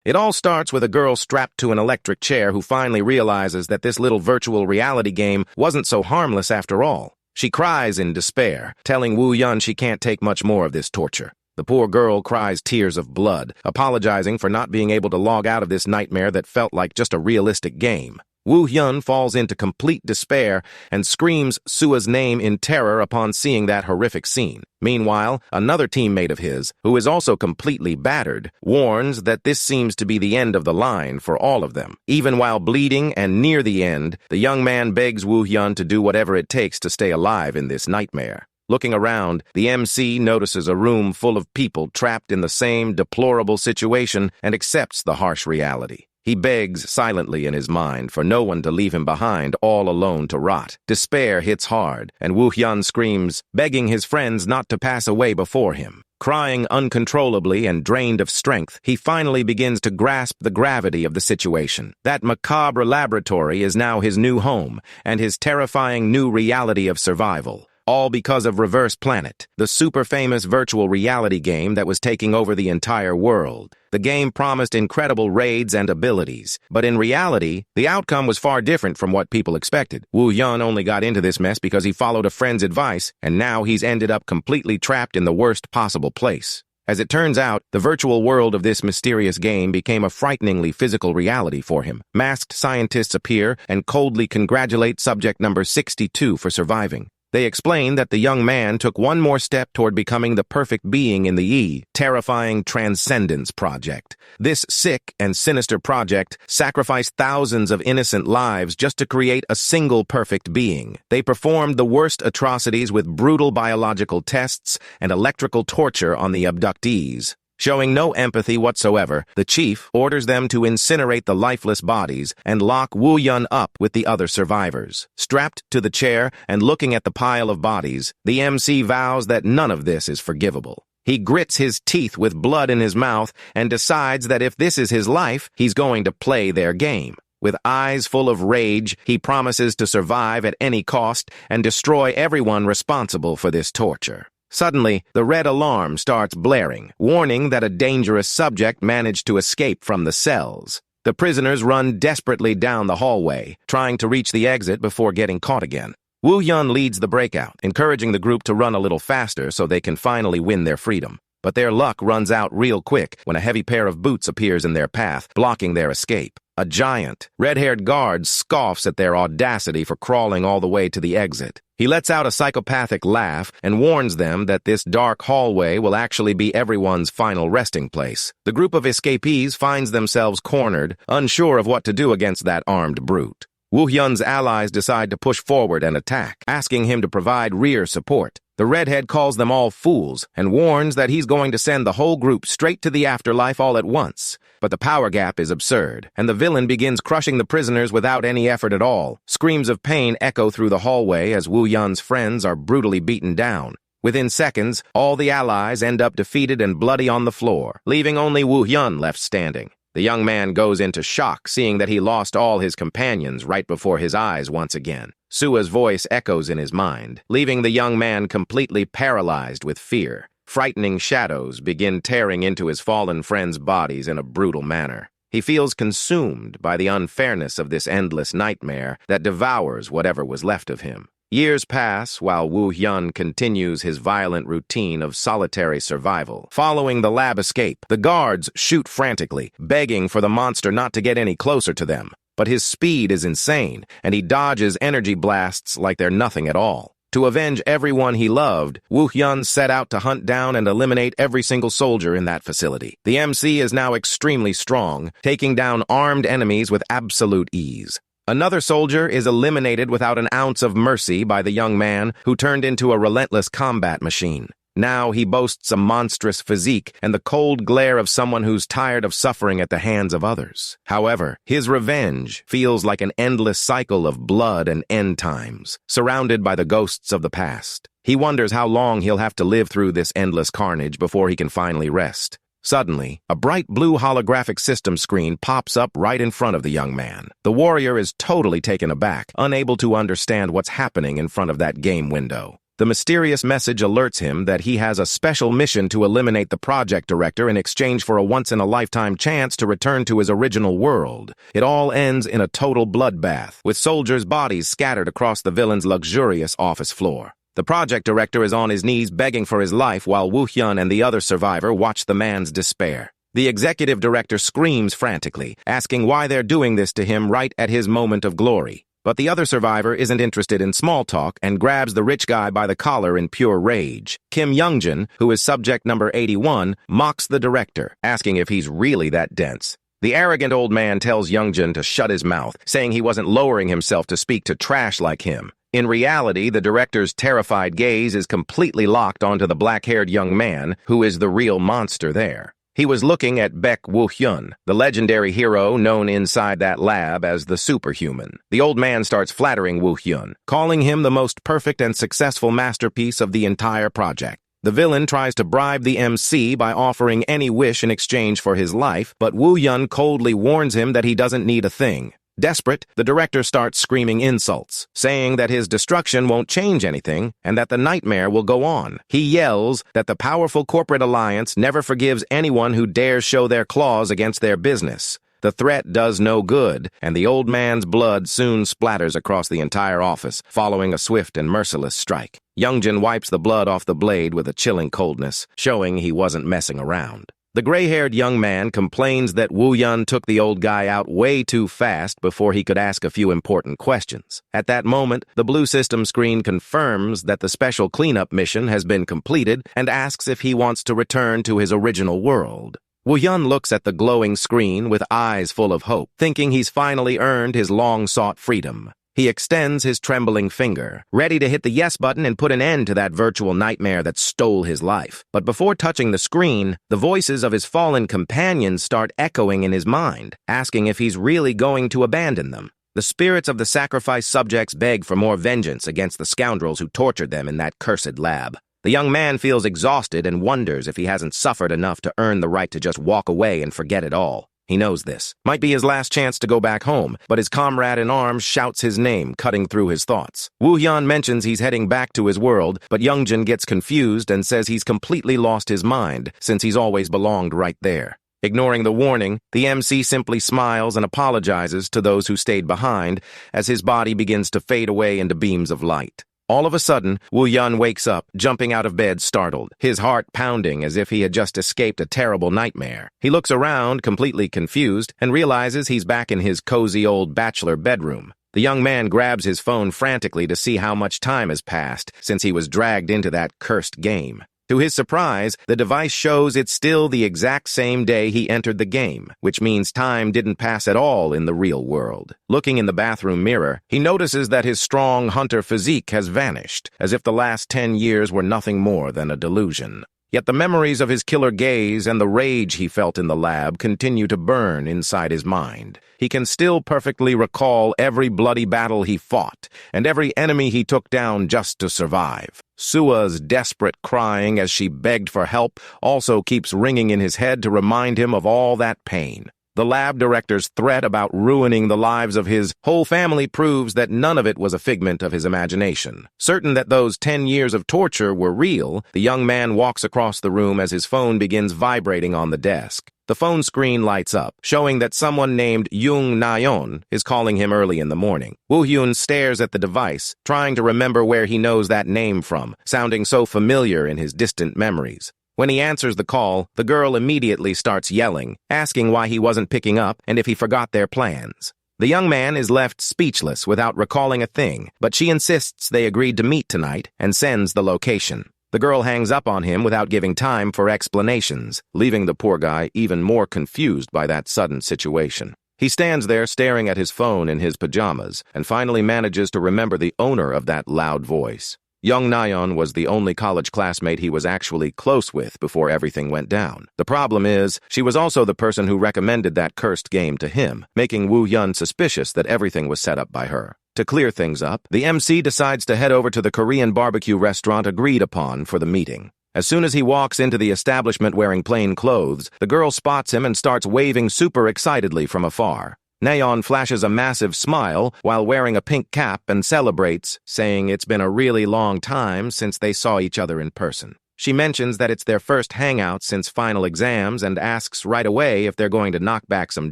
It all starts with a girl strapped to an electric chair who finally realizes that this little virtual reality game wasn't so harmless after all. She cries in despair, telling Woo Yun she can't take much more of this torture. The poor girl cries tears of blood, apologizing for not being able to log out of this nightmare that felt like just a realistic game. Woo Hyun falls into complete despair and screams Sua's name in terror upon seeing that horrific scene. Meanwhile, another teammate of his, who is also completely battered, warns that this seems to be the end of the line for all of them. Even while bleeding and near the end, the young man begs Woo Hyun to do whatever it takes to stay alive in this nightmare. Looking around, the MC notices a room full of people trapped in the same deplorable situation and accepts the harsh reality. He begs silently in his mind for no one to leave him behind all alone to rot. Despair hits hard, and Woo Hyun screams, begging his friends not to pass away before him. Crying uncontrollably and drained of strength, he finally begins to grasp the gravity of the situation. That macabre laboratory is now his new home, and his terrifying new reality of survival. All because of Reverse Planet, the super-famous virtual reality game that was taking over the entire world. The game promised incredible raids and abilities, but in reality, the outcome was far different from what people expected. Woo Hyun only got into this mess because he followed a friend's advice, and now he's ended up completely trapped in the worst possible place. As it turns out, the virtual world of this mysterious game became a frighteningly physical reality for him. Masked scientists appear and coldly congratulate subject number 62 for surviving. They explain that the young man took one more step toward becoming the perfect being in the terrifying Transcendence Project. This sick and sinister project sacrificed thousands of innocent lives just to create a single perfect being. They performed the worst atrocities with brutal biological tests and electrical torture on the abductees. Showing no empathy whatsoever, the chief orders them to incinerate the lifeless bodies and lock Woo Yun up with the other survivors. Strapped to the chair and looking at the pile of bodies, the MC vows that none of this is forgivable. He grits his teeth with blood in his mouth and decides that if this is his life, he's going to play their game. With eyes full of rage, he promises to survive at any cost and destroy everyone responsible for this torture. Suddenly, the red alarm starts blaring, warning that a dangerous subject managed to escape from the cells. The prisoners run desperately down the hallway, trying to reach the exit before getting caught again. Woo Hyun leads the breakout, encouraging the group to run a little faster so they can finally win their freedom. But their luck runs out real quick when a heavy pair of boots appears in their path, blocking their escape. A giant, red-haired guard scoffs at their audacity for crawling all the way to the exit. He lets out a psychopathic laugh and warns them that this dark hallway will actually be everyone's final resting place. The group of escapees finds themselves cornered, unsure of what to do against that armed brute. Woo Hyun's allies decide to push forward and attack, asking him to provide rear support. The redhead calls them all fools and warns that he's going to send the whole group straight to the afterlife all at once. But the power gap is absurd, and the villain begins crushing the prisoners without any effort at all. Screams of pain echo through the hallway as Woo Hyun's friends are brutally beaten down. Within seconds, all the allies end up defeated and bloody on the floor, leaving only Woo Hyun left standing. The young man goes into shock, seeing that he lost all his companions right before his eyes once again. Sua's voice echoes in his mind, leaving the young man completely paralyzed with fear. Frightening shadows begin tearing into his fallen friends' bodies in a brutal manner. He feels consumed by the unfairness of this endless nightmare that devours whatever was left of him. Years pass while Woo Hyun continues his violent routine of solitary survival. Following the lab escape, the guards shoot frantically, begging for the monster not to get any closer to them. But his speed is insane, and he dodges energy blasts like they're nothing at all. To avenge everyone he loved, Woo Hyun set out to hunt down and eliminate every single soldier in that facility. The MC is now extremely strong, taking down armed enemies with absolute ease. Another soldier is eliminated without an ounce of mercy by the young man who turned into a relentless combat machine. Now he boasts a monstrous physique and the cold glare of someone who's tired of suffering at the hands of others. However, his revenge feels like an endless cycle of blood and end times, surrounded by the ghosts of the past. He wonders how long he'll have to live through this endless carnage before he can finally rest. Suddenly, a bright blue holographic system screen pops up right in front of the young man. The warrior is totally taken aback, unable to understand what's happening in front of that game window. The mysterious message alerts him that he has a special mission to eliminate the project director in exchange for a once-in-a-lifetime chance to return to his original world. It all ends in a total bloodbath, with soldiers' bodies scattered across the villain's luxurious office floor. The project director is on his knees begging for his life while Woo-hyun and the other survivor watch the man's despair. The executive director screams frantically, asking why they're doing this to him right at his moment of glory. But the other survivor isn't interested in small talk and grabs the rich guy by the collar in pure rage. Kim Youngjin, who is subject number 81, mocks the director, asking if he's really that dense. The arrogant old man tells Youngjin to shut his mouth, saying he wasn't lowering himself to speak to trash like him. In reality, the director's terrified gaze is completely locked onto the black-haired young man, who is the real monster there. He was looking at Baek Woo-hyun, the legendary hero known inside that lab as the superhuman. The old man starts flattering Woo-hyun, calling him the most perfect and successful masterpiece of the entire project. The villain tries to bribe the MC by offering any wish in exchange for his life, but Woo-hyun coldly warns him that he doesn't need a thing. Desperate, the director starts screaming insults, saying that his destruction won't change anything and that the nightmare will go on. He yells that the powerful corporate alliance never forgives anyone who dares show their claws against their business. The threat does no good, and the old man's blood soon splatters across the entire office, following a swift and merciless strike. Youngjin wipes the blood off the blade with a chilling coldness, showing he wasn't messing around. The gray-haired young man complains that Woo-hyun took the old guy out way too fast before he could ask a few important questions. At that moment, the blue system screen confirms that the special cleanup mission has been completed and asks if he wants to return to his original world. Woo-hyun looks at the glowing screen with eyes full of hope, thinking he's finally earned his long-sought freedom. He extends his trembling finger, ready to hit the yes button and put an end to that virtual nightmare that stole his life. But before touching the screen, the voices of his fallen companions start echoing in his mind, asking if he's really going to abandon them. The spirits of the sacrificed subjects beg for more vengeance against the scoundrels who tortured them in that cursed lab. The young man feels exhausted and wonders if he hasn't suffered enough to earn the right to just walk away and forget it all. He knows this. Might be his last chance to go back home, but his comrade in arms shouts his name, cutting through his thoughts. Woo-hyun mentions he's heading back to his world, but Youngjin gets confused and says he's completely lost his mind, since he's always belonged right there. Ignoring the warning, the MC simply smiles and apologizes to those who stayed behind as his body begins to fade away into beams of light. All of a sudden, Woo-hyun wakes up, jumping out of bed startled, his heart pounding as if he had just escaped a terrible nightmare. He looks around, completely confused, and realizes he's back in his cozy old bachelor bedroom. The young man grabs his phone frantically to see how much time has passed since he was dragged into that cursed game. To his surprise, the device shows it's still the exact same day he entered the game, which means time didn't pass at all in the real world. Looking in the bathroom mirror, he notices that his strong hunter physique has vanished, as if the last 10 years were nothing more than a delusion. Yet the memories of his killer gaze and the rage he felt in the lab continue to burn inside his mind. He can still perfectly recall every bloody battle he fought, and every enemy he took down just to survive. Sua's desperate crying as she begged for help also keeps ringing in his head to remind him of all that pain. The lab director's threat about ruining the lives of his whole family proves that none of it was a figment of his imagination. Certain that those 10 years of torture were real, the young man walks across the room as his phone begins vibrating on the desk. The phone screen lights up, showing that someone named Young Nayeon is calling him early in the morning. Woo-hyun stares at the device, trying to remember where he knows that name from, sounding so familiar in his distant memories. When he answers the call, the girl immediately starts yelling, asking why he wasn't picking up and if he forgot their plans. The young man is left speechless without recalling a thing, but she insists they agreed to meet tonight and sends the location. The girl hangs up on him without giving time for explanations, leaving the poor guy even more confused by that sudden situation. He stands there staring at his phone in his pajamas and finally manages to remember the owner of that loud voice. Young Nayeon was the only college classmate he was actually close with before everything went down. The problem is, she was also the person who recommended that cursed game to him, making Woo-hyun suspicious that everything was set up by her. To clear things up, the MC decides to head over to the Korean barbecue restaurant agreed upon for the meeting. As soon as he walks into the establishment wearing plain clothes, the girl spots him and starts waving super excitedly from afar. Nayeon flashes a massive smile while wearing a pink cap and celebrates, saying it's been a really long time since they saw each other in person. She mentions that it's their first hangout since final exams and asks right away if they're going to knock back some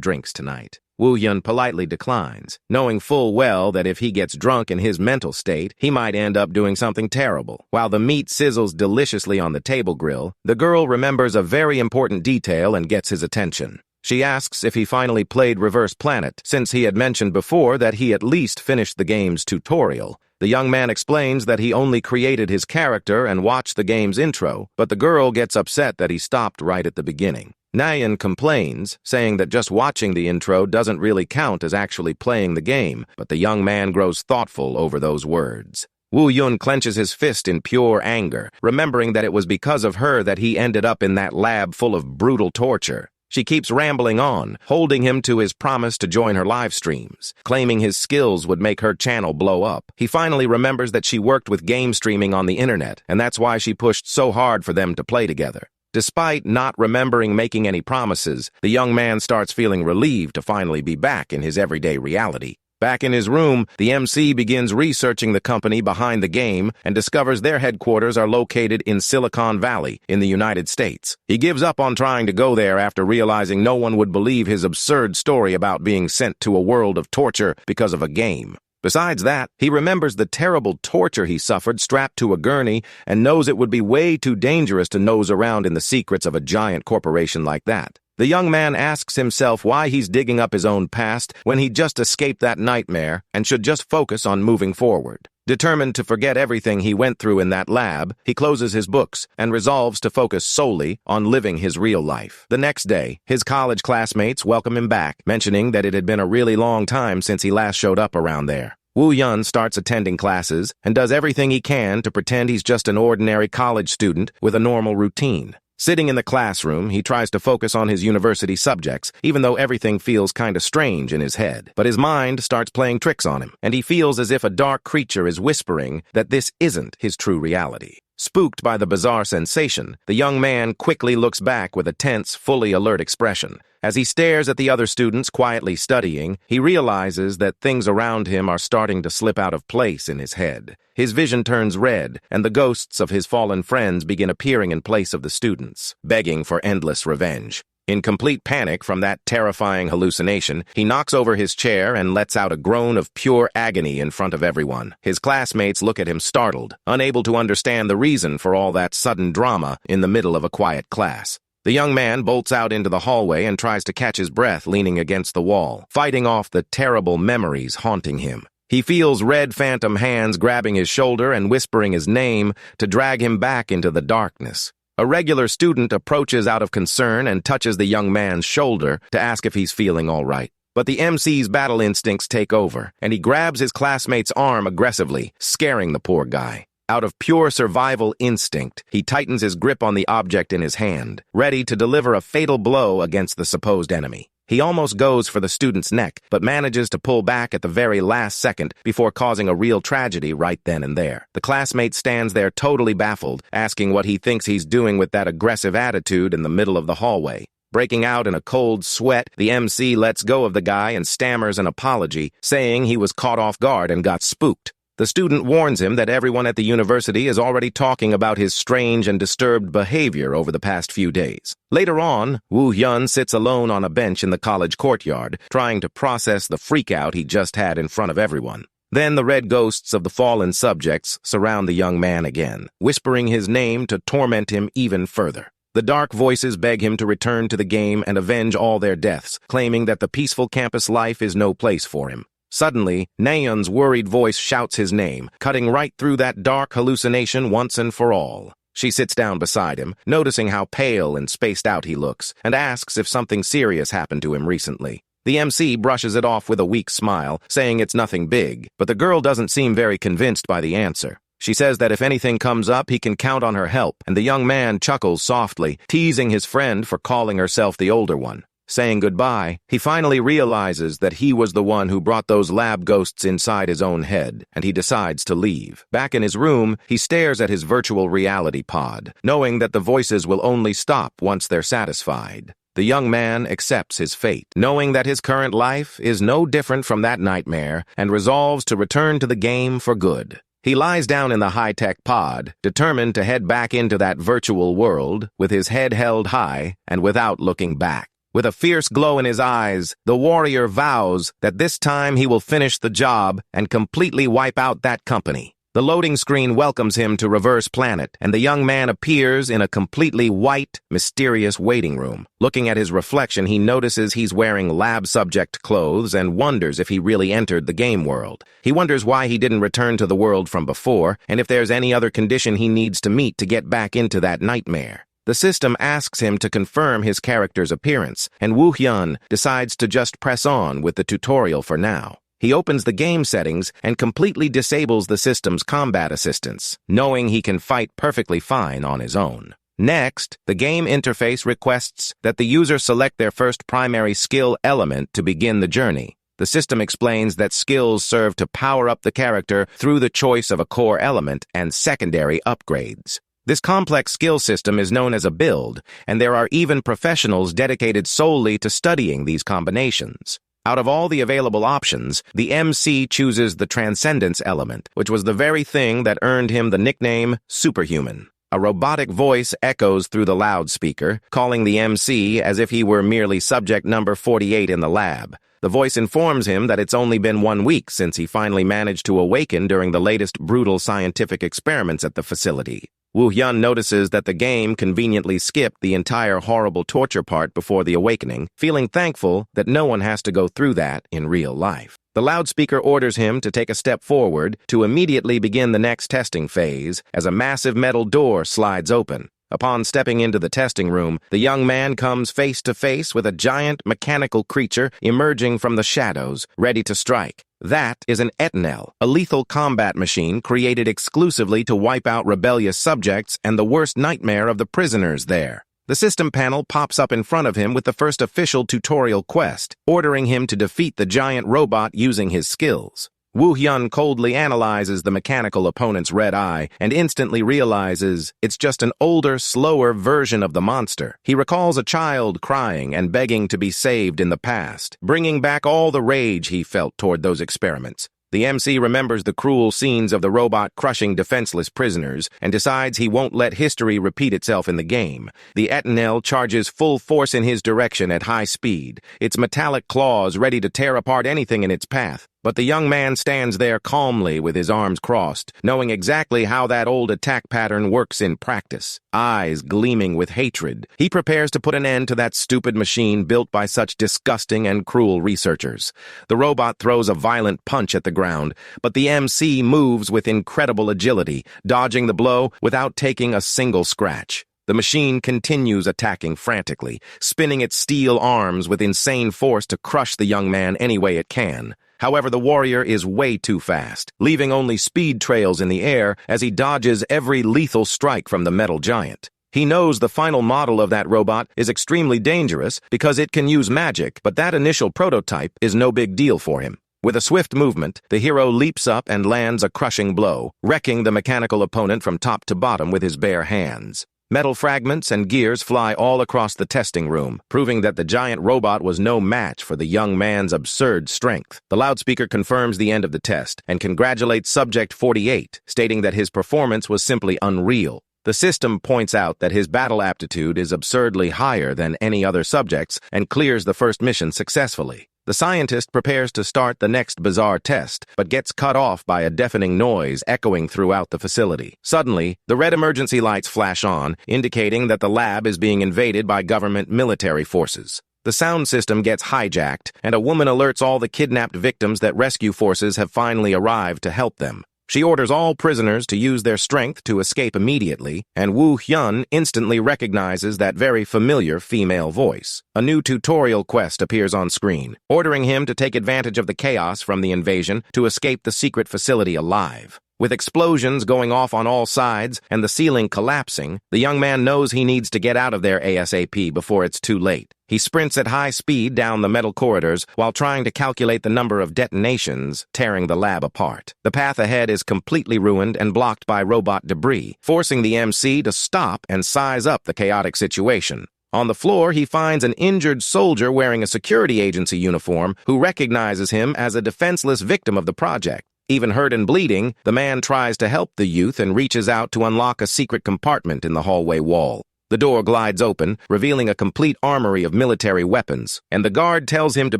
drinks tonight. Woo-Hyun politely declines, knowing full well that if he gets drunk in his mental state, he might end up doing something terrible. While the meat sizzles deliciously on the table grill, the girl remembers a very important detail and gets his attention. She asks if he finally played Reverse Planet, since he had mentioned before that he at least finished the game's tutorial. The young man explains that he only created his character and watched the game's intro, but the girl gets upset that he stopped right at the beginning. Nayeon complains, saying that just watching the intro doesn't really count as actually playing the game, but the young man grows thoughtful over those words. Woo-Hyun clenches his fist in pure anger, remembering that it was because of her that he ended up in that lab full of brutal torture. She keeps rambling on, holding him to his promise to join her live streams, claiming his skills would make her channel blow up. He finally remembers that she worked with game streaming on the internet, and that's why she pushed so hard for them to play together. Despite not remembering making any promises, the young man starts feeling relieved to finally be back in his everyday reality. Back in his room, the MC begins researching the company behind the game and discovers their headquarters are located in Silicon Valley, in the United States. He gives up on trying to go there after realizing no one would believe his absurd story about being sent to a world of torture because of a game. Besides that, he remembers the terrible torture he suffered strapped to a gurney and knows it would be way too dangerous to nose around in the secrets of a giant corporation like that. The young man asks himself why he's digging up his own past when he just escaped that nightmare and should just focus on moving forward. Determined to forget everything he went through in that lab, he closes his books and resolves to focus solely on living his real life. The next day, his college classmates welcome him back, mentioning that it had been a really long time since he last showed up around there. Woo-Hyun starts attending classes and does everything he can to pretend he's just an ordinary college student with a normal routine. Sitting in the classroom, he tries to focus on his university subjects, even though everything feels kinda strange in his head. But his mind starts playing tricks on him, and he feels as if a dark creature is whispering that this isn't his true reality. Spooked by the bizarre sensation, the young man quickly looks back with a tense, fully alert expression. As he stares at the other students quietly studying, he realizes that things around him are starting to slip out of place in his head. His vision turns red, and the ghosts of his fallen friends begin appearing in place of the students, begging for endless revenge. In complete panic from that terrifying hallucination, he knocks over his chair and lets out a groan of pure agony in front of everyone. His classmates look at him startled, unable to understand the reason for all that sudden drama in the middle of a quiet class. The young man bolts out into the hallway and tries to catch his breath leaning against the wall, fighting off the terrible memories haunting him. He feels red phantom hands grabbing his shoulder and whispering his name to drag him back into the darkness. A regular student approaches out of concern and touches the young man's shoulder to ask if he's feeling all right. But the MC's battle instincts take over, and he grabs his classmate's arm aggressively, scaring the poor guy. Out of pure survival instinct, he tightens his grip on the object in his hand, ready to deliver a fatal blow against the supposed enemy. He almost goes for the student's neck, but manages to pull back at the very last second before causing a real tragedy right then and there. The classmate stands there totally baffled, asking what he thinks he's doing with that aggressive attitude in the middle of the hallway. Breaking out in a cold sweat, the MC lets go of the guy and stammers an apology, saying he was caught off guard and got spooked. The student warns him that everyone at the university is already talking about his strange and disturbed behavior over the past few days. Later on, Woo-Hyun sits alone on a bench in the college courtyard, trying to process the freakout he just had in front of everyone. Then the red ghosts of the fallen subjects surround the young man again, whispering his name to torment him even further. The dark voices beg him to return to the game and avenge all their deaths, claiming that the peaceful campus life is no place for him. Suddenly, Nayeon's worried voice shouts his name, cutting right through that dark hallucination once and for all. She sits down beside him, noticing how pale and spaced out he looks, and asks if something serious happened to him recently. The MC brushes it off with a weak smile, saying it's nothing big, but the girl doesn't seem very convinced by the answer. She says that if anything comes up, he can count on her help, and the young man chuckles softly, teasing his friend for calling herself the older one. Saying goodbye, he finally realizes that he was the one who brought those lab ghosts inside his own head, and he decides to leave. Back in his room, he stares at his virtual reality pod, knowing that the voices will only stop once they're satisfied. the young man accepts his fate, knowing that his current life is no different from that nightmare, and resolves to return to the game for good. He lies down in the high-tech pod, determined to head back into that virtual world, with his head held high and without looking back. With a fierce glow in his eyes, the warrior vows that this time he will finish the job and completely wipe out that company. The loading screen welcomes him to Reverse Planet, and the young man appears in a completely white, mysterious waiting room. Looking at his reflection, he notices he's wearing lab subject clothes and wonders if he really entered the game world. He wonders why he didn't return to the world from before, and if there's any other condition he needs to meet to get back into that nightmare. The system asks him to confirm his character's appearance, and Woo Hyun decides to just press on with the tutorial for now. He opens the game settings and completely disables the system's combat assistance, knowing he can fight perfectly fine on his own. Next, the game interface requests that the user select their first primary skill element to begin the journey. The system explains that skills serve to power up the character through the choice of a core element and secondary upgrades. This complex skill system is known as a build, and there are even professionals dedicated solely to studying these combinations. Out of all the available options, the MC chooses the Transcendence element, which was the very thing that earned him the nickname Superhuman. A robotic voice echoes through the loudspeaker, calling the MC as if he were merely subject number 48 in the lab. The voice informs him that it's only been 1 week since he finally managed to awaken during the latest brutal scientific experiments at the facility. Woo Hyun notices that the game conveniently skipped the entire horrible torture part before the awakening, feeling thankful that no one has to go through that in real life. The loudspeaker orders him to take a step forward to immediately begin the next testing phase as a massive metal door slides open. Upon stepping into the testing room, the young man comes face to face with a giant mechanical creature emerging from the shadows, ready to strike. That is an Etnel, a lethal combat machine created exclusively to wipe out rebellious subjects and the worst nightmare of the prisoners there. The system panel pops up in front of him with the first official tutorial quest, ordering him to defeat the giant robot using his skills. Woo Hyun coldly analyzes the mechanical opponent's red eye and instantly realizes it's just an older, slower version of the monster. He recalls a child crying and begging to be saved in the past, bringing back all the rage he felt toward those experiments. The MC remembers the cruel scenes of the robot crushing defenseless prisoners and decides he won't let history repeat itself in the game. The Etnel charges full force in his direction at high speed, its metallic claws ready to tear apart anything in its path. But the young man stands there calmly with his arms crossed, knowing exactly how that old attack pattern works in practice. Eyes gleaming with hatred, he prepares to put an end to that stupid machine built by such disgusting and cruel researchers. The robot throws a violent punch at the ground, but the MC moves with incredible agility, dodging the blow without taking a single scratch. The machine continues attacking frantically, spinning its steel arms with insane force to crush the young man any way it can. However, the warrior is way too fast, leaving only speed trails in the air as he dodges every lethal strike from the metal giant. He knows the final model of that robot is extremely dangerous because it can use magic, but that initial prototype is no big deal for him. With a swift movement, the hero leaps up and lands a crushing blow, wrecking the mechanical opponent from top to bottom with his bare hands. Metal fragments and gears fly all across the testing room, proving that the giant robot was no match for the young man's absurd strength. The loudspeaker confirms the end of the test and congratulates Subject 48, stating that his performance was simply unreal. The system points out that his battle aptitude is absurdly higher than any other subject's and clears the first mission successfully. The scientist prepares to start the next bizarre test, but gets cut off by a deafening noise echoing throughout the facility. Suddenly, the red emergency lights flash on, indicating that the lab is being invaded by government military forces. The sound system gets hijacked, and a woman alerts all the kidnapped victims that rescue forces have finally arrived to help them. She orders all prisoners to use their strength to escape immediately, and Woo Hyun instantly recognizes that very familiar female voice. A new tutorial quest appears on screen, ordering him to take advantage of the chaos from the invasion to escape the secret facility alive. With explosions going off on all sides and the ceiling collapsing, the young man knows he needs to get out of there ASAP before it's too late. He sprints at high speed down the metal corridors while trying to calculate the number of detonations, tearing the lab apart. The path ahead is completely ruined and blocked by robot debris, forcing the MC to stop and size up the chaotic situation. On the floor, he finds an injured soldier wearing a security agency uniform who recognizes him as a defenseless victim of the project. Even hurt and bleeding, the man tries to help the youth and reaches out to unlock a secret compartment in the hallway wall. The door glides open, revealing a complete armory of military weapons, and the guard tells him to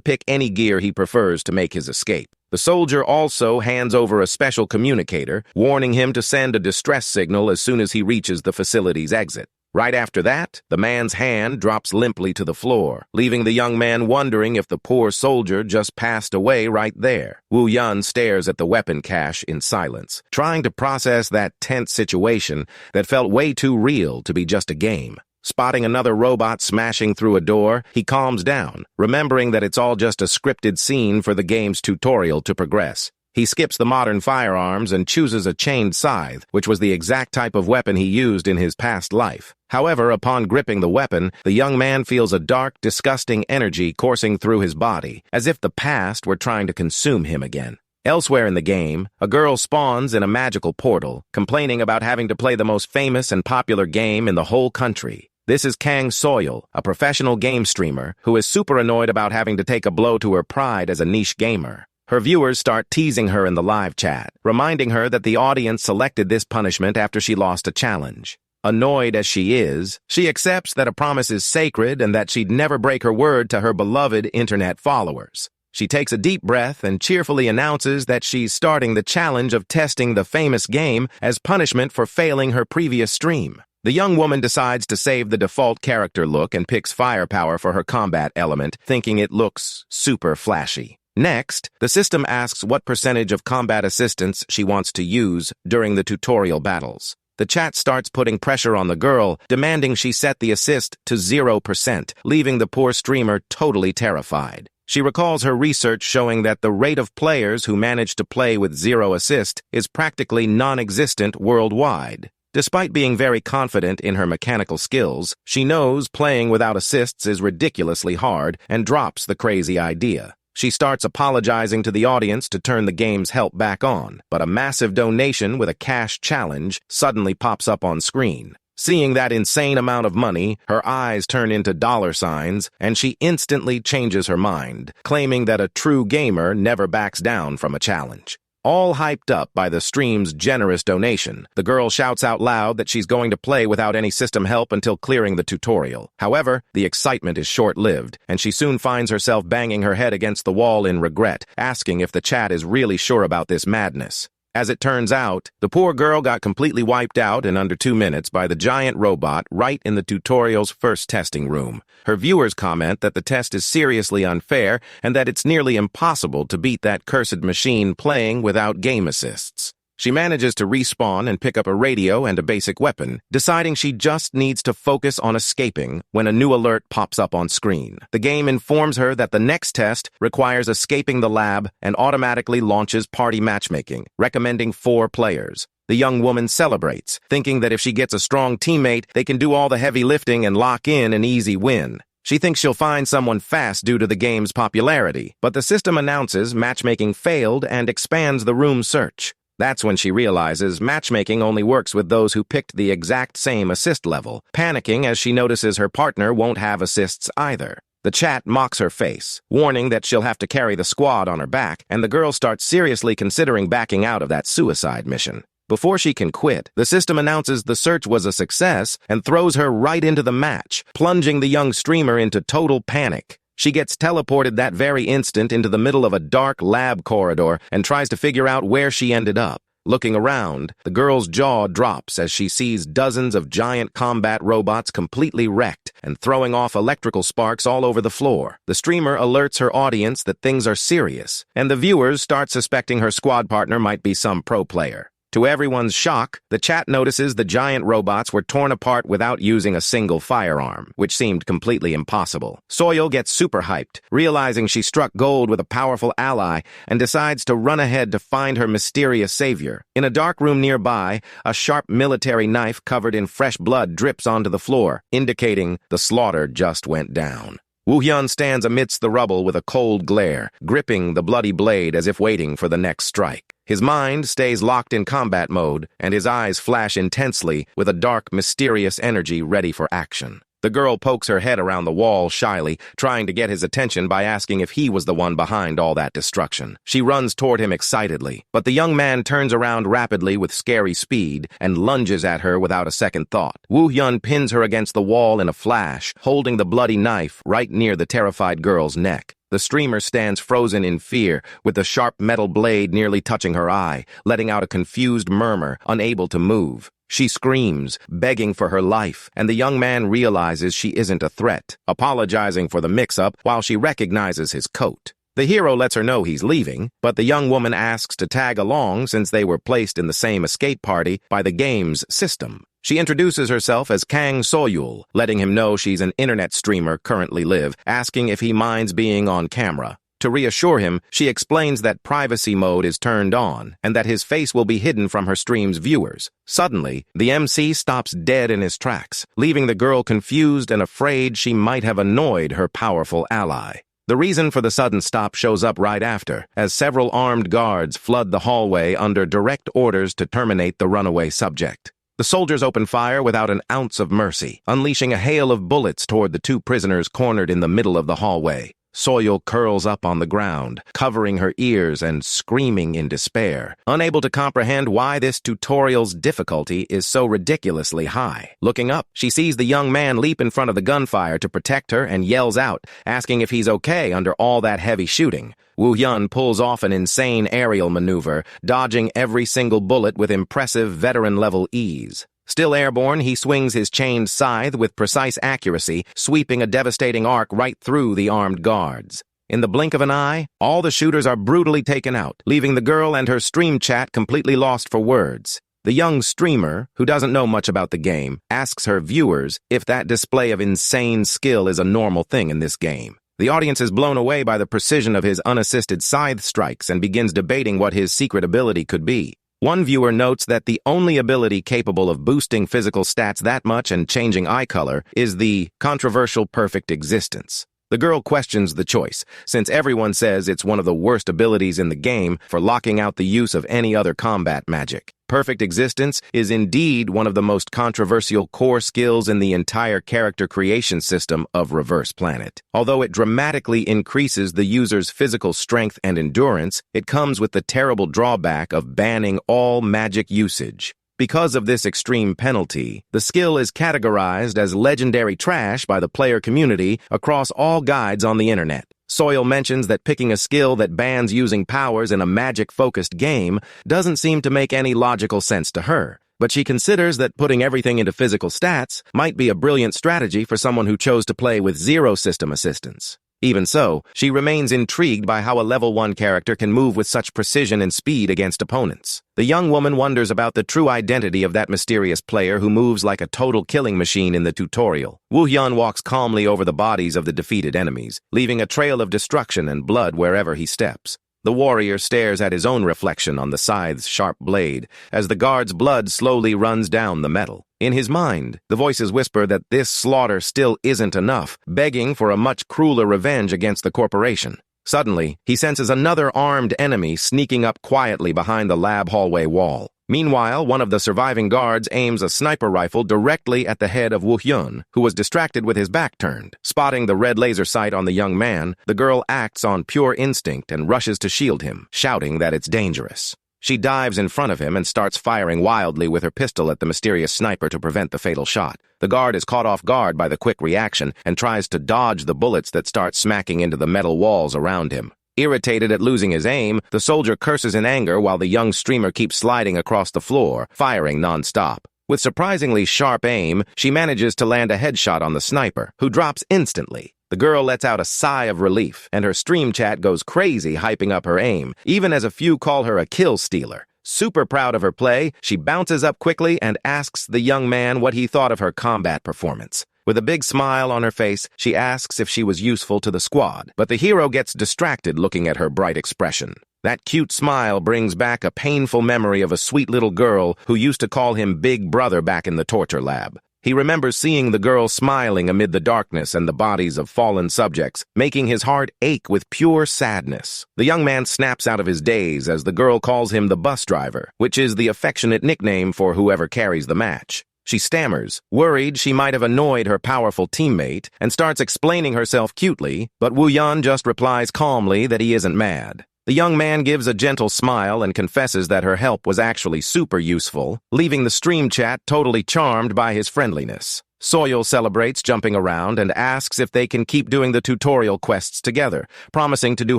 pick any gear he prefers to make his escape. The soldier also hands over a special communicator, warning him to send a distress signal as soon as he reaches the facility's exit. Right after that, the man's hand drops limply to the floor, leaving the young man wondering if the poor soldier just passed away right there. Wu Yun stares at the weapon cache in silence, trying to process that tense situation that felt way too real to be just a game. Spotting another robot smashing through a door, he calms down, remembering that it's all just a scripted scene for the game's tutorial to progress. He skips the modern firearms and chooses a chained scythe, which was the exact type of weapon he used in his past life. However, upon gripping the weapon, the young man feels a dark, disgusting energy coursing through his body, as if the past were trying to consume him again. Elsewhere in the game, a girl spawns in a magical portal, complaining about having to play the most famous and popular game in the whole country. This is Kang Soil, a professional game streamer, who is super annoyed about having to take a blow to her pride as a niche gamer. Her viewers start teasing her in the live chat, reminding her that the audience selected this punishment after she lost a challenge. Annoyed as she is, she accepts that a promise is sacred and that she'd never break her word to her beloved internet followers. She takes a deep breath and cheerfully announces that she's starting the challenge of testing the famous game as punishment for failing her previous stream. The young woman decides to save the default character look and picks firepower for her combat element, thinking it looks super flashy. Next, the system asks what percentage of combat assistance she wants to use during the tutorial battles. The chat starts putting pressure on the girl, demanding she set the assist to 0%, leaving the poor streamer totally terrified. She recalls her research showing that the rate of players who manage to play with 0 assist is practically non-existent worldwide. Despite being very confident in her mechanical skills, she knows playing without assists is ridiculously hard and drops the crazy idea. She starts apologizing to the audience to turn the game's help back on, but a massive donation with a cash challenge suddenly pops up on screen. Seeing that insane amount of money, her eyes turn into dollar signs, and she instantly changes her mind, claiming that a true gamer never backs down from a challenge. All hyped up by the stream's generous donation, the girl shouts out loud that she's going to play without any system help until clearing the tutorial. However, the excitement is short-lived, and she soon finds herself banging her head against the wall in regret, asking if the chat is really sure about this madness. As it turns out, the poor girl got completely wiped out in under 2 minutes by the giant robot right in the tutorial's first testing room. Her viewers comment that the test is seriously unfair and that it's nearly impossible to beat that cursed machine playing without game assists. She manages to respawn and pick up a radio and a basic weapon, deciding she just needs to focus on escaping when a new alert pops up on screen. The game informs her that the next test requires escaping the lab and automatically launches party matchmaking, recommending 4 players. The young woman celebrates, thinking that if she gets a strong teammate, they can do all the heavy lifting and lock in an easy win. She thinks she'll find someone fast due to the game's popularity, but the system announces matchmaking failed and expands the room search. That's when she realizes matchmaking only works with those who picked the exact same assist level, panicking as she notices her partner won't have assists either. The chat mocks her face, warning that she'll have to carry the squad on her back, and the girl starts seriously considering backing out of that suicide mission. Before she can quit, the system announces the search was a success and throws her right into the match, plunging the young streamer into total panic. She gets teleported that very instant into the middle of a dark lab corridor and tries to figure out where she ended up. Looking around, the girl's jaw drops as she sees dozens of giant combat robots completely wrecked and throwing off electrical sparks all over the floor. The streamer alerts her audience that things are serious, and the viewers start suspecting her squad partner might be some pro player. To everyone's shock, the chat notices the giant robots were torn apart without using a single firearm, which seemed completely impossible. Soil gets super hyped, realizing she struck gold with a powerful ally, and decides to run ahead to find her mysterious savior. In a dark room nearby, a sharp military knife covered in fresh blood drips onto the floor, indicating the slaughter just went down. Woo Hyun stands amidst the rubble with a cold glare, gripping the bloody blade as if waiting for the next strike. His mind stays locked in combat mode, and his eyes flash intensely with a dark, mysterious energy ready for action. The girl pokes her head around the wall shyly, trying to get his attention by asking if he was the one behind all that destruction. She runs toward him excitedly, but the young man turns around rapidly with scary speed and lunges at her without a second thought. Woo-hyun pins her against the wall in a flash, holding the bloody knife right near the terrified girl's neck. The streamer stands frozen in fear, with the sharp metal blade nearly touching her eye, letting out a confused murmur, unable to move. She screams, begging for her life, and the young man realizes she isn't a threat, apologizing for the mix-up while she recognizes his coat. The hero lets her know he's leaving, but the young woman asks to tag along since they were placed in the same escape party by the game's system. She introduces herself as Kang Soyul, letting him know she's an internet streamer currently live, asking if he minds being on camera. To reassure him, she explains that privacy mode is turned on and that his face will be hidden from her stream's viewers. Suddenly, the MC stops dead in his tracks, leaving the girl confused and afraid she might have annoyed her powerful ally. The reason for the sudden stop shows up right after, as several armed guards flood the hallway under direct orders to terminate the runaway subject. The soldiers open fire without an ounce of mercy, unleashing a hail of bullets toward the two prisoners cornered in the middle of the hallway. Soyul curls up on the ground, covering her ears and screaming in despair, unable to comprehend why this tutorial's difficulty is so ridiculously high. Looking up, she sees the young man leap in front of the gunfire to protect her and yells out, asking if he's okay under all that heavy shooting. Woo-hyun pulls off an insane aerial maneuver, dodging every single bullet with impressive veteran-level ease. Still airborne, he swings his chained scythe with precise accuracy, sweeping a devastating arc right through the armed guards. In the blink of an eye, all the shooters are brutally taken out, leaving the girl and her stream chat completely lost for words. The young streamer, who doesn't know much about the game, asks her viewers if that display of insane skill is a normal thing in this game. The audience is blown away by the precision of his unassisted scythe strikes and begins debating what his secret ability could be. One viewer notes that the only ability capable of boosting physical stats that much and changing eye color is the controversial perfect existence. The girl questions the choice, since everyone says it's one of the worst abilities in the game for locking out the use of any other combat magic. Perfect existence is indeed one of the most controversial core skills in the entire character creation system of Reverse Planet. Although it dramatically increases the user's physical strength and endurance, it comes with the terrible drawback of banning all magic usage. Because of this extreme penalty, the skill is categorized as legendary trash by the player community across all guides on the internet. Soyul mentions that picking a skill that bans using powers in a magic-focused game doesn't seem to make any logical sense to her, but she considers that putting everything into physical stats might be a brilliant strategy for someone who chose to play with zero system assistance. Even so, she remains intrigued by how a level 1 character can move with such precision and speed against opponents. The young woman wonders about the true identity of that mysterious player who moves like a total killing machine in the tutorial. Woo-hyun walks calmly over the bodies of the defeated enemies, leaving a trail of destruction and blood wherever he steps. The warrior stares at his own reflection on the scythe's sharp blade as the guard's blood slowly runs down the metal. In his mind, the voices whisper that this slaughter still isn't enough, begging for a much crueler revenge against the corporation. Suddenly, he senses another armed enemy sneaking up quietly behind the lab hallway wall. Meanwhile, one of the surviving guards aims a sniper rifle directly at the head of Woo-hyun, who was distracted with his back turned. Spotting the red laser sight on the young man, the girl acts on pure instinct and rushes to shield him, shouting that it's dangerous. She dives in front of him and starts firing wildly with her pistol at the mysterious sniper to prevent the fatal shot. The guard is caught off guard by the quick reaction and tries to dodge the bullets that start smacking into the metal walls around him. Irritated at losing his aim, the soldier curses in anger while the young streamer keeps sliding across the floor, firing non-stop. With surprisingly sharp aim, she manages to land a headshot on the sniper, who drops instantly. The girl lets out a sigh of relief, and her stream chat goes crazy hyping up her aim, even as a few call her a kill stealer. Super proud of her play, she bounces up quickly and asks the young man what he thought of her combat performance. With a big smile on her face, she asks if she was useful to the squad, but the hero gets distracted looking at her bright expression. That cute smile brings back a painful memory of a sweet little girl who used to call him Big Brother back in the torture lab. He remembers seeing the girl smiling amid the darkness and the bodies of fallen subjects, making his heart ache with pure sadness. The young man snaps out of his daze as the girl calls him the bus driver, which is the affectionate nickname for whoever carries the match. She stammers, worried she might have annoyed her powerful teammate, and starts explaining herself cutely, but Wu Yun just replies calmly that he isn't mad. The young man gives a gentle smile and confesses that her help was actually super useful, leaving the stream chat totally charmed by his friendliness. Soil celebrates jumping around and asks if they can keep doing the tutorial quests together, promising to do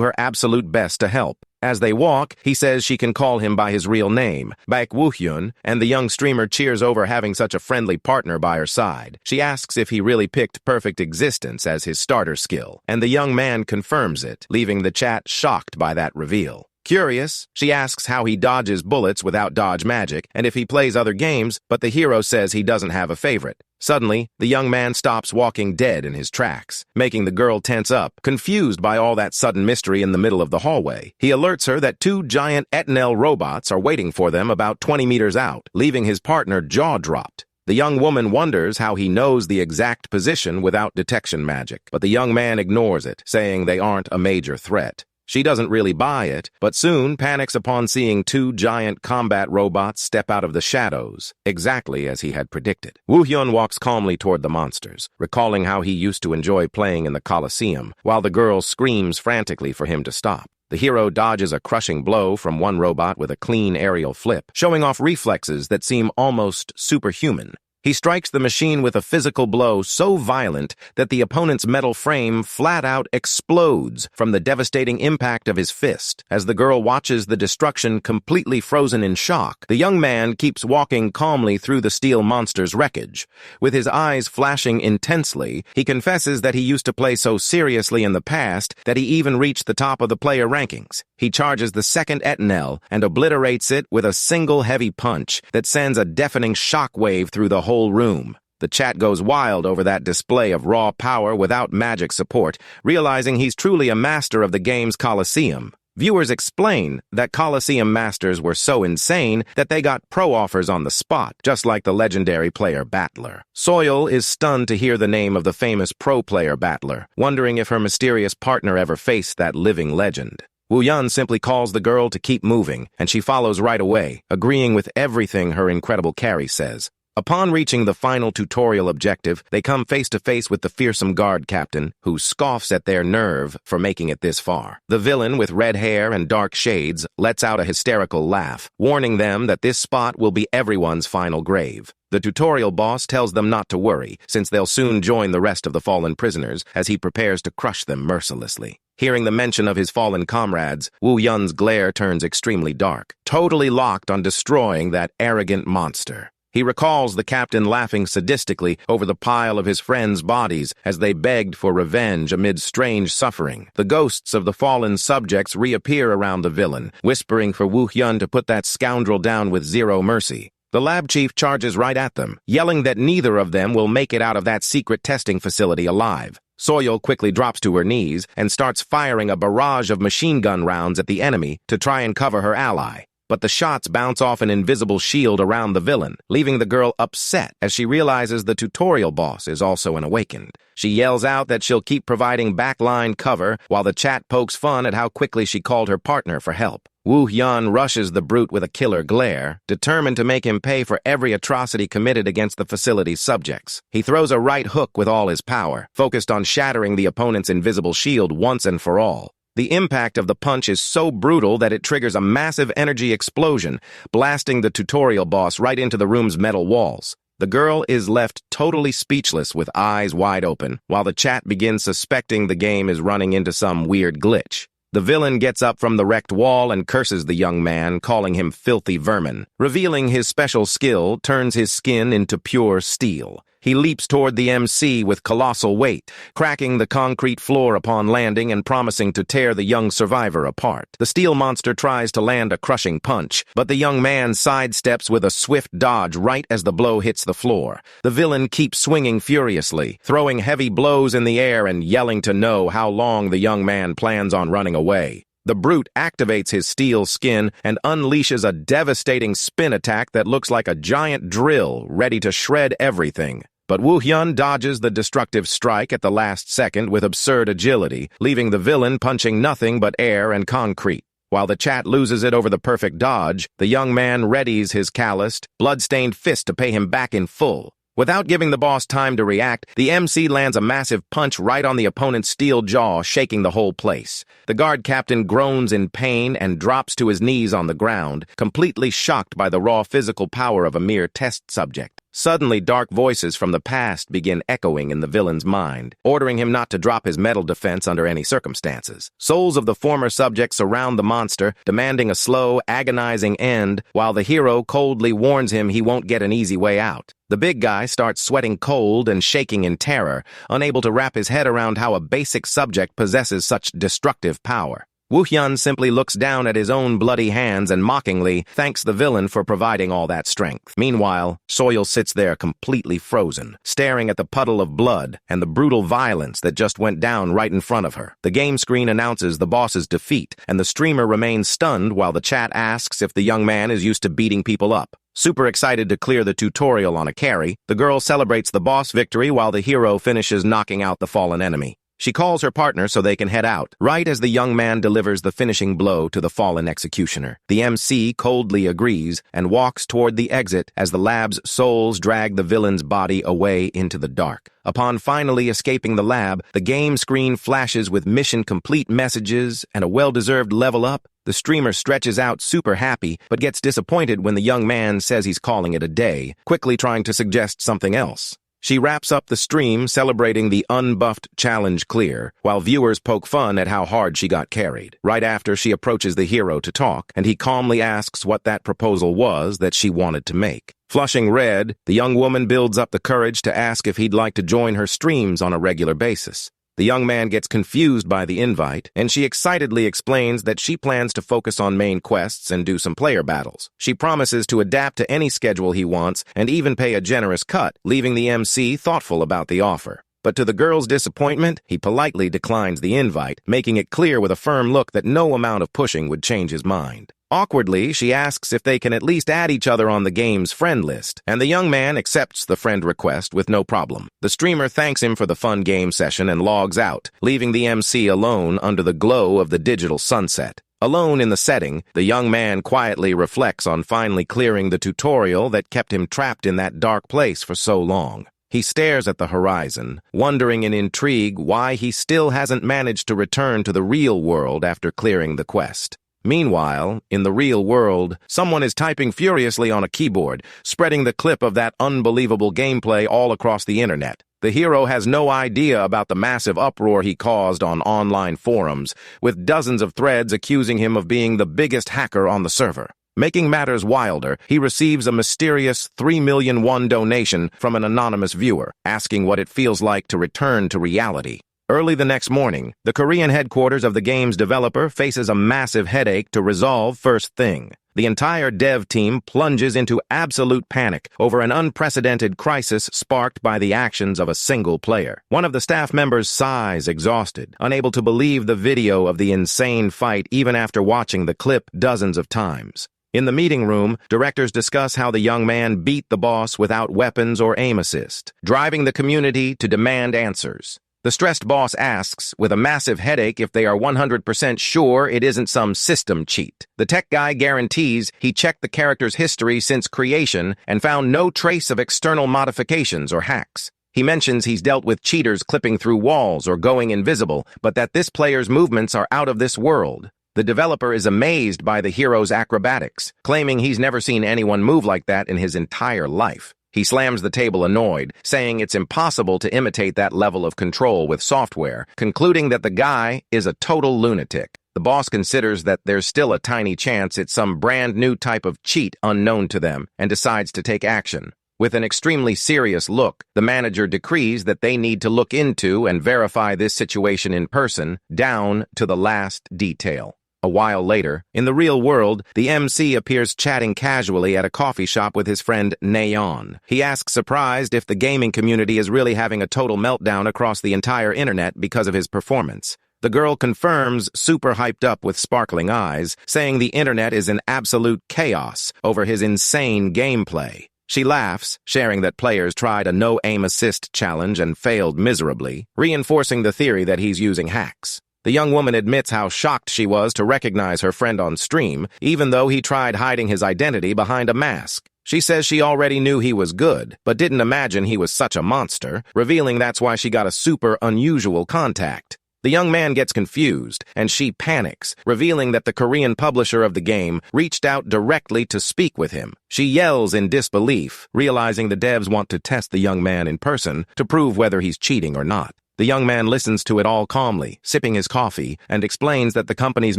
her absolute best to help. As they walk, he says she can call him by his real name, Baek Woo-hyun, and the young streamer cheers over having such a friendly partner by her side. She asks if he really picked Perfect Existence as his starter skill, and the young man confirms it, leaving the chat shocked by that reveal. Curious, she asks how he dodges bullets without dodge magic and if he plays other games, but the hero says he doesn't have a favorite. Suddenly, the young man stops walking dead in his tracks, making the girl tense up, confused by all that sudden mystery in the middle of the hallway. He alerts her that 2 giant Etnel robots are waiting for them about 20 meters out, leaving his partner jaw-dropped. The young woman wonders how he knows the exact position without detection magic, but the young man ignores it, saying they aren't a major threat. She doesn't really buy it, but soon panics upon seeing 2 giant combat robots step out of the shadows, exactly as he had predicted. Woo-hyun walks calmly toward the monsters, recalling how he used to enjoy playing in the Colosseum, while the girl screams frantically for him to stop. The hero dodges a crushing blow from one robot with a clean aerial flip, showing off reflexes that seem almost superhuman. He strikes the machine with a physical blow so violent that the opponent's metal frame flat-out explodes from the devastating impact of his fist. As the girl watches the destruction completely frozen in shock, the young man keeps walking calmly through the steel monster's wreckage. With his eyes flashing intensely, he confesses that he used to play so seriously in the past that he even reached the top of the player rankings. He charges the second Etnel and obliterates it with a single heavy punch that sends a deafening shockwave through the whole room. The chat goes wild over that display of raw power without magic support, realizing he's truly a master of the game's Colosseum. Viewers explain that Colosseum masters were so insane that they got pro offers on the spot, just like the legendary player Battler. Soil is stunned to hear the name of the famous pro player Battler, wondering if her mysterious partner ever faced that living legend. Woo-hyun simply calls the girl to keep moving, and she follows right away, agreeing with everything her incredible carry says. Upon reaching the final tutorial objective, they come face to face with the fearsome guard captain, who scoffs at their nerve for making it this far. The villain, with red hair and dark shades, lets out a hysterical laugh, warning them that this spot will be everyone's final grave. The tutorial boss tells them not to worry, since they'll soon join the rest of the fallen prisoners as he prepares to crush them mercilessly. Hearing the mention of his fallen comrades, Woo-hyun's glare turns extremely dark, totally locked on destroying that arrogant monster. He recalls the captain laughing sadistically over the pile of his friends' bodies as they begged for revenge amid strange suffering. The ghosts of the fallen subjects reappear around the villain, whispering for Woo-hyun to put that scoundrel down with zero mercy. The lab chief charges right at them, yelling that neither of them will make it out of that secret testing facility alive. Soil quickly drops to her knees and starts firing a barrage of machine gun rounds at the enemy to try and cover her ally. But the shots bounce off an invisible shield around the villain, leaving the girl upset as she realizes the tutorial boss is also an awakened. She yells out that she'll keep providing backline cover while the chat pokes fun at how quickly she called her partner for help. Woo-hyun rushes the brute with a killer glare, determined to make him pay for every atrocity committed against the facility's subjects. He throws a right hook with all his power, focused on shattering the opponent's invisible shield once and for all. The impact of the punch is so brutal that it triggers a massive energy explosion, blasting the tutorial boss right into the room's metal walls. The girl is left totally speechless with eyes wide open, while the chat begins suspecting the game is running into some weird glitch. The villain gets up from the wrecked wall and curses the young man, calling him filthy vermin. Revealing his special skill turns his skin into pure steel. He leaps toward the MC with colossal weight, cracking the concrete floor upon landing and promising to tear the young survivor apart. The steel monster tries to land a crushing punch, but the young man sidesteps with a swift dodge right as the blow hits the floor. The villain keeps swinging furiously, throwing heavy blows in the air and yelling to know how long the young man plans on running away. The brute activates his steel skin and unleashes a devastating spin attack that looks like a giant drill ready to shred everything. But Woo-hyun dodges the destructive strike at the last second with absurd agility, leaving the villain punching nothing but air and concrete. While the chat loses it over the perfect dodge, the young man readies his calloused, blood-stained fist to pay him back in full. Without giving the boss time to react, the MC lands a massive punch right on the opponent's steel jaw, shaking the whole place. The guard captain groans in pain and drops to his knees on the ground, completely shocked by the raw physical power of a mere test subject. Suddenly, dark voices from the past begin echoing in the villain's mind, ordering him not to drop his metal defense under any circumstances. Souls of the former subject surround the monster, demanding a slow, agonizing end, while the hero coldly warns him he won't get an easy way out. The big guy starts sweating cold and shaking in terror, unable to wrap his head around how a basic subject possesses such destructive power. Woo-hyun simply looks down at his own bloody hands and mockingly thanks the villain for providing all that strength. Meanwhile, Soil sits there completely frozen, staring at the puddle of blood and the brutal violence that just went down right in front of her. The game screen announces the boss's defeat, and the streamer remains stunned while the chat asks if the young man is used to beating people up. Super excited to clear the tutorial on a carry, the girl celebrates the boss victory while the hero finishes knocking out the fallen enemy. She calls her partner so they can head out, right as the young man delivers the finishing blow to the fallen executioner. The MC coldly agrees and walks toward the exit as the lab's souls drag the villain's body away into the dark. Upon finally escaping the lab, the game screen flashes with mission complete messages and a well-deserved level up. The streamer stretches out super happy, but gets disappointed when the young man says he's calling it a day, quickly trying to suggest something else. She wraps up the stream celebrating the unbuffed challenge clear, while viewers poke fun at how hard she got carried. Right after, she approaches the hero to talk, and he calmly asks what that proposal was that she wanted to make. Flushing red, the young woman builds up the courage to ask if he'd like to join her streams on a regular basis. The young man gets confused by the invite, and she excitedly explains that she plans to focus on main quests and do some player battles. She promises to adapt to any schedule he wants and even pay a generous cut, leaving the MC thoughtful about the offer. But to the girl's disappointment, he politely declines the invite, making it clear with a firm look that no amount of pushing would change his mind. Awkwardly, she asks if they can at least add each other on the game's friend list, and the young man accepts the friend request with no problem. The streamer thanks him for the fun game session and logs out, leaving the MC alone under the glow of the digital sunset. Alone in the setting, the young man quietly reflects on finally clearing the tutorial that kept him trapped in that dark place for so long. He stares at the horizon, wondering in intrigue why he still hasn't managed to return to the real world after clearing the quest. Meanwhile, in the real world, someone is typing furiously on a keyboard, spreading the clip of that unbelievable gameplay all across the internet. The hero has no idea about the massive uproar he caused on online forums, with dozens of threads accusing him of being the biggest hacker on the server. Making matters wilder, he receives a mysterious 3 million won donation from an anonymous viewer, asking what it feels like to return to reality. Early the next morning, the Korean headquarters of the game's developer faces a massive headache to resolve first thing. The entire dev team plunges into absolute panic over an unprecedented crisis sparked by the actions of a single player. One of the staff members sighs exhausted, unable to believe the video of the insane fight even after watching the clip dozens of times. In the meeting room, directors discuss how the young man beat the boss without weapons or aim assist, driving the community to demand answers. The stressed boss asks, with a massive headache, if they are 100% sure it isn't some system cheat. The tech guy guarantees he checked the character's history since creation and found no trace of external modifications or hacks. He mentions he's dealt with cheaters clipping through walls or going invisible, but that this player's movements are out of this world. The developer is amazed by the hero's acrobatics, claiming he's never seen anyone move like that in his entire life. He slams the table annoyed, saying it's impossible to imitate that level of control with software, concluding that the guy is a total lunatic. The boss considers that there's still a tiny chance it's some brand new type of cheat unknown to them, and decides to take action. With an extremely serious look, the manager decrees that they need to look into and verify this situation in person, down to the last detail. A while later, in the real world, the MC appears chatting casually at a coffee shop with his friend Nayeon. He asks surprised if the gaming community is really having a total meltdown across the entire internet because of his performance. The girl confirms, super hyped up with sparkling eyes, saying the internet is in absolute chaos over his insane gameplay. She laughs, sharing that players tried a no-aim assist challenge and failed miserably, reinforcing the theory that he's using hacks. The young woman admits how shocked she was to recognize her friend on stream, even though he tried hiding his identity behind a mask. She says she already knew he was good, but didn't imagine he was such a monster, revealing that's why she got a super unusual contact. The young man gets confused, and she panics, revealing that the Korean publisher of the game reached out directly to speak with him. She yells in disbelief, realizing the devs want to test the young man in person to prove whether he's cheating or not. The young man listens to it all calmly, sipping his coffee, and explains that the company's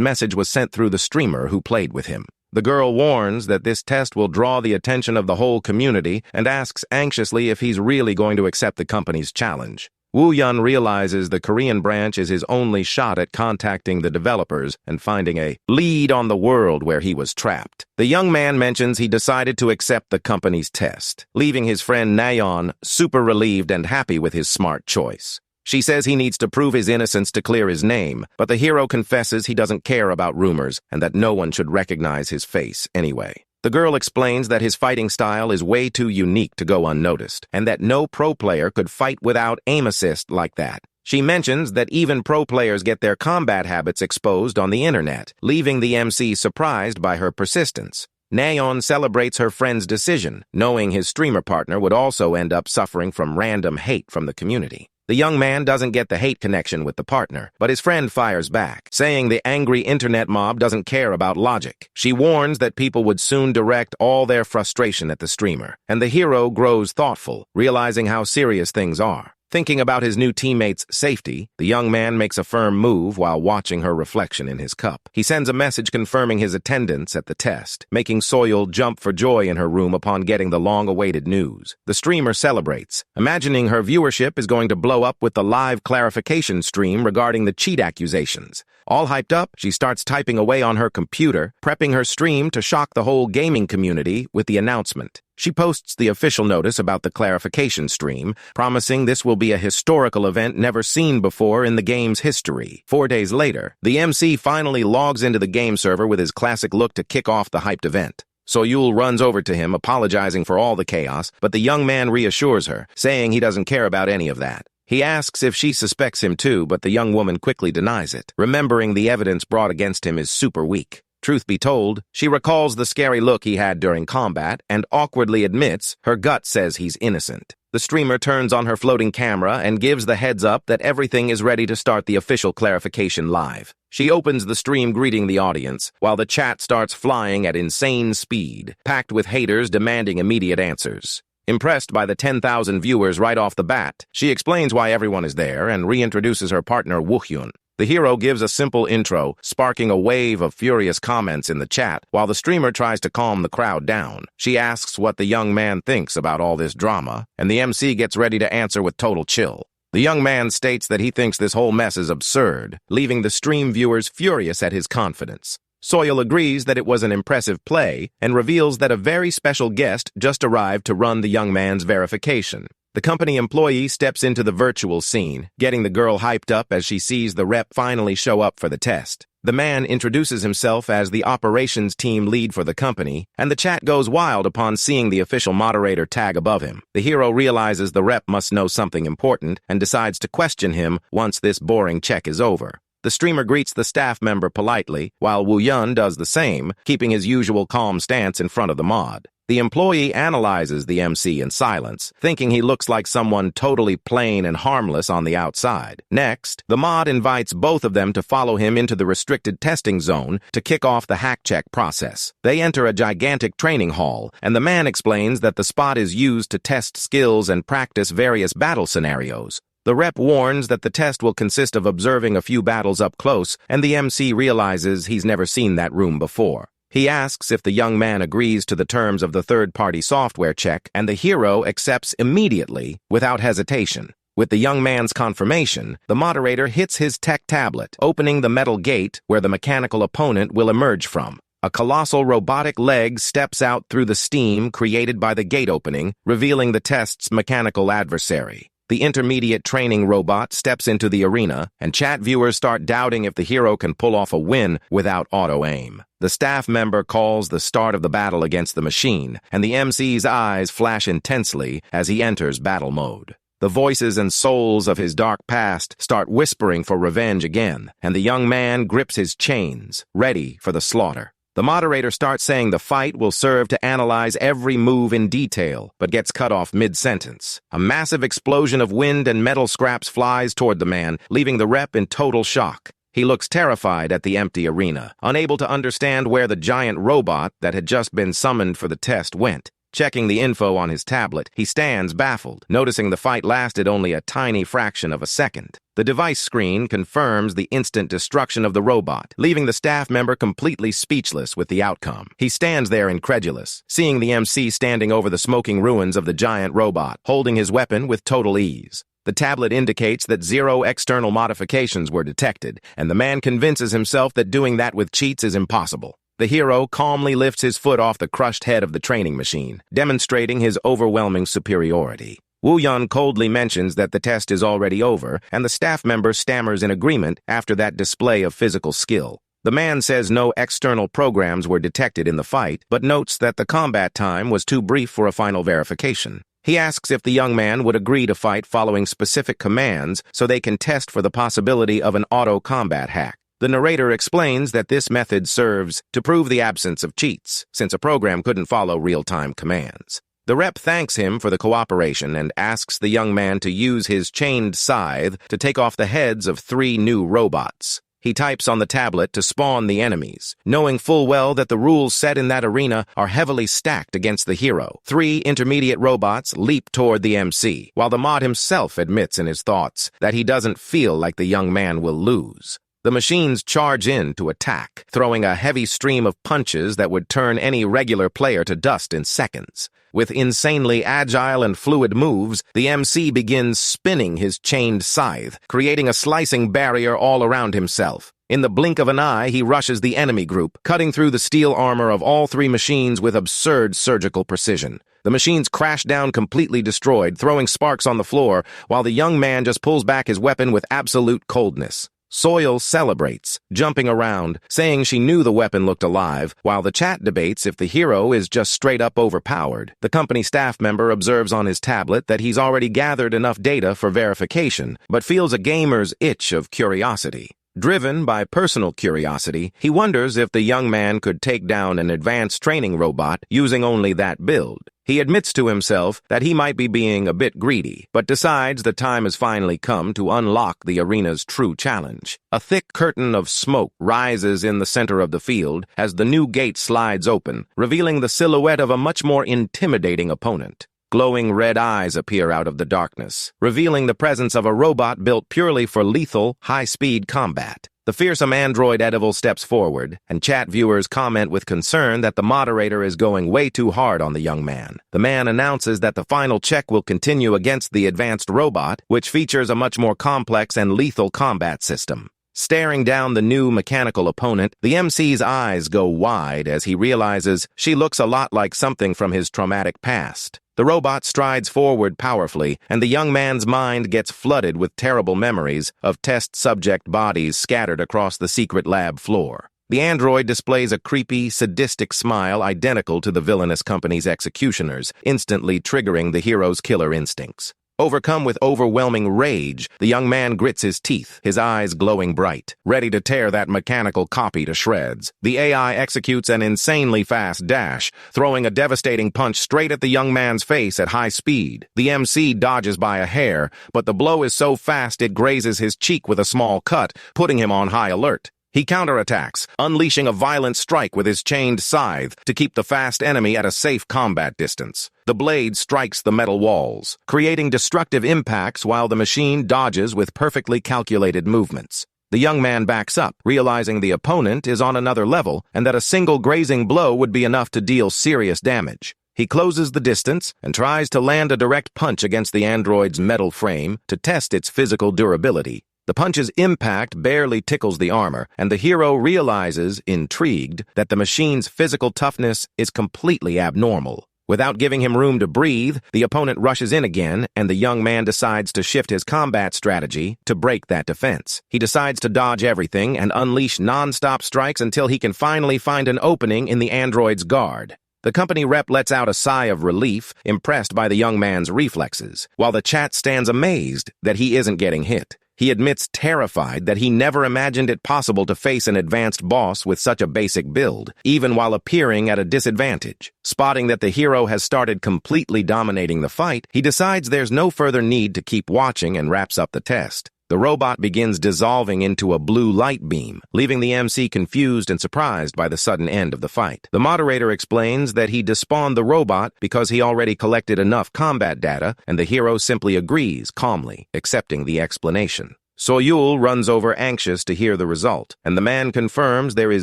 message was sent through the streamer who played with him. The girl warns that this test will draw the attention of the whole community and asks anxiously if he's really going to accept the company's challenge. Woo-Yun realizes the Korean branch is his only shot at contacting the developers and finding a lead on the world where he was trapped. The young man mentions he decided to accept the company's test, leaving his friend Nayeon super relieved and happy with his smart choice. She says he needs to prove his innocence to clear his name, but the hero confesses he doesn't care about rumors and that no one should recognize his face anyway. The girl explains that his fighting style is way too unique to go unnoticed, and that no pro player could fight without aim assist like that. She mentions that even pro players get their combat habits exposed on the internet, leaving the MC surprised by her persistence. Nayeon celebrates her friend's decision, knowing his streamer partner would also end up suffering from random hate from the community. The young man doesn't get the hate connection with the partner, but his friend fires back, saying the angry internet mob doesn't care about logic. She warns that people would soon direct all their frustration at the streamer, and the hero grows thoughtful, realizing how serious things are. Thinking about his new teammate's safety, the young man makes a firm move while watching her reflection in his cup. He sends a message confirming his attendance at the test, making Soyul jump for joy in her room upon getting the long-awaited news. The streamer celebrates, imagining her viewership is going to blow up with the live clarification stream regarding the cheat accusations. All hyped up, she starts typing away on her computer, prepping her stream to shock the whole gaming community with the announcement. She posts the official notice about the clarification stream, promising this will be a historical event never seen before in the game's history. 4 days later, the MC finally logs into the game server with his classic look to kick off the hyped event. Soyul runs over to him, apologizing for all the chaos, but the young man reassures her, saying he doesn't care about any of that. He asks if she suspects him too, but the young woman quickly denies it, remembering the evidence brought against him is super weak. Truth be told, she recalls the scary look he had during combat and awkwardly admits her gut says he's innocent. The streamer turns on her floating camera and gives the heads up that everything is ready to start the official clarification live. She opens the stream greeting the audience, while the chat starts flying at insane speed, packed with haters demanding immediate answers. Impressed by the 10,000 viewers right off the bat, she explains why everyone is there and reintroduces her partner Woo-Hyun. The hero gives a simple intro, sparking a wave of furious comments in the chat, while the streamer tries to calm the crowd down. She asks what the young man thinks about all this drama, and the MC gets ready to answer with total chill. The young man states that he thinks this whole mess is absurd, leaving the stream viewers furious at his confidence. Soyul agrees that it was an impressive play and reveals that a very special guest just arrived to run the young man's verification. The company employee steps into the virtual scene, getting the girl hyped up as she sees the rep finally show up for the test. The man introduces himself as the operations team lead for the company, and the chat goes wild upon seeing the official moderator tag above him. The hero realizes the rep must know something important and decides to question him once this boring check is over. The streamer greets the staff member politely, while Woo-Yun does the same, keeping his usual calm stance in front of the mod. The employee analyzes the MC in silence, thinking he looks like someone totally plain and harmless on the outside. Next, the mod invites both of them to follow him into the restricted testing zone to kick off the hack check process. They enter a gigantic training hall, and the man explains that the spot is used to test skills and practice various battle scenarios. The rep warns that the test will consist of observing a few battles up close, and the MC realizes he's never seen that room before. He asks if the young man agrees to the terms of the third-party software check, and the hero accepts immediately, without hesitation. With the young man's confirmation, the moderator hits his tech tablet, opening the metal gate where the mechanical opponent will emerge from. A colossal robotic leg steps out through the steam created by the gate opening, revealing the test's mechanical adversary. The intermediate training robot steps into the arena, and chat viewers start doubting if the hero can pull off a win without auto-aim. The staff member calls the start of the battle against the machine, and the MC's eyes flash intensely as he enters battle mode. The voices and souls of his dark past start whispering for revenge again, and the young man grips his chains, ready for the slaughter. The moderator starts saying the fight will serve to analyze every move in detail, but gets cut off mid-sentence. A massive explosion of wind and metal scraps flies toward the man, leaving the rep in total shock. He looks terrified at the empty arena, unable to understand where the giant robot that had just been summoned for the test went. Checking the info on his tablet, he stands baffled, noticing the fight lasted only a tiny fraction of a second. The device screen confirms the instant destruction of the robot, leaving the staff member completely speechless with the outcome. He stands there incredulous, seeing the MC standing over the smoking ruins of the giant robot, holding his weapon with total ease. The tablet indicates that 0 external modifications were detected, and the man convinces himself that doing that with cheats is impossible. The hero calmly lifts his foot off the crushed head of the training machine, demonstrating his overwhelming superiority. Wu Yun coldly mentions that the test is already over, and the staff member stammers in agreement after that display of physical skill. The man says no external programs were detected in the fight, but notes that the combat time was too brief for a final verification. He asks if the young man would agree to fight following specific commands so they can test for the possibility of an auto-combat hack. The narrator explains that this method serves to prove the absence of cheats, since a program couldn't follow real-time commands. The rep thanks him for the cooperation and asks the young man to use his chained scythe to take off the heads of 3 new robots. He types on the tablet to spawn the enemies, knowing full well that the rules set in that arena are heavily stacked against the hero. 3 intermediate robots leap toward the MC, while the mod himself admits in his thoughts that he doesn't feel like the young man will lose. The machines charge in to attack, throwing a heavy stream of punches that would turn any regular player to dust in seconds. With insanely agile and fluid moves, the MC begins spinning his chained scythe, creating a slicing barrier all around himself. In the blink of an eye, he rushes the enemy group, cutting through the steel armor of all 3 machines with absurd surgical precision. The machines crash down completely destroyed, throwing sparks on the floor, while the young man just pulls back his weapon with absolute coldness. Soil celebrates, jumping around, saying she knew the weapon looked alive, while the chat debates if the hero is just straight up overpowered. The company staff member observes on his tablet that he's already gathered enough data for verification, but feels a gamer's itch of curiosity. Driven by personal curiosity, he wonders if the young man could take down an advanced training robot using only that build. He admits to himself that he might be being a bit greedy, but decides the time has finally come to unlock the arena's true challenge. A thick curtain of smoke rises in the center of the field as the new gate slides open, revealing the silhouette of a much more intimidating opponent. Glowing red eyes appear out of the darkness, revealing the presence of a robot built purely for lethal, high-speed combat. The fearsome android Edival steps forward, and chat viewers comment with concern that the moderator is going way too hard on the young man. The man announces that the final check will continue against the advanced robot, which features a much more complex and lethal combat system. Staring down the new mechanical opponent, the MC's eyes go wide as he realizes she looks a lot like something from his traumatic past. The robot strides forward powerfully, and the young man's mind gets flooded with terrible memories of test subject bodies scattered across the secret lab floor. The android displays a creepy, sadistic smile identical to the villainous company's executioners, instantly triggering the hero's killer instincts. Overcome with overwhelming rage, the young man grits his teeth, his eyes glowing bright, ready to tear that mechanical copy to shreds. The AI executes an insanely fast dash, throwing a devastating punch straight at the young man's face at high speed. The MC dodges by a hair, but the blow is so fast it grazes his cheek with a small cut, putting him on high alert. He counterattacks, unleashing a violent strike with his chained scythe to keep the fast enemy at a safe combat distance. The blade strikes the metal walls, creating destructive impacts while the machine dodges with perfectly calculated movements. The young man backs up, realizing the opponent is on another level and that a single grazing blow would be enough to deal serious damage. He closes the distance and tries to land a direct punch against the android's metal frame to test its physical durability. The punch's impact barely tickles the armor, and the hero realizes, intrigued, that the machine's physical toughness is completely abnormal. Without giving him room to breathe, the opponent rushes in again, and the young man decides to shift his combat strategy to break that defense. He decides to dodge everything and unleash non-stop strikes until he can finally find an opening in the android's guard. The company rep lets out a sigh of relief, impressed by the young man's reflexes, while the chat stands amazed that he isn't getting hit. He admits terrified that he never imagined it possible to face an advanced boss with such a basic build, even while appearing at a disadvantage. Spotting that the hero has started completely dominating the fight, he decides there's no further need to keep watching and wraps up the test. The robot begins dissolving into a blue light beam, leaving the MC confused and surprised by the sudden end of the fight. The moderator explains that he despawned the robot because he already collected enough combat data, and the hero simply agrees calmly, accepting the explanation. Soyul runs over anxious to hear the result, and the man confirms there is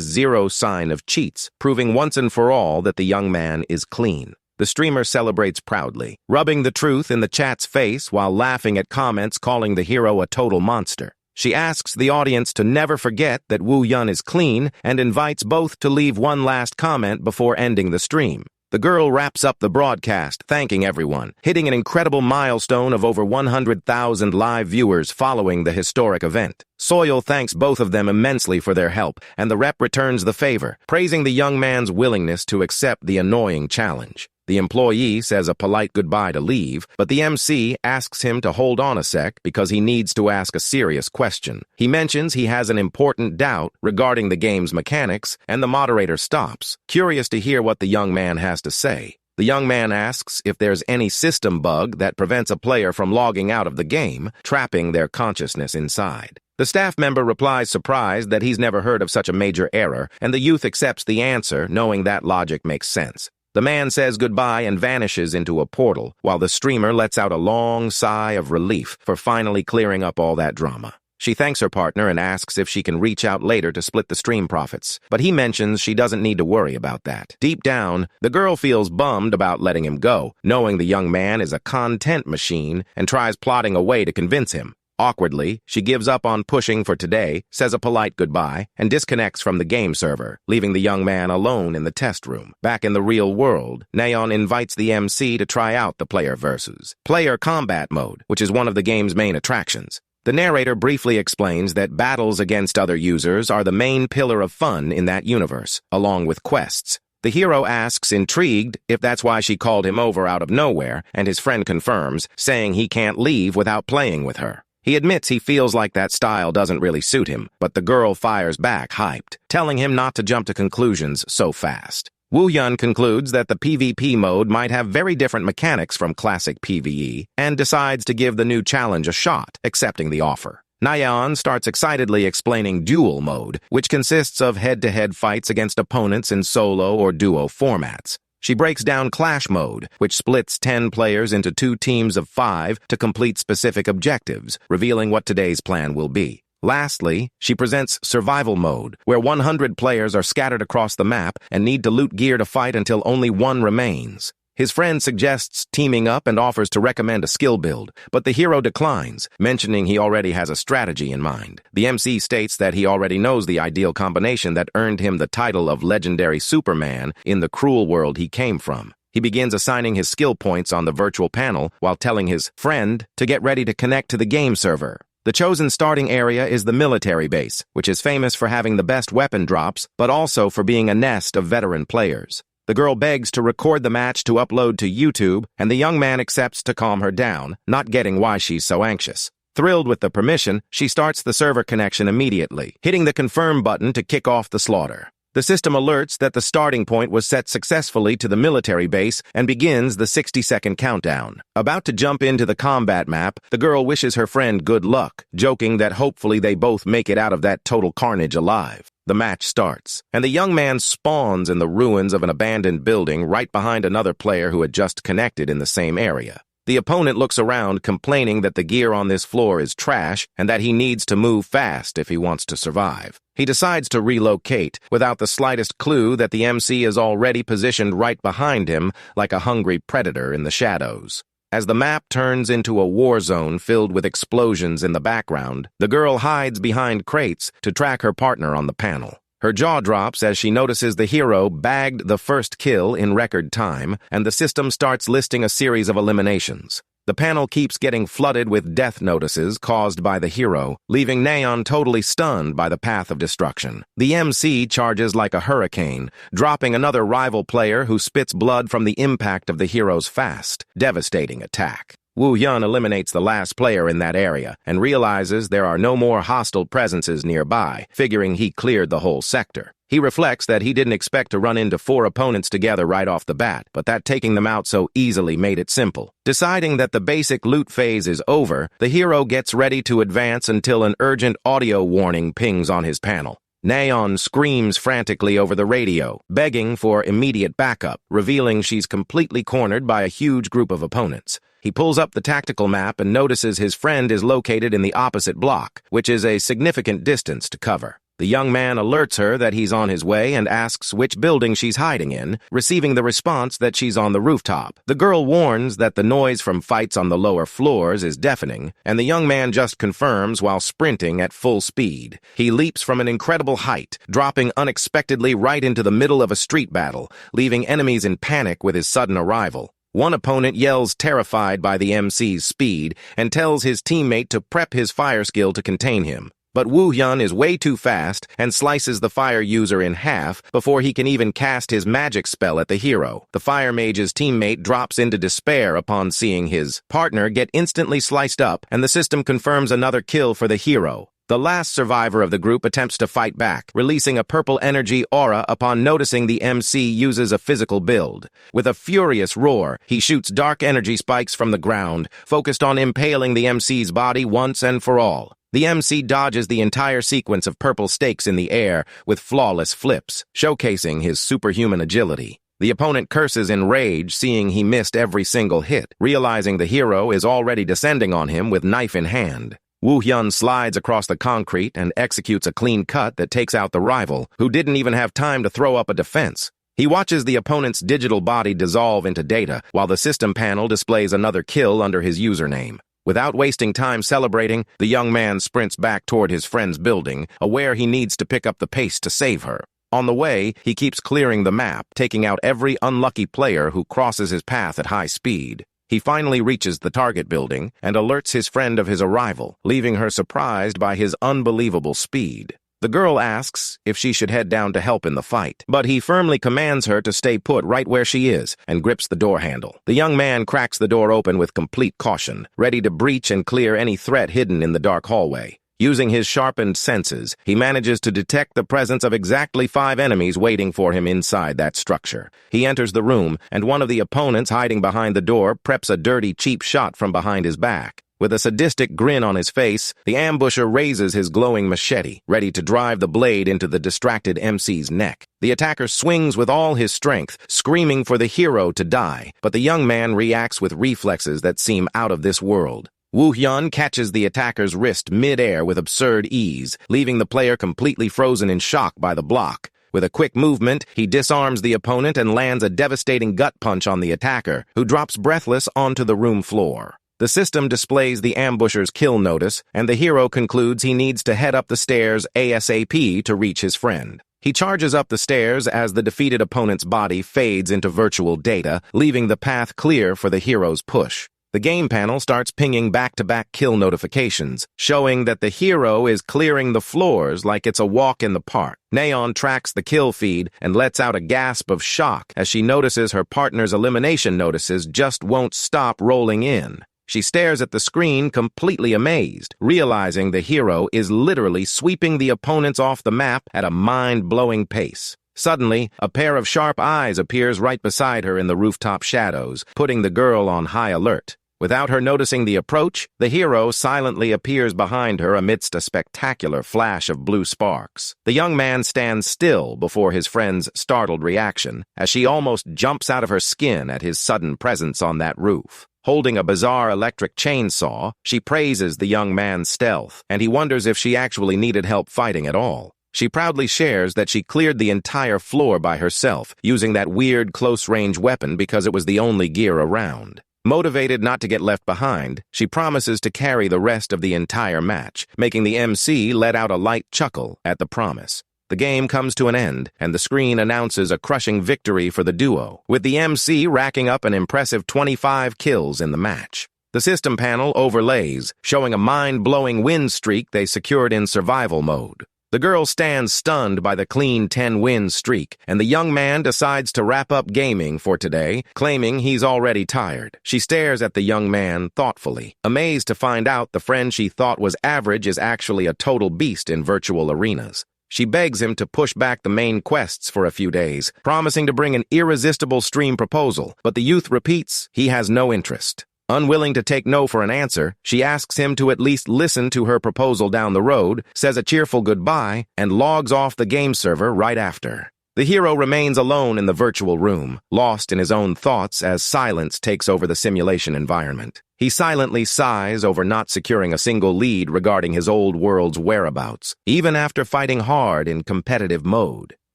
zero sign of cheats, proving once and for all that the young man is clean. The streamer celebrates proudly, rubbing the truth in the chat's face while laughing at comments calling the hero a total monster. She asks the audience to never forget that Wu Yun is clean and invites both to leave one last comment before ending the stream. The girl wraps up the broadcast, thanking everyone, hitting an incredible milestone of over 100,000 live viewers following the historic event. Soyul thanks both of them immensely for their help, and the rep returns the favor, praising the young man's willingness to accept the annoying challenge. The employee says a polite goodbye to leave, but the MC asks him to hold on a sec because he needs to ask a serious question. He mentions he has an important doubt regarding the game's mechanics, and the moderator stops, curious to hear what the young man has to say. The young man asks if there's any system bug that prevents a player from logging out of the game, trapping their consciousness inside. The staff member replies surprised that he's never heard of such a major error, and the youth accepts the answer, knowing that logic makes sense. The man says goodbye and vanishes into a portal, while the streamer lets out a long sigh of relief for finally clearing up all that drama. She thanks her partner and asks if she can reach out later to split the stream profits, but he mentions she doesn't need to worry about that. Deep down, the girl feels bummed about letting him go, knowing the young man is a content machine and tries plotting a way to convince him. Awkwardly, she gives up on pushing for today, says a polite goodbye, and disconnects from the game server, leaving the young man alone in the test room. Back in the real world, Neon invites the MC to try out the player versus player combat mode, which is one of the game's main attractions. The narrator briefly explains that battles against other users are the main pillar of fun in that universe, along with quests. The hero asks, intrigued, if that's why she called him over out of nowhere, and his friend confirms, saying he can't leave without playing with her. He admits he feels like that style doesn't really suit him, but the girl fires back, hyped, telling him not to jump to conclusions so fast. Wu Yun concludes that the PvP mode might have very different mechanics from classic PvE, and decides to give the new challenge a shot, accepting the offer. Nayeon starts excitedly explaining duel mode, which consists of head-to-head fights against opponents in solo or duo formats. She breaks down Clash Mode, which splits 10 players into 2 teams of 5 to complete specific objectives, revealing what today's plan will be. Lastly, she presents Survival Mode, where 100 players are scattered across the map and need to loot gear to fight until only one remains. His friend suggests teaming up and offers to recommend a skill build, but the hero declines, mentioning he already has a strategy in mind. The MC states that he already knows the ideal combination that earned him the title of Legendary Superman in the cruel world he came from. He begins assigning his skill points on the virtual panel while telling his friend to get ready to connect to the game server. The chosen starting area is the military base, which is famous for having the best weapon drops, but also for being a nest of veteran players. The girl begs to record the match to upload to YouTube, and the young man accepts to calm her down, not getting why she's so anxious. Thrilled with the permission, she starts the server connection immediately, hitting the confirm button to kick off the slaughter. The system alerts that the starting point was set successfully to the military base and begins the 60-second countdown. About to jump into the combat map, the girl wishes her friend good luck, joking that hopefully they both make it out of that total carnage alive. The match starts, and the young man spawns in the ruins of an abandoned building right behind another player who had just connected in the same area. The opponent looks around, complaining that the gear on this floor is trash and that he needs to move fast if he wants to survive. He decides to relocate, without the slightest clue that the MC is already positioned right behind him like a hungry predator in the shadows. As the map turns into a war zone filled with explosions in the background, the girl hides behind crates to track her partner on the panel. Her jaw drops as she notices the hero bagged the first kill in record time, and the system starts listing a series of eliminations. The panel keeps getting flooded with death notices caused by the hero, leaving Neon totally stunned by the path of destruction. The MC charges like a hurricane, dropping another rival player who spits blood from the impact of the hero's fast, devastating attack. Woo-Hyun eliminates the last player in that area and realizes there are no more hostile presences nearby, figuring he cleared the whole sector. He reflects that he didn't expect to run into 4 opponents together right off the bat, but that taking them out so easily made it simple. Deciding that the basic loot phase is over, the hero gets ready to advance until an urgent audio warning pings on his panel. Neon screams frantically over the radio, begging for immediate backup, revealing she's completely cornered by a huge group of opponents. He pulls up the tactical map and notices his friend is located in the opposite block, which is a significant distance to cover. The young man alerts her that he's on his way and asks which building she's hiding in, receiving the response that she's on the rooftop. The girl warns that the noise from fights on the lower floors is deafening, and the young man just confirms while sprinting at full speed. He leaps from an incredible height, dropping unexpectedly right into the middle of a street battle, leaving enemies in panic with his sudden arrival. One opponent yells terrified by the MC's speed and tells his teammate to prep his fire skill to contain him. But Woo-Hyun is way too fast and slices the fire user in half before he can even cast his magic spell at the hero. The fire mage's teammate drops into despair upon seeing his partner get instantly sliced up, and the system confirms another kill for the hero. The last survivor of the group attempts to fight back, releasing a purple energy aura upon noticing the MC uses a physical build. With a furious roar, he shoots dark energy spikes from the ground, focused on impaling the MC's body once and for all. The MC dodges the entire sequence of purple stakes in the air with flawless flips, showcasing his superhuman agility. The opponent curses in rage, seeing he missed every single hit, realizing the hero is already descending on him with knife in hand. Woo-Hyun slides across the concrete and executes a clean cut that takes out the rival, who didn't even have time to throw up a defense. He watches the opponent's digital body dissolve into data, while the system panel displays another kill under his username. Without wasting time celebrating, the young man sprints back toward his friend's building, aware he needs to pick up the pace to save her. On the way, he keeps clearing the map, taking out every unlucky player who crosses his path at high speed. He finally reaches the target building and alerts his friend of his arrival, leaving her surprised by his unbelievable speed. The girl asks if she should head down to help in the fight, but he firmly commands her to stay put right where she is and grips the door handle. The young man cracks the door open with complete caution, ready to breach and clear any threat hidden in the dark hallway. Using his sharpened senses, he manages to detect the presence of exactly 5 enemies waiting for him inside that structure. He enters the room, and one of the opponents hiding behind the door preps a dirty, cheap shot from behind his back. With a sadistic grin on his face, the ambusher raises his glowing machete, ready to drive the blade into the distracted MC's neck. The attacker swings with all his strength, screaming for the hero to die, but the young man reacts with reflexes that seem out of this world. Woo-Hyun catches the attacker's wrist mid-air with absurd ease, leaving the player completely frozen in shock by the block. With a quick movement, he disarms the opponent and lands a devastating gut punch on the attacker, who drops breathless onto the room floor. The system displays the ambusher's kill notice, and the hero concludes he needs to head up the stairs ASAP to reach his friend. He charges up the stairs as the defeated opponent's body fades into virtual data, leaving the path clear for the hero's push. The game panel starts pinging back-to-back kill notifications, showing that the hero is clearing the floors like it's a walk in the park. Neon tracks the kill feed and lets out a gasp of shock as she notices her partner's elimination notices just won't stop rolling in. She stares at the screen completely amazed, realizing the hero is literally sweeping the opponents off the map at a mind-blowing pace. Suddenly, a pair of sharp eyes appears right beside her in the rooftop shadows, putting the girl on high alert. Without her noticing the approach, the hero silently appears behind her amidst a spectacular flash of blue sparks. The young man stands still before his friend's startled reaction, as she almost jumps out of her skin at his sudden presence on that roof. Holding a bizarre electric chainsaw, she praises the young man's stealth, and he wonders if she actually needed help fighting at all. She proudly shares that she cleared the entire floor by herself, using that weird close-range weapon because it was the only gear around. Motivated not to get left behind, she promises to carry the rest of the entire match, making the MC let out a light chuckle at the promise. The game comes to an end, and the screen announces a crushing victory for the duo, with the MC racking up an impressive 25 kills in the match. The system panel overlays, showing a mind-blowing win streak they secured in survival mode. The girl stands stunned by the clean 10-win streak, and the young man decides to wrap up gaming for today, claiming he's already tired. She stares at the young man thoughtfully, amazed to find out the friend she thought was average is actually a total beast in virtual arenas. She begs him to push back the main quests for a few days, promising to bring an irresistible stream proposal, but the youth repeats he has no interest. Unwilling to take no for an answer, she asks him to at least listen to her proposal down the road, says a cheerful goodbye, and logs off the game server right after. The hero remains alone in the virtual room, lost in his own thoughts as silence takes over the simulation environment. He silently sighs over not securing a single lead regarding his old world's whereabouts, even after fighting hard in competitive mode.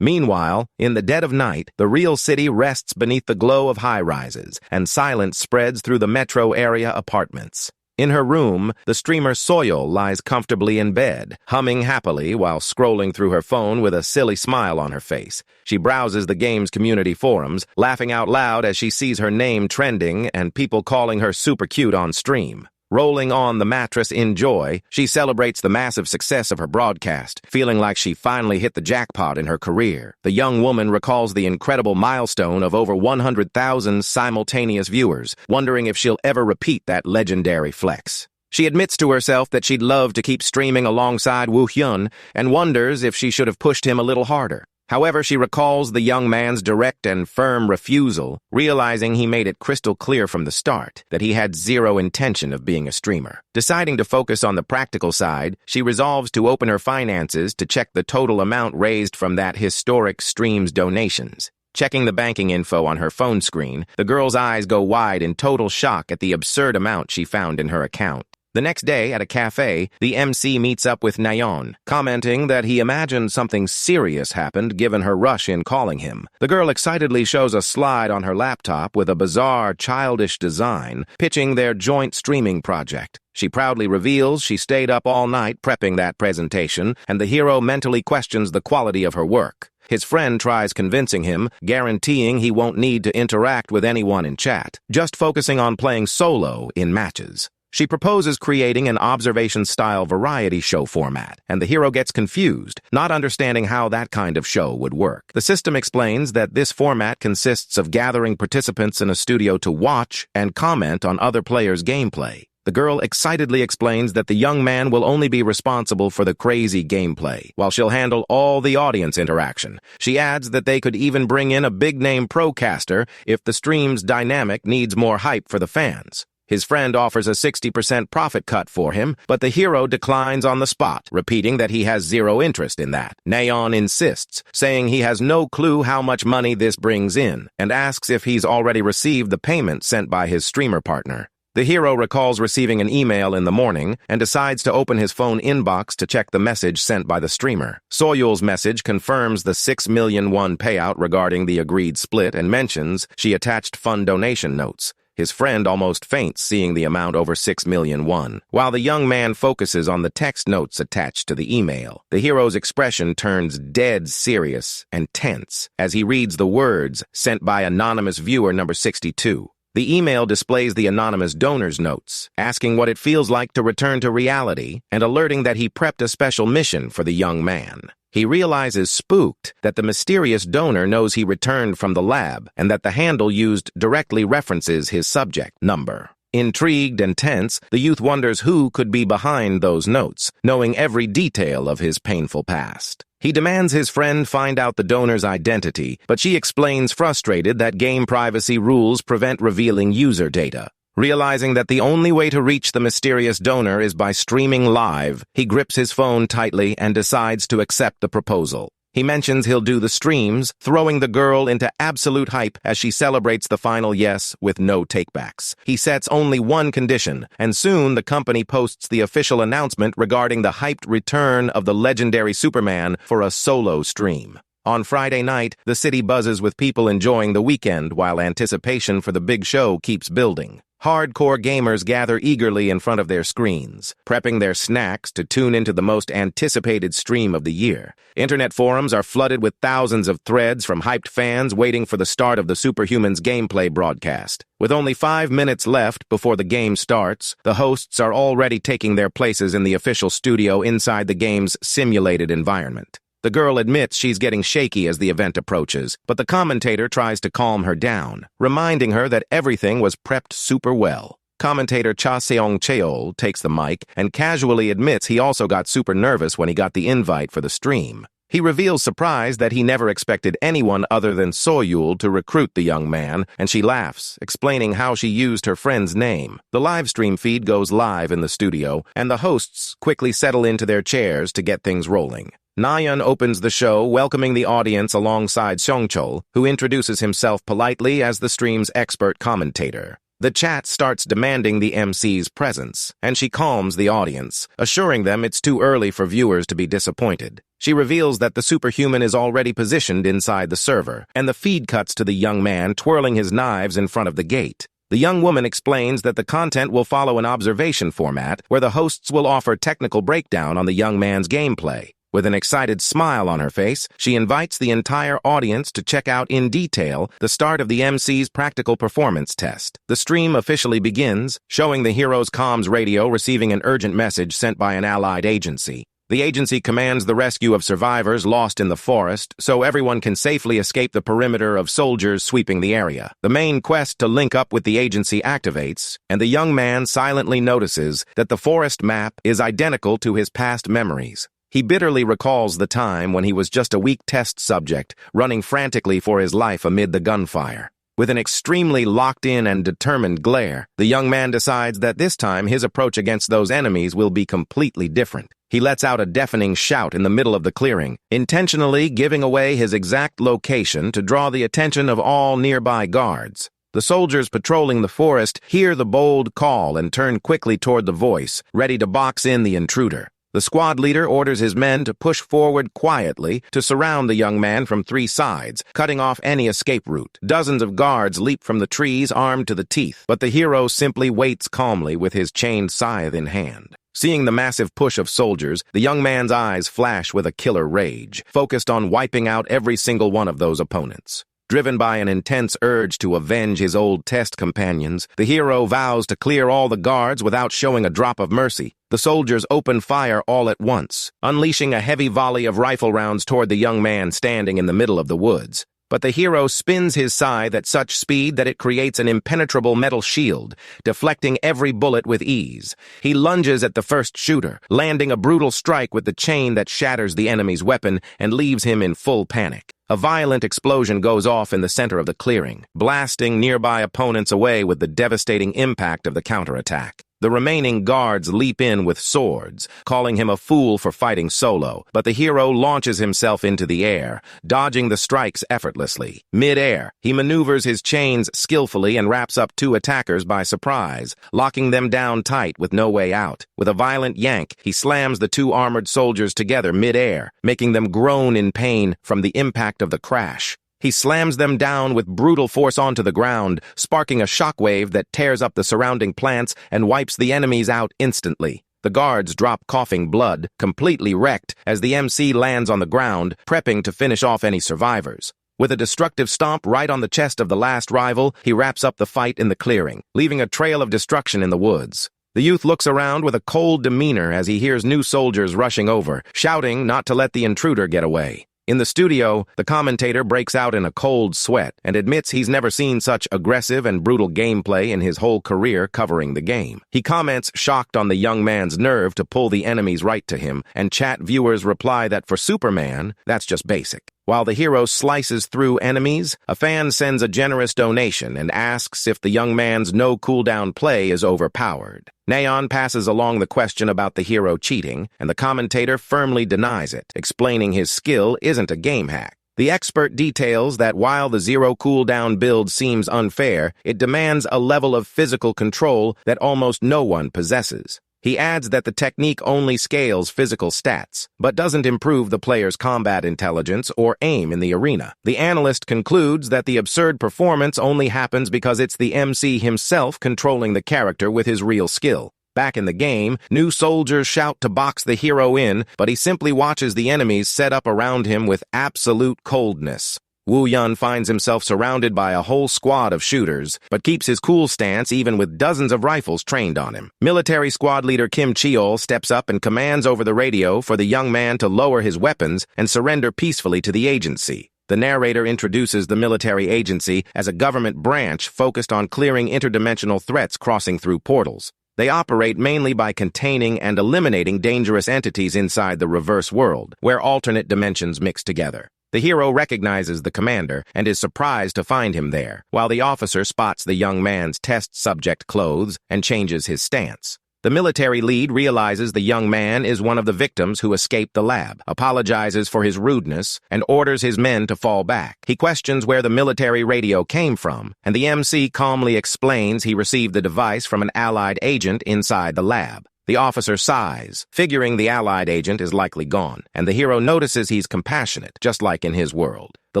Meanwhile, in the dead of night, the real city rests beneath the glow of high-rises, and silence spreads through the metro area apartments. In her room, the streamer Soyul lies comfortably in bed, humming happily while scrolling through her phone with a silly smile on her face. She browses the game's community forums, laughing out loud as she sees her name trending and people calling her super cute on stream. Rolling on the mattress in joy, she celebrates the massive success of her broadcast, feeling like she finally hit the jackpot in her career. The young woman recalls the incredible milestone of over 100,000 simultaneous viewers, wondering if she'll ever repeat that legendary flex. She admits to herself that she'd love to keep streaming alongside Woo Hyun and wonders if she should have pushed him a little harder. However, she recalls the young man's direct and firm refusal, realizing he made it crystal clear from the start that he had zero intention of being a streamer. Deciding to focus on the practical side, she resolves to open her finances to check the total amount raised from that historic stream's donations. Checking the banking info on her phone screen, the girl's eyes go wide in total shock at the absurd amount she found in her account. The next day, at a cafe, the MC meets up with Nayeon, commenting that he imagined something serious happened given her rush in calling him. The girl excitedly shows a slide on her laptop with a bizarre, childish design, pitching their joint streaming project. She proudly reveals she stayed up all night prepping that presentation, and the hero mentally questions the quality of her work. His friend tries convincing him, guaranteeing he won't need to interact with anyone in chat, just focusing on playing solo in matches. She proposes creating an observation-style variety show format, and the hero gets confused, not understanding how that kind of show would work. The system explains that this format consists of gathering participants in a studio to watch and comment on other players' gameplay. The girl excitedly explains that the young man will only be responsible for the crazy gameplay, while she'll handle all the audience interaction. She adds that they could even bring in a big-name procaster if the stream's dynamic needs more hype for the fans. His friend offers a 60% profit cut for him, but the hero declines on the spot, repeating that he has zero interest in that. Nayeon insists, saying he has no clue how much money this brings in, and asks if he's already received the payment sent by his streamer partner. The hero recalls receiving an email in the morning and decides to open his phone inbox to check the message sent by the streamer. Soyul's message confirms the 6 million won payout regarding the agreed split and mentions she attached fund donation notes. His friend almost faints seeing the amount over 6 million won. While the young man focuses on the text notes attached to the email, the hero's expression turns dead serious and tense as he reads the words sent by anonymous viewer number 62. The email displays the anonymous donor's notes, asking what it feels like to return to reality and alerting that he prepped a special mission for the young man. He realizes, spooked, that the mysterious donor knows he returned from the lab and that the handle used directly references his subject number. Intrigued and tense, the youth wonders who could be behind those notes, knowing every detail of his painful past. He demands his friend find out the donor's identity, but she explains frustrated that game privacy rules prevent revealing user data. Realizing that the only way to reach the mysterious donor is by streaming live, he grips his phone tightly and decides to accept the proposal. He mentions he'll do the streams, throwing the girl into absolute hype as she celebrates the final yes with no takebacks. He sets only one condition, and soon the company posts the official announcement regarding the hyped return of the legendary Superman for a solo stream. On Friday night, the city buzzes with people enjoying the weekend while anticipation for the big show keeps building. Hardcore gamers gather eagerly in front of their screens, prepping their snacks to tune into the most anticipated stream of the year. Internet forums are flooded with thousands of threads from hyped fans waiting for the start of the Superhumans gameplay broadcast. With only 5 minutes left before the game starts, the hosts are already taking their places in the official studio inside the game's simulated environment. The girl admits she's getting shaky as the event approaches, but the commentator tries to calm her down, reminding her that everything was prepped super well. Commentator Cha Seong-cheol takes the mic and casually admits he also got super nervous when he got the invite for the stream. He reveals surprise that he never expected anyone other than Soyul to recruit the young man, and she laughs, explaining how she used her friend's name. The live stream feed goes live in the studio, and the hosts quickly settle into their chairs to get things rolling. Nayeon opens the show, welcoming the audience alongside Seongchol, who introduces himself politely as the stream's expert commentator. The chat starts demanding the MC's presence, and she calms the audience, assuring them it's too early for viewers to be disappointed. She reveals that the superhuman is already positioned inside the server, and the feed cuts to the young man twirling his knives in front of the gate. The young woman explains that the content will follow an observation format where the hosts will offer technical breakdown on the young man's gameplay. With an excited smile on her face, she invites the entire audience to check out in detail the start of the MC's practical performance test. The stream officially begins, showing the hero's comms radio receiving an urgent message sent by an allied agency. The agency commands the rescue of survivors lost in the forest, so everyone can safely escape the perimeter of soldiers sweeping the area. The main quest to link up with the agency activates, and the young man silently notices that the forest map is identical to his past memories. He bitterly recalls the time when he was just a weak test subject, running frantically for his life amid the gunfire. With an extremely locked-in and determined glare, the young man decides that this time his approach against those enemies will be completely different. He lets out a deafening shout in the middle of the clearing, intentionally giving away his exact location to draw the attention of all nearby guards. The soldiers patrolling the forest hear the bold call and turn quickly toward the voice, ready to box in the intruder. The squad leader orders his men to push forward quietly to surround the young man from 3 sides, cutting off any escape route. Dozens of guards leap from the trees armed to the teeth, but the hero simply waits calmly with his chained scythe in hand. Seeing the massive push of soldiers, the young man's eyes flash with a killer rage, focused on wiping out every single one of those opponents. Driven by an intense urge to avenge his old test companions, the hero vows to clear all the guards without showing a drop of mercy. The soldiers open fire all at once, unleashing a heavy volley of rifle rounds toward the young man standing in the middle of the woods. But the hero spins his scythe at such speed that it creates an impenetrable metal shield, deflecting every bullet with ease. He lunges at the first shooter, landing a brutal strike with the chain that shatters the enemy's weapon and leaves him in full panic. A violent explosion goes off in the center of the clearing, blasting nearby opponents away with the devastating impact of the counterattack. The remaining guards leap in with swords, calling him a fool for fighting solo, but the hero launches himself into the air, dodging the strikes effortlessly. Mid-air, he maneuvers his chains skillfully and wraps up 2 attackers by surprise, locking them down tight with no way out. With a violent yank, he slams the 2 armored soldiers together mid-air, making them groan in pain from the impact of the crash. He slams them down with brutal force onto the ground, sparking a shockwave that tears up the surrounding plants and wipes the enemies out instantly. The guards drop coughing blood, completely wrecked, as the MC lands on the ground, prepping to finish off any survivors. With a destructive stomp right on the chest of the last rival, he wraps up the fight in the clearing, leaving a trail of destruction in the woods. The youth looks around with a cold demeanor as he hears new soldiers rushing over, shouting not to let the intruder get away. In the studio, the commentator breaks out in a cold sweat and admits he's never seen such aggressive and brutal gameplay in his whole career covering the game. He comments shocked on the young man's nerve to pull the enemies right to him, and chat viewers reply that for Superman, that's just basic. While the hero slices through enemies, a fan sends a generous donation and asks if the young man's no cooldown play is overpowered. Nayeon passes along the question about the hero cheating, and the commentator firmly denies it, explaining his skill isn't a game hack. The expert details that while the 0 cooldown build seems unfair, it demands a level of physical control that almost no one possesses. He adds that the technique only scales physical stats, but doesn't improve the player's combat intelligence or aim in the arena. The analyst concludes that the absurd performance only happens because it's the MC himself controlling the character with his real skill. Back in the game, new soldiers shout to box the hero in, but he simply watches the enemies set up around him with absolute coldness. Woo Yun finds himself surrounded by a whole squad of shooters, but keeps his cool stance even with dozens of rifles trained on him. Military squad leader Kim Cheol steps up and commands over the radio for the young man to lower his weapons and surrender peacefully to the agency. The narrator introduces the military agency as a government branch focused on clearing interdimensional threats crossing through portals. They operate mainly by containing and eliminating dangerous entities inside the reverse world, where alternate dimensions mix together. The hero recognizes the commander and is surprised to find him there, while the officer spots the young man's test subject clothes and changes his stance. The military lead realizes the young man is one of the victims who escaped the lab, apologizes for his rudeness, and orders his men to fall back. He questions where the military radio came from, and the MC calmly explains he received the device from an allied agent inside the lab. The officer sighs, figuring the allied agent is likely gone, and the hero notices he's compassionate, just like in his world. The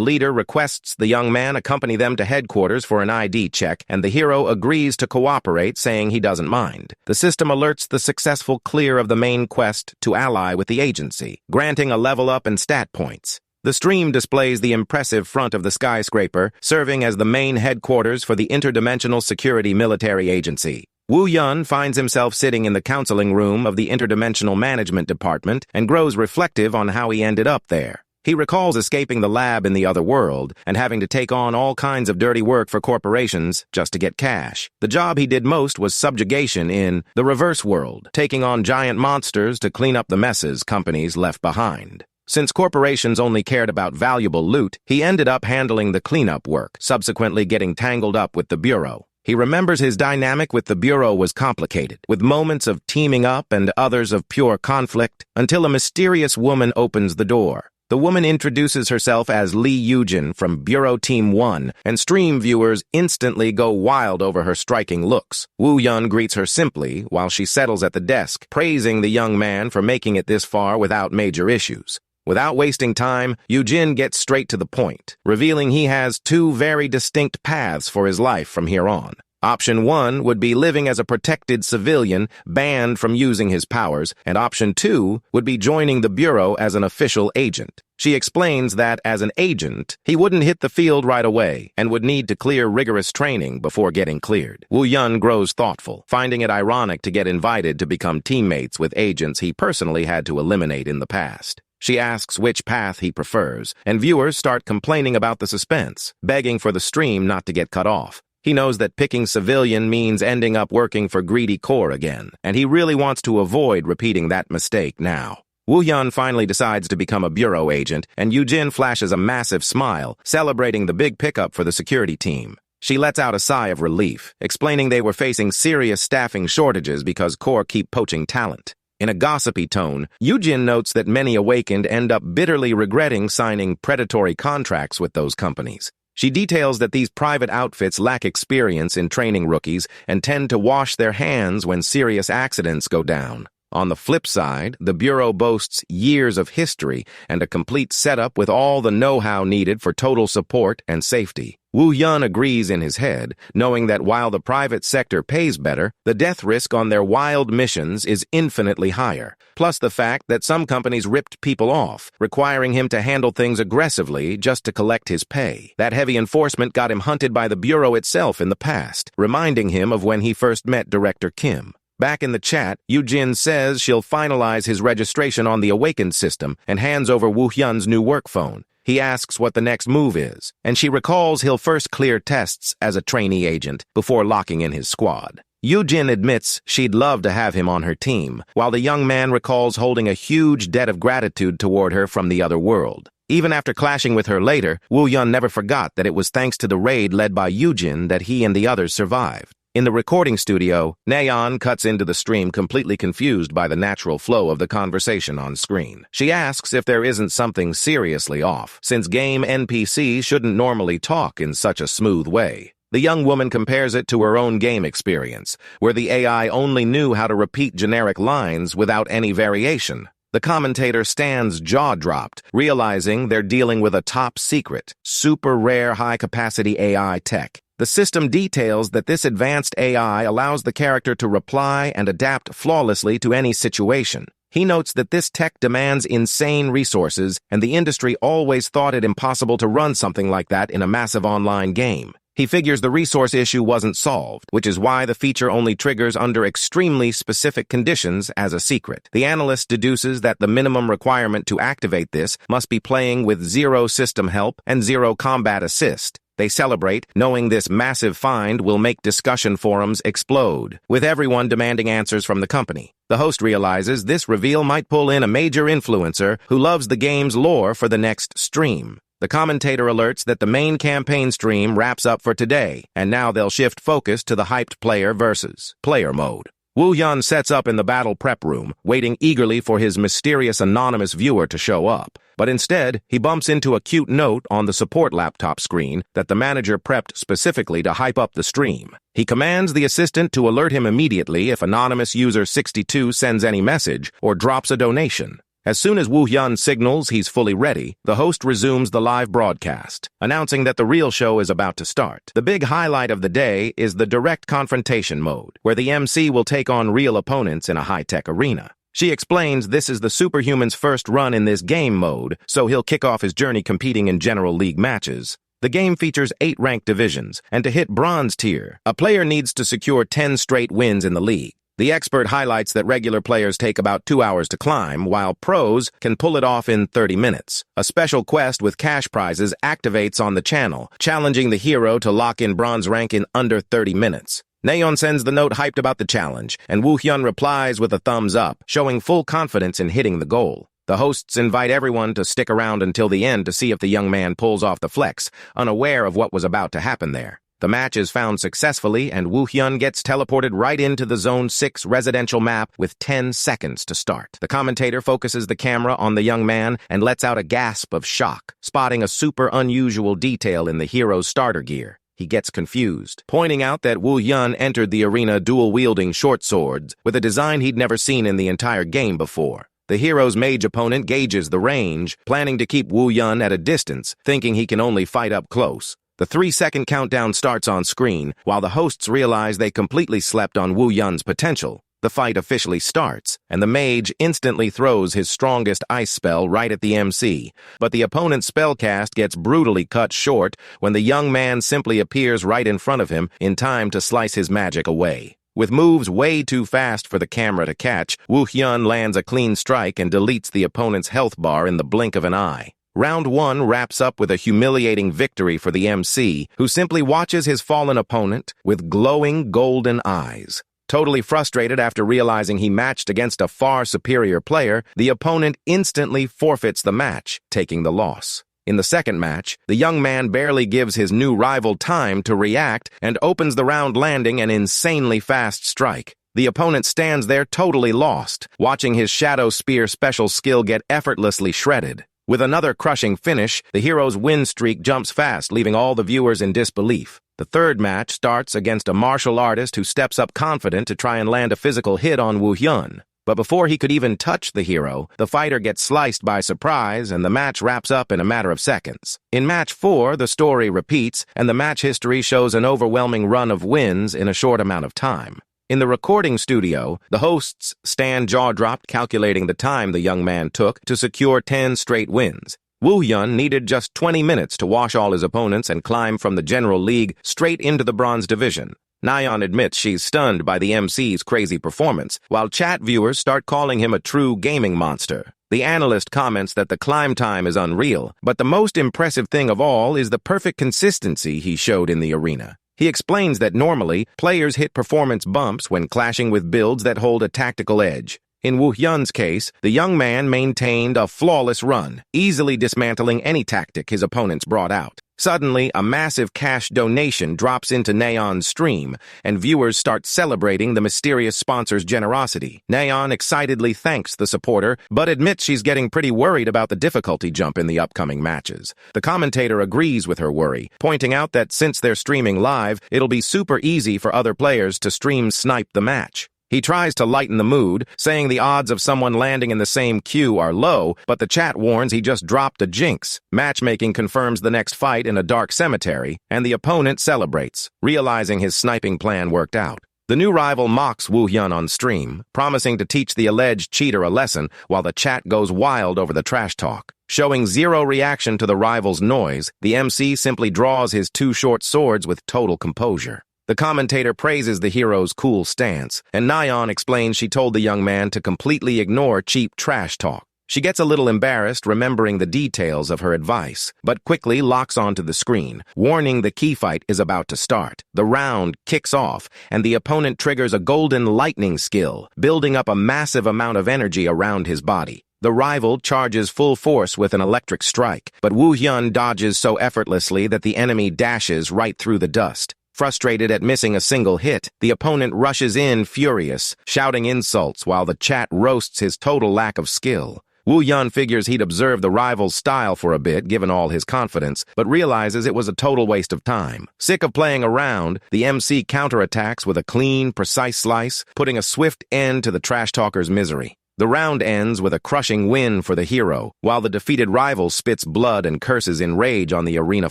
leader requests the young man accompany them to headquarters for an ID check, and the hero agrees to cooperate, saying he doesn't mind. The system alerts the successful clear of the main quest to ally with the agency, granting a level up and stat points. The stream displays the impressive front of the skyscraper, serving as the main headquarters for the Interdimensional Security Military Agency. Woo Yun finds himself sitting in the counseling room of the Interdimensional Management Department and grows reflective on how he ended up there. He recalls escaping the lab in the other world and having to take on all kinds of dirty work for corporations just to get cash. The job he did most was subjugation in the reverse world, taking on giant monsters to clean up the messes companies left behind. Since corporations only cared about valuable loot, he ended up handling the cleanup work, subsequently getting tangled up with the Bureau. He remembers his dynamic with the Bureau was complicated, with moments of teaming up and others of pure conflict, until a mysterious woman opens the door. The woman introduces herself as Lee Yujin from Bureau Team 1, and stream viewers instantly go wild over her striking looks. Woo Yun greets her simply while she settles at the desk, praising the young man for making it this far without major issues. Without wasting time, Yujin gets straight to the point, revealing he has two very distinct paths for his life from here on. Option 1 would be living as a protected civilian, banned from using his powers, and Option 2 would be joining the Bureau as an official agent. She explains that, as an agent, he wouldn't hit the field right away and would need to clear rigorous training before getting cleared. Woo Yun grows thoughtful, finding it ironic to get invited to become teammates with agents he personally had to eliminate in the past. She asks which path he prefers, and viewers start complaining about the suspense, begging for the stream not to get cut off. He knows that picking civilian means ending up working for greedy core again, and he really wants to avoid repeating that mistake now. Woo Yun finally decides to become a Bureau agent, and Yujin flashes a massive smile, celebrating the big pickup for the security team. She lets out a sigh of relief, explaining they were facing serious staffing shortages because core keep poaching talent. In a gossipy tone, Yujin notes that many awakened end up bitterly regretting signing predatory contracts with those companies. She details that these private outfits lack experience in training rookies and tend to wash their hands when serious accidents go down. On the flip side, the Bureau boasts years of history and a complete setup with all the know-how needed for total support and safety. Woo Yun agrees in his head, knowing that while the private sector pays better, the death risk on their wild missions is infinitely higher. Plus the fact that some companies ripped people off, requiring him to handle things aggressively just to collect his pay. That heavy enforcement got him hunted by the Bureau itself in the past, reminding him of when he first met Director Kim. Back in the chat, Yujin says she'll finalize his registration on the Awakened system and hands over Woo Hyun's new work phone. He asks what the next move is, and she recalls he'll first clear tests as a trainee agent before locking in his squad. Yujin admits she'd love to have him on her team, while the young man recalls holding a huge debt of gratitude toward her from the other world. Even after clashing with her later, Woo Yun never forgot that it was thanks to the raid led by Yujin that he and the others survived. In the recording studio, Nayeon cuts into the stream completely confused by the natural flow of the conversation on screen. She asks if there isn't something seriously off, since game NPCs shouldn't normally talk in such a smooth way. The young woman compares it to her own game experience, where the AI only knew how to repeat generic lines without any variation. The commentator stands jaw-dropped, realizing they're dealing with a top-secret, super-rare high-capacity AI tech. The system details that this advanced AI allows the character to reply and adapt flawlessly to any situation. He notes that this tech demands insane resources, and the industry always thought it impossible to run something like that in a massive online game. He figures the resource issue wasn't solved, which is why the feature only triggers under extremely specific conditions as a secret. The analyst deduces that the minimum requirement to activate this must be playing with zero system help and zero combat assist. They celebrate, knowing this massive find will make discussion forums explode, with everyone demanding answers from the company. The host realizes this reveal might pull in a major influencer who loves the game's lore for the next stream. The commentator alerts that the main campaign stream wraps up for today, and now they'll shift focus to the hyped player versus player mode. Woo-Hyun sets up in the battle prep room, waiting eagerly for his mysterious anonymous viewer to show up. But instead, he bumps into a cute note on the support laptop screen that the manager prepped specifically to hype up the stream. He commands the assistant to alert him immediately if anonymous user 62 sends any message or drops a donation. As soon as Woo-Hyun signals he's fully ready, the host resumes the live broadcast, announcing that the real show is about to start. The big highlight of the day is the direct confrontation mode, where the MC will take on real opponents in a high-tech arena. She explains this is the superhuman's first run in this game mode, so he'll kick off his journey competing in General League matches. The game features 8 ranked divisions, and to hit bronze tier, a player needs to secure 10 straight wins in the league. The expert highlights that regular players take about 2 hours to climb, while pros can pull it off in 30 minutes. A special quest with cash prizes activates on the channel, challenging the hero to lock in bronze rank in under 30 minutes. Nayeon sends the note hyped about the challenge, and Woo-Hyun replies with a thumbs up, showing full confidence in hitting the goal. The hosts invite everyone to stick around until the end to see if the young man pulls off the flex, unaware of what was about to happen there. The match is found successfully, and Woo-Hyun gets teleported right into the Zone 6 residential map with 10 seconds to start. The commentator focuses the camera on the young man and lets out a gasp of shock, spotting a super unusual detail in the hero's starter gear. He gets confused, pointing out that Woo-Hyun entered the arena dual-wielding short swords with a design he'd never seen in the entire game before. The hero's mage opponent gauges the range, planning to keep Woo-Hyun at a distance, thinking he can only fight up close. The 3-second countdown starts on screen, while the hosts realize they completely slept on Woo-Hyun's potential. The fight officially starts, and the mage instantly throws his strongest ice spell right at the MC, but the opponent's spellcast gets brutally cut short when the young man simply appears right in front of him in time to slice his magic away. With moves way too fast for the camera to catch, Woo-Hyun lands a clean strike and deletes the opponent's health bar in the blink of an eye. Round 1 wraps up with a humiliating victory for the MC, who simply watches his fallen opponent with glowing golden eyes. Totally frustrated after realizing he matched against a far superior player, the opponent instantly forfeits the match, taking the loss. In the second match, the young man barely gives his new rival time to react and opens the round landing an insanely fast strike. The opponent stands there totally lost, watching his Shadow Spear special skill get effortlessly shredded. With another crushing finish, the hero's win streak jumps fast, leaving all the viewers in disbelief. The third match starts against a martial artist who steps up confident to try and land a physical hit on Woo-Hyun. But before he could even touch the hero, the fighter gets sliced by surprise, and the match wraps up in a matter of seconds. In match 4, the story repeats, and the match history shows an overwhelming run of wins in a short amount of time. In the recording studio, the hosts stand jaw-dropped calculating the time the young man took to secure 10 straight wins. Woo-Hyun needed just 20 minutes to wash all his opponents and climb from the General League straight into the Bronze Division. Nayeon admits she's stunned by the MC's crazy performance, while chat viewers start calling him a true gaming monster. The analyst comments that the climb time is unreal, but the most impressive thing of all is the perfect consistency he showed in the arena. He explains that normally, players hit performance bumps when clashing with builds that hold a tactical edge. In Woo-Hyun's case, the young man maintained a flawless run, easily dismantling any tactic his opponents brought out. Suddenly, a massive cash donation drops into Neon's stream, and viewers start celebrating the mysterious sponsor's generosity. Neon excitedly thanks the supporter, but admits she's getting pretty worried about the difficulty jump in the upcoming matches. The commentator agrees with her worry, pointing out that since they're streaming live, it'll be super easy for other players to stream snipe the match. He tries to lighten the mood, saying the odds of someone landing in the same queue are low, but the chat warns he just dropped a jinx. Matchmaking confirms the next fight in a dark cemetery, and the opponent celebrates, realizing his sniping plan worked out. The new rival mocks Woo-hyun on stream, promising to teach the alleged cheater a lesson while the chat goes wild over the trash talk. Showing zero reaction to the rival's noise, the MC simply draws his two short swords with total composure. The commentator praises the hero's cool stance, and Neon explains she told the young man to completely ignore cheap trash talk. She gets a little embarrassed remembering the details of her advice, but quickly locks onto the screen, warning the key fight is about to start. The round kicks off, and the opponent triggers a golden lightning skill, building up a massive amount of energy around his body. The rival charges full force with an electric strike, but Woo-hyun dodges so effortlessly that the enemy dashes right through the dust. Frustrated at missing a single hit, the opponent rushes in furious, shouting insults while the chat roasts his total lack of skill. Woo-hyun figures he'd observe the rival's style for a bit, given all his confidence, but realizes it was a total waste of time. Sick of playing around, the MC counterattacks with a clean, precise slice, putting a swift end to the trash talker's misery. The round ends with a crushing win for the hero, while the defeated rival spits blood and curses in rage on the arena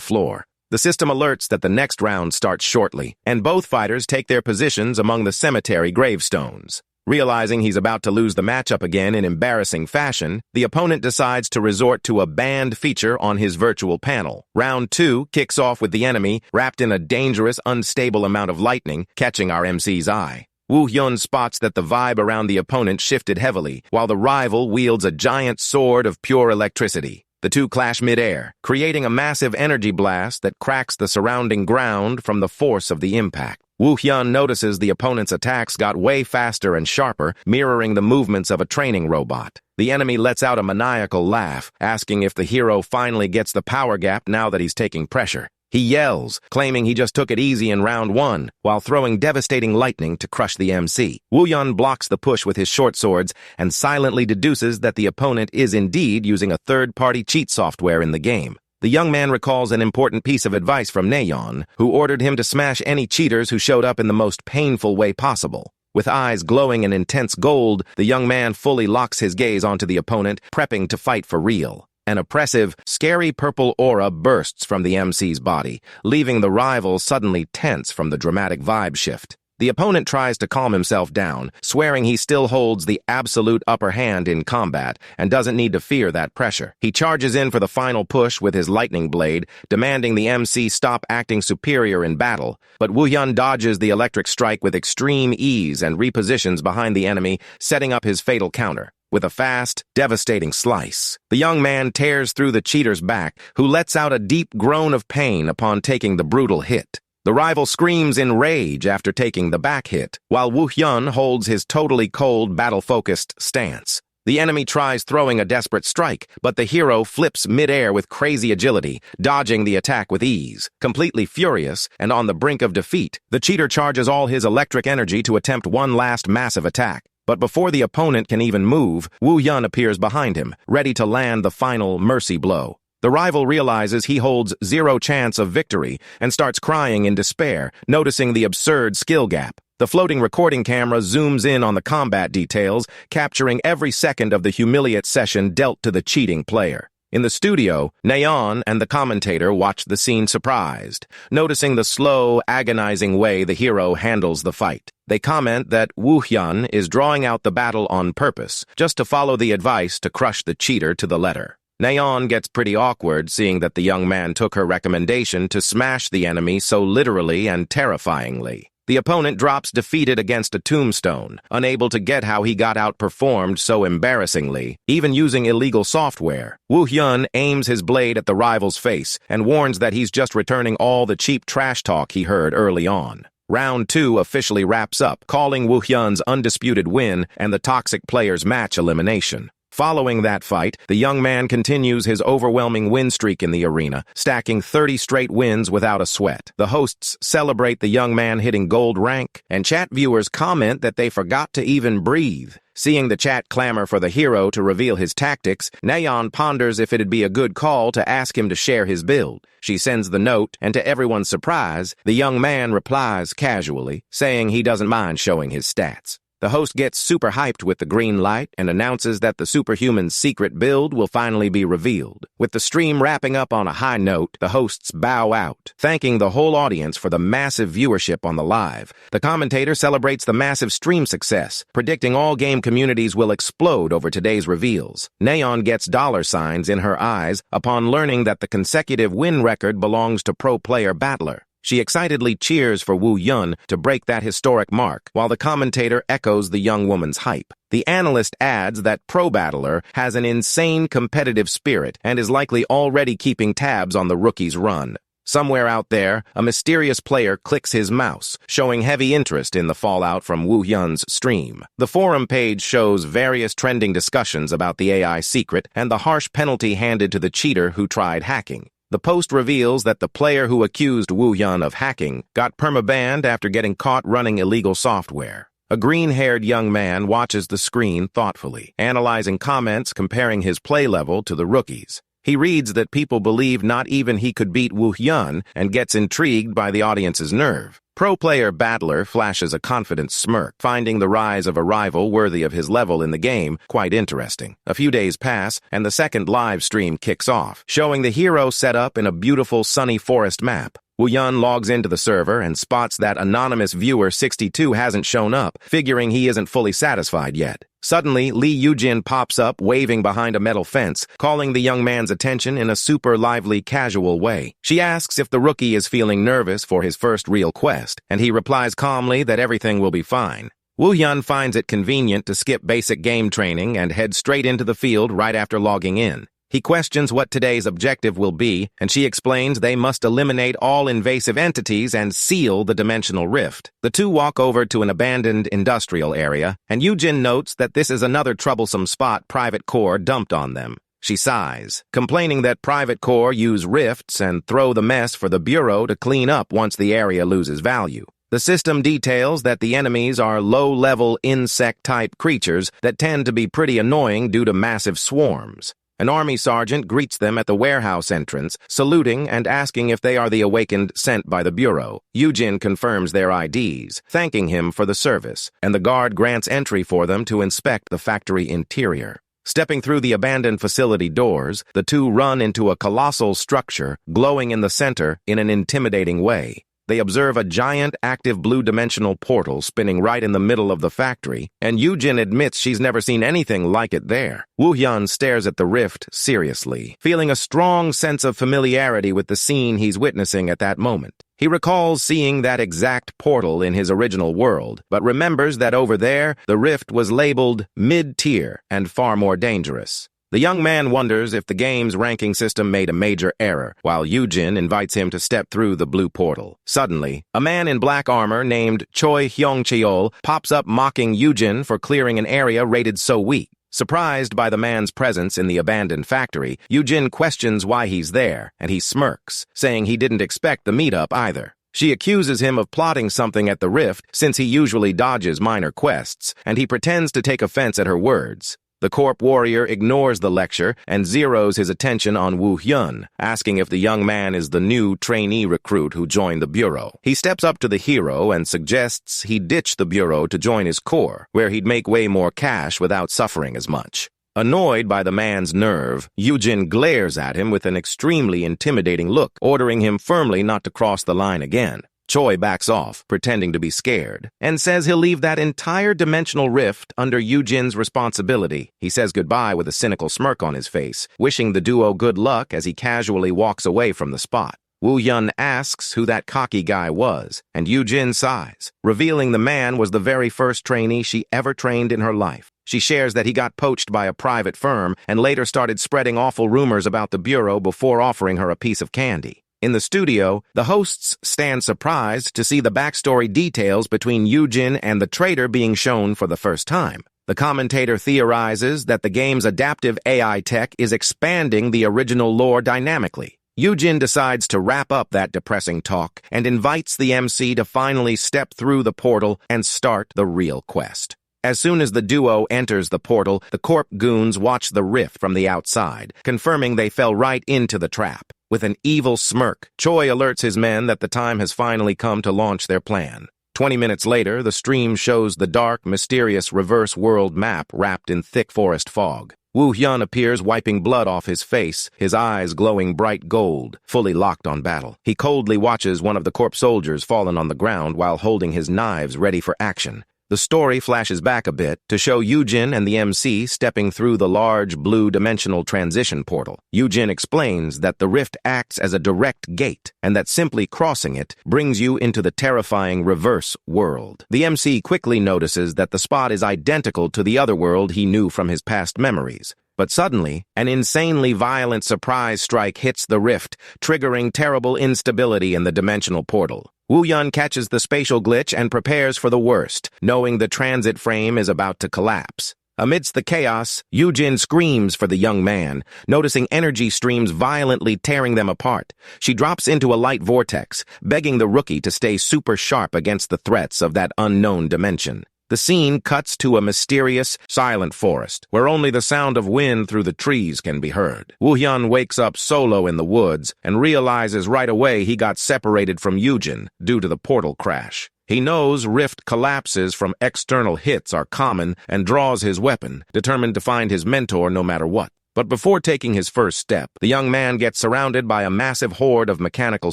floor. The system alerts that the next round starts shortly, and both fighters take their positions among the cemetery gravestones. Realizing he's about to lose the matchup again in embarrassing fashion, the opponent decides to resort to a banned feature on his virtual panel. Round 2 kicks off with the enemy, wrapped in a dangerous, unstable amount of lightning, catching our MC's eye. Woo-hyun spots that the vibe around the opponent shifted heavily, while the rival wields a giant sword of pure electricity. The two clash mid-air, creating a massive energy blast that cracks the surrounding ground from the force of the impact. Woo-hyun notices the opponent's attacks got way faster and sharper, mirroring the movements of a training robot. The enemy lets out a maniacal laugh, asking if the hero finally gets the power gap now that he's taking pressure. He yells, claiming he just took it easy in round 1, while throwing devastating lightning to crush the MC. Woo-hyun blocks the push with his short swords and silently deduces that the opponent is indeed using a third-party cheat software in the game. The young man recalls an important piece of advice from Neon, who ordered him to smash any cheaters who showed up in the most painful way possible. With eyes glowing in intense gold, the young man fully locks his gaze onto the opponent, prepping to fight for real. An oppressive, scary purple aura bursts from the MC's body, leaving the rival suddenly tense from the dramatic vibe shift. The opponent tries to calm himself down, swearing he still holds the absolute upper hand in combat and doesn't need to fear that pressure. He charges in for the final push with his lightning blade, demanding the MC stop acting superior in battle, but Woo-hyun dodges the electric strike with extreme ease and repositions behind the enemy, setting up his fatal counter. With a fast, devastating slice, the young man tears through the cheater's back, who lets out a deep groan of pain upon taking the brutal hit. The rival screams in rage after taking the back hit, while Woo-hyun holds his totally cold, battle-focused stance. The enemy tries throwing a desperate strike, but the hero flips mid-air with crazy agility, dodging the attack with ease. Completely furious and on the brink of defeat, the cheater charges all his electric energy to attempt one last massive attack. But before the opponent can even move, Woo-hyun appears behind him, ready to land the final mercy blow. The rival realizes he holds zero chance of victory and starts crying in despair, noticing the absurd skill gap. The floating recording camera zooms in on the combat details, capturing every second of the humiliate session dealt to the cheating player. In the studio, Neon and the commentator watch the scene surprised, noticing the slow, agonizing way the hero handles the fight. They comment that Woo-hyun is drawing out the battle on purpose, just to follow the advice to crush the cheater to the letter. Neon gets pretty awkward seeing that the young man took her recommendation to smash the enemy so literally and terrifyingly. The opponent drops defeated against a tombstone, unable to get how he got outperformed so embarrassingly, even using illegal software. Woo-hyun aims his blade at the rival's face and warns that he's just returning all the cheap trash talk he heard early on. Round 2 officially wraps up, calling Woo-hyun's undisputed win and the toxic player's match elimination. Following that fight, the young man continues his overwhelming win streak in the arena, stacking 30 straight wins without a sweat. The hosts celebrate the young man hitting gold rank, and chat viewers comment that they forgot to even breathe. Seeing the chat clamor for the hero to reveal his tactics, Neon ponders if it'd be a good call to ask him to share his build. She sends the note, and to everyone's surprise, the young man replies casually, saying he doesn't mind showing his stats. The host gets super hyped with the green light and announces that the superhuman's secret build will finally be revealed. With the stream wrapping up on a high note, the hosts bow out, thanking the whole audience for the massive viewership on the live. The commentator celebrates the massive stream success, predicting all game communities will explode over today's reveals. Neon gets dollar signs in her eyes upon learning that the consecutive win record belongs to pro player Battler. She excitedly cheers for Woo Yun to break that historic mark, while the commentator echoes the young woman's hype. The analyst adds that Pro Battler has an insane competitive spirit and is likely already keeping tabs on the rookie's run. Somewhere out there, a mysterious player clicks his mouse, showing heavy interest in the fallout from Woo Yun's stream. The forum page shows various trending discussions about the AI secret and the harsh penalty handed to the cheater who tried hacking. The post reveals that the player who accused Woo Yun of hacking got permabanned after getting caught running illegal software. A green-haired young man watches the screen thoughtfully, analyzing comments comparing his play level to the rookie's. He reads that people believe not even he could beat Woo Yun and gets intrigued by the audience's nerve. Pro player Battler flashes a confident smirk, finding the rise of a rival worthy of his level in the game quite interesting. A few days pass, and the second live stream kicks off, showing the hero set up in a beautiful sunny forest map. Woo Yun logs into the server and spots that anonymous viewer 62 hasn't shown up, figuring he isn't fully satisfied yet. Suddenly, Lee Yujin pops up, waving behind a metal fence, calling the young man's attention in a super lively, casual way. She asks if the rookie is feeling nervous for his first real quest, and he replies calmly that everything will be fine. Woo Yun finds it convenient to skip basic game training and head straight into the field right after logging in. He questions what today's objective will be, and she explains they must eliminate all invasive entities and seal the dimensional rift. The two walk over to an abandoned industrial area, and Yujin notes that this is another troublesome spot Private Corps dumped on them. She sighs, complaining that Private Corps use rifts and throw the mess for the Bureau to clean up once the area loses value. The system details that the enemies are low-level insect-type creatures that tend to be pretty annoying due to massive swarms. An army sergeant greets them at the warehouse entrance, saluting and asking if they are the awakened sent by the Bureau. Yujin confirms their IDs, thanking him for the service, and the guard grants entry for them to inspect the factory interior. Stepping through the abandoned facility doors, the two run into a colossal structure, glowing in the center in an intimidating way. They observe a giant, active blue-dimensional portal spinning right in the middle of the factory, and Yujin admits she's never seen anything like it there. Woo Hyun stares at the rift seriously, feeling a strong sense of familiarity with the scene he's witnessing at that moment. He recalls seeing that exact portal in his original world, but remembers that over there, the rift was labeled mid-tier and far more dangerous. The young man wonders if the game's ranking system made a major error, while Yujin invites him to step through the blue portal. Suddenly, a man in black armor named Choi Hyung-cheol pops up mocking Yujin for clearing an area rated so weak. Surprised by the man's presence in the abandoned factory, Yujin questions why he's there, and he smirks, saying he didn't expect the meetup either. She accuses him of plotting something at the rift since he usually dodges minor quests, and he pretends to take offense at her words. The Corp warrior ignores the lecture and zeroes his attention on Woo Hyun, asking if the young man is the new trainee recruit who joined the Bureau. He steps up to the hero and suggests he ditch the Bureau to join his corps, where he'd make way more cash without suffering as much. Annoyed by the man's nerve, Yujin glares at him with an extremely intimidating look, ordering him firmly not to cross the line again. Choi backs off, pretending to be scared, and says he'll leave that entire dimensional rift under Yujin's responsibility. He says goodbye with a cynical smirk on his face, wishing the duo good luck as he casually walks away from the spot. Woo Yun asks who that cocky guy was, and Yujin sighs, revealing the man was the very first trainee she ever trained in her life. She shares that he got poached by a private firm and later started spreading awful rumors about the Bureau before offering her a piece of candy. In the studio, the hosts stand surprised to see the backstory details between Yujin and the traitor being shown for the first time. The commentator theorizes that the game's adaptive AI tech is expanding the original lore dynamically. Yujin decides to wrap up that depressing talk and invites the MC to finally step through the portal and start the real quest. As soon as the duo enters the portal, the Corp goons watch the rift from the outside, confirming they fell right into the trap. With an evil smirk, Choi alerts his men that the time has finally come to launch their plan. 20 minutes later, the stream shows the dark, mysterious reverse world map wrapped in thick forest fog. Woo Hyun appears wiping blood off his face, his eyes glowing bright gold, fully locked on battle. He coldly watches one of the Corp soldiers fallen on the ground while holding his knives ready for action. The story flashes back a bit to show Yujin and the MC stepping through the large blue dimensional transition portal. Yujin explains that the rift acts as a direct gate and that simply crossing it brings you into the terrifying reverse world. The MC quickly notices that the spot is identical to the other world he knew from his past memories. But suddenly, an insanely violent surprise strike hits the rift, triggering terrible instability in the dimensional portal. Woo Hyun catches the spatial glitch and prepares for the worst, knowing the transit frame is about to collapse. Amidst the chaos, Yujin screams for the young man, noticing energy streams violently tearing them apart. She drops into a light vortex, begging the rookie to stay super sharp against the threats of that unknown dimension. The scene cuts to a mysterious, silent forest, where only the sound of wind through the trees can be heard. Woo Hyun wakes up solo in the woods and realizes right away he got separated from Yujin due to the portal crash. He knows rift collapses from external hits are common and draws his weapon, determined to find his mentor no matter what. But before taking his first step, the young man gets surrounded by a massive horde of mechanical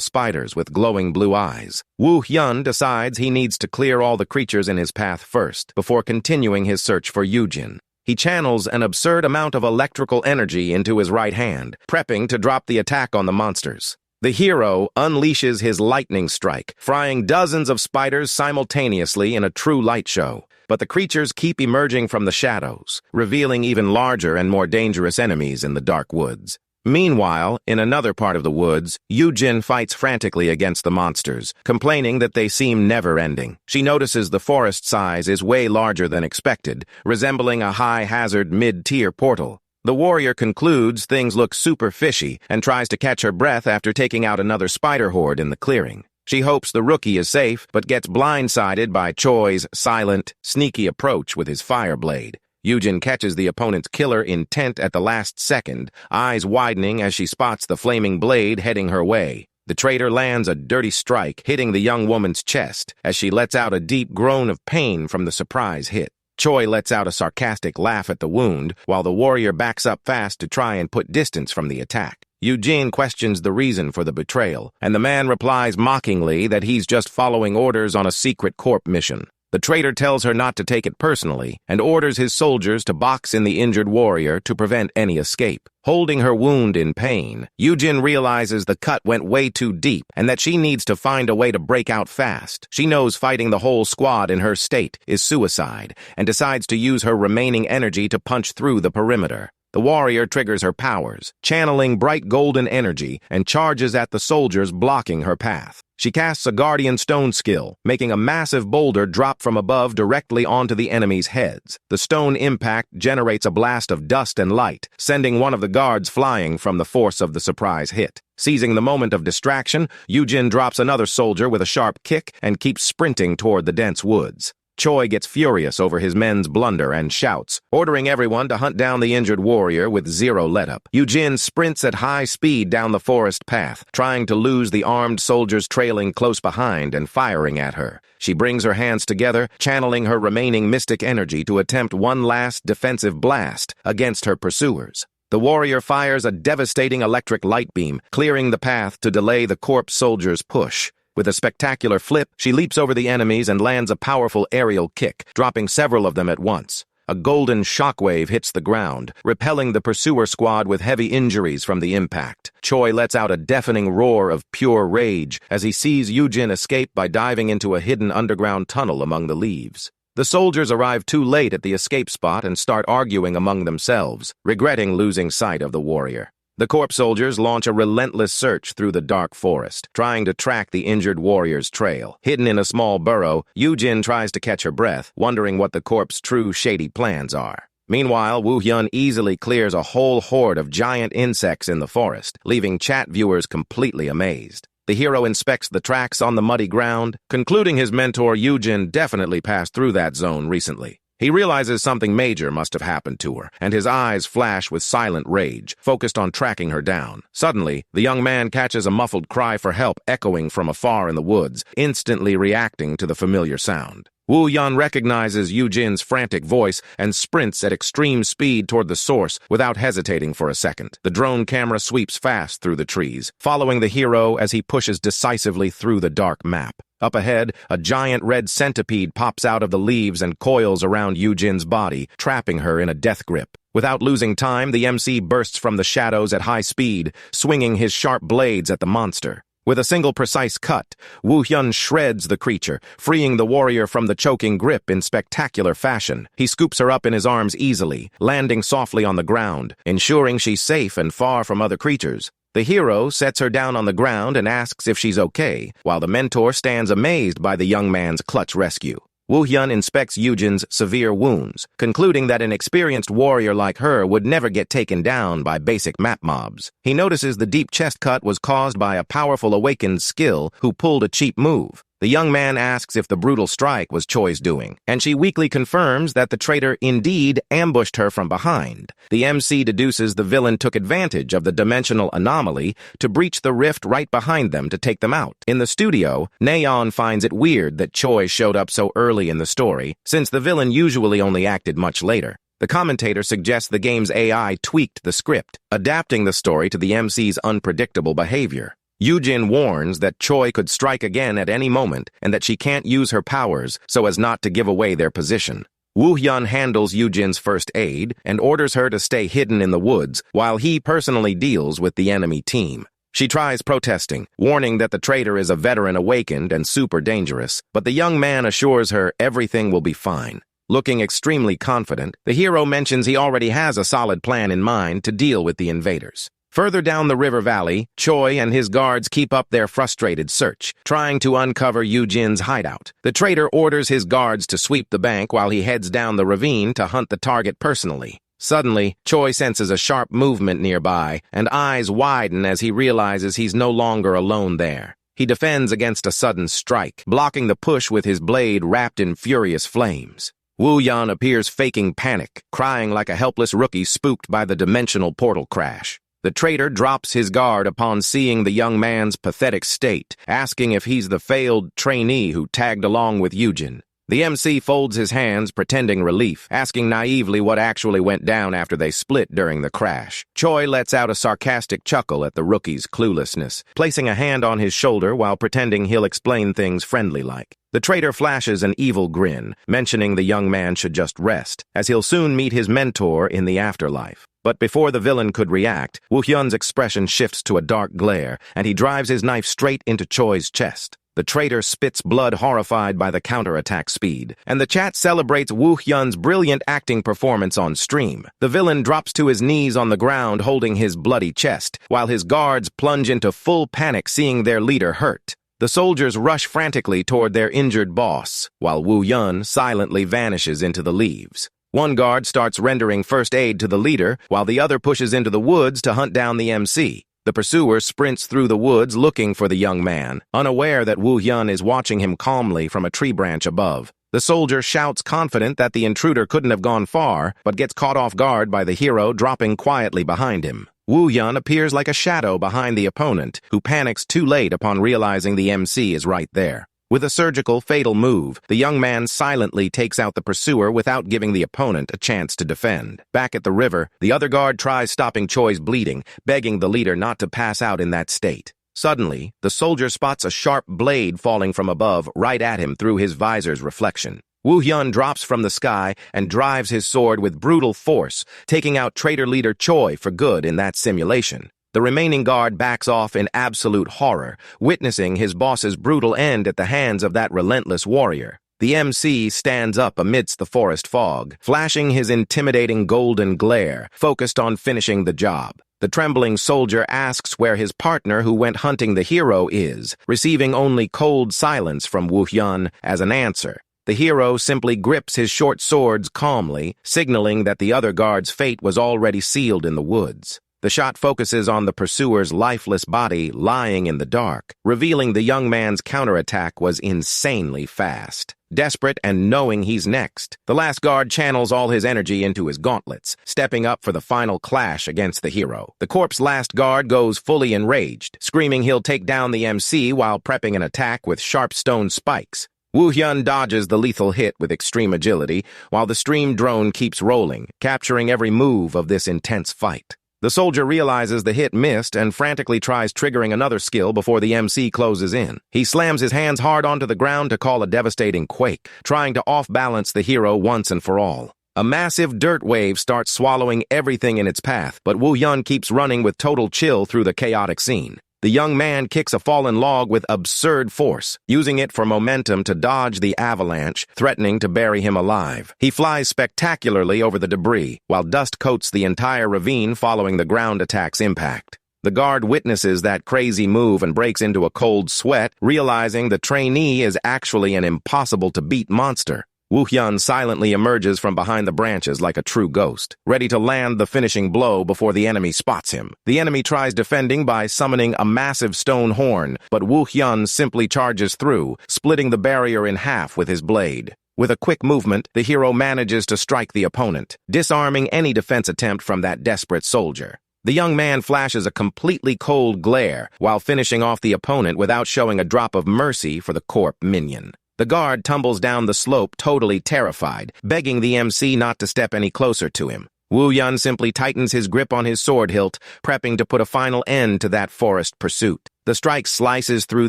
spiders with glowing blue eyes. Woo Hyun decides he needs to clear all the creatures in his path first, before continuing his search for Yujin. He channels an absurd amount of electrical energy into his right hand, prepping to drop the attack on the monsters. The hero unleashes his lightning strike, frying dozens of spiders simultaneously in a true light show. But the creatures keep emerging from the shadows, revealing even larger and more dangerous enemies in the dark woods. Meanwhile, in another part of the woods, Yujin fights frantically against the monsters, complaining that they seem never-ending. She notices the forest size is way larger than expected, resembling a high-hazard mid-tier portal. The warrior concludes things look super fishy and tries to catch her breath after taking out another spider horde in the clearing. She hopes the rookie is safe, but gets blindsided by Choi's silent, sneaky approach with his fire blade. Yujin catches the opponent's killer intent at the last second, eyes widening as she spots the flaming blade heading her way. The traitor lands a dirty strike, hitting the young woman's chest, as she lets out a deep groan of pain from the surprise hit. Choi lets out a sarcastic laugh at the wound, while the warrior backs up fast to try and put distance from the attack. Eugene questions the reason for the betrayal, and the man replies mockingly that he's just following orders on a secret corp mission. The traitor tells her not to take it personally, and orders his soldiers to box in the injured warrior to prevent any escape. Holding her wound in pain, Yujin realizes the cut went way too deep and that she needs to find a way to break out fast. She knows fighting the whole squad in her state is suicide, and decides to use her remaining energy to punch through the perimeter. The warrior triggers her powers, channeling bright golden energy, and charges at the soldiers blocking her path. She casts a Guardian Stone skill, making a massive boulder drop from above directly onto the enemy's heads. The stone impact generates a blast of dust and light, sending one of the guards flying from the force of the surprise hit. Seizing the moment of distraction, Yujin drops another soldier with a sharp kick and keeps sprinting toward the dense woods. Choi gets furious over his men's blunder and shouts, ordering everyone to hunt down the injured warrior with zero letup. Yujin sprints at high speed down the forest path, trying to lose the armed soldiers trailing close behind and firing at her. She brings her hands together, channeling her remaining mystic energy to attempt one last defensive blast against her pursuers. The warrior fires a devastating electric light beam, clearing the path to delay the corpse soldiers' push. With a spectacular flip, she leaps over the enemies and lands a powerful aerial kick, dropping several of them at once. A golden shockwave hits the ground, repelling the pursuer squad with heavy injuries from the impact. Choi lets out a deafening roar of pure rage as he sees Yujin escape by diving into a hidden underground tunnel among the leaves. The soldiers arrive too late at the escape spot and start arguing among themselves, regretting losing sight of the warrior. The corpse soldiers launch a relentless search through the dark forest, trying to track the injured warrior's trail. Hidden in a small burrow, Yujin tries to catch her breath, wondering what the corpse's true shady plans are. Meanwhile, Woo-hyun easily clears a whole horde of giant insects in the forest, leaving chat viewers completely amazed. The hero inspects the tracks on the muddy ground, concluding his mentor Yujin definitely passed through that zone recently. He realizes something major must have happened to her, and his eyes flash with silent rage, focused on tracking her down. Suddenly, the young man catches a muffled cry for help echoing from afar in the woods, instantly reacting to the familiar sound. Woo-hyun recognizes Yujin's frantic voice and sprints at extreme speed toward the source without hesitating for a second. The drone camera sweeps fast through the trees, following the hero as he pushes decisively through the dark map. Up ahead, a giant red centipede pops out of the leaves and coils around Yujin's body, trapping her in a death grip. Without losing time, the MC bursts from the shadows at high speed, swinging his sharp blades at the monster. With a single precise cut, Woo-hyun shreds the creature, freeing the warrior from the choking grip in spectacular fashion. He scoops her up in his arms easily, landing softly on the ground, ensuring she's safe and far from other creatures. The hero sets her down on the ground and asks if she's okay, while the mentor stands amazed by the young man's clutch rescue. Woo-hyun inspects Yujin's severe wounds, concluding that an experienced warrior like her would never get taken down by basic map mobs. He notices the deep chest cut was caused by a powerful awakened skill who pulled a cheap move. The young man asks if the brutal strike was Choi's doing, and she weakly confirms that the traitor indeed ambushed her from behind. The MC deduces the villain took advantage of the dimensional anomaly to breach the rift right behind them to take them out. In the studio, Nayeon finds it weird that Choi showed up so early in the story, since the villain usually only acted much later. The commentator suggests the game's AI tweaked the script, adapting the story to the MC's unpredictable behavior. Yujin warns that Choi could strike again at any moment and that she can't use her powers so as not to give away their position. Woo-hyun handles Yujin's first aid and orders her to stay hidden in the woods while he personally deals with the enemy team. She tries protesting, warning that the traitor is a veteran awakened and super dangerous, but the young man assures her everything will be fine. Looking extremely confident, the hero mentions he already has a solid plan in mind to deal with the invaders. Further down the river valley, Choi and his guards keep up their frustrated search, trying to uncover Yujin's hideout. The traitor orders his guards to sweep the bank while he heads down the ravine to hunt the target personally. Suddenly, Choi senses a sharp movement nearby, and eyes widen as he realizes he's no longer alone there. He defends against a sudden strike, blocking the push with his blade wrapped in furious flames. Woo-hyun appears faking panic, crying like a helpless rookie spooked by the dimensional portal crash. The traitor drops his guard upon seeing the young man's pathetic state, asking if he's the failed trainee who tagged along with Yujin. The MC folds his hands, pretending relief, asking naively what actually went down after they split during the crash. Choi lets out a sarcastic chuckle at the rookie's cluelessness, placing a hand on his shoulder while pretending he'll explain things friendly-like. The traitor flashes an evil grin, mentioning the young man should just rest, as he'll soon meet his mentor in the afterlife. But before the villain could react, Woo-hyun's expression shifts to a dark glare, and he drives his knife straight into Choi's chest. The traitor spits blood, horrified by the counterattack speed, and the chat celebrates Woo-hyun's brilliant acting performance on stream. The villain drops to his knees on the ground holding his bloody chest, while his guards plunge into full panic seeing their leader hurt. The soldiers rush frantically toward their injured boss, while Woo-hyun silently vanishes into the leaves. One guard starts rendering first aid to the leader, while the other pushes into the woods to hunt down the MC. The pursuer sprints through the woods looking for the young man, unaware that Woo-hyun is watching him calmly from a tree branch above. The soldier shouts confident that the intruder couldn't have gone far, but gets caught off guard by the hero dropping quietly behind him. Woo-hyun appears like a shadow behind the opponent, who panics too late upon realizing the MC is right there. With a surgical, fatal move, the young man silently takes out the pursuer without giving the opponent a chance to defend. Back at the river, the other guard tries stopping Choi's bleeding, begging the leader not to pass out in that state. Suddenly, the soldier spots a sharp blade falling from above right at him through his visor's reflection. Woo-hyun drops from the sky and drives his sword with brutal force, taking out traitor leader Choi for good in that simulation. The remaining guard backs off in absolute horror, witnessing his boss's brutal end at the hands of that relentless warrior. The MC stands up amidst the forest fog, flashing his intimidating golden glare, focused on finishing the job. The trembling soldier asks where his partner who went hunting the hero is, receiving only cold silence from Woo Hyun as an answer. The hero simply grips his short swords calmly, signaling that the other guard's fate was already sealed in the woods. The shot focuses on the pursuer's lifeless body lying in the dark, revealing the young man's counterattack was insanely fast. Desperate and knowing he's next, the last guard channels all his energy into his gauntlets, stepping up for the final clash against the hero. The corpse's last guard goes fully enraged, screaming he'll take down the MC while prepping an attack with sharp stone spikes. Woo Hyun dodges the lethal hit with extreme agility, while the stream drone keeps rolling, capturing every move of this intense fight. The soldier realizes the hit missed and frantically tries triggering another skill before the MC closes in. He slams his hands hard onto the ground to call a devastating quake, trying to off-balance the hero once and for all. A massive dirt wave starts swallowing everything in its path, but Woo Hyun keeps running with total chill through the chaotic scene. The young man kicks a fallen log with absurd force, using it for momentum to dodge the avalanche, threatening to bury him alive. He flies spectacularly over the debris, while dust coats the entire ravine following the ground attack's impact. The guard witnesses that crazy move and breaks into a cold sweat, realizing the trainee is actually an impossible-to-beat monster. Woo Hyun silently emerges from behind the branches like a true ghost, ready to land the finishing blow before the enemy spots him. The enemy tries defending by summoning a massive stone horn, but Woo Hyun simply charges through, splitting the barrier in half with his blade. With a quick movement, the hero manages to strike the opponent, disarming any defense attempt from that desperate soldier. The young man flashes a completely cold glare while finishing off the opponent without showing a drop of mercy for the corp minion. The guard tumbles down the slope totally terrified, begging the MC not to step any closer to him. Woo Hyun simply tightens his grip on his sword hilt, prepping to put a final end to that forest pursuit. The strike slices through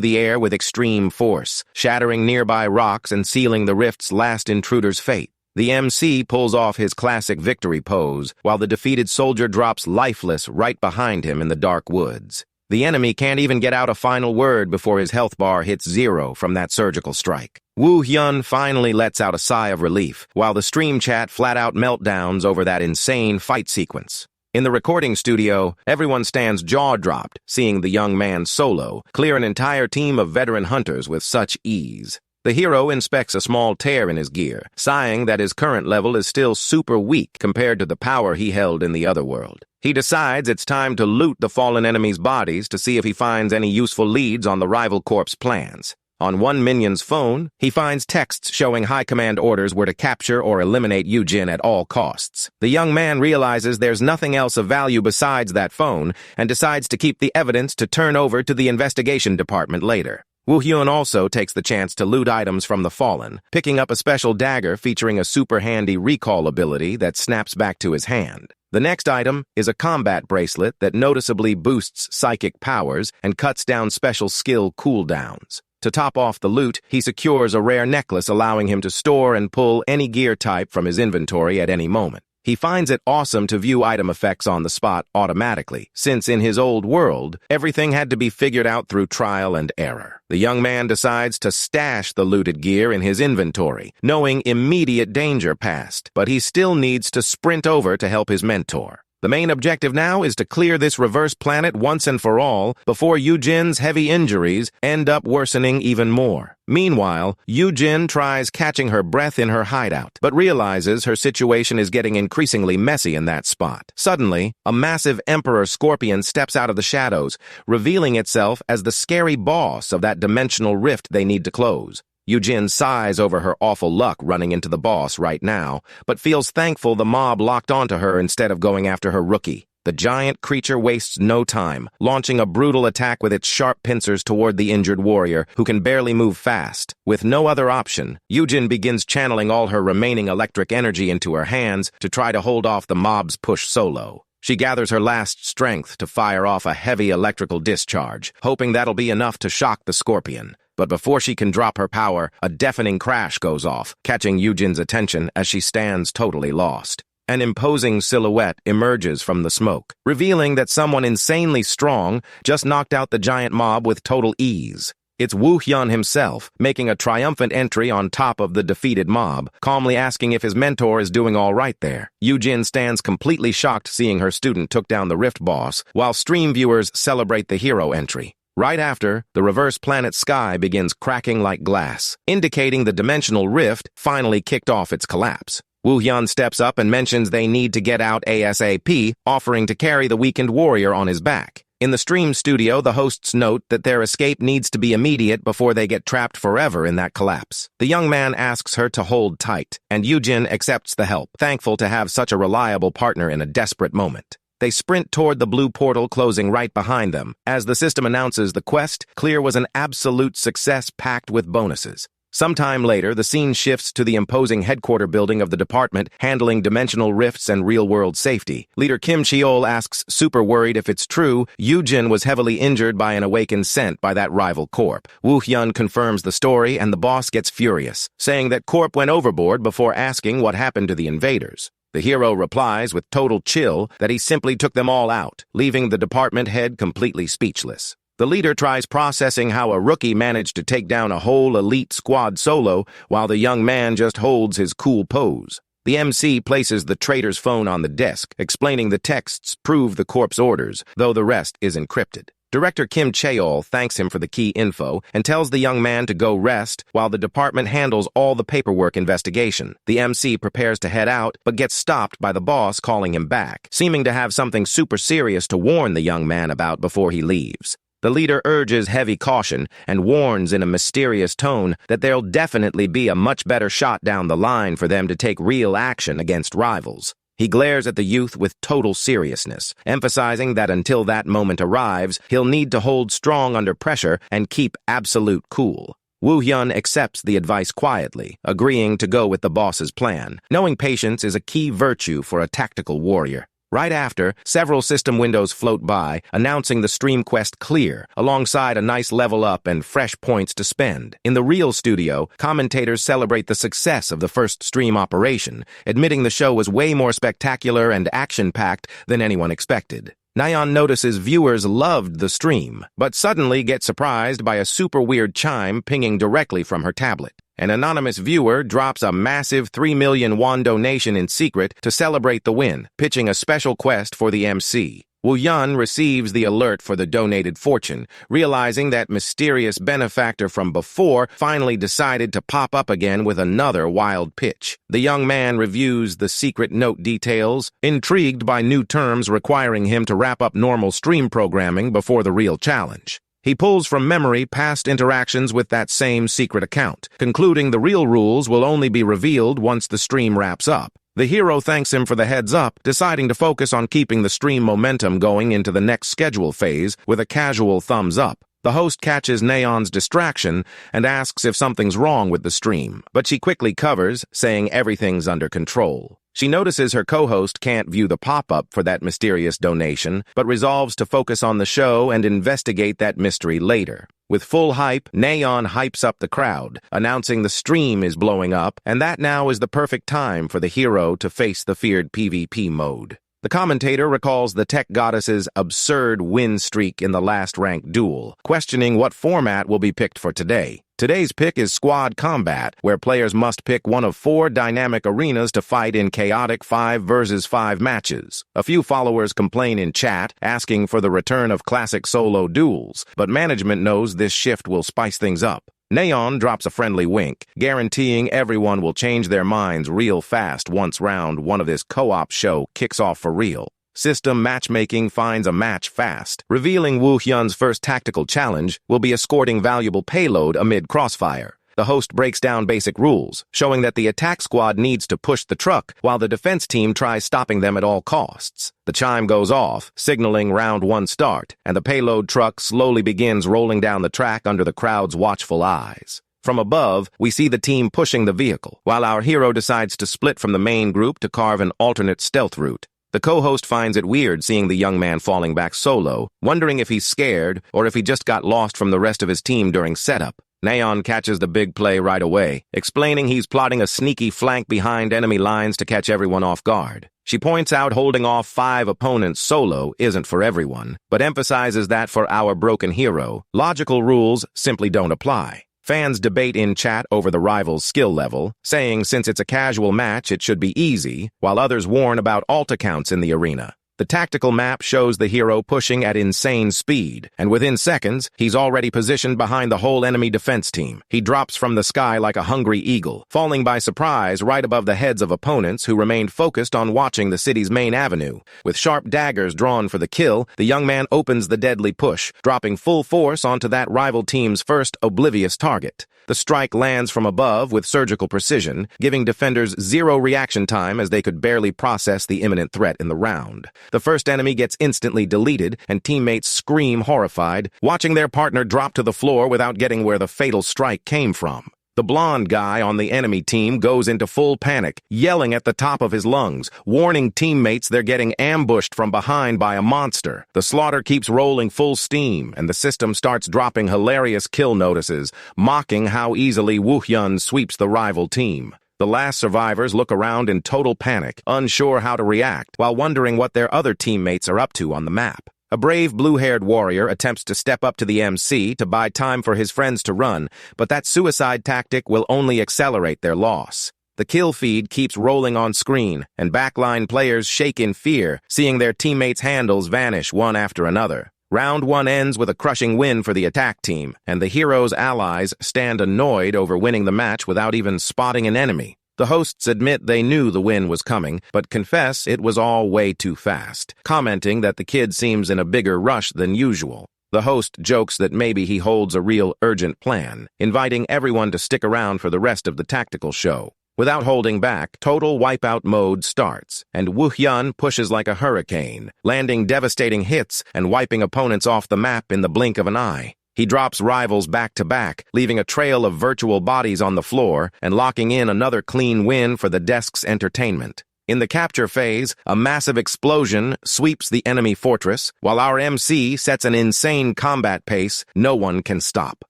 the air with extreme force, shattering nearby rocks and sealing the rift's last intruder's fate. The MC pulls off his classic victory pose, while the defeated soldier drops lifeless right behind him in the dark woods. The enemy can't even get out a final word before his health bar hits 0 from that surgical strike. Woo Hyun finally lets out a sigh of relief, while the stream chat flat-out meltdowns over that insane fight sequence. In the recording studio, everyone stands jaw-dropped, seeing the young man solo clear an entire team of veteran hunters with such ease. The hero inspects a small tear in his gear, sighing that his current level is still super weak compared to the power he held in the other world. He decides it's time to loot the fallen enemy's bodies to see if he finds any useful leads on the rival corp's plans. On one minion's phone, he finds texts showing high command orders were to capture or eliminate Yujin at all costs. The young man realizes there's nothing else of value besides that phone and decides to keep the evidence to turn over to the investigation department later. Woo Hyun also takes the chance to loot items from the fallen, picking up a special dagger featuring a super handy recall ability that snaps back to his hand. The next item is a combat bracelet that noticeably boosts psychic powers and cuts down special skill cooldowns. To top off the loot, he secures a rare necklace allowing him to store and pull any gear type from his inventory at any moment. He finds it awesome to view item effects on the spot automatically, since in his old world, everything had to be figured out through trial and error. The young man decides to stash the looted gear in his inventory, knowing immediate danger past, but he still needs to sprint over to help his mentor. The main objective now is to clear this reverse planet once and for all before Yujin's heavy injuries end up worsening even more. Meanwhile, Yujin tries catching her breath in her hideout, but realizes her situation is getting increasingly messy in that spot. Suddenly, a massive Emperor Scorpion steps out of the shadows, revealing itself as the scary boss of that dimensional rift they need to close. Yujin sighs over her awful luck running into the boss right now, but feels thankful the mob locked onto her instead of going after her rookie. The giant creature wastes no time, launching a brutal attack with its sharp pincers toward the injured warrior, who can barely move fast. With no other option, Yujin begins channeling all her remaining electric energy into her hands to try to hold off the mob's push solo. She gathers her last strength to fire off a heavy electrical discharge, hoping that'll be enough to shock the scorpion. But before she can drop her power, a deafening crash goes off, catching Yujin's attention as she stands totally lost. An imposing silhouette emerges from the smoke, revealing that someone insanely strong just knocked out the giant mob with total ease. It's Woo Hyun himself, making a triumphant entry on top of the defeated mob, calmly asking if his mentor is doing all right there. Yoo-jin stands completely shocked seeing her student took down the Rift boss, while stream viewers celebrate the hero entry. Right after, the reverse planet sky begins cracking like glass, indicating the dimensional rift finally kicked off its collapse. Woo Hyun steps up and mentions they need to get out ASAP, offering to carry the weakened warrior on his back. In the stream studio, the hosts note that their escape needs to be immediate before they get trapped forever in that collapse. The young man asks her to hold tight, and Yoo-jin accepts the help, thankful to have such a reliable partner in a desperate moment. They sprint toward the blue portal closing right behind them. As the system announces the quest, Clear was an absolute success packed with bonuses. Sometime later, the scene shifts to the imposing headquarter building of the department handling dimensional rifts and real-world safety. Leader Kim Cheol asks, super worried if it's true, Yoo-jin was heavily injured by an awakened scent by that rival corp. Woo Hyun confirms the story, and the boss gets furious, saying that corp went overboard before asking what happened to the invaders. The hero replies with total chill that he simply took them all out, leaving the department head completely speechless. The leader tries processing how a rookie managed to take down a whole elite squad solo, while the young man just holds his cool pose. The MC places the traitor's phone on the desk, explaining the texts prove the corp's orders, though the rest is encrypted. Director Kim Cheol thanks him for the key info and tells the young man to go rest while the department handles all the paperwork investigation. The MC prepares to head out, but gets stopped by the boss calling him back, seeming to have something super serious to warn the young man about before he leaves. The leader urges heavy caution and warns in a mysterious tone that there'll definitely be a much better shot down the line for them to take real action against rivals. He glares at the youth with total seriousness, emphasizing that until that moment arrives, he'll need to hold strong under pressure and keep absolute cool. Woo Hyun accepts the advice quietly, agreeing to go with the boss's plan, knowing patience is a key virtue for a tactical warrior. Right after, several system windows float by, announcing the stream quest clear, alongside a nice level up and fresh points to spend. In the real studio, commentators celebrate the success of the first stream operation, admitting the show was way more spectacular and action-packed than anyone expected. Nayeon notices viewers loved the stream, but suddenly gets surprised by a super weird chime pinging directly from her tablet. An anonymous viewer drops a massive 3 million won donation in secret to celebrate the win, pitching a special quest for the MC. Woo Hyun receives the alert for the donated fortune, realizing that mysterious benefactor from before finally decided to pop up again with another wild pitch. The young man reviews the secret note details, intrigued by new terms requiring him to wrap up normal stream programming before the real challenge. He pulls from memory past interactions with that same secret account, concluding the real rules will only be revealed once the stream wraps up. The hero thanks him for the heads up, deciding to focus on keeping the stream momentum going into the next schedule phase with a casual thumbs up. The host catches Nayeon's distraction and asks if something's wrong with the stream, but she quickly covers, saying everything's under control. She notices her co-host can't view the pop-up for that mysterious donation, but resolves to focus on the show and investigate that mystery later. With full hype, Nayeon hypes up the crowd, announcing the stream is blowing up, and that now is the perfect time for the hero to face the feared PvP mode. The commentator recalls the tech goddess's absurd win streak in the last ranked duel, questioning what format will be picked for today. Today's pick is squad combat, where players must pick one of 4 dynamic arenas to fight in chaotic 5 versus 5 matches. A few followers complain in chat, asking for the return of classic solo duels, but management knows this shift will spice things up. Nayeon drops a friendly wink, guaranteeing everyone will change their minds real fast once round 1 of this co-op show kicks off for real. System matchmaking finds a match fast, revealing Woo Hyun's first tactical challenge will be escorting valuable payload amid crossfire. The host breaks down basic rules, showing that the attack squad needs to push the truck while the defense team tries stopping them at all costs. The chime goes off, signaling round 1 start, and the payload truck slowly begins rolling down the track under the crowd's watchful eyes. From above, we see the team pushing the vehicle, while our hero decides to split from the main group to carve an alternate stealth route. The co-host finds it weird seeing the young man falling back solo, wondering if he's scared or if he just got lost from the rest of his team during setup. Nayeon catches the big play right away, explaining he's plotting a sneaky flank behind enemy lines to catch everyone off guard. She points out holding off 5 opponents solo isn't for everyone, but emphasizes that for our broken hero, logical rules simply don't apply. Fans debate in chat over the rival's skill level, saying since it's a casual match it should be easy, while others warn about alt accounts in the arena. The tactical map shows the hero pushing at insane speed, and within seconds, he's already positioned behind the whole enemy defense team. He drops from the sky like a hungry eagle, falling by surprise right above the heads of opponents who remained focused on watching the city's main avenue. With sharp daggers drawn for the kill, the young man opens the deadly push, dropping full force onto that rival team's first oblivious target. The strike lands from above with surgical precision, giving defenders 0 reaction time as they could barely process the imminent threat in the round. The first enemy gets instantly deleted, and teammates scream horrified, watching their partner drop to the floor without getting where the fatal strike came from. The blonde guy on the enemy team goes into full panic, yelling at the top of his lungs, warning teammates they're getting ambushed from behind by a monster. The slaughter keeps rolling full steam, and the system starts dropping hilarious kill notices, mocking how easily Woo-hyun sweeps the rival team. The last survivors look around in total panic, unsure how to react, while wondering what their other teammates are up to on the map. A brave blue-haired warrior attempts to step up to the MC to buy time for his friends to run, but that suicide tactic will only accelerate their loss. The kill feed keeps rolling on screen, and backline players shake in fear, seeing their teammates' handles vanish one after another. Round 1 ends with a crushing win for the attack team, and the hero's allies stand annoyed over winning the match without even spotting an enemy. The hosts admit they knew the win was coming, but confess it was all way too fast, commenting that the kid seems in a bigger rush than usual. The host jokes that maybe he holds a real urgent plan, inviting everyone to stick around for the rest of the tactical show. Without holding back, total wipeout mode starts, and Woo-hyun pushes like a hurricane, landing devastating hits and wiping opponents off the map in the blink of an eye. He drops rivals back to back, leaving a trail of virtual bodies on the floor and locking in another clean win for the desk's entertainment. In the capture phase, a massive explosion sweeps the enemy fortress, while our MC sets an insane combat pace no one can stop.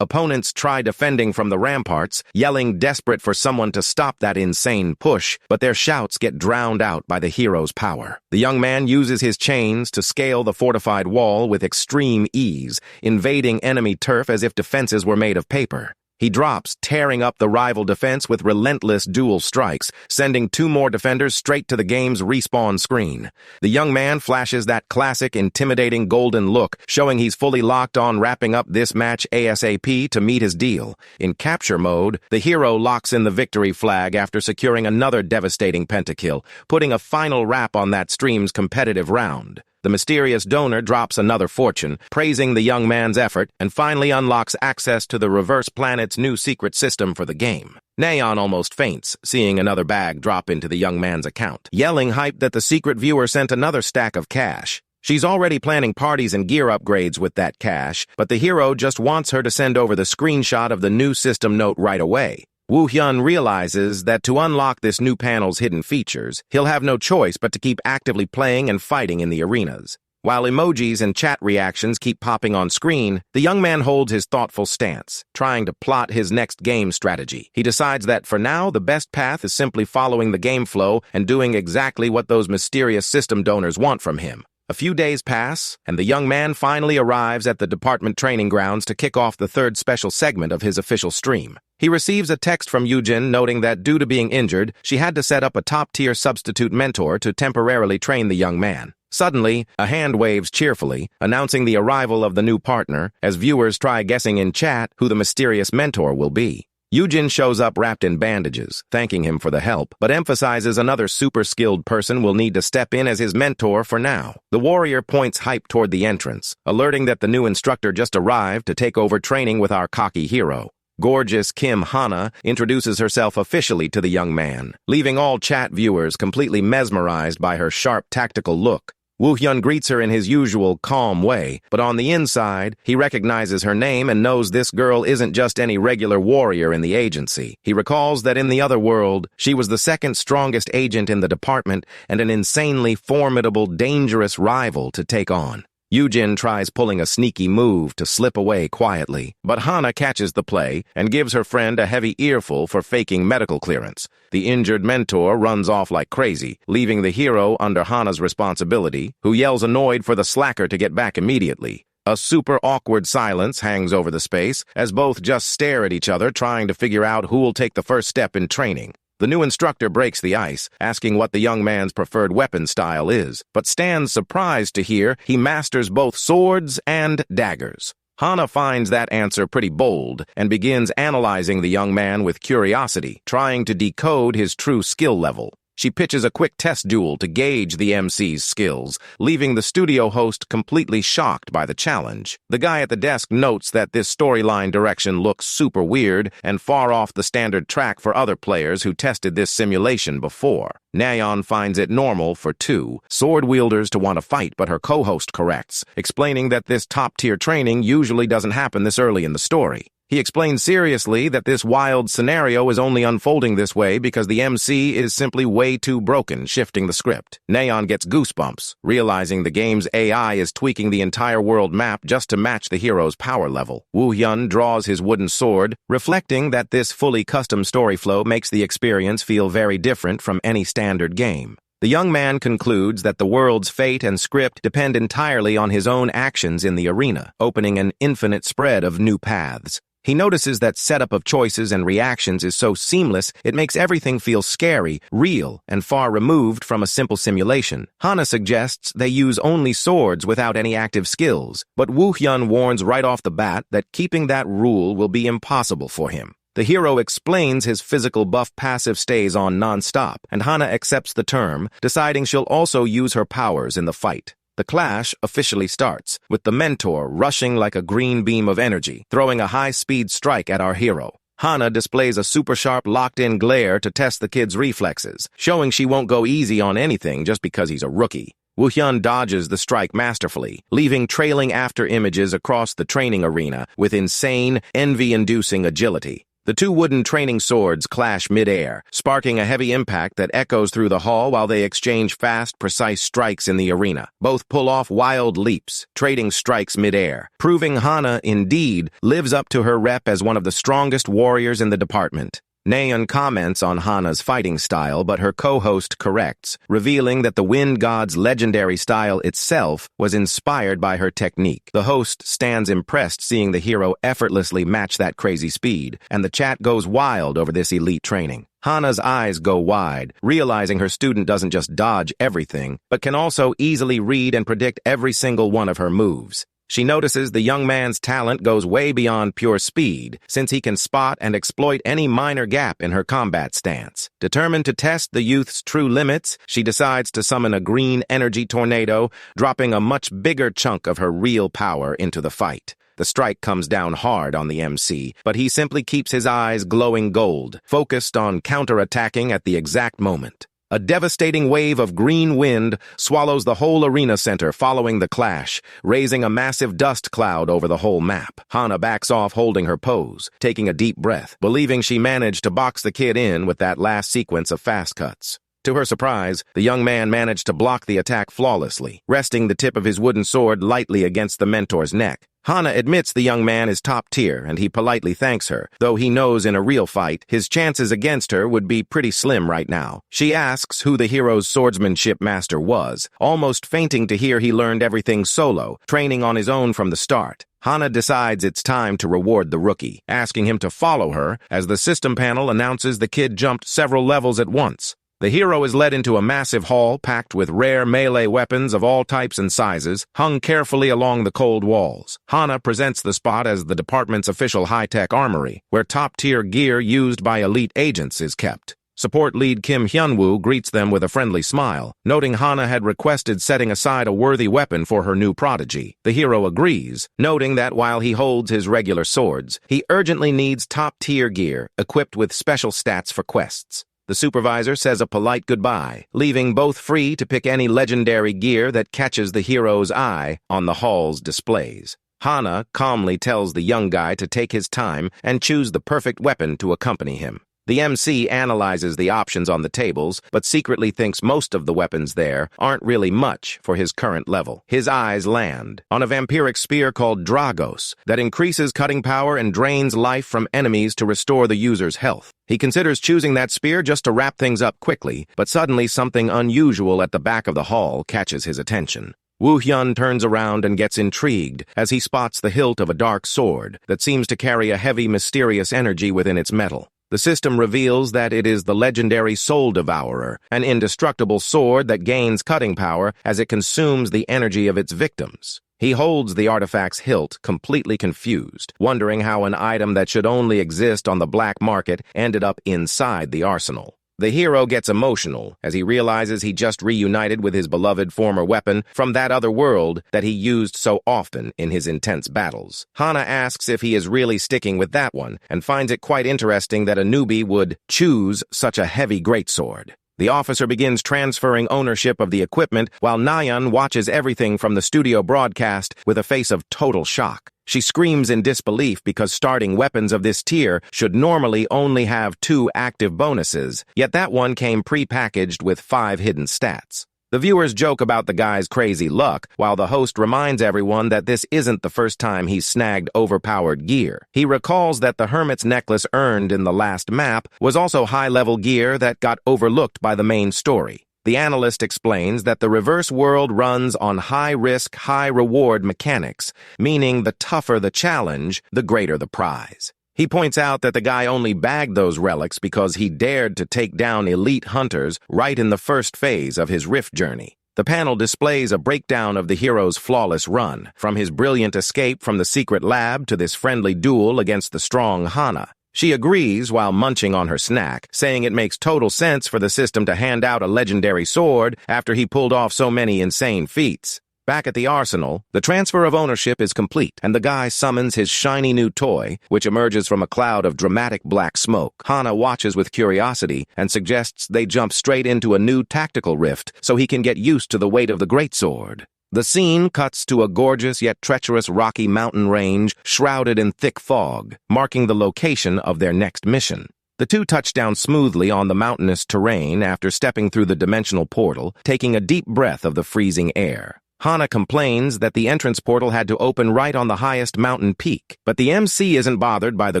Opponents try defending from the ramparts, yelling desperate for someone to stop that insane push, but their shouts get drowned out by the hero's power. The young man uses his chains to scale the fortified wall with extreme ease, invading enemy turf as if defenses were made of paper. He drops, tearing up the rival defense with relentless dual strikes, sending 2 more defenders straight to the game's respawn screen. The young man flashes that classic, intimidating golden look, showing he's fully locked on wrapping up this match ASAP to meet his deal. In capture mode, the hero locks in the victory flag after securing another devastating pentakill, putting a final wrap on that stream's competitive round. The mysterious donor drops another fortune, praising the young man's effort, and finally unlocks access to the Reverse Planet's new secret system for the game. Neon almost faints, seeing another bag drop into the young man's account, yelling hype that the secret viewer sent another stack of cash. She's already planning parties and gear upgrades with that cash, but the hero just wants her to send over the screenshot of the new system note right away. Woo-hyun realizes that to unlock this new panel's hidden features, he'll have no choice but to keep actively playing and fighting in the arenas. While emojis and chat reactions keep popping on screen, the young man holds his thoughtful stance, trying to plot his next game strategy. He decides that for now, the best path is simply following the game flow and doing exactly what those mysterious system donors want from him. A few days pass, and the young man finally arrives at the department training grounds to kick off the 3rd special segment of his official stream. He receives a text from Yujin noting that due to being injured, she had to set up a top-tier substitute mentor to temporarily train the young man. Suddenly, a hand waves cheerfully, announcing the arrival of the new partner, as viewers try guessing in chat who the mysterious mentor will be. Yujin shows up wrapped in bandages, thanking him for the help, but emphasizes another super-skilled person will need to step in as his mentor for now. The warrior points hype toward the entrance, alerting that the new instructor just arrived to take over training with our cocky hero. Gorgeous Kim Hana introduces herself officially to the young man, leaving all chat viewers completely mesmerized by her sharp tactical look. Woo-hyun greets her in his usual calm way, but on the inside, he recognizes her name and knows this girl isn't just any regular warrior in the agency. He recalls that in the other world, she was the 2nd strongest agent in the department and an insanely formidable, dangerous rival to take on. Yujin tries pulling a sneaky move to slip away quietly, but Hana catches the play and gives her friend a heavy earful for faking medical clearance. The injured mentor runs off like crazy, leaving the hero under Hana's responsibility, who yells annoyed for the slacker to get back immediately. A super awkward silence hangs over the space as both just stare at each other, trying to figure out who'll take the first step in training. The new instructor breaks the ice, asking what the young man's preferred weapon style is, but stands surprised to hear he masters both swords and daggers. Hana finds that answer pretty bold and begins analyzing the young man with curiosity, trying to decode his true skill level. She pitches a quick test duel to gauge the MC's skills, leaving the studio host completely shocked by the challenge. The guy at the desk notes that this storyline direction looks super weird and far off the standard track for other players who tested this simulation before. Nayeon finds it normal for two sword wielders to want to fight, but her co-host corrects, explaining that this top-tier training usually doesn't happen this early in the story. He explains seriously that this wild scenario is only unfolding this way because the MC is simply way too broken, shifting the script. Nayeon gets goosebumps, realizing the game's AI is tweaking the entire world map just to match the hero's power level. Woo-hyun draws his wooden sword, reflecting that this fully custom story flow makes the experience feel very different from any standard game. The young man concludes that the world's fate and script depend entirely on his own actions in the arena, opening an infinite spread of new paths. He notices that setup of choices and reactions is so seamless, it makes everything feel scary, real, and far removed from a simple simulation. Hana suggests they use only swords without any active skills, but Woo-hyun warns right off the bat that keeping that rule will be impossible for him. The hero explains his physical buff passive stays on non-stop, and Hana accepts the term, deciding she'll also use her powers in the fight. The clash officially starts, with the mentor rushing like a green beam of energy, throwing a high-speed strike at our hero. Hana displays a super-sharp locked-in glare to test the kid's reflexes, showing she won't go easy on anything just because he's a rookie. Woo-hyun dodges the strike masterfully, leaving trailing after images across the training arena with insane, envy-inducing agility. The two wooden training swords clash mid-air, sparking a heavy impact that echoes through the hall while they exchange fast, precise strikes in the arena. Both pull off wild leaps, trading strikes mid-air, proving Hana, indeed, lives up to her rep as one of the strongest warriors in the department. Nayeon comments on Hana's fighting style, but her co-host corrects, revealing that the Wind God's legendary style itself was inspired by her technique. The host stands impressed seeing the hero effortlessly match that crazy speed, and the chat goes wild over this elite training. Hana's eyes go wide, realizing her student doesn't just dodge everything, but can also easily read and predict every single one of her moves. She notices the young man's talent goes way beyond pure speed, since he can spot and exploit any minor gap in her combat stance. Determined to test the youth's true limits, she decides to summon a green energy tornado, dropping a much bigger chunk of her real power into the fight. The strike comes down hard on the MC, but he simply keeps his eyes glowing gold, focused on counterattacking at the exact moment. A devastating wave of green wind swallows the whole arena center following the clash, raising a massive dust cloud over the whole map. Hana backs off holding her pose, taking a deep breath, believing she managed to box the kid in with that last sequence of fast cuts. To her surprise, the young man managed to block the attack flawlessly, resting the tip of his wooden sword lightly against the mentor's neck. Hana admits the young man is top tier, and he politely thanks her, though he knows in a real fight, his chances against her would be pretty slim right now. She asks who the hero's swordsmanship master was, almost fainting to hear he learned everything solo, training on his own from the start. Hana decides it's time to reward the rookie, asking him to follow her as the system panel announces the kid jumped several levels at once. The hero is led into a massive hall packed with rare melee weapons of all types and sizes, hung carefully along the cold walls. Hana presents the spot as the department's official high-tech armory, where top-tier gear used by elite agents is kept. Support lead Kim Hyunwoo greets them with a friendly smile, noting Hana had requested setting aside a worthy weapon for her new prodigy. The hero agrees, noting that while he holds his regular swords, he urgently needs top-tier gear equipped with special stats for quests. The supervisor says a polite goodbye, leaving both free to pick any legendary gear that catches the hero's eye on the hall's displays. Hana calmly tells the young guy to take his time and choose the perfect weapon to accompany him. The MC analyzes the options on the tables, but secretly thinks most of the weapons there aren't really much for his current level. His eyes land on a vampiric spear called Dragos that increases cutting power and drains life from enemies to restore the user's health. He considers choosing that spear just to wrap things up quickly, but suddenly something unusual at the back of the hall catches his attention. Woo Hyun turns around and gets intrigued as he spots the hilt of a dark sword that seems to carry a heavy, mysterious energy within its metal. The system reveals that it is the legendary Soul Devourer, an indestructible sword that gains cutting power as it consumes the energy of its victims. He holds the artifact's hilt, completely confused, wondering how an item that should only exist on the black market ended up inside the arsenal. The hero gets emotional as he realizes he just reunited with his beloved former weapon from that other world that he used so often in his intense battles. Hana asks if he is really sticking with that one and finds it quite interesting that a newbie would choose such a heavy greatsword. The officer begins transferring ownership of the equipment while Nayeon watches everything from the studio broadcast with a face of total shock. She screams in disbelief because starting weapons of this tier should normally only have 2 active bonuses, yet that one came pre-packaged with 5 hidden stats. The viewers joke about the guy's crazy luck, while the host reminds everyone that this isn't the first time he's snagged overpowered gear. He recalls that the Hermit's necklace earned in the last map was also high-level gear that got overlooked by the main story. The analyst explains that the reverse world runs on high-risk, high-reward mechanics, meaning the tougher the challenge, the greater the prize. He points out that the guy only bagged those relics because he dared to take down elite hunters right in the first phase of his rift journey. The panel displays a breakdown of the hero's flawless run, from his brilliant escape from the secret lab to this friendly duel against the strong Hana. She agrees while munching on her snack, saying it makes total sense for the system to hand out a legendary sword after he pulled off so many insane feats. Back at the arsenal, the transfer of ownership is complete, and the guy summons his shiny new toy, which emerges from a cloud of dramatic black smoke. Hana watches with curiosity and suggests they jump straight into a new tactical rift so he can get used to the weight of the greatsword. The scene cuts to a gorgeous yet treacherous rocky mountain range shrouded in thick fog, marking the location of their next mission. The two touch down smoothly on the mountainous terrain after stepping through the dimensional portal, taking a deep breath of the freezing air. Hana complains that the entrance portal had to open right on the highest mountain peak, but the MC isn't bothered by the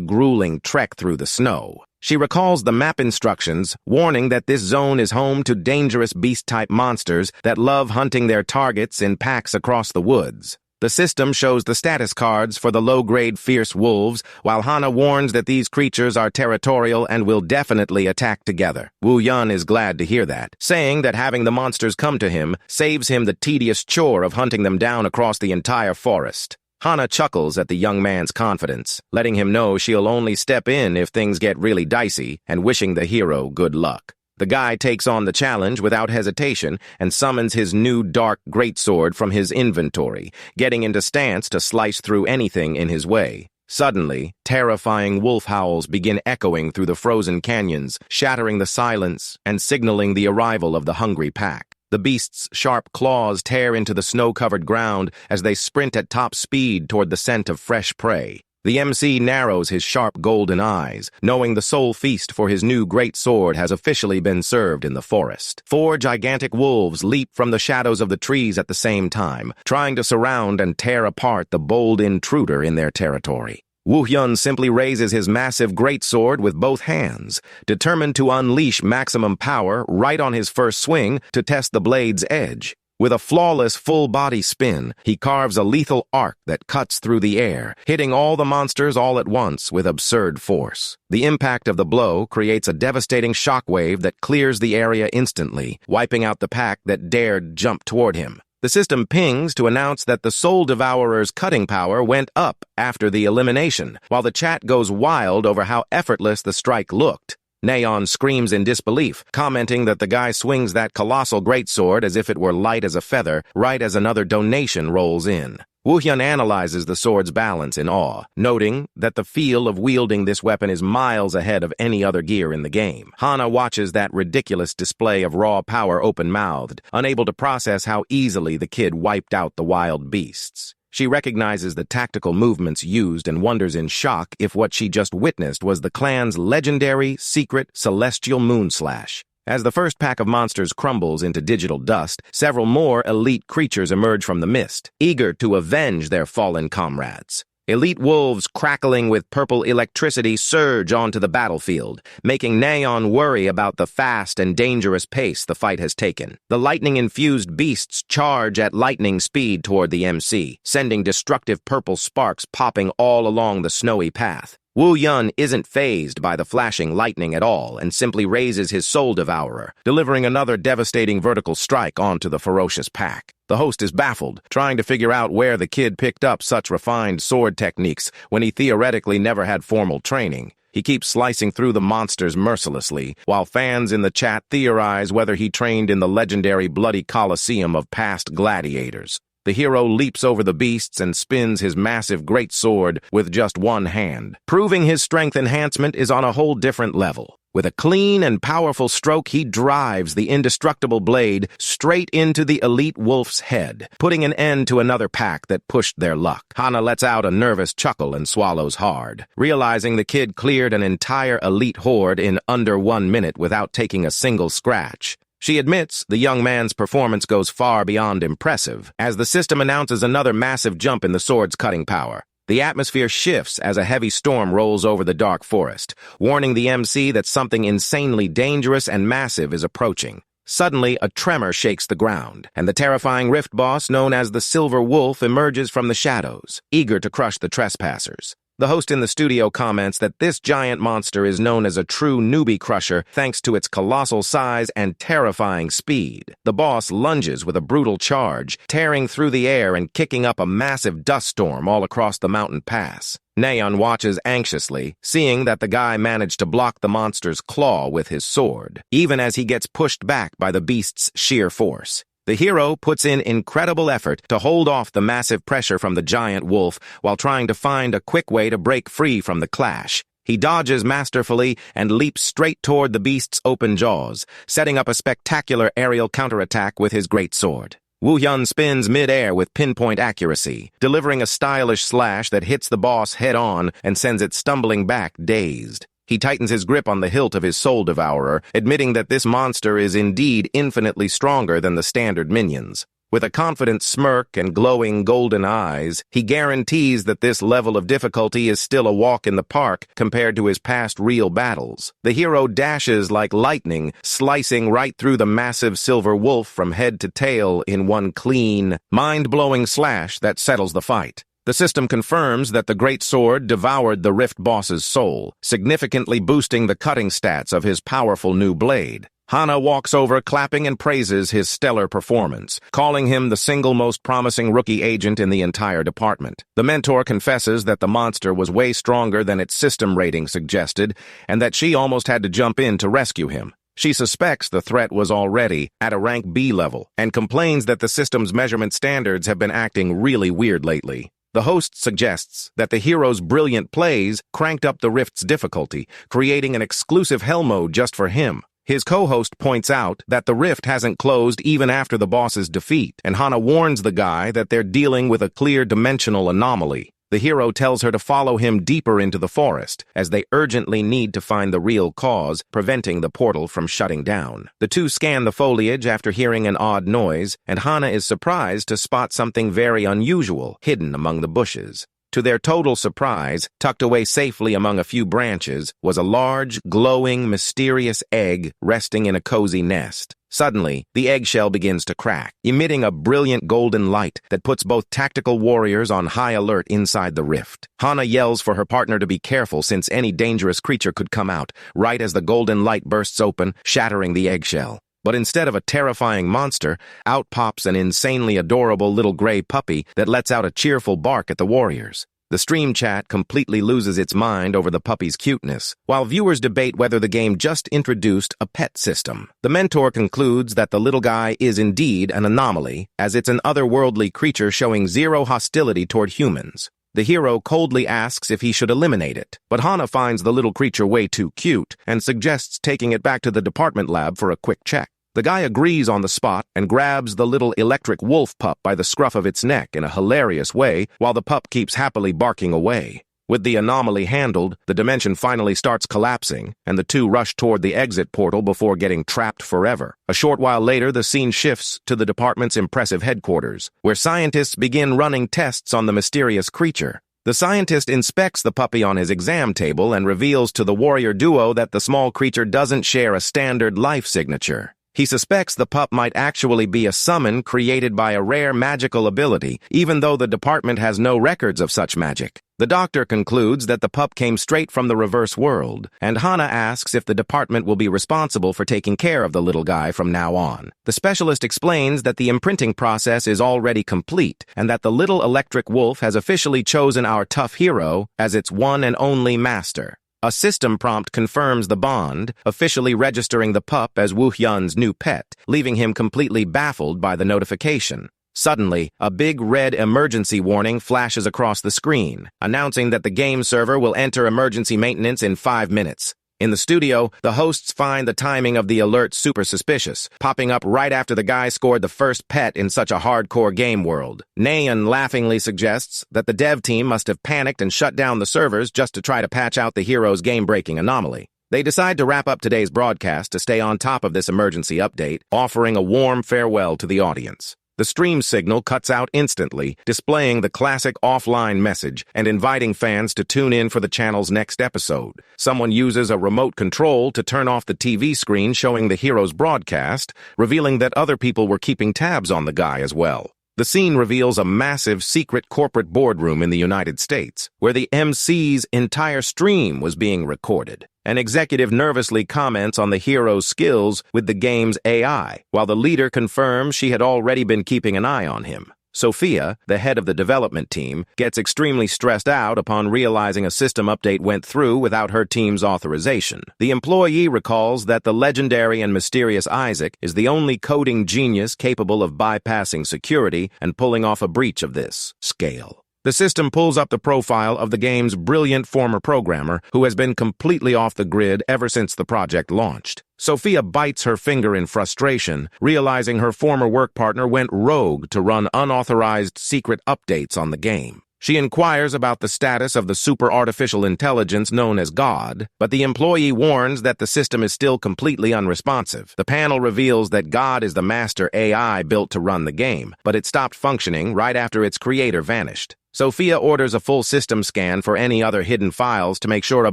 grueling trek through the snow. She recalls the map instructions, warning that this zone is home to dangerous beast-type monsters that love hunting their targets in packs across the woods. The system shows the status cards for the low-grade fierce wolves, while Hana warns that these creatures are territorial and will definitely attack together. Woo Hyun is glad to hear that, saying that having the monsters come to him saves him the tedious chore of hunting them down across the entire forest. Hana chuckles at the young man's confidence, letting him know she'll only step in if things get really dicey, and wishing the hero good luck. The guy takes on the challenge without hesitation and summons his new dark greatsword from his inventory, getting into stance to slice through anything in his way. Suddenly, terrifying wolf howls begin echoing through the frozen canyons, shattering the silence and signaling the arrival of the hungry pack. The beast's sharp claws tear into the snow-covered ground as they sprint at top speed toward the scent of fresh prey. The MC narrows his sharp golden eyes, knowing the sole feast for his new great sword has officially been served in the forest. 4 gigantic wolves leap from the shadows of the trees at the same time, trying to surround and tear apart the bold intruder in their territory. Woo Hyun simply raises his massive greatsword with both hands, determined to unleash maximum power right on his first swing to test the blade's edge. With a flawless full-body spin, he carves a lethal arc that cuts through the air, hitting all the monsters all at once with absurd force. The impact of the blow creates a devastating shockwave that clears the area instantly, wiping out the pack that dared jump toward him. The system pings to announce that the Soul Devourer's cutting power went up after the elimination, while the chat goes wild over how effortless the strike looked. Nayeon screams in disbelief, commenting that the guy swings that colossal greatsword as if it were light as a feather, right as another donation rolls in. Woo Hyun analyzes the sword's balance in awe, noting that the feel of wielding this weapon is miles ahead of any other gear in the game. Hana watches that ridiculous display of raw power open-mouthed, unable to process how easily the kid wiped out the wild beasts. She recognizes the tactical movements used and wonders in shock if what she just witnessed was the clan's legendary, secret, celestial moonslash. As the first pack of monsters crumbles into digital dust, several more elite creatures emerge from the mist, eager to avenge their fallen comrades. Elite wolves crackling with purple electricity surge onto the battlefield, making Neon worry about the fast and dangerous pace the fight has taken. The lightning-infused beasts charge at lightning speed toward the MC, sending destructive purple sparks popping all along the snowy path. Wu Yun isn't fazed by the flashing lightning at all and simply raises his Soul Devourer, delivering another devastating vertical strike onto the ferocious pack. The host is baffled, trying to figure out where the kid picked up such refined sword techniques when he theoretically never had formal training. He keeps slicing through the monsters mercilessly, while fans in the chat theorize whether he trained in the legendary bloody coliseum of past gladiators. The hero leaps over the beasts and spins his massive greatsword with just one hand, proving his strength enhancement is on a whole different level. With a clean and powerful stroke, he drives the indestructible blade straight into the elite wolf's head, putting an end to another pack that pushed their luck. Hana lets out a nervous chuckle and swallows hard, realizing the kid cleared an entire elite horde in under 1 minute without taking a single scratch. She admits the young man's performance goes far beyond impressive, as the system announces another massive jump in the sword's cutting power. The atmosphere shifts as a heavy storm rolls over the dark forest, warning the MC that something insanely dangerous and massive is approaching. Suddenly, a tremor shakes the ground, and the terrifying rift boss known as the Silver Wolf emerges from the shadows, eager to crush the trespassers. The host in the studio comments that this giant monster is known as a true newbie crusher thanks to its colossal size and terrifying speed. The boss lunges with a brutal charge, tearing through the air and kicking up a massive dust storm all across the mountain pass. Neon watches anxiously, seeing that the guy managed to block the monster's claw with his sword, even as he gets pushed back by the beast's sheer force. The hero puts in incredible effort to hold off the massive pressure from the giant wolf while trying to find a quick way to break free from the clash. He dodges masterfully and leaps straight toward the beast's open jaws, setting up a spectacular aerial counterattack with his greatsword. Wu Yun spins mid-air with pinpoint accuracy, delivering a stylish slash that hits the boss head-on and sends it stumbling back, dazed. He tightens his grip on the hilt of his Soul Devourer, admitting that this monster is indeed infinitely stronger than the standard minions. With a confident smirk and glowing golden eyes, he guarantees that this level of difficulty is still a walk in the park compared to his past real battles. The hero dashes like lightning, slicing right through the massive silver wolf from head to tail in one clean, mind-blowing slash that settles the fight. The system confirms that the great sword devoured the Rift boss's soul, significantly boosting the cutting stats of his powerful new blade. Hana walks over, clapping and praises his stellar performance, calling him the single most promising rookie agent in the entire department. The mentor confesses that the monster was way stronger than its system rating suggested, and that she almost had to jump in to rescue him. She suspects the threat was already at a rank B level, and complains that the system's measurement standards have been acting really weird lately. The host suggests that the hero's brilliant plays cranked up the Rift's difficulty, creating an exclusive hell mode just for him. His co-host points out that the Rift hasn't closed even after the boss's defeat, and Hana warns the guy that they're dealing with a clear dimensional anomaly. The hero tells her to follow him deeper into the forest, as they urgently need to find the real cause, preventing the portal from shutting down. The two scan the foliage after hearing an odd noise, and Hana is surprised to spot something very unusual hidden among the bushes. To their total surprise, tucked away safely among a few branches, was a large, glowing, mysterious egg resting in a cozy nest. Suddenly, the eggshell begins to crack, emitting a brilliant golden light that puts both tactical warriors on high alert inside the rift. Hana yells for her partner to be careful since any dangerous creature could come out, right as the golden light bursts open, shattering the eggshell. But instead of a terrifying monster, out pops an insanely adorable little gray puppy that lets out a cheerful bark at the warriors. The stream chat completely loses its mind over the puppy's cuteness, while viewers debate whether the game just introduced a pet system. The mentor concludes that the little guy is indeed an anomaly, as it's an otherworldly creature showing zero hostility toward humans. The hero coldly asks if he should eliminate it, but Hana finds the little creature way too cute and suggests taking it back to the department lab for a quick check. The guy agrees on the spot and grabs the little electric wolf pup by the scruff of its neck in a hilarious way while the pup keeps happily barking away. With the anomaly handled, the dimension finally starts collapsing, and the two rush toward the exit portal before getting trapped forever. A short while later, the scene shifts to the department's impressive headquarters, where scientists begin running tests on the mysterious creature. The scientist inspects the puppy on his exam table and reveals to the warrior duo that the small creature doesn't share a standard life signature. He suspects the pup might actually be a summon created by a rare magical ability, even though the department has no records of such magic. The doctor concludes that the pup came straight from the reverse world, and Hana asks if the department will be responsible for taking care of the little guy from now on. The specialist explains that the imprinting process is already complete, and that the little electric wolf has officially chosen our tough hero as its one and only master. A system prompt confirms the bond, officially registering the pup as Woo Hyun's new pet, leaving him completely baffled by the notification. Suddenly, a big red emergency warning flashes across the screen, announcing that the game server will enter emergency maintenance in 5 minutes. In the studio, the hosts find the timing of the alert super suspicious, popping up right after the guy scored the first pet in such a hardcore game world. Nayeon laughingly suggests that the dev team must have panicked and shut down the servers just to try to patch out the hero's game-breaking anomaly. They decide to wrap up today's broadcast to stay on top of this emergency update, offering a warm farewell to the audience. The stream signal cuts out instantly, displaying the classic offline message and inviting fans to tune in for the channel's next episode. Someone uses a remote control to turn off the TV screen showing the hero's broadcast, revealing that other people were keeping tabs on the guy as well. The scene reveals a massive secret corporate boardroom in the United States, where the MC's entire stream was being recorded. An executive nervously comments on the hero's skills with the game's AI, while the leader confirms she had already been keeping an eye on him. Sophia, the head of the development team, gets extremely stressed out upon realizing a system update went through without her team's authorization. The employee recalls that the legendary and mysterious Isaac is the only coding genius capable of bypassing security and pulling off a breach of this scale. The system pulls up the profile of the game's brilliant former programmer who has been completely off the grid ever since the project launched. Sophia bites her finger in frustration, realizing her former work partner went rogue to run unauthorized secret updates on the game. She inquires about the status of the super artificial intelligence known as God, but the employee warns that the system is still completely unresponsive. The panel reveals that God is the master AI built to run the game, but it stopped functioning right after its creator vanished. Sophia orders a full system scan for any other hidden files to make sure a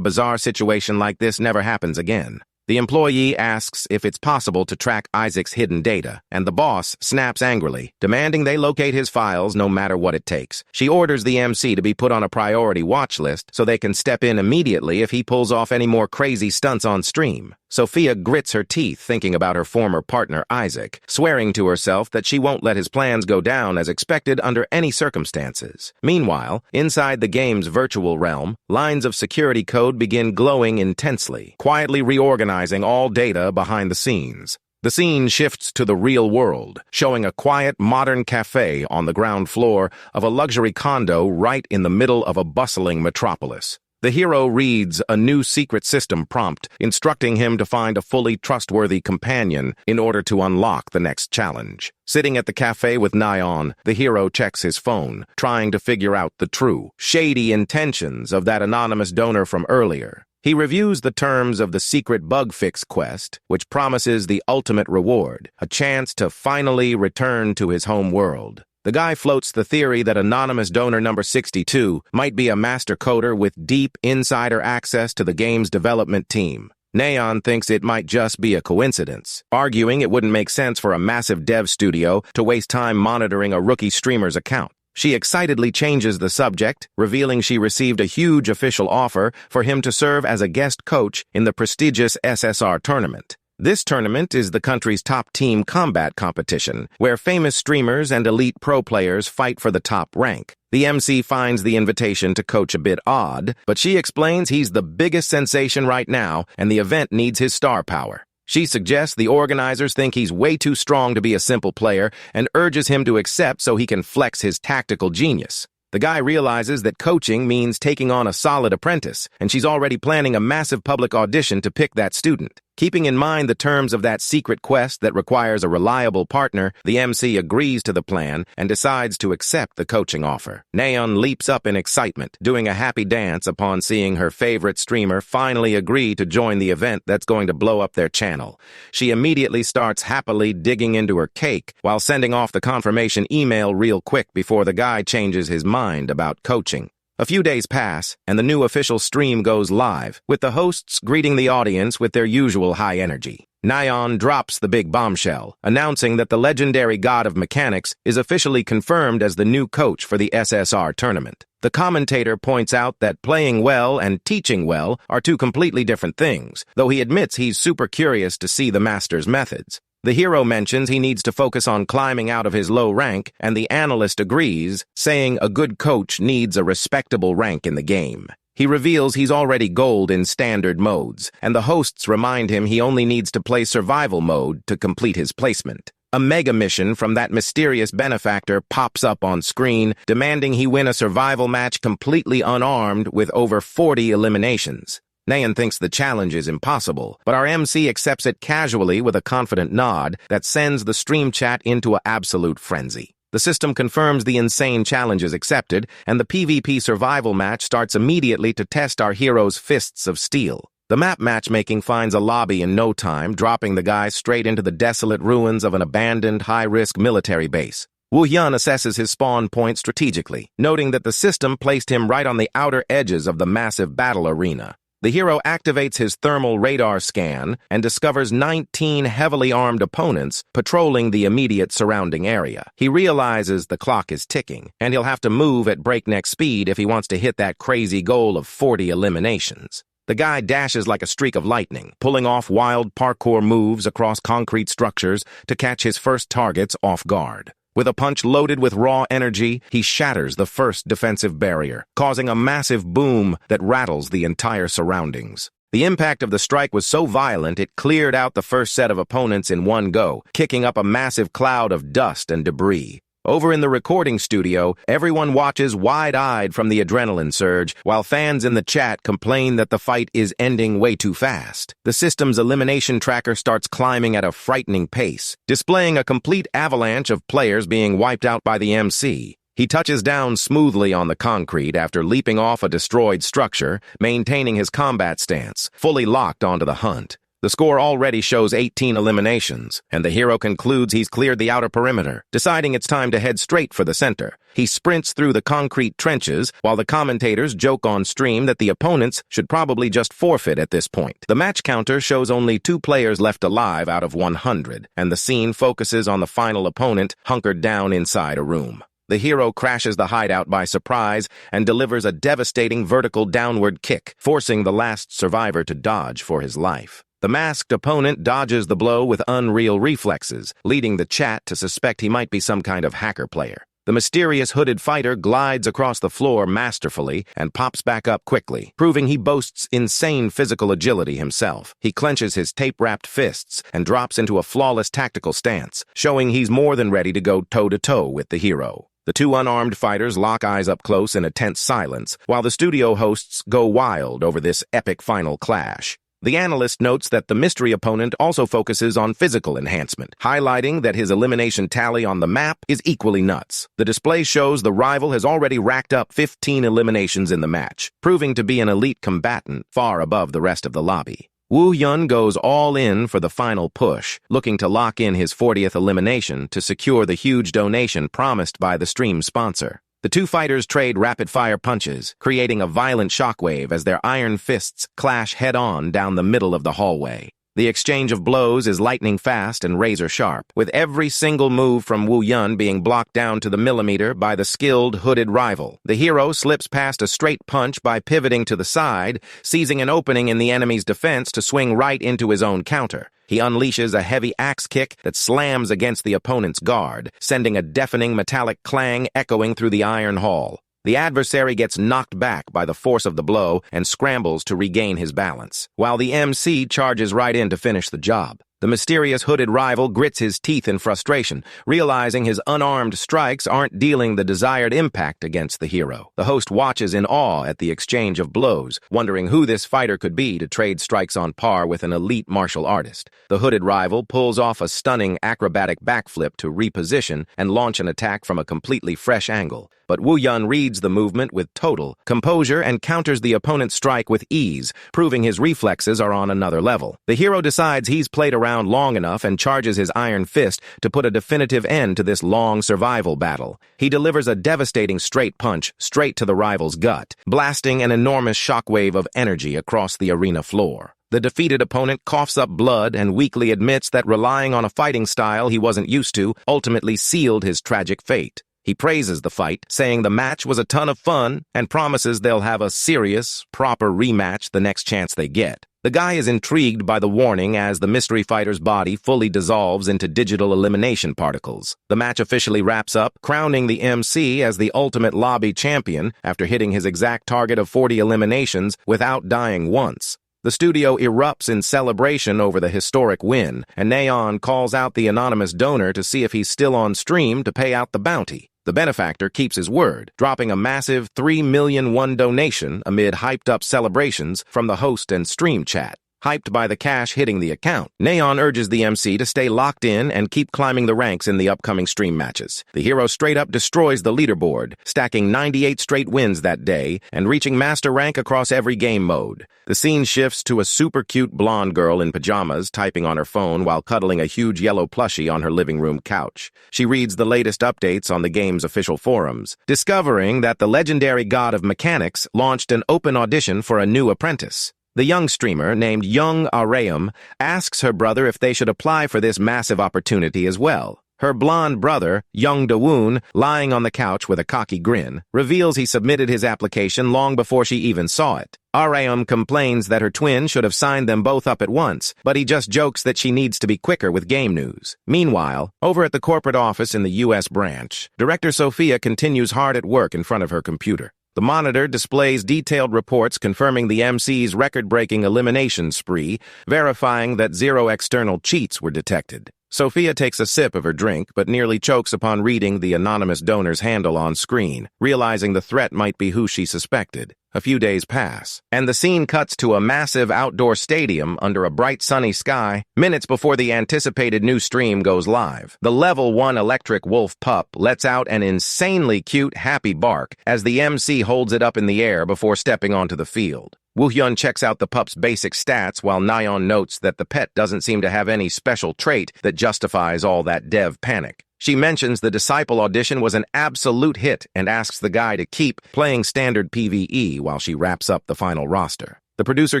bizarre situation like this never happens again. The employee asks if it's possible to track Isaac's hidden data, and the boss snaps angrily, demanding they locate his files no matter what it takes. She orders the MC to be put on a priority watch list so they can step in immediately if he pulls off any more crazy stunts on stream. Sophia grits her teeth thinking about her former partner, Isaac, swearing to herself that she won't let his plans go down as expected under any circumstances. Meanwhile, inside the game's virtual realm, lines of security code begin glowing intensely, quietly reorganizing all data behind the scenes. The scene shifts to the real world, showing a quiet, modern cafe on the ground floor of a luxury condo right in the middle of a bustling metropolis. The hero reads a new secret system prompt, instructing him to find a fully trustworthy companion in order to unlock the next challenge. Sitting at the cafe with Nayeon, the hero checks his phone, trying to figure out the true, shady intentions of that anonymous donor from earlier. He reviews the terms of the secret bug fix quest, which promises the ultimate reward, a chance to finally return to his home world. The guy floats the theory that anonymous donor number 62 might be a master coder with deep insider access to the game's development team. Nayeon thinks it might just be a coincidence, arguing it wouldn't make sense for a massive dev studio to waste time monitoring a rookie streamer's account. She excitedly changes the subject, revealing she received a huge official offer for him to serve as a guest coach in the prestigious SSR tournament. This tournament is the country's top team combat competition, where famous streamers and elite pro players fight for the top rank. The MC finds the invitation to coach a bit odd, but she explains he's the biggest sensation right now and the event needs his star power. She suggests the organizers think he's way too strong to be a simple player and urges him to accept so he can flex his tactical genius. The guy realizes that coaching means taking on a solid apprentice, and she's already planning a massive public audition to pick that student. Keeping in mind the terms of that secret quest that requires a reliable partner, the MC agrees to the plan and decides to accept the coaching offer. Nayeon leaps up in excitement, doing a happy dance upon seeing her favorite streamer finally agree to join the event that's going to blow up their channel. She immediately starts happily digging into her cake while sending off the confirmation email real quick before the guy changes his mind about coaching. A few days pass, and the new official stream goes live, with the hosts greeting the audience with their usual high energy. Nayeon drops the big bombshell, announcing that the legendary god of mechanics is officially confirmed as the new coach for the SSR tournament. The commentator points out that playing well and teaching well are two completely different things, though he admits he's super curious to see the master's methods. The hero mentions he needs to focus on climbing out of his low rank, and the analyst agrees, saying a good coach needs a respectable rank in the game. He reveals he's already gold in standard modes, and the hosts remind him he only needs to play survival mode to complete his placement. A mega mission from that mysterious benefactor pops up on screen, demanding he win a survival match completely unarmed with over 40 eliminations. Nayeon thinks the challenge is impossible, but our MC accepts it casually with a confident nod that sends the stream chat into an absolute frenzy. The system confirms the insane challenge is accepted, and the PvP survival match starts immediately to test our hero's fists of steel. The map matchmaking finds a lobby in no time, dropping the guy straight into the desolate ruins of an abandoned, high-risk military base. Woo-hyun assesses his spawn point strategically, noting that the system placed him right on the outer edges of the massive battle arena. The hero activates his thermal radar scan and discovers 19 heavily armed opponents patrolling the immediate surrounding area. He realizes the clock is ticking, and he'll have to move at breakneck speed if he wants to hit that crazy goal of 40 eliminations. The guy dashes like a streak of lightning, pulling off wild parkour moves across concrete structures to catch his first targets off guard. With a punch loaded with raw energy, he shatters the first defensive barrier, causing a massive boom that rattles the entire surroundings. The impact of the strike was so violent it cleared out the first set of opponents in one go, kicking up a massive cloud of dust and debris. Over in the recording studio, everyone watches wide-eyed from the adrenaline surge, while fans in the chat complain that the fight is ending way too fast. The system's elimination tracker starts climbing at a frightening pace, displaying a complete avalanche of players being wiped out by the MC. He touches down smoothly on the concrete after leaping off a destroyed structure, maintaining his combat stance, fully locked onto the hunt. The score already shows 18 eliminations, and the hero concludes he's cleared the outer perimeter, deciding it's time to head straight for the center. He sprints through the concrete trenches, while the commentators joke on stream that the opponents should probably just forfeit at this point. The match counter shows only 2 players left alive out of 100, and the scene focuses on the final opponent hunkered down inside a room. The hero crashes the hideout by surprise and delivers a devastating vertical downward kick, forcing the last survivor to dodge for his life. The masked opponent dodges the blow with unreal reflexes, leading the chat to suspect he might be some kind of hacker player. The mysterious hooded fighter glides across the floor masterfully and pops back up quickly, proving he boasts insane physical agility himself. He clenches his tape-wrapped fists and drops into a flawless tactical stance, showing he's more than ready to go toe-to-toe with the hero. The 2 unarmed fighters lock eyes up close in a tense silence, while the studio hosts go wild over this epic final clash. The analyst notes that the mystery opponent also focuses on physical enhancement, highlighting that his elimination tally on the map is equally nuts. The display shows the rival has already racked up 15 eliminations in the match, proving to be an elite combatant far above the rest of the lobby. Woo-hyun goes all in for the final push, looking to lock in his 40th elimination to secure the huge donation promised by the stream sponsor. The 2 fighters trade rapid-fire punches, creating a violent shockwave as their iron fists clash head-on down the middle of the hallway. The exchange of blows is lightning fast and razor-sharp, with every single move from Woo-hyun being blocked down to the millimeter by the skilled hooded rival. The hero slips past a straight punch by pivoting to the side, seizing an opening in the enemy's defense to swing right into his own counter. He unleashes a heavy axe kick that slams against the opponent's guard, sending a deafening metallic clang echoing through the iron hall. The adversary gets knocked back by the force of the blow and scrambles to regain his balance, while the MC charges right in to finish the job. The mysterious hooded rival grits his teeth in frustration, realizing his unarmed strikes aren't dealing the desired impact against the hero. The host watches in awe at the exchange of blows, wondering who this fighter could be to trade strikes on par with an elite martial artist. The hooded rival pulls off a stunning acrobatic backflip to reposition and launch an attack from a completely fresh angle. But Woo Yun reads the movement with total composure and counters the opponent's strike with ease, proving his reflexes are on another level. The hero decides he's played around long enough and charges his iron fist to put a definitive end to this long survival battle. He delivers a devastating straight punch straight to the rival's gut, blasting an enormous shockwave of energy across the arena floor. The defeated opponent coughs up blood and weakly admits that relying on a fighting style he wasn't used to ultimately sealed his tragic fate. He praises the fight, saying the match was a ton of fun, and promises they'll have a serious, proper rematch the next chance they get. The guy is intrigued by the warning as the mystery fighter's body fully dissolves into digital elimination particles. The match officially wraps up, crowning the MC as the ultimate lobby champion after hitting his exact target of 40 eliminations without dying once. The studio erupts in celebration over the historic win, and Neon calls out the anonymous donor to see if he's still on stream to pay out the bounty. The benefactor keeps his word, dropping a massive 3 million won donation amid hyped-up celebrations from the host and stream chat. Hyped by the cash hitting the account, Neon urges the MC to stay locked in and keep climbing the ranks in the upcoming stream matches. The hero straight-up destroys the leaderboard, stacking 98 straight wins that day and reaching master rank across every game mode. The scene shifts to a super cute blonde girl in pajamas typing on her phone while cuddling a huge yellow plushie on her living room couch. She reads the latest updates on the game's official forums, discovering that the legendary god of mechanics launched an open audition for a new apprentice. The young streamer, named Young Areum, asks her brother if they should apply for this massive opportunity as well. Her blonde brother, Young Dawoon, lying on the couch with a cocky grin, reveals he submitted his application long before she even saw it. Areum complains that her twin should have signed them both up at once, but he just jokes that she needs to be quicker with game news. Meanwhile, over at the corporate office in the U.S. branch, Director Sophia continues hard at work in front of her computer. The monitor displays detailed reports confirming the MC's record-breaking elimination spree, verifying that 0 external cheats were detected. Sophia takes a sip of her drink, but nearly chokes upon reading the anonymous donor's handle on screen, realizing the threat might be who she suspected. A few days pass, and the scene cuts to a massive outdoor stadium under a bright sunny sky, minutes before the anticipated new stream goes live. The Level 1 electric wolf pup lets out an insanely cute, happy bark as the MC holds it up in the air before stepping onto the field. Woo-hyun checks out the pup's basic stats while Nayeon notes that the pet doesn't seem to have any special trait that justifies all that dev panic. She mentions the Disciple audition was an absolute hit and asks the guy to keep playing standard PvE while she wraps up the final roster. The producer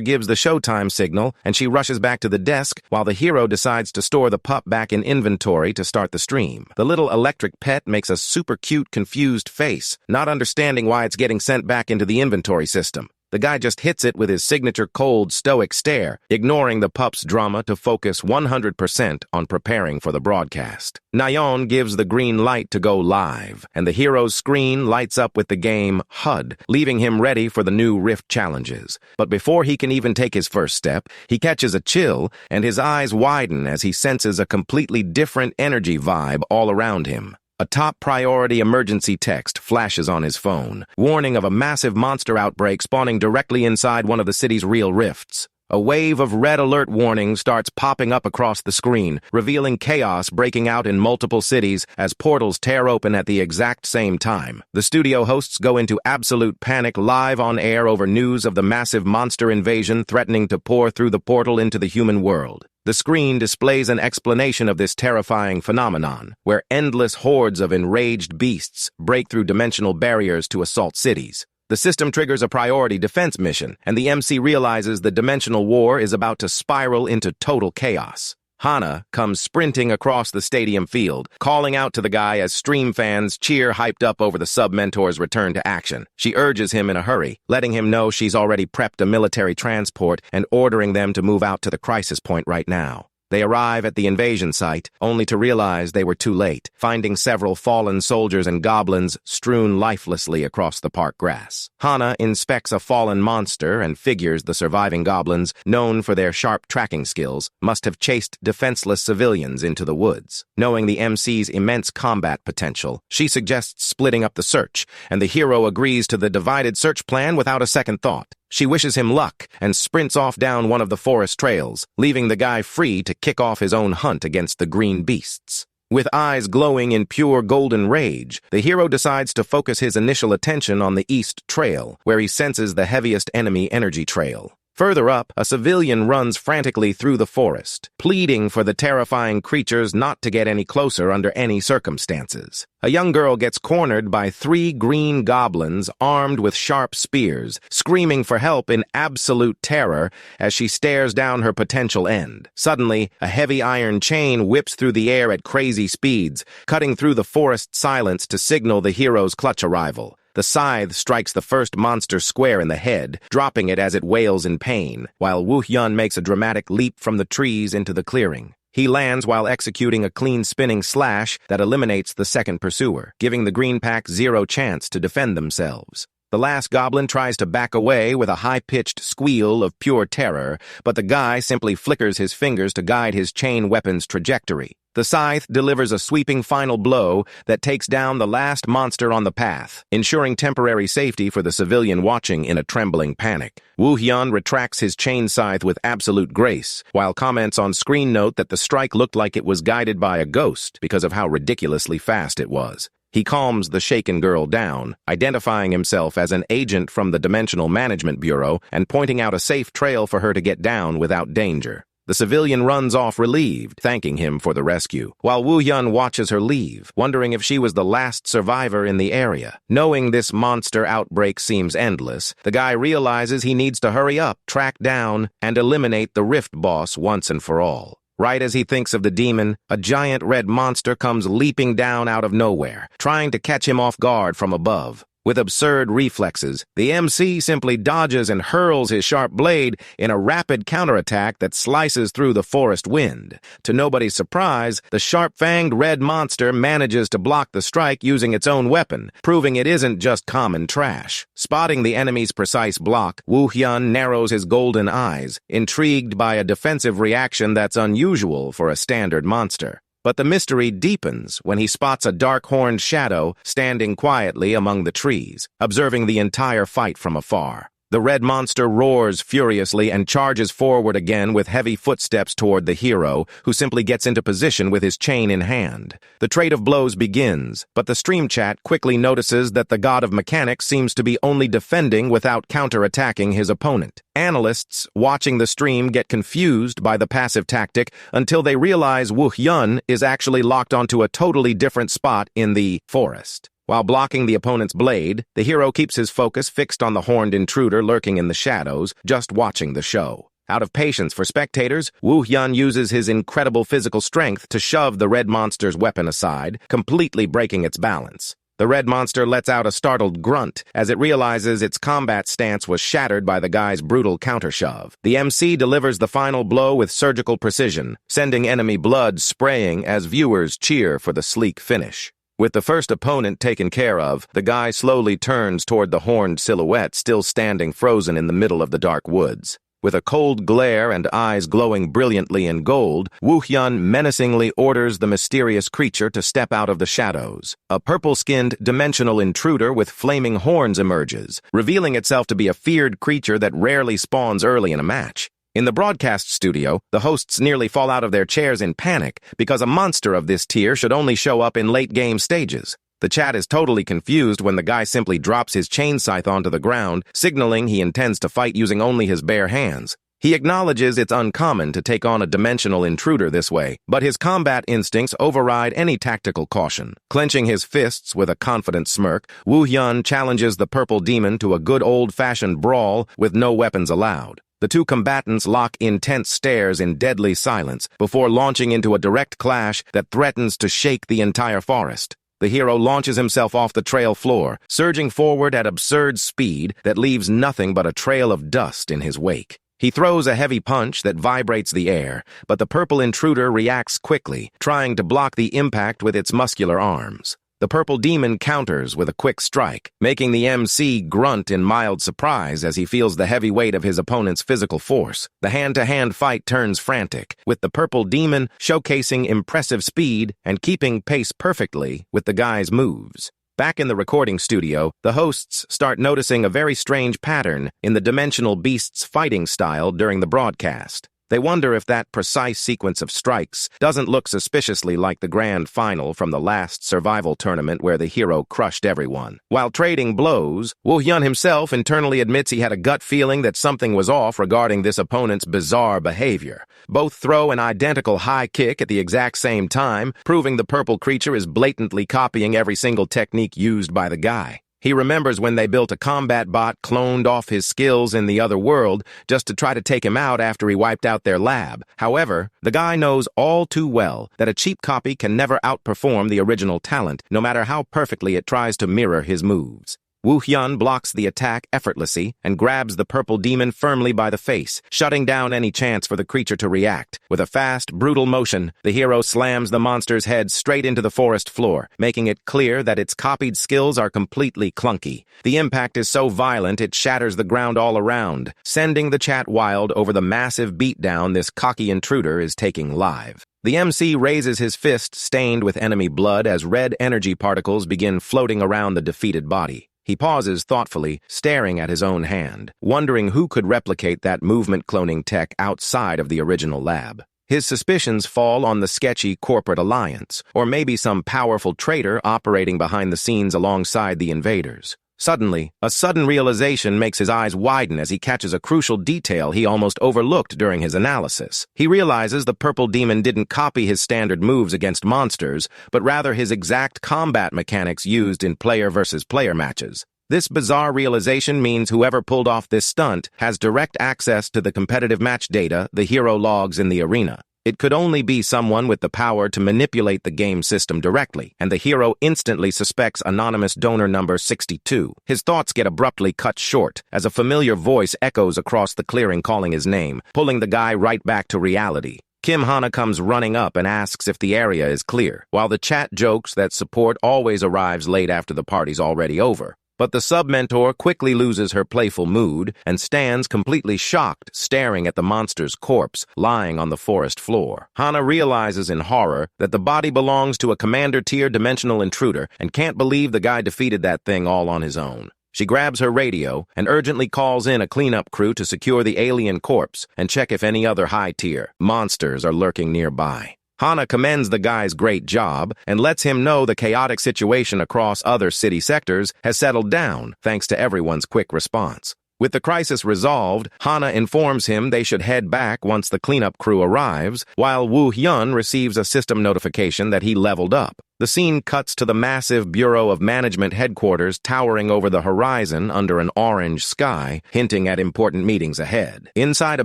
gives the showtime signal, and she rushes back to the desk while the hero decides to store the pup back in inventory to start the stream. The little electric pet makes a super cute, confused face, not understanding why it's getting sent back into the inventory system. The guy just hits it with his signature cold, stoic stare, ignoring the pup's drama to focus 100% on preparing for the broadcast. Nayeon gives the green light to go live, and the hero's screen lights up with the game HUD, leaving him ready for the new Rift challenges. But before he can even take his first step, he catches a chill, and his eyes widen as he senses a completely different energy vibe all around him. A top priority emergency text flashes on his phone, warning of a massive monster outbreak spawning directly inside one of the city's real rifts. A wave of red alert warnings starts popping up across the screen, revealing chaos breaking out in multiple cities as portals tear open at the exact same time. The studio hosts go into absolute panic live on air over news of the massive monster invasion threatening to pour through the portal into the human world. The screen displays an explanation of this terrifying phenomenon, where endless hordes of enraged beasts break through dimensional barriers to assault cities. The system triggers a priority defense mission, and the MC realizes the dimensional war is about to spiral into total chaos. Hana comes sprinting across the stadium field, calling out to the guy as stream fans cheer hyped up over the sub-mentor's return to action. She urges him in a hurry, letting him know she's already prepped a military transport and ordering them to move out to the crisis point right now. They arrive at the invasion site, only to realize they were too late, finding several fallen soldiers and goblins strewn lifelessly across the park grass. Hana inspects a fallen monster and figures the surviving goblins, known for their sharp tracking skills, must have chased defenseless civilians into the woods. Knowing the MC's immense combat potential, she suggests splitting up the search, and the hero agrees to the divided search plan without a second thought. She wishes him luck and sprints off down one of the forest trails, leaving the guy free to kick off his own hunt against the green beasts. With eyes glowing in pure golden rage, the hero decides to focus his initial attention on the east trail, where he senses the heaviest enemy energy trail. Further up, a civilian runs frantically through the forest, pleading for the terrifying creatures not to get any closer under any circumstances. A young girl gets cornered by 3 green goblins armed with sharp spears, screaming for help in absolute terror as she stares down her potential end. Suddenly, a heavy iron chain whips through the air at crazy speeds, cutting through the forest silence to signal the hero's clutch arrival. The scythe strikes the first monster square in the head, dropping it as it wails in pain, while Woo-hyun makes a dramatic leap from the trees into the clearing. He lands while executing a clean spinning slash that eliminates the second pursuer, giving the green pack 0 chance to defend themselves. The last goblin tries to back away with a high-pitched squeal of pure terror, but the guy simply flickers his fingers to guide his chain weapon's trajectory. The scythe delivers a sweeping final blow that takes down the last monster on the path, ensuring temporary safety for the civilian watching in a trembling panic. Woo-hyun retracts his chain scythe with absolute grace, while comments on screen note that the strike looked like it was guided by a ghost because of how ridiculously fast it was. He calms the shaken girl down, identifying himself as an agent from the Dimensional Management Bureau and pointing out a safe trail for her to get down without danger. The civilian runs off relieved, thanking him for the rescue, while Woo-hyun watches her leave, wondering if she was the last survivor in the area. Knowing this monster outbreak seems endless, the guy realizes he needs to hurry up, track down, and eliminate the Rift boss once and for all. Right as he thinks of the demon, a giant red monster comes leaping down out of nowhere, trying to catch him off guard from above. With absurd reflexes, the MC simply dodges and hurls his sharp blade in a rapid counterattack that slices through the forest wind. To nobody's surprise, the sharp-fanged red monster manages to block the strike using its own weapon, proving it isn't just common trash. Spotting the enemy's precise block, Woo-hyun narrows his golden eyes, intrigued by a defensive reaction that's unusual for a standard monster. But the mystery deepens when he spots a dark-horned shadow standing quietly among the trees, observing the entire fight from afar. The red monster roars furiously and charges forward again with heavy footsteps toward the hero, who simply gets into position with his chain in hand. The trade of blows begins, but the stream chat quickly notices that the god of mechanics seems to be only defending without counter-attacking his opponent. Analysts watching the stream get confused by the passive tactic until they realize Woo-hyun is actually locked onto a totally different spot in the forest. While blocking the opponent's blade, the hero keeps his focus fixed on the horned intruder lurking in the shadows, just watching the show. Out of patience for spectators, Woo-hyun uses his incredible physical strength to shove the red monster's weapon aside, completely breaking its balance. The red monster lets out a startled grunt as it realizes its combat stance was shattered by the guy's brutal countershove. The MC delivers the final blow with surgical precision, sending enemy blood spraying as viewers cheer for the sleek finish. With the first opponent taken care of, the guy slowly turns toward the horned silhouette still standing frozen in the middle of the dark woods. With a cold glare and eyes glowing brilliantly in gold, Woo-hyun menacingly orders the mysterious creature to step out of the shadows. A purple-skinned dimensional intruder with flaming horns emerges, revealing itself to be a feared creature that rarely spawns early in a match. In the broadcast studio, the hosts nearly fall out of their chairs in panic because a monster of this tier should only show up in late-game stages. The chat is totally confused when the guy simply drops his chain scythe onto the ground, signaling he intends to fight using only his bare hands. He acknowledges it's uncommon to take on a dimensional intruder this way, but his combat instincts override any tactical caution. Clenching his fists with a confident smirk, Woo-hyun challenges the purple demon to a good old-fashioned brawl with no weapons allowed. The two combatants lock intense stares in deadly silence before launching into a direct clash that threatens to shake the entire forest. The hero launches himself off the trail floor, surging forward at absurd speed that leaves nothing but a trail of dust in his wake. He throws a heavy punch that vibrates the air, but the purple intruder reacts quickly, trying to block the impact with its muscular arms. The purple demon counters with a quick strike, making the MC grunt in mild surprise as he feels the heavy weight of his opponent's physical force. The hand-to-hand fight turns frantic, with the purple demon showcasing impressive speed and keeping pace perfectly with the guy's moves. Back in the recording studio, the hosts start noticing a very strange pattern in the Dimensional Beast's fighting style during the broadcast. They wonder if that precise sequence of strikes doesn't look suspiciously like the grand final from the last survival tournament where the hero crushed everyone. While trading blows, Woo-hyun himself internally admits he had a gut feeling that something was off regarding this opponent's bizarre behavior. Both throw an identical high kick at the exact same time, proving the purple creature is blatantly copying every single technique used by the guy. He remembers when they built a combat bot cloned off his skills in the other world just to try to take him out after he wiped out their lab. However, the guy knows all too well that a cheap copy can never outperform the original talent, no matter how perfectly it tries to mirror his moves. Woo-hyun blocks the attack effortlessly and grabs the purple demon firmly by the face, shutting down any chance for the creature to react. With a fast, brutal motion, the hero slams the monster's head straight into the forest floor, making it clear that its copied skills are completely clunky. The impact is so violent it shatters the ground all around, sending the chat wild over the massive beatdown this cocky intruder is taking live. The MC raises his fist stained with enemy blood as red energy particles begin floating around the defeated body. He pauses thoughtfully, staring at his own hand, wondering who could replicate that movement cloning tech outside of the original lab. His suspicions fall on the sketchy corporate alliance, or maybe some powerful traitor operating behind the scenes alongside the invaders. Suddenly, a sudden realization makes his eyes widen as he catches a crucial detail he almost overlooked during his analysis. He realizes the purple demon didn't copy his standard moves against monsters, but rather his exact combat mechanics used in player-versus-player matches. This bizarre realization means whoever pulled off this stunt has direct access to the competitive match data the hero logs in the arena. It could only be someone with the power to manipulate the game system directly, and the hero instantly suspects anonymous donor number 62. His thoughts get abruptly cut short as a familiar voice echoes across the clearing calling his name, pulling the guy right back to reality. Kim Hana comes running up and asks if the area is clear, while the chat jokes that support always arrives late after the party's already over. But the sub-mentor quickly loses her playful mood and stands completely shocked, staring at the monster's corpse lying on the forest floor. Hana realizes in horror that the body belongs to a commander-tier dimensional intruder and can't believe the guy defeated that thing all on his own. She grabs her radio and urgently calls in a cleanup crew to secure the alien corpse and check if any other high-tier monsters are lurking nearby. Hana commends the guy's great job and lets him know the chaotic situation across other city sectors has settled down thanks to everyone's quick response. With the crisis resolved, Hana informs him they should head back once the cleanup crew arrives, while Woo-hyun receives a system notification that he leveled up. The scene cuts to the massive Bureau of Management headquarters towering over the horizon under an orange sky, hinting at important meetings ahead. Inside a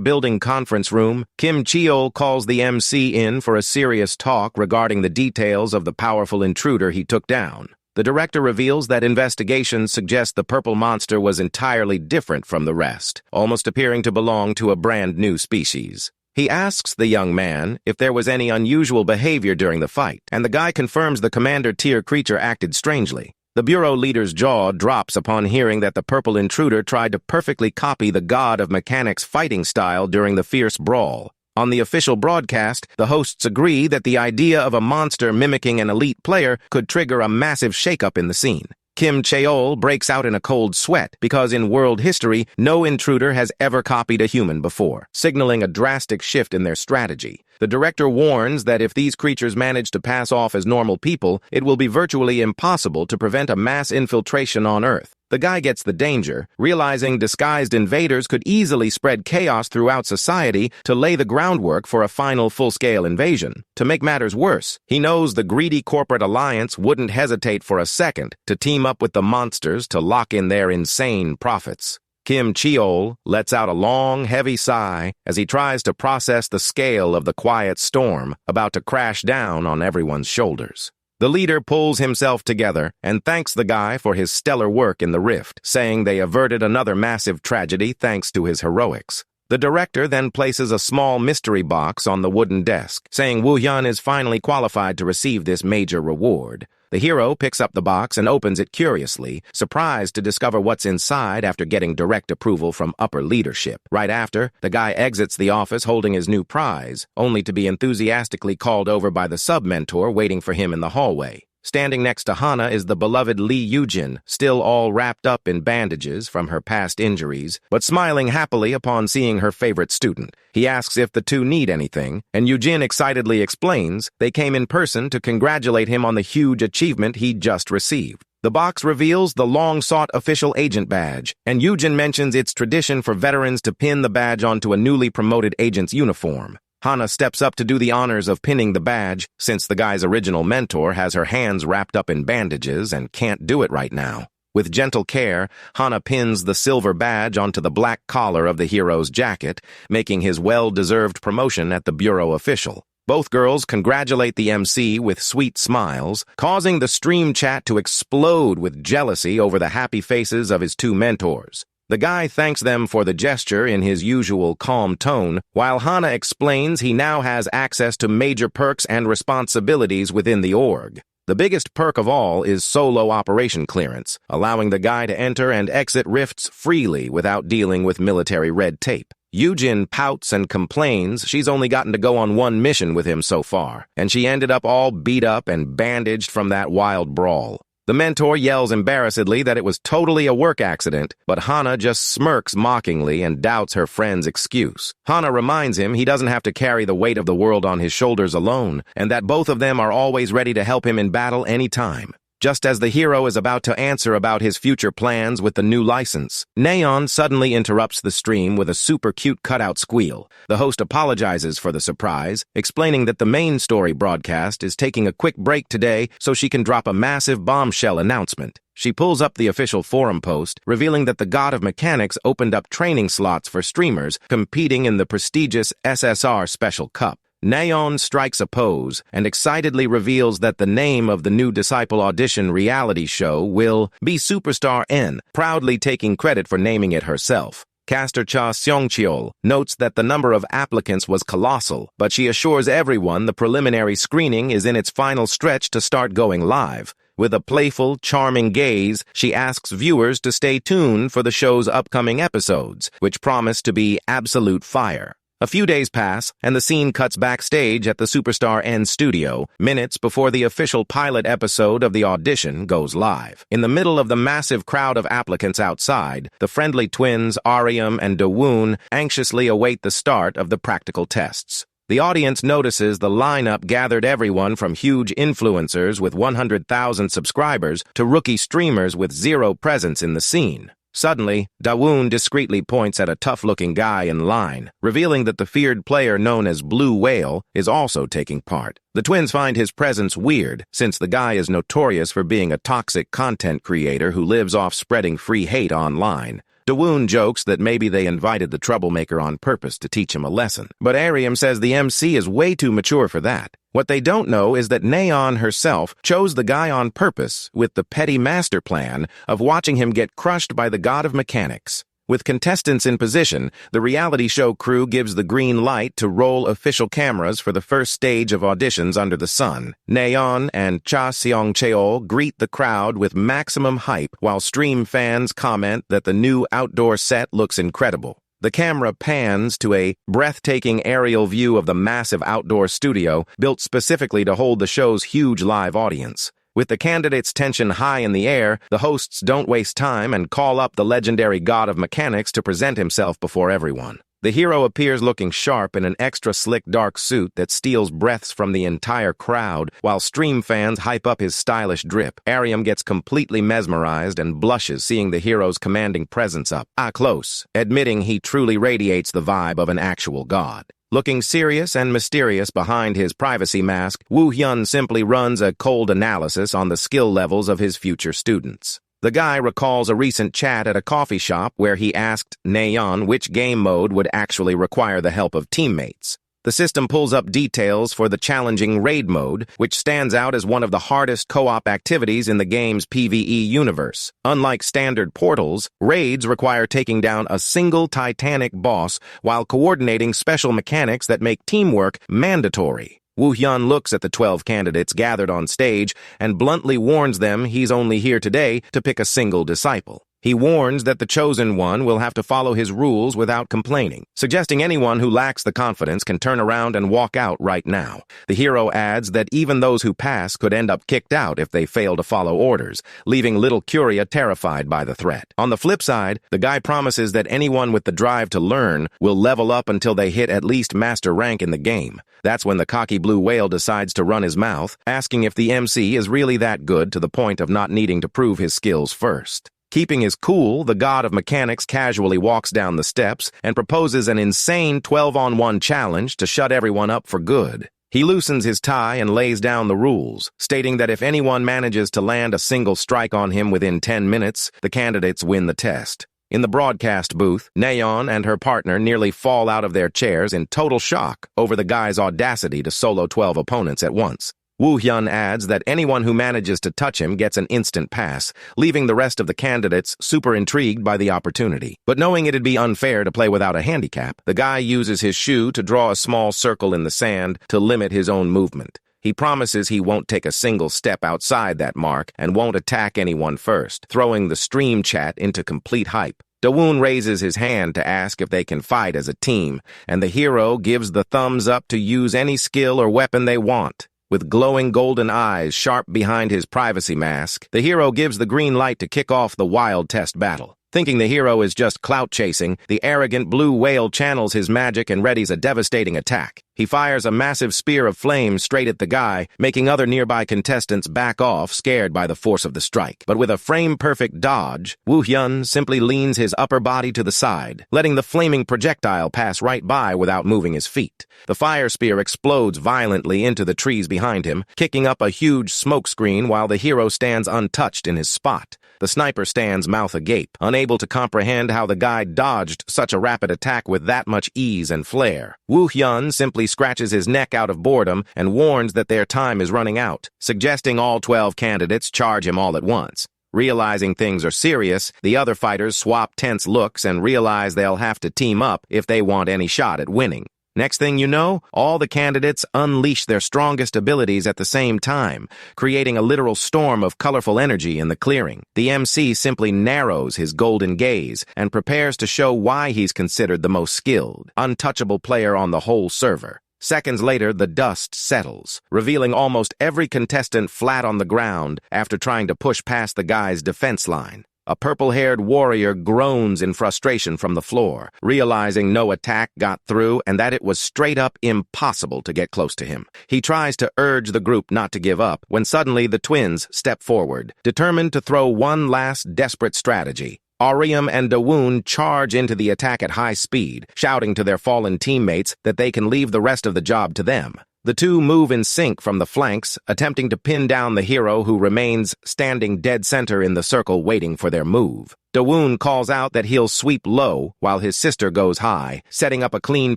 building conference room, Kim Cheol calls the MC in for a serious talk regarding the details of the powerful intruder he took down. The director reveals that investigations suggest the purple monster was entirely different from the rest, almost appearing to belong to a brand new species. He asks the young man if there was any unusual behavior during the fight, and the guy confirms the commander-tier creature acted strangely. The bureau leader's jaw drops upon hearing that the purple intruder tried to perfectly copy the god of mechanics' fighting style during the fierce brawl. On the official broadcast, the hosts agree that the idea of a monster mimicking an elite player could trigger a massive shakeup in the scene. Kim Cheol breaks out in a cold sweat because in world history, no intruder has ever copied a human before, signaling a drastic shift in their strategy. The director warns that if these creatures manage to pass off as normal people, it will be virtually impossible to prevent a mass infiltration on Earth. The guy gets the danger, realizing disguised invaders could easily spread chaos throughout society to lay the groundwork for a final full-scale invasion. To make matters worse, he knows the greedy corporate alliance wouldn't hesitate for a second to team up with the monsters to lock in their insane profits. Kim Cheol lets out a long, heavy sigh as he tries to process the scale of the quiet storm about to crash down on everyone's shoulders. The leader pulls himself together and thanks the guy for his stellar work in the rift, saying they averted another massive tragedy thanks to his heroics. The director then places a small mystery box on the wooden desk, saying Woo Hyun is finally qualified to receive this major reward. The hero picks up the box and opens it curiously, surprised to discover what's inside after getting direct approval from upper leadership. Right after, the guy exits the office holding his new prize, only to be enthusiastically called over by the sub-mentor waiting for him in the hallway. Standing next to Hana is the beloved Lee Yujin, still all wrapped up in bandages from her past injuries, but smiling happily upon seeing her favorite student. He asks if the two need anything, and Yujin excitedly explains they came in person to congratulate him on the huge achievement he'd just received. The box reveals the long-sought official agent badge, and Yujin mentions it's tradition for veterans to pin the badge onto a newly promoted agent's uniform. Hana steps up to do the honors of pinning the badge, since the guy's original mentor has her hands wrapped up in bandages and can't do it right now. With gentle care, Hana pins the silver badge onto the black collar of the hero's jacket, making his well-deserved promotion at the bureau official. Both girls congratulate the MC with sweet smiles, causing the stream chat to explode with jealousy over the happy faces of his two mentors. The guy thanks them for the gesture in his usual calm tone, while Hana explains he now has access to major perks and responsibilities within the org. The biggest perk of all is solo operation clearance, allowing the guy to enter and exit rifts freely without dealing with military red tape. Yujin pouts and complains she's only gotten to go on one mission with him so far, and she ended up all beat up and bandaged from that wild brawl. The mentor yells embarrassedly that it was totally a work accident, but Hana just smirks mockingly and doubts her friend's excuse. Hana reminds him he doesn't have to carry the weight of the world on his shoulders alone, and that both of them are always ready to help him in battle any time. Just as the hero is about to answer about his future plans with the new license, Neon suddenly interrupts the stream with a super cute cutout squeal. The host apologizes for the surprise, explaining that the main story broadcast is taking a quick break today so she can drop a massive bombshell announcement. She pulls up the official forum post, revealing that the God of Mechanics opened up training slots for streamers competing in the prestigious SSR Special Cup. Neon strikes a pose and excitedly reveals that the name of the new Disciple Audition reality show will be Superstar N, proudly taking credit for naming it herself. Caster Cha Seongcheol notes that the number of applicants was colossal, but she assures everyone the preliminary screening is in its final stretch to start going live. With a playful, charming gaze, she asks viewers to stay tuned for the show's upcoming episodes, which promise to be absolute fire. A few days pass, and the scene cuts backstage at the Superstar N studio, minutes before the official pilot episode of the audition goes live. In the middle of the massive crowd of applicants outside, the friendly twins Aryam and Dawoon anxiously await the start of the practical tests. The audience notices the lineup gathered everyone from huge influencers with 100,000 subscribers to rookie streamers with zero presence in the scene. Suddenly, Dawoon discreetly points at a tough-looking guy in line, revealing that the feared player known as Blue Whale is also taking part. The twins find his presence weird, since the guy is notorious for being a toxic content creator who lives off spreading free hate online. Dawoon jokes that maybe they invited the troublemaker on purpose to teach him a lesson. But Aryam says the MC is way too mature for that. What they don't know is that Neon herself chose the guy on purpose with the petty master plan of watching him get crushed by the God of Mechanics. With contestants in position, the reality show crew gives the green light to roll official cameras for the first stage of auditions under the sun. Neon and Cha Seong-cheol greet the crowd with maximum hype, while stream fans comment that the new outdoor set looks incredible. The camera pans to a breathtaking aerial view of the massive outdoor studio built specifically to hold the show's huge live audience. With the candidates' tension high in the air, the hosts don't waste time and call up the legendary God of Mechanics to present himself before everyone. The hero appears looking sharp in an extra slick dark suit that steals breaths from the entire crowd, while stream fans hype up his stylish drip. Aryam gets completely mesmerized and blushes seeing the hero's commanding presence up close, admitting he truly radiates the vibe of an actual god. Looking serious and mysterious behind his privacy mask, Woo Hyun simply runs a cold analysis on the skill levels of his future students. The guy recalls a recent chat at a coffee shop where he asked Neon which game mode would actually require the help of teammates. The system pulls up details for the challenging raid mode, which stands out as one of the hardest co-op activities in the game's PvE universe. Unlike standard portals, raids require taking down a single titanic boss while coordinating special mechanics that make teamwork mandatory. Woo-hyun looks at the 12 candidates gathered on stage and bluntly warns them he's only here today to pick a single disciple. He warns that the chosen one will have to follow his rules without complaining, suggesting anyone who lacks the confidence can turn around and walk out right now. The hero adds that even those who pass could end up kicked out if they fail to follow orders, leaving little Curia terrified by the threat. On the flip side, the guy promises that anyone with the drive to learn will level up until they hit at least master rank in the game. That's when the cocky blue whale decides to run his mouth, asking if the MC is really that good to the point of not needing to prove his skills first. Keeping his cool, the god of mechanics casually walks down the steps and proposes an insane 12-on-1 challenge to shut everyone up for good. He loosens his tie and lays down the rules, stating that if anyone manages to land a single strike on him within 10 minutes, the candidates win the test. In the broadcast booth, Nayeon and her partner nearly fall out of their chairs in total shock over the guy's audacity to solo 12 opponents at once. Woo-hyun adds that anyone who manages to touch him gets an instant pass, leaving the rest of the candidates super intrigued by the opportunity. But knowing it'd be unfair to play without a handicap, the guy uses his shoe to draw a small circle in the sand to limit his own movement. He promises he won't take a single step outside that mark and won't attack anyone first, throwing the stream chat into complete hype. Dawoon raises his hand to ask if they can fight as a team, and the hero gives the thumbs up to use any skill or weapon they want. With glowing golden eyes sharp behind his privacy mask, the hero gives the green light to kick off the wild test battle. Thinking the hero is just clout chasing, the arrogant blue whale channels his magic and readies a devastating attack. He fires a massive spear of flame straight at the guy, making other nearby contestants back off, scared by the force of the strike. But with a frame-perfect dodge, Woo-hyun simply leans his upper body to the side, letting the flaming projectile pass right by without moving his feet. The fire spear explodes violently into the trees behind him, kicking up a huge smoke screen while the hero stands untouched in his spot. The sniper stands mouth agape, unable to comprehend how the guy dodged such a rapid attack with that much ease and flair. Woo-hyun simply scratches his neck out of boredom and warns that their time is running out, suggesting all 12 candidates charge him all at once. Realizing things are serious, the other fighters swap tense looks and realize they'll have to team up if they want any shot at winning. Next thing you know, all the candidates unleash their strongest abilities at the same time, creating a literal storm of colorful energy in the clearing. The MC simply narrows his golden gaze and prepares to show why he's considered the most skilled, untouchable player on the whole server. Seconds later, the dust settles, revealing almost every contestant flat on the ground after trying to push past the guy's defense line. A purple-haired warrior groans in frustration from the floor, realizing no attack got through and that it was straight-up impossible to get close to him. He tries to urge the group not to give up when suddenly the twins step forward, determined to throw one last desperate strategy. Aurium and Dawoon charge into the attack at high speed, shouting to their fallen teammates that they can leave the rest of the job to them. The two move in sync from the flanks, attempting to pin down the hero who remains standing dead center in the circle waiting for their move. Dawoon calls out that he'll sweep low while his sister goes high, setting up a clean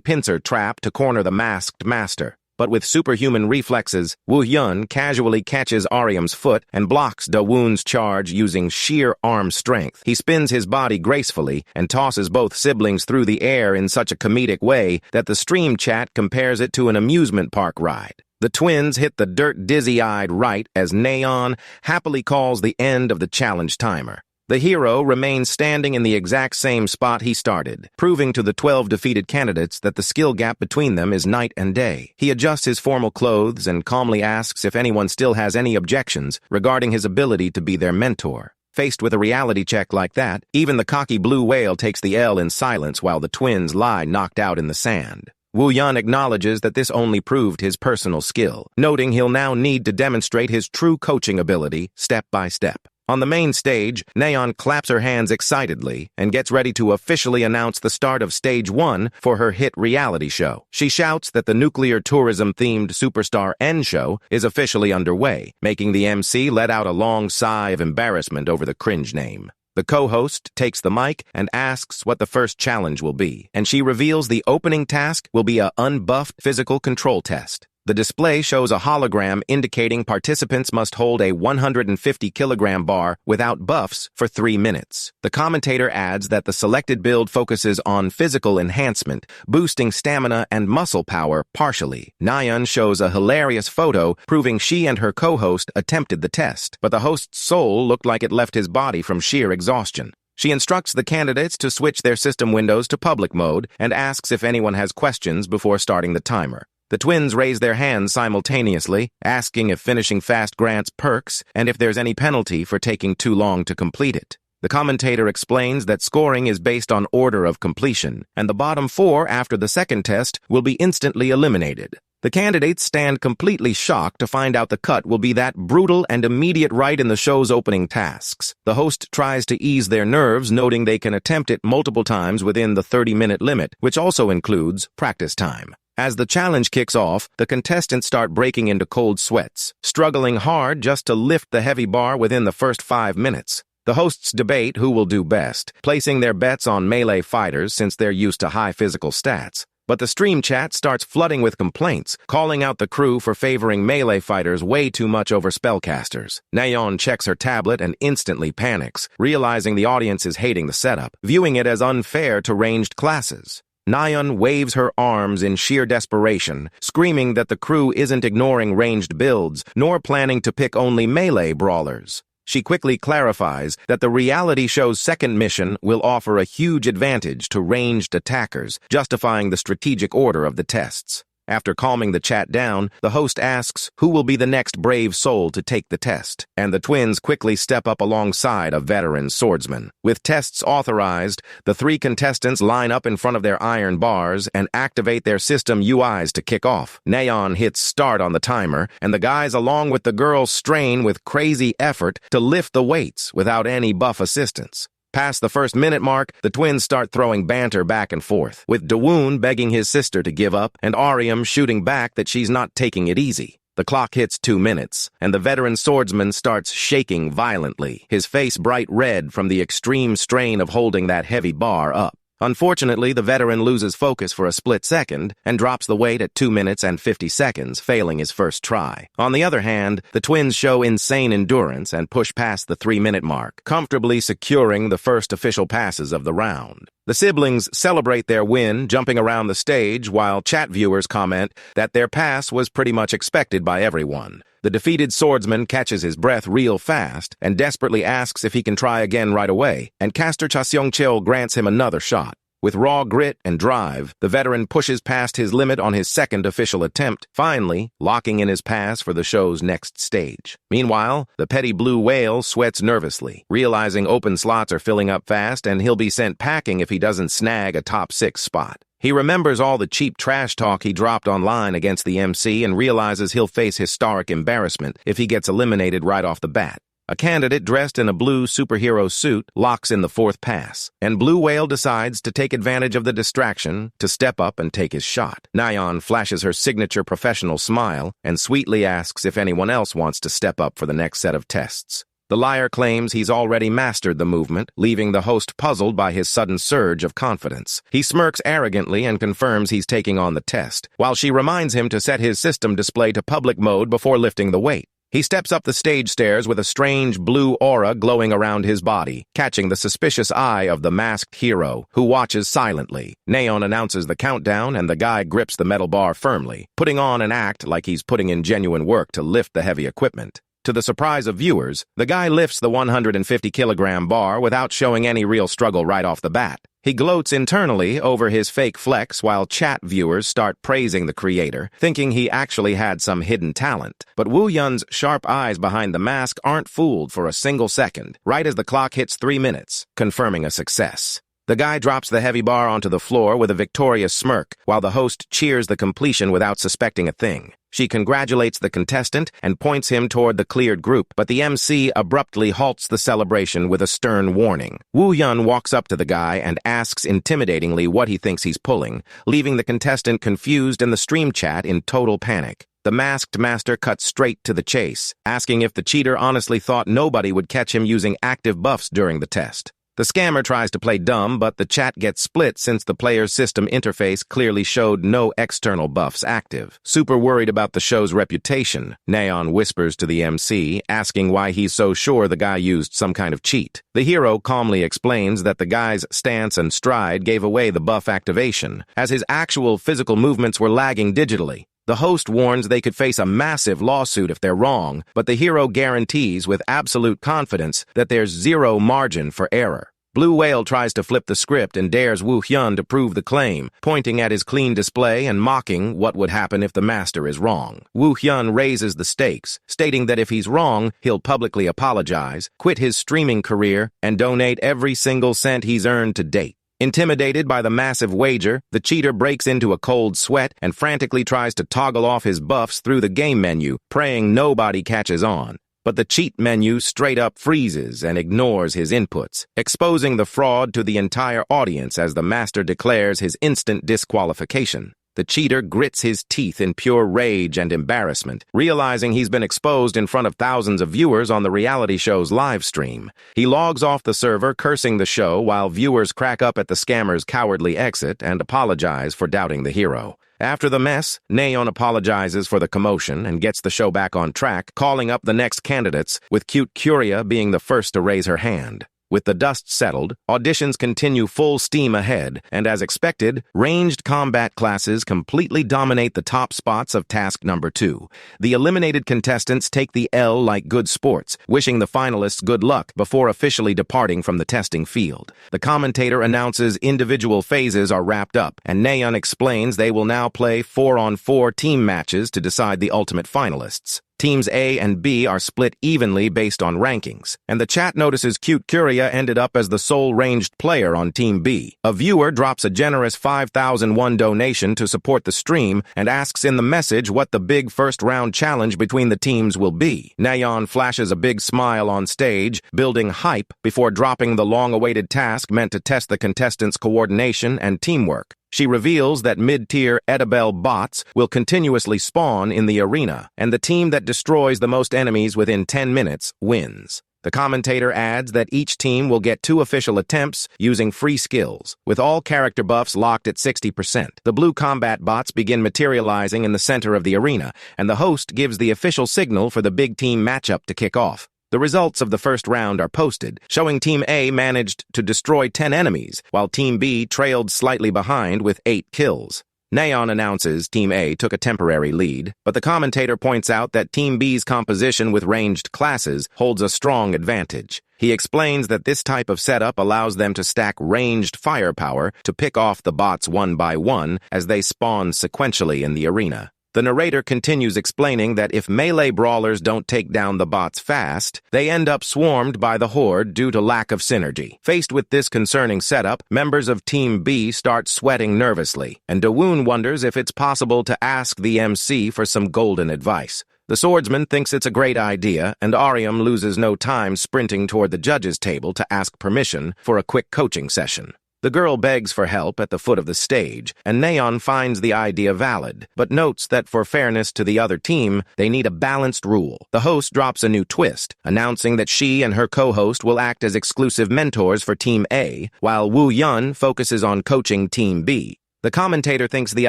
pincer trap to corner the masked master. But with superhuman reflexes, Woo-hyun casually catches Aurium's foot and blocks Dawoon's charge using sheer arm strength. He spins his body gracefully and tosses both siblings through the air in such a comedic way that the stream chat compares it to an amusement park ride. The twins hit the dirt dizzy-eyed right as Nayeon happily calls the end of the challenge timer. The hero remains standing in the exact same spot he started, proving to the 12 defeated candidates that the skill gap between them is night and day. He adjusts his formal clothes and calmly asks if anyone still has any objections regarding his ability to be their mentor. Faced with a reality check like that, even the cocky blue whale takes the L in silence while the twins lie knocked out in the sand. Woo-hyun acknowledges that this only proved his personal skill, noting he'll now need to demonstrate his true coaching ability step by step. On the main stage, Nayeon claps her hands excitedly and gets ready to officially announce the start of Stage 1 for her hit reality show. She shouts that the nuclear tourism-themed Superstar N show is officially underway, making the MC let out a long sigh of embarrassment over the cringe name. The co-host takes the mic and asks what the first challenge will be, and she reveals the opening task will be a unbuffed physical control test. The display shows a hologram indicating participants must hold a 150-kilogram bar without buffs for 3 minutes. The commentator adds that the selected build focuses on physical enhancement, boosting stamina and muscle power partially. Nayeon shows a hilarious photo proving she and her co-host attempted the test, but the host's soul looked like it left his body from sheer exhaustion. She instructs the candidates to switch their system windows to public mode and asks if anyone has questions before starting the timer. The twins raise their hands simultaneously, asking if finishing fast grants perks and if there's any penalty for taking too long to complete it. The commentator explains that scoring is based on order of completion, and the bottom 4 after the second test will be instantly eliminated. The candidates stand completely shocked to find out the cut will be that brutal and immediate right in the show's opening tasks. The host tries to ease their nerves, noting they can attempt it multiple times within the 30-minute limit, which also includes practice time. As the challenge kicks off, the contestants start breaking into cold sweats, struggling hard just to lift the heavy bar within the first 5 minutes. The hosts debate who will do best, placing their bets on melee fighters since they're used to high physical stats. But the stream chat starts flooding with complaints, calling out the crew for favoring melee fighters way too much over spellcasters. Nayeon checks her tablet and instantly panics, realizing the audience is hating the setup, viewing it as unfair to ranged classes. Nayeon waves her arms in sheer desperation, screaming that the crew isn't ignoring ranged builds, nor planning to pick only melee brawlers. She quickly clarifies that the reality show's second mission will offer a huge advantage to ranged attackers, justifying the strategic order of the tests. After calming the chat down, the host asks who will be the next brave soul to take the test, and the twins quickly step up alongside a veteran swordsman. With tests authorized, the 3 contestants line up in front of their iron bars and activate their system UIs to kick off. Nayeon hits start on the timer, and the guys along with the girls strain with crazy effort to lift the weights without any buff assistance. Past the first minute mark, the twins start throwing banter back and forth, with Dawoon begging his sister to give up and Aryam shooting back that she's not taking it easy. The clock hits 2 minutes, and the veteran swordsman starts shaking violently, his face bright red from the extreme strain of holding that heavy bar up. Unfortunately, the veteran loses focus for a split second and drops the weight at 2 minutes and 50 seconds, failing his first try. On the other hand, the twins show insane endurance and push past the 3-minute mark, comfortably securing the first official passes of the round. The siblings celebrate their win, jumping around the stage, while chat viewers comment that their pass was pretty much expected by everyone. The defeated swordsman catches his breath real fast and desperately asks if he can try again right away, and caster Cha Seong-cheol grants him another shot. With raw grit and drive, the veteran pushes past his limit on his second official attempt, finally locking in his pass for the show's next stage. Meanwhile, the petty blue whale sweats nervously, realizing open slots are filling up fast and he'll be sent packing if he doesn't snag a top 6 spot. He remembers all the cheap trash talk he dropped online against the MC and realizes he'll face historic embarrassment if he gets eliminated right off the bat. A candidate dressed in a blue superhero suit locks in the 4th pass, and Blue Whale decides to take advantage of the distraction to step up and take his shot. Nayeon flashes her signature professional smile and sweetly asks if anyone else wants to step up for the next set of tests. The liar claims he's already mastered the movement, leaving the host puzzled by his sudden surge of confidence. He smirks arrogantly and confirms he's taking on the test, while she reminds him to set his system display to public mode before lifting the weight. He steps up the stage stairs with a strange blue aura glowing around his body, catching the suspicious eye of the masked hero, who watches silently. Nayeon announces the countdown, and the guy grips the metal bar firmly, putting on an act like he's putting in genuine work to lift the heavy equipment. To the surprise of viewers, the guy lifts the 150-kilogram bar without showing any real struggle right off the bat. He gloats internally over his fake flex while chat viewers start praising the creator, thinking he actually had some hidden talent. But Woo Yun's sharp eyes behind the mask aren't fooled for a single second, right as the clock hits 3 minutes, confirming a success. The guy drops the heavy bar onto the floor with a victorious smirk, while the host cheers the completion without suspecting a thing. She congratulates the contestant and points him toward the cleared group, but the MC abruptly halts the celebration with a stern warning. Woo Yun walks up to the guy and asks intimidatingly what he thinks he's pulling, leaving the contestant confused and the stream chat in total panic. The masked master cuts straight to the chase, asking if the cheater honestly thought nobody would catch him using active buffs during the test. The scammer tries to play dumb, but the chat gets split since the player's system interface clearly showed no external buffs active. Super worried about the show's reputation, Neon whispers to the MC, asking why he's so sure the guy used some kind of cheat. The hero calmly explains that the guy's stance and stride gave away the buff activation, as his actual physical movements were lagging digitally. The host warns they could face a massive lawsuit if they're wrong, but the hero guarantees with absolute confidence that there's zero margin for error. Blue Whale tries to flip the script and dares Woo Hyun to prove the claim, pointing at his clean display and mocking what would happen if the master is wrong. Woo Hyun raises the stakes, stating that if he's wrong, he'll publicly apologize, quit his streaming career, and donate every single cent he's earned to date. Intimidated by the massive wager, the cheater breaks into a cold sweat and frantically tries to toggle off his buffs through the game menu, praying nobody catches on. But the cheat menu straight up freezes and ignores his inputs, exposing the fraud to the entire audience as the master declares his instant disqualification. The cheater grits his teeth in pure rage and embarrassment, realizing he's been exposed in front of thousands of viewers on the reality show's live stream. He logs off the server, cursing the show, while viewers crack up at the scammer's cowardly exit and apologize for doubting the hero. After the mess, Neon apologizes for the commotion and gets the show back on track, calling up the next candidates, with Cute Curia being the first to raise her hand. With the dust settled, auditions continue full steam ahead, and as expected, ranged combat classes completely dominate the top spots of task number 2. The eliminated contestants take the L like good sports, wishing the finalists good luck before officially departing from the testing field. The commentator announces individual phases are wrapped up, and Neon explains they will now play 4-on-4 team matches to decide the ultimate finalists. Teams A and B are split evenly based on rankings, and the chat notices Cute Curia ended up as the sole ranged player on Team B. A viewer drops a generous 5,001 donation to support the stream and asks in the message what the big first-round challenge between the teams will be. Neon flashes a big smile on stage, building hype before dropping the long-awaited task meant to test the contestants' coordination and teamwork. She reveals that mid-tier Edibel bots will continuously spawn in the arena, and the team that destroys the most enemies within 10 minutes wins. The commentator adds that each team will get 2 official attempts using free skills, with all character buffs locked at 60%. The blue combat bots begin materializing in the center of the arena, and the host gives the official signal for the big team matchup to kick off. The results of the first round are posted, showing Team A managed to destroy 10 enemies, while Team B trailed slightly behind with 8 kills. Neon announces Team A took a temporary lead, but the commentator points out that Team B's composition with ranged classes holds a strong advantage. He explains that this type of setup allows them to stack ranged firepower to pick off the bots one by one as they spawn sequentially in the arena. The narrator continues explaining that if melee brawlers don't take down the bots fast, they end up swarmed by the horde due to lack of synergy. Faced with this concerning setup, members of Team B start sweating nervously, and Dawoon wonders if it's possible to ask the MC for some golden advice. The swordsman thinks it's a great idea, and Ariam loses no time sprinting toward the judges' table to ask permission for a quick coaching session. The girl begs for help at the foot of the stage, and Neon finds the idea valid, but notes that for fairness to the other team, they need a balanced rule. The host drops a new twist, announcing that she and her co-host will act as exclusive mentors for Team A, while Woo Yun focuses on coaching Team B. The commentator thinks the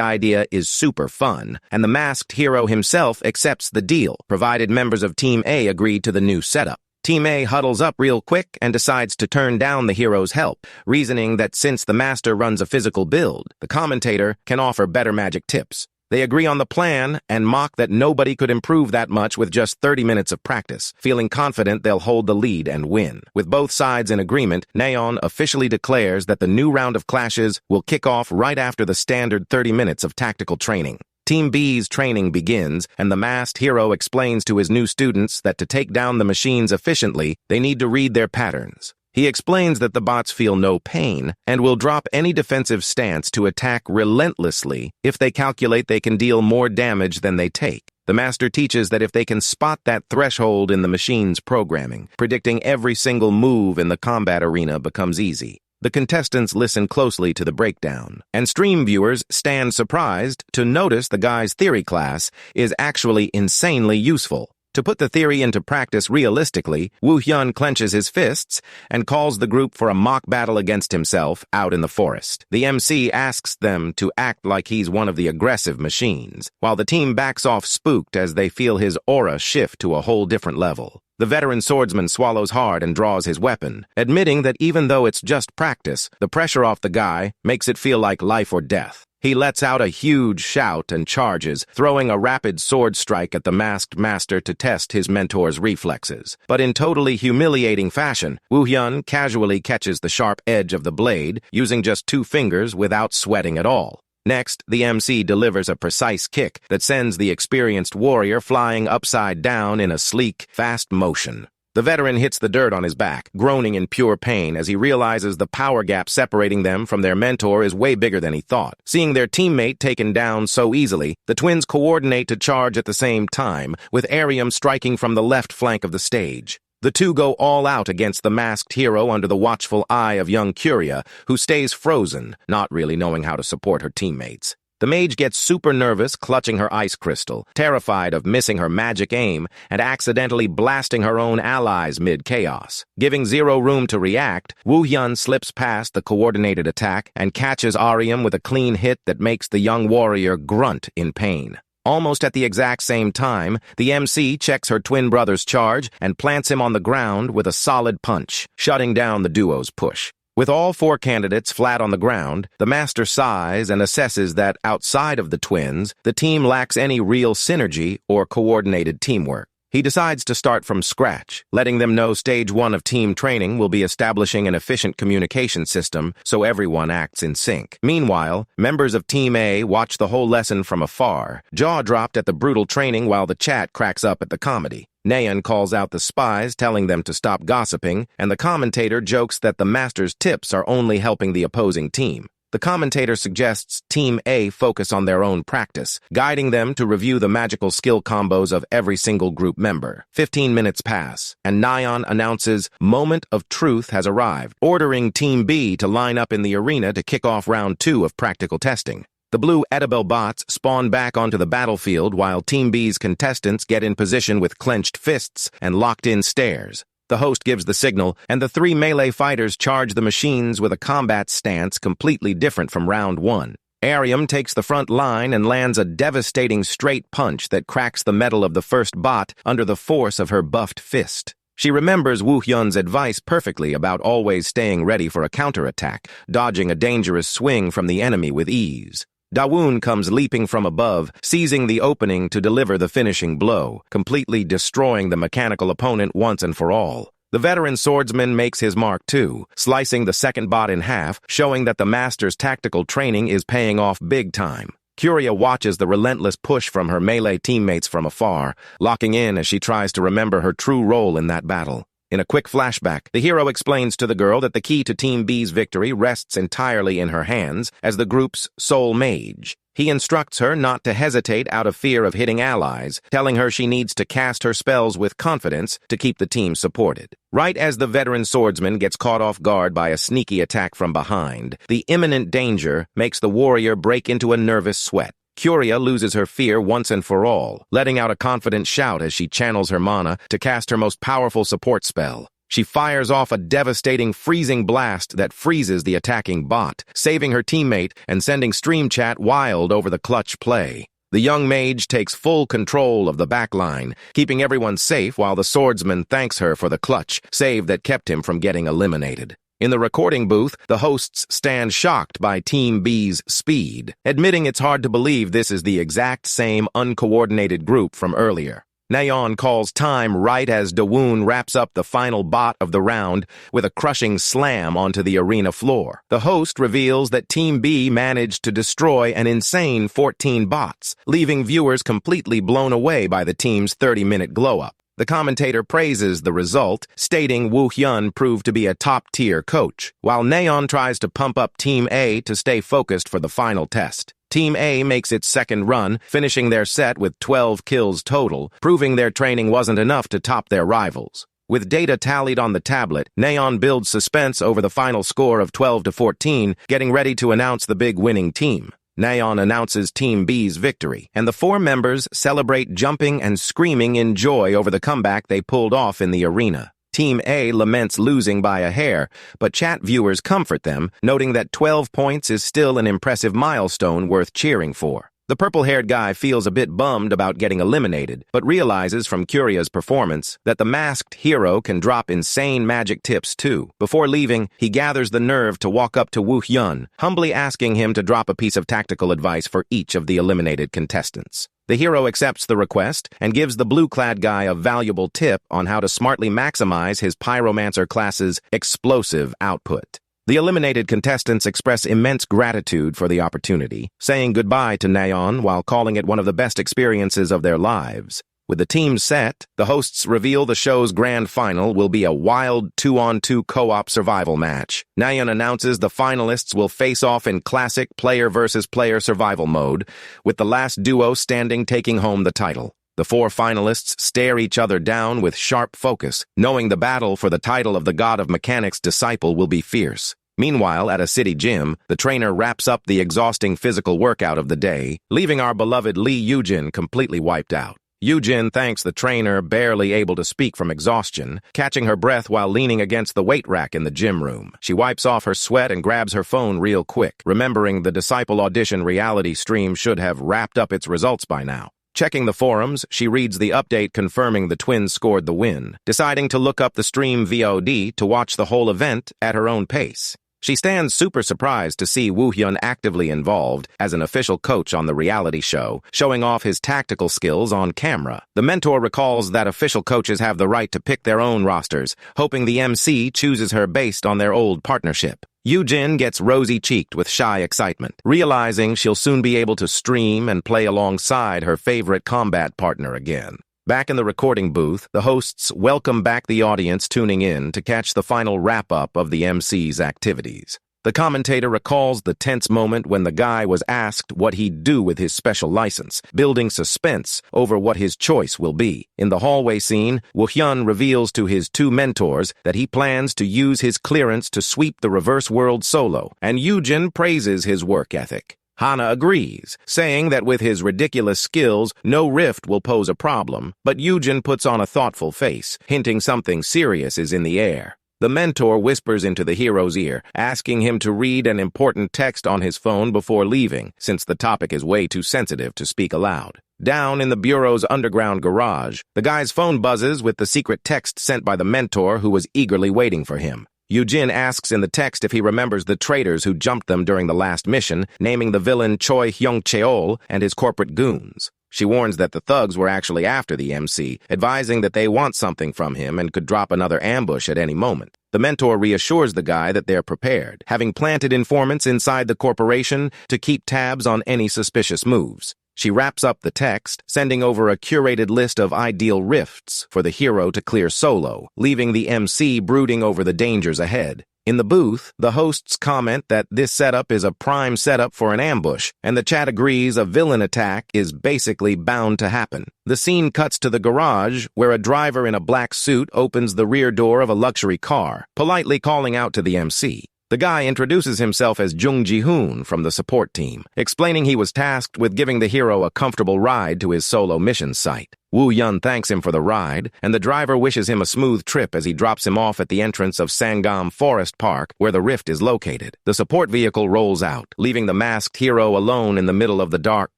idea is super fun, and the masked hero himself accepts the deal, provided members of Team A agree to the new setup. Team A huddles up real quick and decides to turn down the hero's help, reasoning that since the master runs a physical build, the commentator can offer better magic tips. They agree on the plan and mock that nobody could improve that much with just 30 minutes of practice, feeling confident they'll hold the lead and win. With both sides in agreement, Neon officially declares that the new round of clashes will kick off right after the standard 30 minutes of tactical training. Team B's training begins, and the masked hero explains to his new students that to take down the machines efficiently, they need to read their patterns. He explains that the bots feel no pain and will drop any defensive stance to attack relentlessly if they calculate they can deal more damage than they take. The master teaches that if they can spot that threshold in the machine's programming, predicting every single move in the combat arena becomes easy. The contestants listen closely to the breakdown, and stream viewers stand surprised to notice the guy's theory class is actually insanely useful. To put the theory into practice realistically, Woo Hyun clenches his fists and calls the group for a mock battle against himself out in the forest. The MC asks them to act like he's one of the aggressive machines, while the team backs off spooked as they feel his aura shift to a whole different level. The veteran swordsman swallows hard and draws his weapon, admitting that even though it's just practice, the pressure off the guy makes it feel like life or death. He lets out a huge shout and charges, throwing a rapid sword strike at the masked master to test his mentor's reflexes. But in totally humiliating fashion, Woo Hyun casually catches the sharp edge of the blade, using just 2 fingers without sweating at all. Next, the MC delivers a precise kick that sends the experienced warrior flying upside down in a sleek, fast motion. The veteran hits the dirt on his back, groaning in pure pain as he realizes the power gap separating them from their mentor is way bigger than he thought. Seeing their teammate taken down so easily, the twins coordinate to charge at the same time, with Arium striking from the left flank of the stage. The two go all out against the masked hero under the watchful eye of young Curia, who stays frozen, not really knowing how to support her teammates. The mage gets super nervous, clutching her ice crystal, terrified of missing her magic aim and accidentally blasting her own allies mid-chaos. Giving zero room to react, Woo Hyun slips past the coordinated attack and catches Arium with a clean hit that makes the young warrior grunt in pain. Almost at the exact same time, the MC checks her twin brother's charge and plants him on the ground with a solid punch, shutting down the duo's push. With all 4 candidates flat on the ground, the master sighs and assesses that outside of the twins, the team lacks any real synergy or coordinated teamwork. He decides to start from scratch, letting them know stage 1 of team training will be establishing an efficient communication system so everyone acts in sync. Meanwhile, members of Team A watch the whole lesson from afar, jaw-dropped at the brutal training while the chat cracks up at the comedy. Nayeon calls out the spies, telling them to stop gossiping, and the commentator jokes that the master's tips are only helping the opposing team. The commentator suggests Team A focus on their own practice, guiding them to review the magical skill combos of every single group member. 15 minutes pass, and Nayeon announces Moment of Truth has arrived, ordering Team B to line up in the arena to kick off round 2 of practical testing. The blue edible bots spawn back onto the battlefield while Team B's contestants get in position with clenched fists and locked-in stares. The host gives the signal, and the 3 melee fighters charge the machines with a combat stance completely different from round 1. Arium takes the front line and lands a devastating straight punch that cracks the metal of the first bot under the force of her buffed fist. She remembers Woo Hyun's advice perfectly about always staying ready for a counterattack, dodging a dangerous swing from the enemy with ease. Dawoon comes leaping from above, seizing the opening to deliver the finishing blow, completely destroying the mechanical opponent once and for all. The veteran swordsman makes his mark too, slicing the second bot in half, showing that the master's tactical training is paying off big time. Curia watches the relentless push from her melee teammates from afar, locking in as she tries to remember her true role in that battle. In a quick flashback, the hero explains to the girl that the key to Team B's victory rests entirely in her hands as the group's sole mage. He instructs her not to hesitate out of fear of hitting allies, telling her she needs to cast her spells with confidence to keep the team supported. Right as the veteran swordsman gets caught off guard by a sneaky attack from behind, the imminent danger makes the warrior break into a nervous sweat. Curia loses her fear once and for all, letting out a confident shout as she channels her mana to cast her most powerful support spell. She fires off a devastating freezing blast that freezes the attacking bot, saving her teammate and sending stream chat wild over the clutch play. The young mage takes full control of the backline, keeping everyone safe while the swordsman thanks her for the clutch save that kept him from getting eliminated. In the recording booth, the hosts stand shocked by Team B's speed, admitting it's hard to believe this is the exact same uncoordinated group from earlier. Nayeon calls time right as Dawoon wraps up the final bot of the round with a crushing slam onto the arena floor. The host reveals that Team B managed to destroy an insane 14 bots, leaving viewers completely blown away by the team's 30-minute glow-up. The commentator praises the result, stating Woo Hyun proved to be a top-tier coach, while Nayeon tries to pump up Team A to stay focused for the final test. Team A makes its second run, finishing their set with 12 kills total, proving their training wasn't enough to top their rivals. With data tallied on the tablet, Neon builds suspense over the final score of 12-14, getting ready to announce the big winning team. Neon announces Team B's victory, and the four members celebrate jumping and screaming in joy over the comeback they pulled off in the arena. Team A laments losing by a hair, but chat viewers comfort them, noting that 12 points is still an impressive milestone worth cheering for. The purple-haired guy feels a bit bummed about getting eliminated, but realizes from Curia's performance that the masked hero can drop insane magic tips too. Before leaving, he gathers the nerve to walk up to Woo Hyun, humbly asking him to drop a piece of tactical advice for each of the eliminated contestants. The hero accepts the request and gives the blue-clad guy a valuable tip on how to smartly maximize his pyromancer class's explosive output. The eliminated contestants express immense gratitude for the opportunity, saying goodbye to Neon while calling it one of the best experiences of their lives. With the team set, the hosts reveal the show's grand final will be a wild 2-on-2 co-op survival match. Neon announces the finalists will face off in classic player-versus-player survival mode, with the last duo standing taking home the title. The four finalists stare each other down with sharp focus, knowing the battle for the title of the God of Mechanics disciple will be fierce. Meanwhile, at a city gym, the trainer wraps up the exhausting physical workout of the day, leaving our beloved Lee Yujin completely wiped out. Yujin thanks the trainer, barely able to speak from exhaustion, catching her breath while leaning against the weight rack in the gym room. She wipes off her sweat and grabs her phone real quick, remembering the Disciple audition reality stream should have wrapped up its results by now. Checking the forums, she reads the update confirming the twins scored the win, deciding to look up the stream VOD to watch the whole event at her own pace. She stands super surprised to see Woo Hyun actively involved as an official coach on the reality show, showing off his tactical skills on camera. The mentor recalls that official coaches have the right to pick their own rosters, hoping the MC chooses her based on their old partnership. Yujin gets rosy-cheeked with shy excitement, realizing she'll soon be able to stream and play alongside her favorite combat partner again. Back in the recording booth, the hosts welcome back the audience tuning in to catch the final wrap-up of the MC's activities. The commentator recalls the tense moment when the guy was asked what he'd do with his special license, building suspense over what his choice will be. In the hallway scene, Woo Hyun reveals to his two mentors that he plans to use his clearance to sweep the reverse world solo, and Yujin praises his work ethic. Hana agrees, saying that with his ridiculous skills, no rift will pose a problem, but Yujin puts on a thoughtful face, hinting something serious is in the air. The mentor whispers into the hero's ear, asking him to read an important text on his phone before leaving, since the topic is way too sensitive to speak aloud. Down in the bureau's underground garage, the guy's phone buzzes with the secret text sent by the mentor who was eagerly waiting for him. Yujin asks in the text if he remembers the traitors who jumped them during the last mission, naming the villain Choi Hyung-cheol and his corporate goons. She warns that the thugs were actually after the MC, advising that they want something from him and could drop another ambush at any moment. The mentor reassures the guy that they're prepared, having planted informants inside the corporation to keep tabs on any suspicious moves. She wraps up the text, sending over a curated list of ideal rifts for the hero to clear solo, leaving the MC brooding over the dangers ahead. In the booth, the hosts comment that this setup is a prime setup for an ambush, and the chat agrees a villain attack is basically bound to happen. The scene cuts to the garage, where a driver in a black suit opens the rear door of a luxury car, politely calling out to the MC. The guy introduces himself as Jung Ji-hoon from the support team, explaining he was tasked with giving the hero a comfortable ride to his solo mission site. Woo Hyun thanks him for the ride, and the driver wishes him a smooth trip as he drops him off at the entrance of Sangam Forest Park, where the rift is located. The support vehicle rolls out, leaving the masked hero alone in the middle of the dark,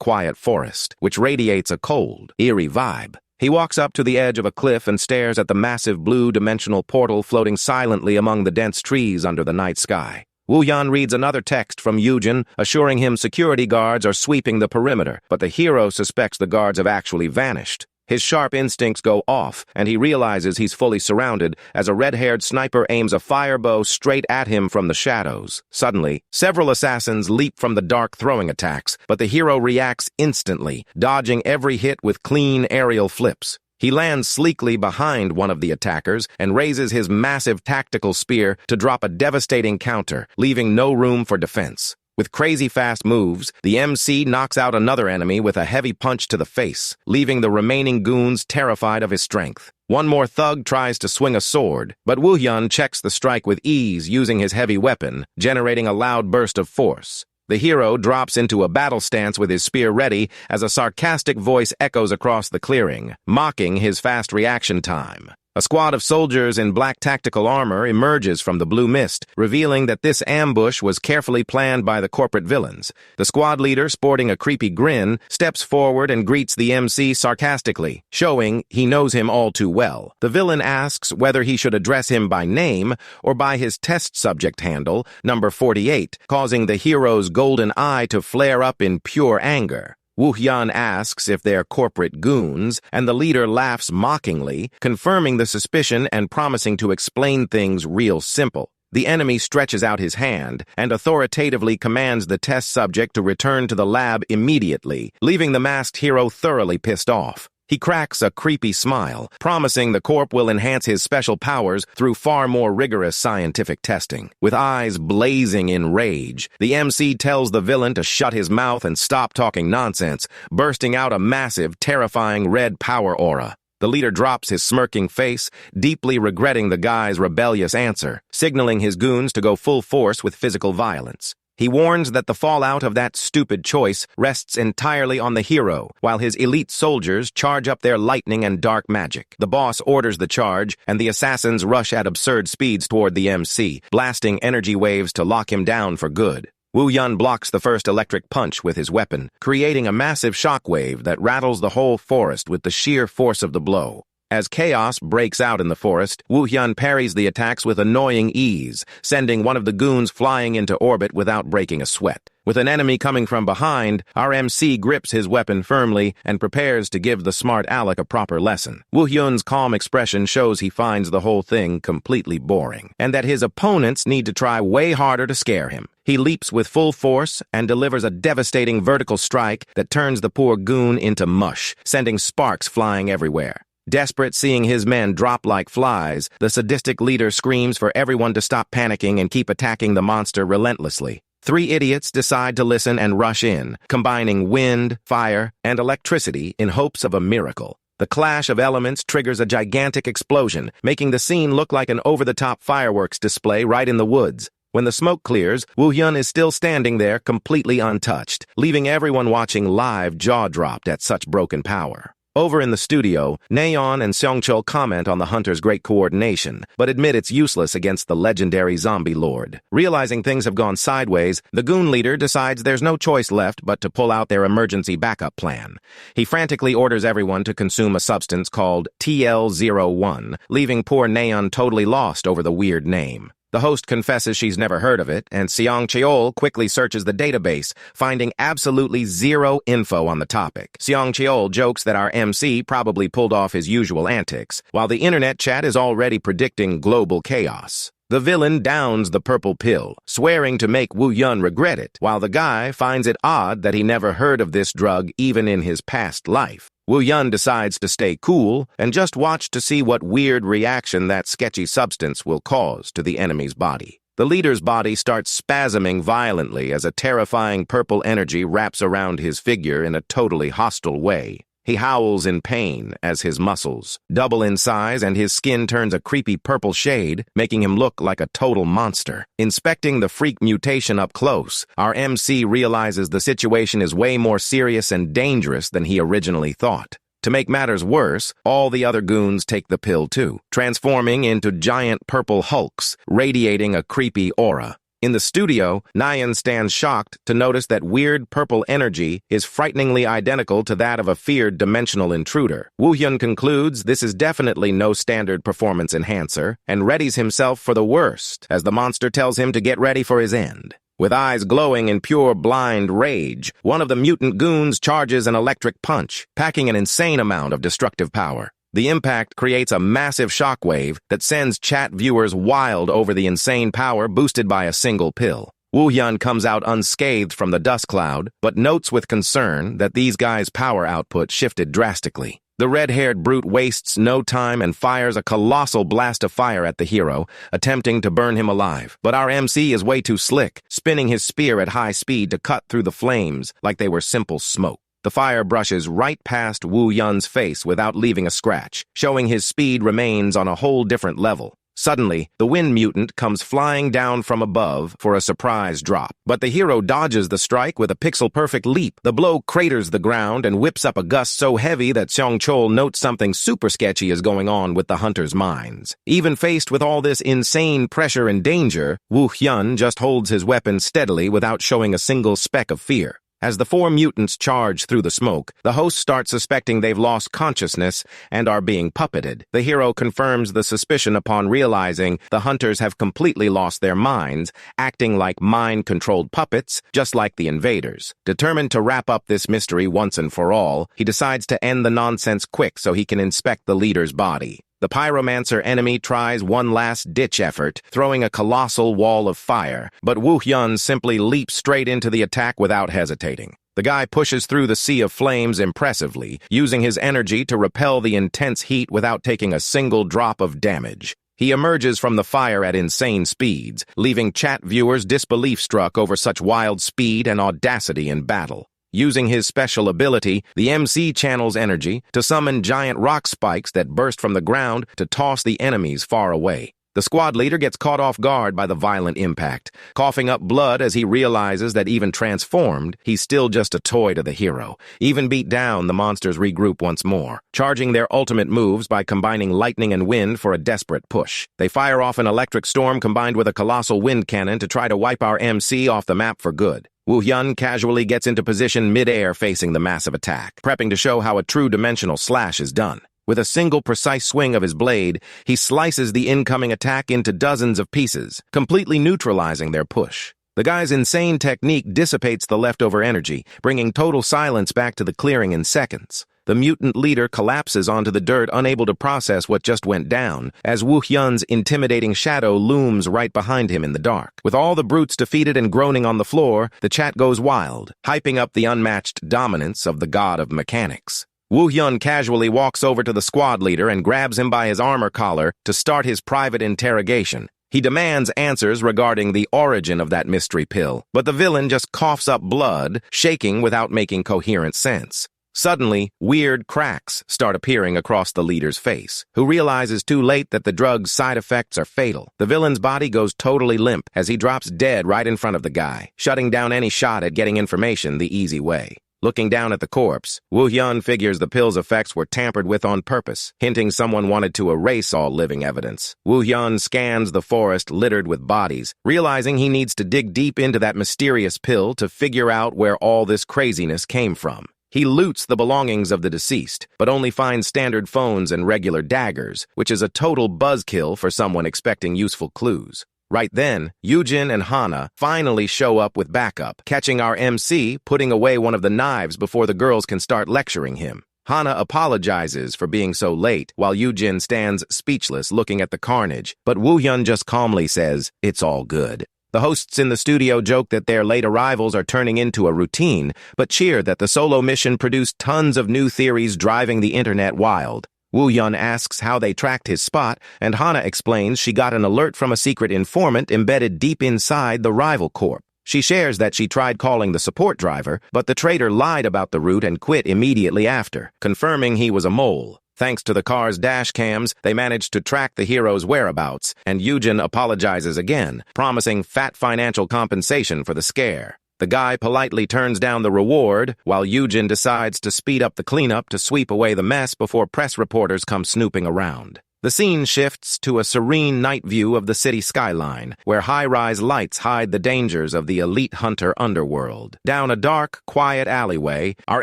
quiet forest, which radiates a cold, eerie vibe. He walks up to the edge of a cliff and stares at the massive blue-dimensional portal floating silently among the dense trees under the night sky. Woo Hyun reads another text from Yujin, assuring him security guards are sweeping the perimeter, but the hero suspects the guards have actually vanished. His sharp instincts go off, and he realizes he's fully surrounded as a red-haired sniper aims a firebow straight at him from the shadows. Suddenly, several assassins leap from the dark throwing attacks, but the hero reacts instantly, dodging every hit with clean aerial flips. He lands sleekly behind one of the attackers and raises his massive tactical spear to drop a devastating counter, leaving no room for defense. With crazy fast moves, the MC knocks out another enemy with a heavy punch to the face, leaving the remaining goons terrified of his strength. One more thug tries to swing a sword, but Woo-hyun checks the strike with ease using his heavy weapon, generating a loud burst of force. The hero drops into a battle stance with his spear ready as a sarcastic voice echoes across the clearing, mocking his fast reaction time. A squad of soldiers in black tactical armor emerges from the blue mist, revealing that this ambush was carefully planned by the corporate villains. The squad leader, sporting a creepy grin, steps forward and greets the MC sarcastically, showing he knows him all too well. The villain asks whether he should address him by name or by his test subject handle, number 48, causing the hero's golden eye to flare up in pure anger. Woo-hyun asks if they're corporate goons, and the leader laughs mockingly, confirming the suspicion and promising to explain things real simple. The enemy stretches out his hand and authoritatively commands the test subject to return to the lab immediately, leaving the masked hero thoroughly pissed off. He cracks a creepy smile, promising the Corp will enhance his special powers through far more rigorous scientific testing. With eyes blazing in rage, the MC tells the villain to shut his mouth and stop talking nonsense, bursting out a massive, terrifying red power aura. The leader drops his smirking face, deeply regretting the guy's rebellious answer, signaling his goons to go full force with physical violence. He warns that the fallout of that stupid choice rests entirely on the hero, while his elite soldiers charge up their lightning and dark magic. The boss orders the charge, and the assassins rush at absurd speeds toward the MC, blasting energy waves to lock him down for good. Woo-hyun blocks the first electric punch with his weapon, creating a massive shockwave that rattles the whole forest with the sheer force of the blow. As chaos breaks out in the forest, Woo-hyun parries the attacks with annoying ease, sending one of the goons flying into orbit without breaking a sweat. With an enemy coming from behind, our MC grips his weapon firmly and prepares to give the smart aleck a proper lesson. Woo-hyun's calm expression shows he finds the whole thing completely boring, and that his opponents need to try way harder to scare him. He leaps with full force and delivers a devastating vertical strike that turns the poor goon into mush, sending sparks flying everywhere. Desperate seeing his men drop like flies, the sadistic leader screams for everyone to stop panicking and keep attacking the monster relentlessly. 3 idiots decide to listen and rush in, combining wind, fire, and electricity in hopes of a miracle. The clash of elements triggers a gigantic explosion, making the scene look like an over-the-top fireworks display right in the woods. When the smoke clears, Woo-hyun is still standing there completely untouched, leaving everyone watching live jaw-dropped at such broken power. Over in the studio, Nayeon and Seongchul comment on the hunter's great coordination, but admit it's useless against the legendary zombie lord. Realizing things have gone sideways, the goon leader decides there's no choice left but to pull out their emergency backup plan. He frantically orders everyone to consume a substance called TL-01, leaving poor Nayeon totally lost over the weird name. The host confesses she's never heard of it, and Seongcheol quickly searches the database, finding absolutely zero info on the topic. Seongcheol jokes that our MC probably pulled off his usual antics, while the internet chat is already predicting global chaos. The villain downs the purple pill, swearing to make Woo-hyun regret it, while the guy finds it odd that he never heard of this drug even in his past life. Woo-hyun decides to stay cool and just watch to see what weird reaction that sketchy substance will cause to the enemy's body. The leader's body starts spasming violently as a terrifying purple energy wraps around his figure in a totally hostile way. He howls in pain as his muscles double in size and his skin turns a creepy purple shade, making him look like a total monster. Inspecting the freak mutation up close, our MC realizes the situation is way more serious and dangerous than he originally thought. To make matters worse, all the other goons take the pill too, transforming into giant purple hulks, radiating a creepy aura. In the studio, Nayeon stands shocked to notice that weird purple energy is frighteningly identical to that of a feared dimensional intruder. Woo-hyun concludes this is definitely no standard performance enhancer and readies himself for the worst as the monster tells him to get ready for his end. With eyes glowing in pure blind rage, one of the mutant goons charges an electric punch, packing an insane amount of destructive power. The impact creates a massive shockwave that sends chat viewers wild over the insane power boosted by a single pill. Woo-hyun comes out unscathed from the dust cloud, but notes with concern that these guys' power output shifted drastically. The red-haired brute wastes no time and fires a colossal blast of fire at the hero, attempting to burn him alive. But our MC is way too slick, spinning his spear at high speed to cut through the flames like they were simple smoke. The fire brushes right past Wu Yun's face without leaving a scratch, showing his speed remains on a whole different level. Suddenly, the wind mutant comes flying down from above for a surprise drop. But the hero dodges the strike with a pixel-perfect leap. The blow craters the ground and whips up a gust so heavy that Seong Chol notes something super sketchy is going on with the hunters' minds. Even faced with all this insane pressure and danger, Wu Hyun just holds his weapon steadily without showing a single speck of fear. As the four mutants charge through the smoke, the hosts start suspecting they've lost consciousness and are being puppeted. The hero confirms the suspicion upon realizing the hunters have completely lost their minds, acting like mind-controlled puppets, just like the invaders. Determined to wrap up this mystery once and for all, he decides to end the nonsense quick so he can inspect the leader's body. The pyromancer enemy tries one last-ditch effort, throwing a colossal wall of fire, but Wu Hyun simply leaps straight into the attack without hesitating. The guy pushes through the sea of flames impressively, using his energy to repel the intense heat without taking a single drop of damage. He emerges from the fire at insane speeds, leaving chat viewers disbelief struck over such wild speed and audacity in battle. Using his special ability, the MC channels energy to summon giant rock spikes that burst from the ground to toss the enemies far away. The squad leader gets caught off guard by the violent impact, coughing up blood as he realizes that even transformed, he's still just a toy to the hero. Even beat down, the monsters regroup once more, charging their ultimate moves by combining lightning and wind for a desperate push. They fire off an electric storm combined with a colossal wind cannon to try to wipe our MC off the map for good. Wu Hyun casually gets into position mid-air facing the massive attack, prepping to show how a true dimensional slash is done. With a single precise swing of his blade, he slices the incoming attack into dozens of pieces, completely neutralizing their push. The guy's insane technique dissipates the leftover energy, bringing total silence back to the clearing in seconds. The mutant leader collapses onto the dirt, unable to process what just went down, as Wu Hyun's intimidating shadow looms right behind him in the dark. With all the brutes defeated and groaning on the floor, the chat goes wild, hyping up the unmatched dominance of the god of mechanics. Wu Hyun casually walks over to the squad leader and grabs him by his armor collar to start his private interrogation. He demands answers regarding the origin of that mystery pill, but the villain just coughs up blood, shaking without making coherent sense. Suddenly, weird cracks start appearing across the leader's face, who realizes too late that the drug's side effects are fatal. The villain's body goes totally limp as he drops dead right in front of the guy, shutting down any shot at getting information the easy way. Looking down at the corpse, Wu Hyun figures the pill's effects were tampered with on purpose, hinting someone wanted to erase all living evidence. Wu Hyun scans the forest littered with bodies, realizing he needs to dig deep into that mysterious pill to figure out where all this craziness came from. He loots the belongings of the deceased, but only finds standard phones and regular daggers, which is a total buzzkill for someone expecting useful clues. Right then, Yujin and Hana finally show up with backup, catching our MC putting away one of the knives before the girls can start lecturing him. Hana apologizes for being so late, while Yujin stands speechless looking at the carnage, but Wu Hyun just calmly says, "It's all good." The hosts in the studio joke that their late arrivals are turning into a routine, but cheer that the solo mission produced tons of new theories driving the internet wild. Wu Hyun asks how they tracked his spot, and Hana explains she got an alert from a secret informant embedded deep inside the rival corp. She shares that she tried calling the support driver, but the traitor lied about the route and quit immediately after, confirming he was a mole. Thanks to the car's dash cams, they managed to track the hero's whereabouts, and Yujin apologizes again, promising fat financial compensation for the scare. The guy politely turns down the reward, while Yujin decides to speed up the cleanup to sweep away the mess before press reporters come snooping around. The scene shifts to a serene night view of the city skyline, where high-rise lights hide the dangers of the elite hunter underworld. Down a dark, quiet alleyway, our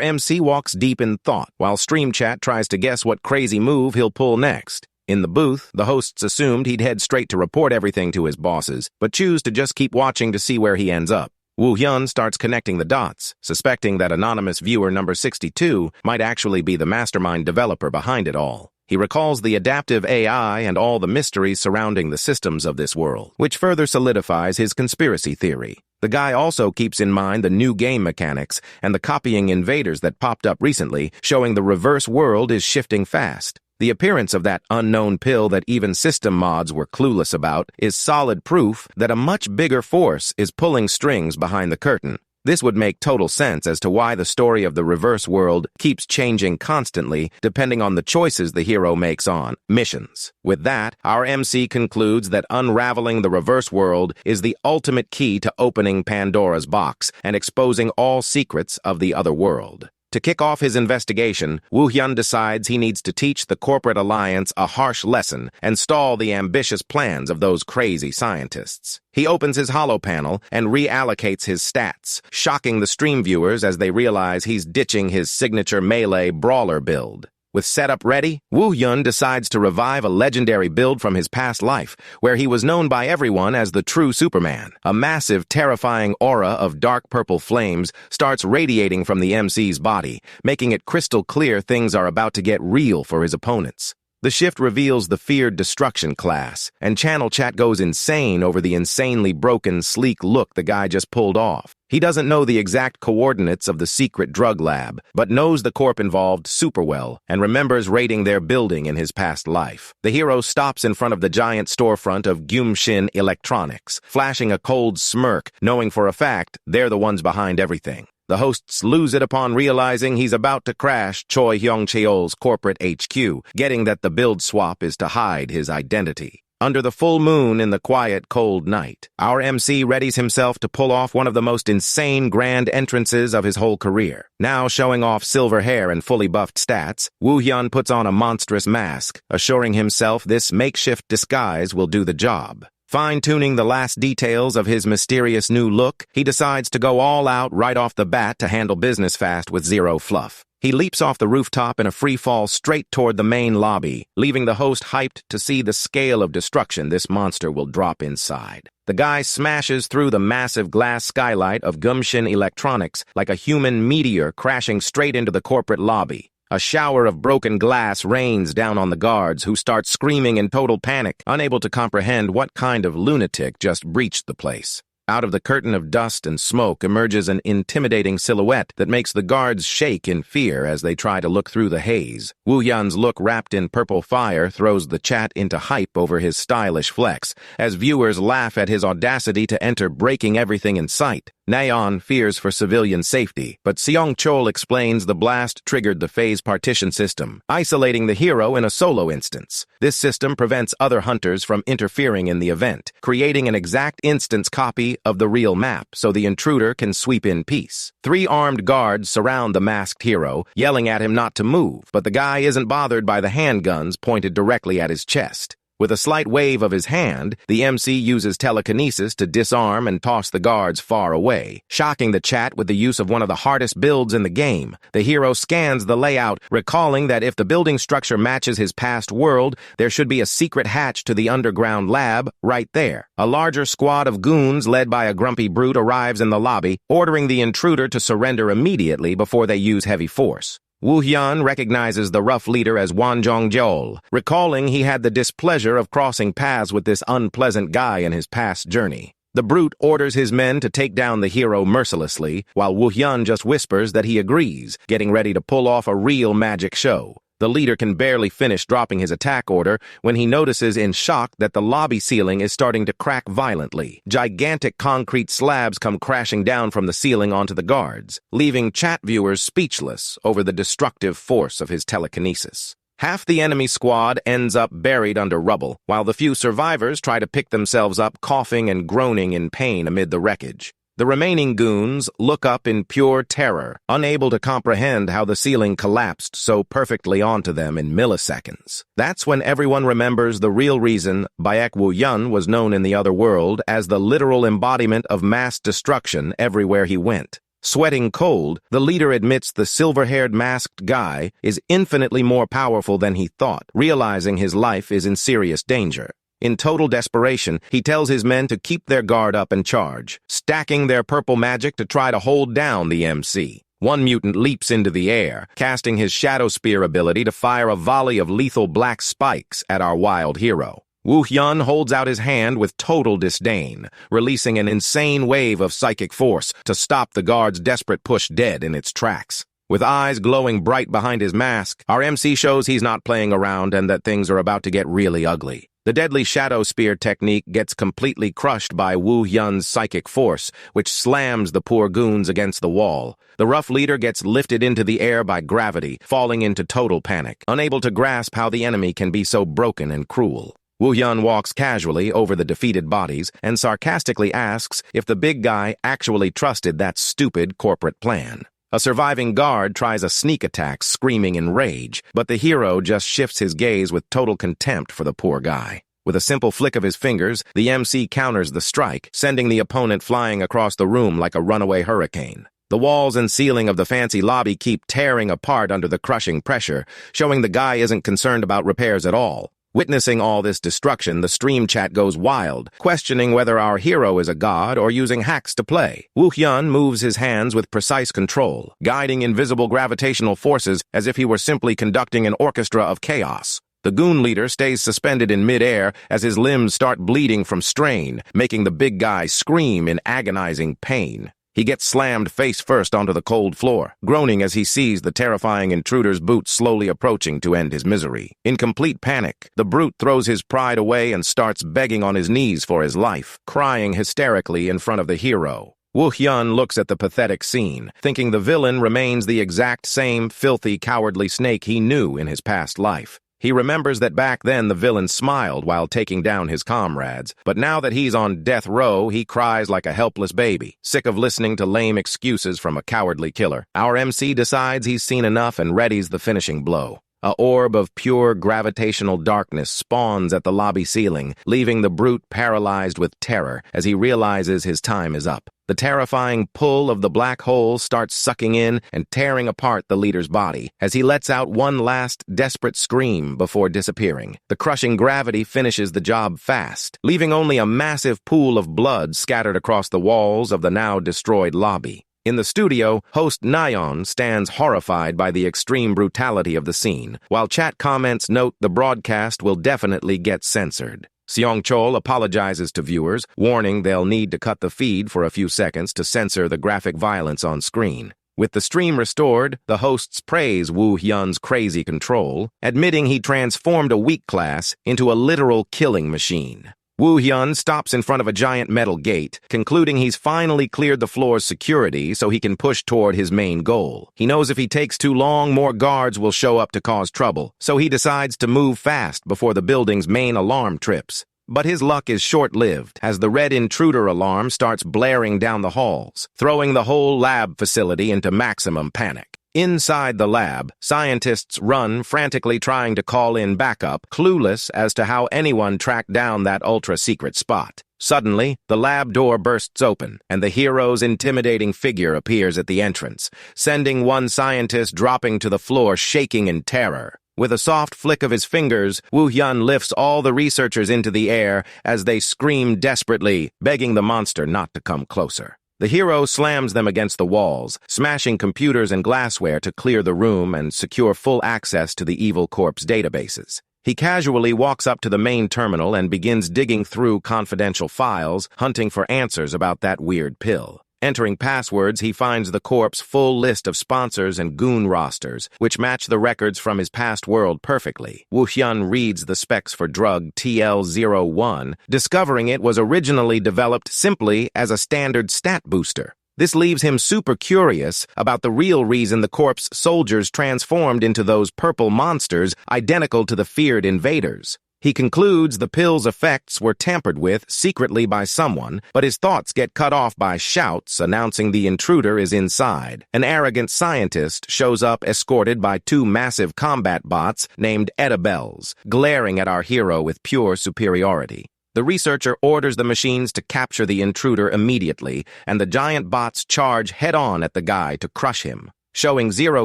MC walks deep in thought, while Stream Chat tries to guess what crazy move he'll pull next. In the booth, the hosts assumed he'd head straight to report everything to his bosses, but choose to just keep watching to see where he ends up. Wu Hyun starts connecting the dots, suspecting that anonymous viewer number 62 might actually be the mastermind developer behind it all. He recalls the adaptive AI and all the mysteries surrounding the systems of this world, which further solidifies his conspiracy theory. The guy also keeps in mind the new game mechanics and the copying invaders that popped up recently, showing the reverse world is shifting fast. The appearance of that unknown pill that even system mods were clueless about is solid proof that a much bigger force is pulling strings behind the curtain. This would make total sense as to why the story of the reverse world keeps changing constantly depending on the choices the hero makes on missions. With that, our MC concludes that unraveling the reverse world is the ultimate key to opening Pandora's box and exposing all secrets of the other world. To kick off his investigation, Woo Hyun decides he needs to teach the corporate alliance a harsh lesson and stall the ambitious plans of those crazy scientists. He opens his holo panel and reallocates his stats, shocking the stream viewers as they realize he's ditching his signature melee brawler build. With setup ready, Woo Hyun decides to revive a legendary build from his past life, where he was known by everyone as the true Superman. A massive, terrifying aura of dark purple flames starts radiating from the MC's body, making it crystal clear things are about to get real for his opponents. The shift reveals the feared destruction class, and channel chat goes insane over the insanely broken, sleek look the guy just pulled off. He doesn't know the exact coordinates of the secret drug lab, but knows the corp involved super well and remembers raiding their building in his past life. The hero stops in front of the giant storefront of Gyumshin Electronics, flashing a cold smirk, knowing for a fact they're the ones behind everything. The hosts lose it upon realizing he's about to crash Choi Hyung-cheol's corporate HQ, getting that the build swap is to hide his identity. Under the full moon in the quiet, cold night, our MC readies himself to pull off one of the most insane grand entrances of his whole career. Now showing off silver hair and fully buffed stats, Woo Hyun puts on a monstrous mask, assuring himself this makeshift disguise will do the job. Fine-tuning the last details of his mysterious new look, he decides to go all out right off the bat to handle business fast with zero fluff. He leaps off the rooftop in a free fall straight toward the main lobby, leaving the host hyped to see the scale of destruction this monster will drop inside. The guy smashes through the massive glass skylight of Gyumshin Electronics like a human meteor crashing straight into the corporate lobby. A shower of broken glass rains down on the guards, who start screaming in total panic, unable to comprehend what kind of lunatic just breached the place. Out of the curtain of dust and smoke emerges an intimidating silhouette that makes the guards shake in fear as they try to look through the haze. Woo Hyun's look wrapped in purple fire throws the chat into hype over his stylish flex, as viewers laugh at his audacity to enter breaking everything in sight. Nayeon fears for civilian safety, but Seong-chol explains the blast triggered the phase partition system, isolating the hero in a solo instance. This system prevents other hunters from interfering in the event, creating an exact instance copy of the real map so the intruder can sweep in peace. 3 armed guards surround the masked hero, yelling at him not to move, but the guy isn't bothered by the handguns pointed directly at his chest. With a slight wave of his hand, the MC uses telekinesis to disarm and toss the guards far away, shocking the chat with the use of one of the hardest builds in the game. The hero scans the layout, recalling that if the building structure matches his past world, there should be a secret hatch to the underground lab right there. A larger squad of goons led by a grumpy brute arrives in the lobby, ordering the intruder to surrender immediately before they use heavy force. Woo Hyun recognizes the rough leader as Won Jong-jeol, recalling he had the displeasure of crossing paths with this unpleasant guy in his past journey. The brute orders his men to take down the hero mercilessly, while Woo Hyun just whispers that he agrees, getting ready to pull off a real magic show. The leader can barely finish dropping his attack order when he notices in shock that the lobby ceiling is starting to crack violently. Gigantic concrete slabs come crashing down from the ceiling onto the guards, leaving chat viewers speechless over the destructive force of his telekinesis. Half the enemy squad ends up buried under rubble, while the few survivors try to pick themselves up coughing and groaning in pain amid the wreckage. The remaining goons look up in pure terror, unable to comprehend how the ceiling collapsed so perfectly onto them in milliseconds. That's when everyone remembers the real reason Baek Woo-hyun was known in the other world as the literal embodiment of mass destruction everywhere he went. Sweating cold, the leader admits the silver-haired masked guy is infinitely more powerful than he thought, realizing his life is in serious danger. In total desperation, he tells his men to keep their guard up and charge, stacking their purple magic to try to hold down the MC. One mutant leaps into the air, casting his Shadow Spear ability to fire a volley of lethal black spikes at our wild hero. Woo Hyun holds out his hand with total disdain, releasing an insane wave of psychic force to stop the guard's desperate push dead in its tracks. With eyes glowing bright behind his mask, our MC shows he's not playing around and that things are about to get really ugly. The deadly shadow spear technique gets completely crushed by Woo Hyun's psychic force, which slams the poor goons against the wall. The rough leader gets lifted into the air by gravity, falling into total panic, unable to grasp how the enemy can be so broken and cruel. Woo Hyun walks casually over the defeated bodies and sarcastically asks if the big guy actually trusted that stupid corporate plan. A surviving guard tries a sneak attack, screaming in rage, but the hero just shifts his gaze with total contempt for the poor guy. With a simple flick of his fingers, the MC counters the strike, sending the opponent flying across the room like a runaway hurricane. The walls and ceiling of the fancy lobby keep tearing apart under the crushing pressure, showing the guy isn't concerned about repairs at all. Witnessing all this destruction, the stream chat goes wild, questioning whether our hero is a god or using hacks to play. Woo Hyun moves his hands with precise control, guiding invisible gravitational forces as if he were simply conducting an orchestra of chaos. The goon leader stays suspended in midair as his limbs start bleeding from strain, making the big guy scream in agonizing pain. He gets slammed face first onto the cold floor, groaning as he sees the terrifying intruder's boots slowly approaching to end his misery. In complete panic, the brute throws his pride away and starts begging on his knees for his life, crying hysterically in front of the hero. Woo Hyun looks at the pathetic scene, thinking the villain remains the exact same filthy, cowardly snake he knew in his past life. He remembers that back then the villain smiled while taking down his comrades, but now that he's on death row, he cries like a helpless baby, sick of listening to lame excuses from a cowardly killer. Our MC decides he's seen enough and readies the finishing blow. A orb of pure gravitational darkness spawns at the lobby ceiling, leaving the brute paralyzed with terror as he realizes his time is up. The terrifying pull of the black hole starts sucking in and tearing apart the leader's body as he lets out one last desperate scream before disappearing. The crushing gravity finishes the job fast, leaving only a massive pool of blood scattered across the walls of the now destroyed lobby. In the studio, host Nayeon stands horrified by the extreme brutality of the scene, while chat comments note the broadcast will definitely get censored. Seong-chol apologizes to viewers, warning they'll need to cut the feed for a few seconds to censor the graphic violence on screen. With the stream restored, the hosts praise Woo Hyun's crazy control, admitting he transformed a weak class into a literal killing machine. Woo Hyun stops in front of a giant metal gate, concluding he's finally cleared the floor's security so he can push toward his main goal. He knows if he takes too long, more guards will show up to cause trouble, so he decides to move fast before the building's main alarm trips. But his luck is short-lived, as the red intruder alarm starts blaring down the halls, throwing the whole lab facility into maximum panic. Inside the lab, scientists run frantically trying to call in backup, clueless as to how anyone tracked down that ultra-secret spot. Suddenly, the lab door bursts open, and the hero's intimidating figure appears at the entrance, sending one scientist dropping to the floor shaking in terror. With a soft flick of his fingers, Woo Hyun lifts all the researchers into the air as they scream desperately, begging the monster not to come closer. The hero slams them against the walls, smashing computers and glassware to clear the room and secure full access to the evil corp's databases. He casually walks up to the main terminal and begins digging through confidential files, hunting for answers about that weird pill. Entering passwords, he finds the corp's full list of sponsors and goon rosters, which match the records from his past world perfectly. Woo Hyun reads the specs for drug TL-01, discovering it was originally developed simply as a standard stat booster. This leaves him super curious about the real reason the corp's soldiers transformed into those purple monsters identical to the feared invaders. He concludes the pill's effects were tampered with secretly by someone, but his thoughts get cut off by shouts announcing the intruder is inside. An arrogant scientist shows up escorted by two massive combat bots named Edabels, glaring at our hero with pure superiority. The researcher orders the machines to capture the intruder immediately, and the giant bots charge head-on at the guy to crush him. Showing zero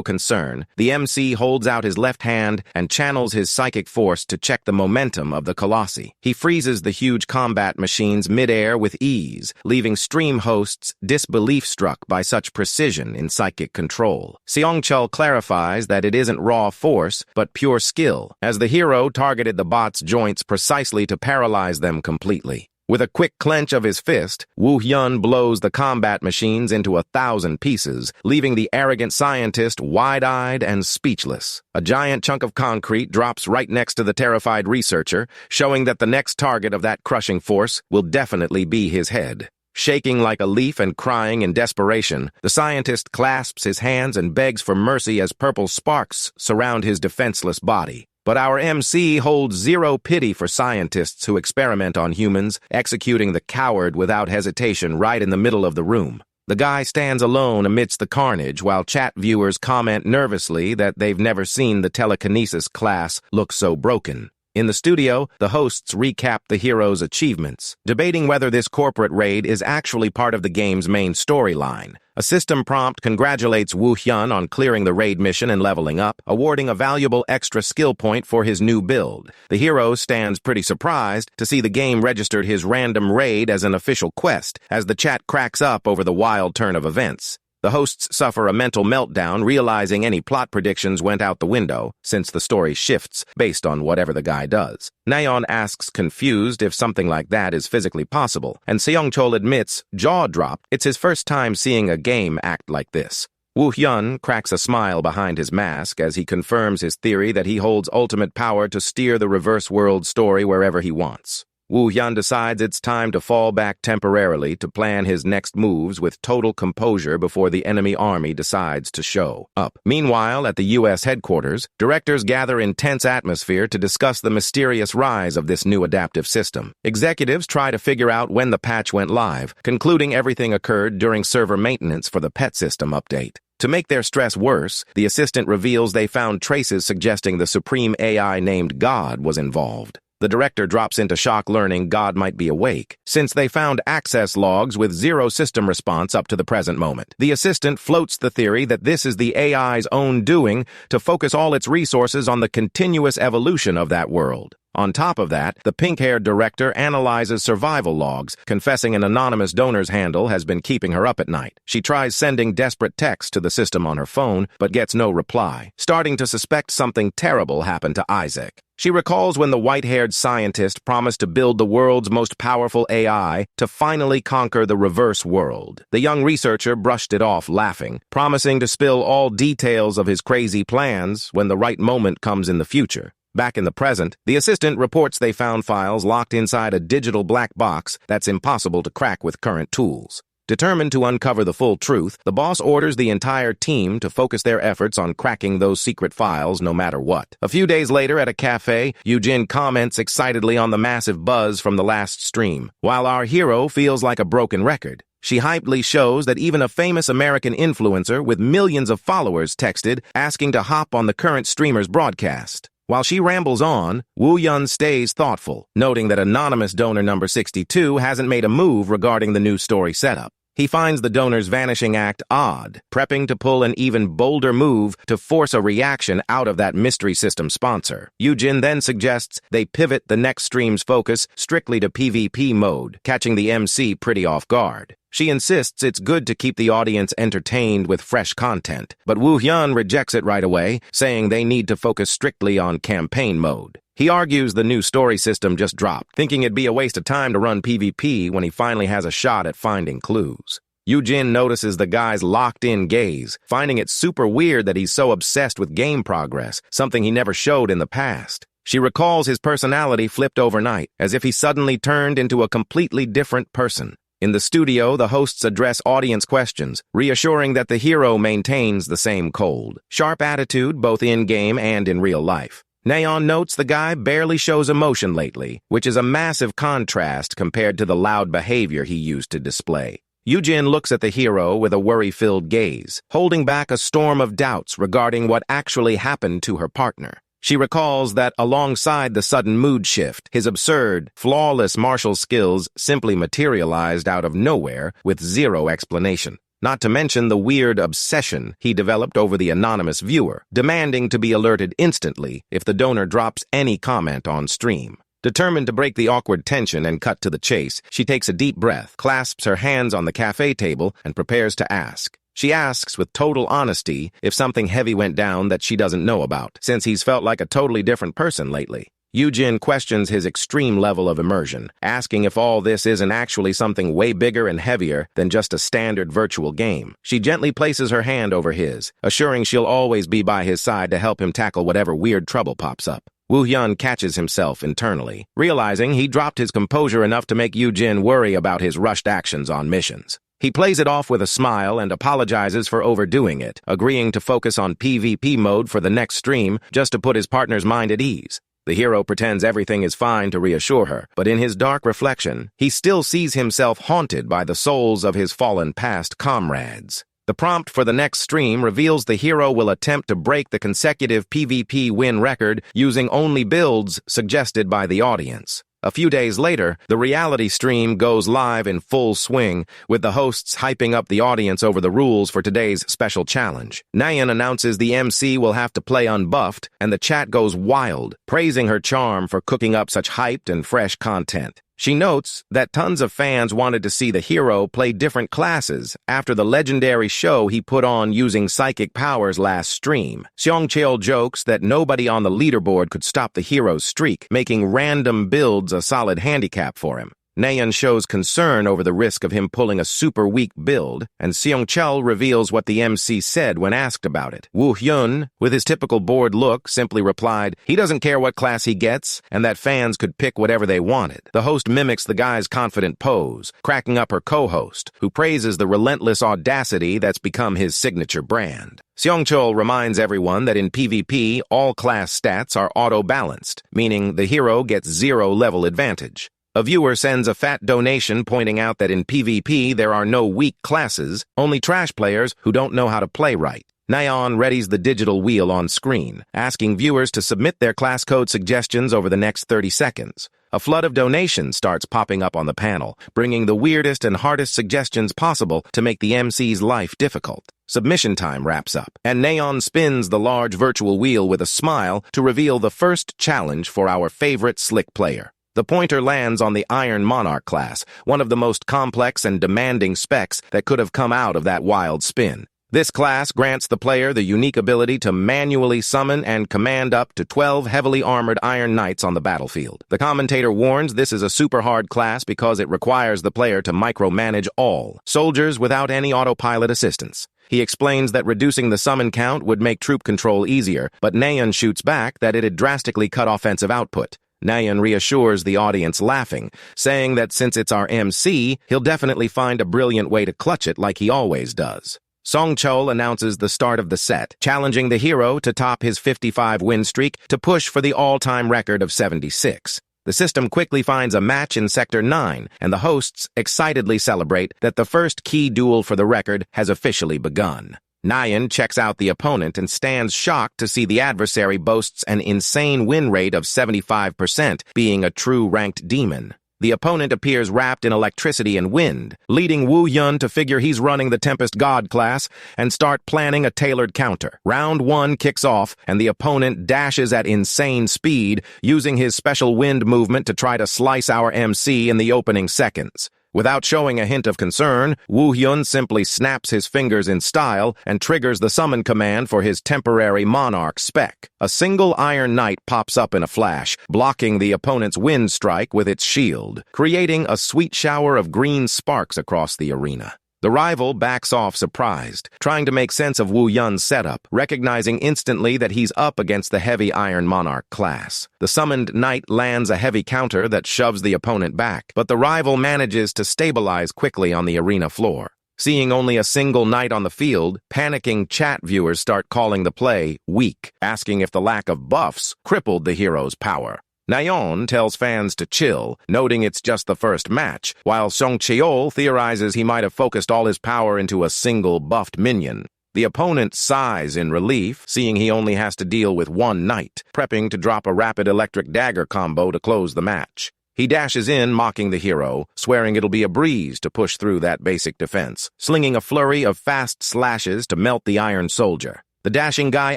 concern, the MC holds out his left hand and channels his psychic force to check the momentum of the colossi. He freezes the huge combat machines mid-air with ease, leaving stream hosts disbelief-struck by such precision in psychic control. Seongchul clarifies that it isn't raw force, but pure skill, as the hero targeted the bot's joints precisely to paralyze them completely. With a quick clench of his fist, Woo Hyun blows the combat machines into 1,000 pieces, leaving the arrogant scientist wide-eyed and speechless. A giant chunk of concrete drops right next to the terrified researcher, showing that the next target of that crushing force will definitely be his head. Shaking like a leaf and crying in desperation, the scientist clasps his hands and begs for mercy as purple sparks surround his defenseless body. But our MC holds zero pity for scientists who experiment on humans, executing the coward without hesitation right in the middle of the room. The guy stands alone amidst the carnage while chat viewers comment nervously that they've never seen the telekinesis class look so broken. In the studio, the hosts recap the hero's achievements, debating whether this corporate raid is actually part of the game's main storyline. A system prompt congratulates Woo Hyun on clearing the raid mission and leveling up, awarding a valuable extra skill point for his new build. The hero stands pretty surprised to see the game registered his random raid as an official quest, as the chat cracks up over the wild turn of events. The hosts suffer a mental meltdown, realizing any plot predictions went out the window, since the story shifts based on whatever the guy does. Nayeon asks confused if something like that is physically possible, and Seongchul admits, jaw-dropped, it's his first time seeing a game act like this. Woo Hyun cracks a smile behind his mask as he confirms his theory that he holds ultimate power to steer the reverse world story wherever he wants. Woo Hyun decides it's time to fall back temporarily to plan his next moves with total composure before the enemy army decides to show up. Meanwhile, at the U.S. headquarters, directors gather in tense atmosphere to discuss the mysterious rise of this new adaptive system. Executives try to figure out when the patch went live, concluding everything occurred during server maintenance for the pet system update. To make their stress worse, the assistant reveals they found traces suggesting the supreme AI named God was involved. The director drops into shock learning God might be awake, since they found access logs with zero system response up to the present moment. The assistant floats the theory that this is the AI's own doing to focus all its resources on the continuous evolution of that world. On top of that, the pink-haired director analyzes survival logs, confessing an anonymous donor's handle has been keeping her up at night. She tries sending desperate texts to the system on her phone, but gets no reply, starting to suspect something terrible happened to Isaac. She recalls when the white-haired scientist promised to build the world's most powerful AI to finally conquer the reverse world. The young researcher brushed it off, laughing, promising to spill all details of his crazy plans when the right moment comes in the future. Back in the present, the assistant reports they found files locked inside a digital black box that's impossible to crack with current tools. Determined to uncover the full truth, the boss orders the entire team to focus their efforts on cracking those secret files no matter what. A few days later at a cafe, Eugene comments excitedly on the massive buzz from the last stream, while our hero feels like a broken record. She hypedly shows that even a famous American influencer with millions of followers texted asking to hop on the current streamer's broadcast. While she rambles on, Woo Hyun stays thoughtful, noting that anonymous donor number 62 hasn't made a move regarding the new story setup. He finds the donor's vanishing act odd, prepping to pull an even bolder move to force a reaction out of that mystery system sponsor. Eugene then suggests they pivot the next stream's focus strictly to PvP mode, catching the MC pretty off guard. She insists it's good to keep the audience entertained with fresh content, but Woo Hyun rejects it right away, saying they need to focus strictly on campaign mode. He argues the new story system just dropped, thinking it'd be a waste of time to run PvP when he finally has a shot at finding clues. Eugene notices the guy's locked-in gaze, finding it super weird that he's so obsessed with game progress, something he never showed in the past. She recalls his personality flipped overnight, as if he suddenly turned into a completely different person. In the studio, the hosts address audience questions, reassuring that the hero maintains the same cold, sharp attitude both in-game and in real life. Nayeon notes the guy barely shows emotion lately, which is a massive contrast compared to the loud behavior he used to display. Eugene looks at the hero with a worry-filled gaze, holding back a storm of doubts regarding what actually happened to her partner. She recalls that alongside the sudden mood shift, his absurd, flawless martial skills simply materialized out of nowhere with zero explanation. not to mention the weird obsession he developed over the anonymous viewer, demanding to be alerted instantly if the donor drops any comment on stream. Determined to break the awkward tension and cut to the chase, she takes a deep breath, clasps her hands on the cafe table, and prepares to ask. She asks with total honesty if something heavy went down that she doesn't know about, since he's felt like a totally different person lately. Yujin questions his extreme level of immersion, asking if all this isn't actually something way bigger and heavier than just a standard virtual game. She gently places her hand over his, assuring she'll always be by his side to help him tackle whatever weird trouble pops up. Woo-hyun catches himself internally, realizing he dropped his composure enough to make Yujin worry about his rushed actions on missions. He plays it off with a smile and apologizes for overdoing it, agreeing to focus on PvP mode for the next stream just to put his partner's mind at ease. The hero pretends everything is fine to reassure her, but in his dark reflection, he still sees himself haunted by the souls of his fallen past comrades. The prompt for the next stream reveals the hero will attempt to break the consecutive PvP win record using only builds suggested by the audience. A few days later, the reality stream goes live in full swing, with the hosts hyping up the audience over the rules for today's special challenge. Nayeon announces the MC will have to play unbuffed, and the chat goes wild, praising her charm for cooking up such hyped and fresh content. She notes that tons of fans wanted to see the hero play different classes after the legendary show he put on using psychic powers last stream. Seong-cheol jokes that nobody on the leaderboard could stop the hero's streak, making random builds a solid handicap for him. Nayeon shows concern over the risk of him pulling a super weak build, and Seong-cheol reveals what the MC said when asked about it. Woo-hyun, with his typical bored look, simply replied he doesn't care what class he gets, and that fans could pick whatever they wanted. The host mimics the guy's confident pose, cracking up her co-host, who praises the relentless audacity that's become his signature brand. Seong-cheol reminds everyone that in PvP, all class stats are auto-balanced, meaning the hero gets 0 level advantage. A viewer sends a fat donation pointing out that in PvP there are no weak classes, only trash players who don't know how to play right. Nayeon readies the digital wheel on screen, asking viewers to submit their class code suggestions over the next 30 seconds. A flood of donations starts popping up on the panel, bringing the weirdest and hardest suggestions possible to make the MC's life difficult. Submission time wraps up, and Nayeon spins the large virtual wheel with a smile to reveal the first challenge for our favorite slick player. The pointer lands on the Iron Monarch class, one of the most complex and demanding specs that could have come out of that wild spin. This class grants the player the unique ability to manually summon and command up to 12 heavily armored Iron Knights on the battlefield. The commentator warns this is a super hard class because it requires the player to micromanage all soldiers without any autopilot assistance. He explains that reducing the summon count would make troop control easier, but Nayeon shoots back that it'd drastically cut offensive output. Nayeon reassures the audience, laughing, saying that since it's our MC, he'll definitely find a brilliant way to clutch it like he always does. Seong-cheol announces the start of the set, challenging the hero to top his 55 win streak to push for the all-time record of 76. The system quickly finds a match in Sector 9, and the hosts excitedly celebrate that the first key duel for the record has officially begun. Nayeon checks out the opponent and stands shocked to see the adversary boasts an insane win rate of 75%, being a true ranked demon. The opponent appears wrapped in electricity and wind, leading Woo-hyun to figure he's running the Tempest God class and start planning a tailored counter. Round 1 kicks off, and the opponent dashes at insane speed, using his special wind movement to try to slice our MC in the opening seconds. Without showing a hint of concern, Woo-hyun simply snaps his fingers in style and triggers the summon command for his temporary Monarch spec. A single Iron Knight pops up in a flash, blocking the opponent's wind strike with its shield, creating a sweet shower of green sparks across the arena. The rival backs off surprised, trying to make sense of Woo-hyun's setup, recognizing instantly that he's up against the heavy Iron Monarch class. The summoned knight lands a heavy counter that shoves the opponent back, but the rival manages to stabilize quickly on the arena floor. Seeing only a single knight on the field, panicking chat viewers start calling the play weak, asking if the lack of buffs crippled the hero's power. Nayeon tells fans to chill, noting it's just the first match, while Seong-cheol theorizes he might have focused all his power into a single buffed minion. The opponent sighs in relief, seeing he only has to deal with one knight, prepping to drop a rapid electric dagger combo to close the match. He dashes in, mocking the hero, swearing it'll be a breeze to push through that basic defense, slinging a flurry of fast slashes to melt the iron soldier. The dashing guy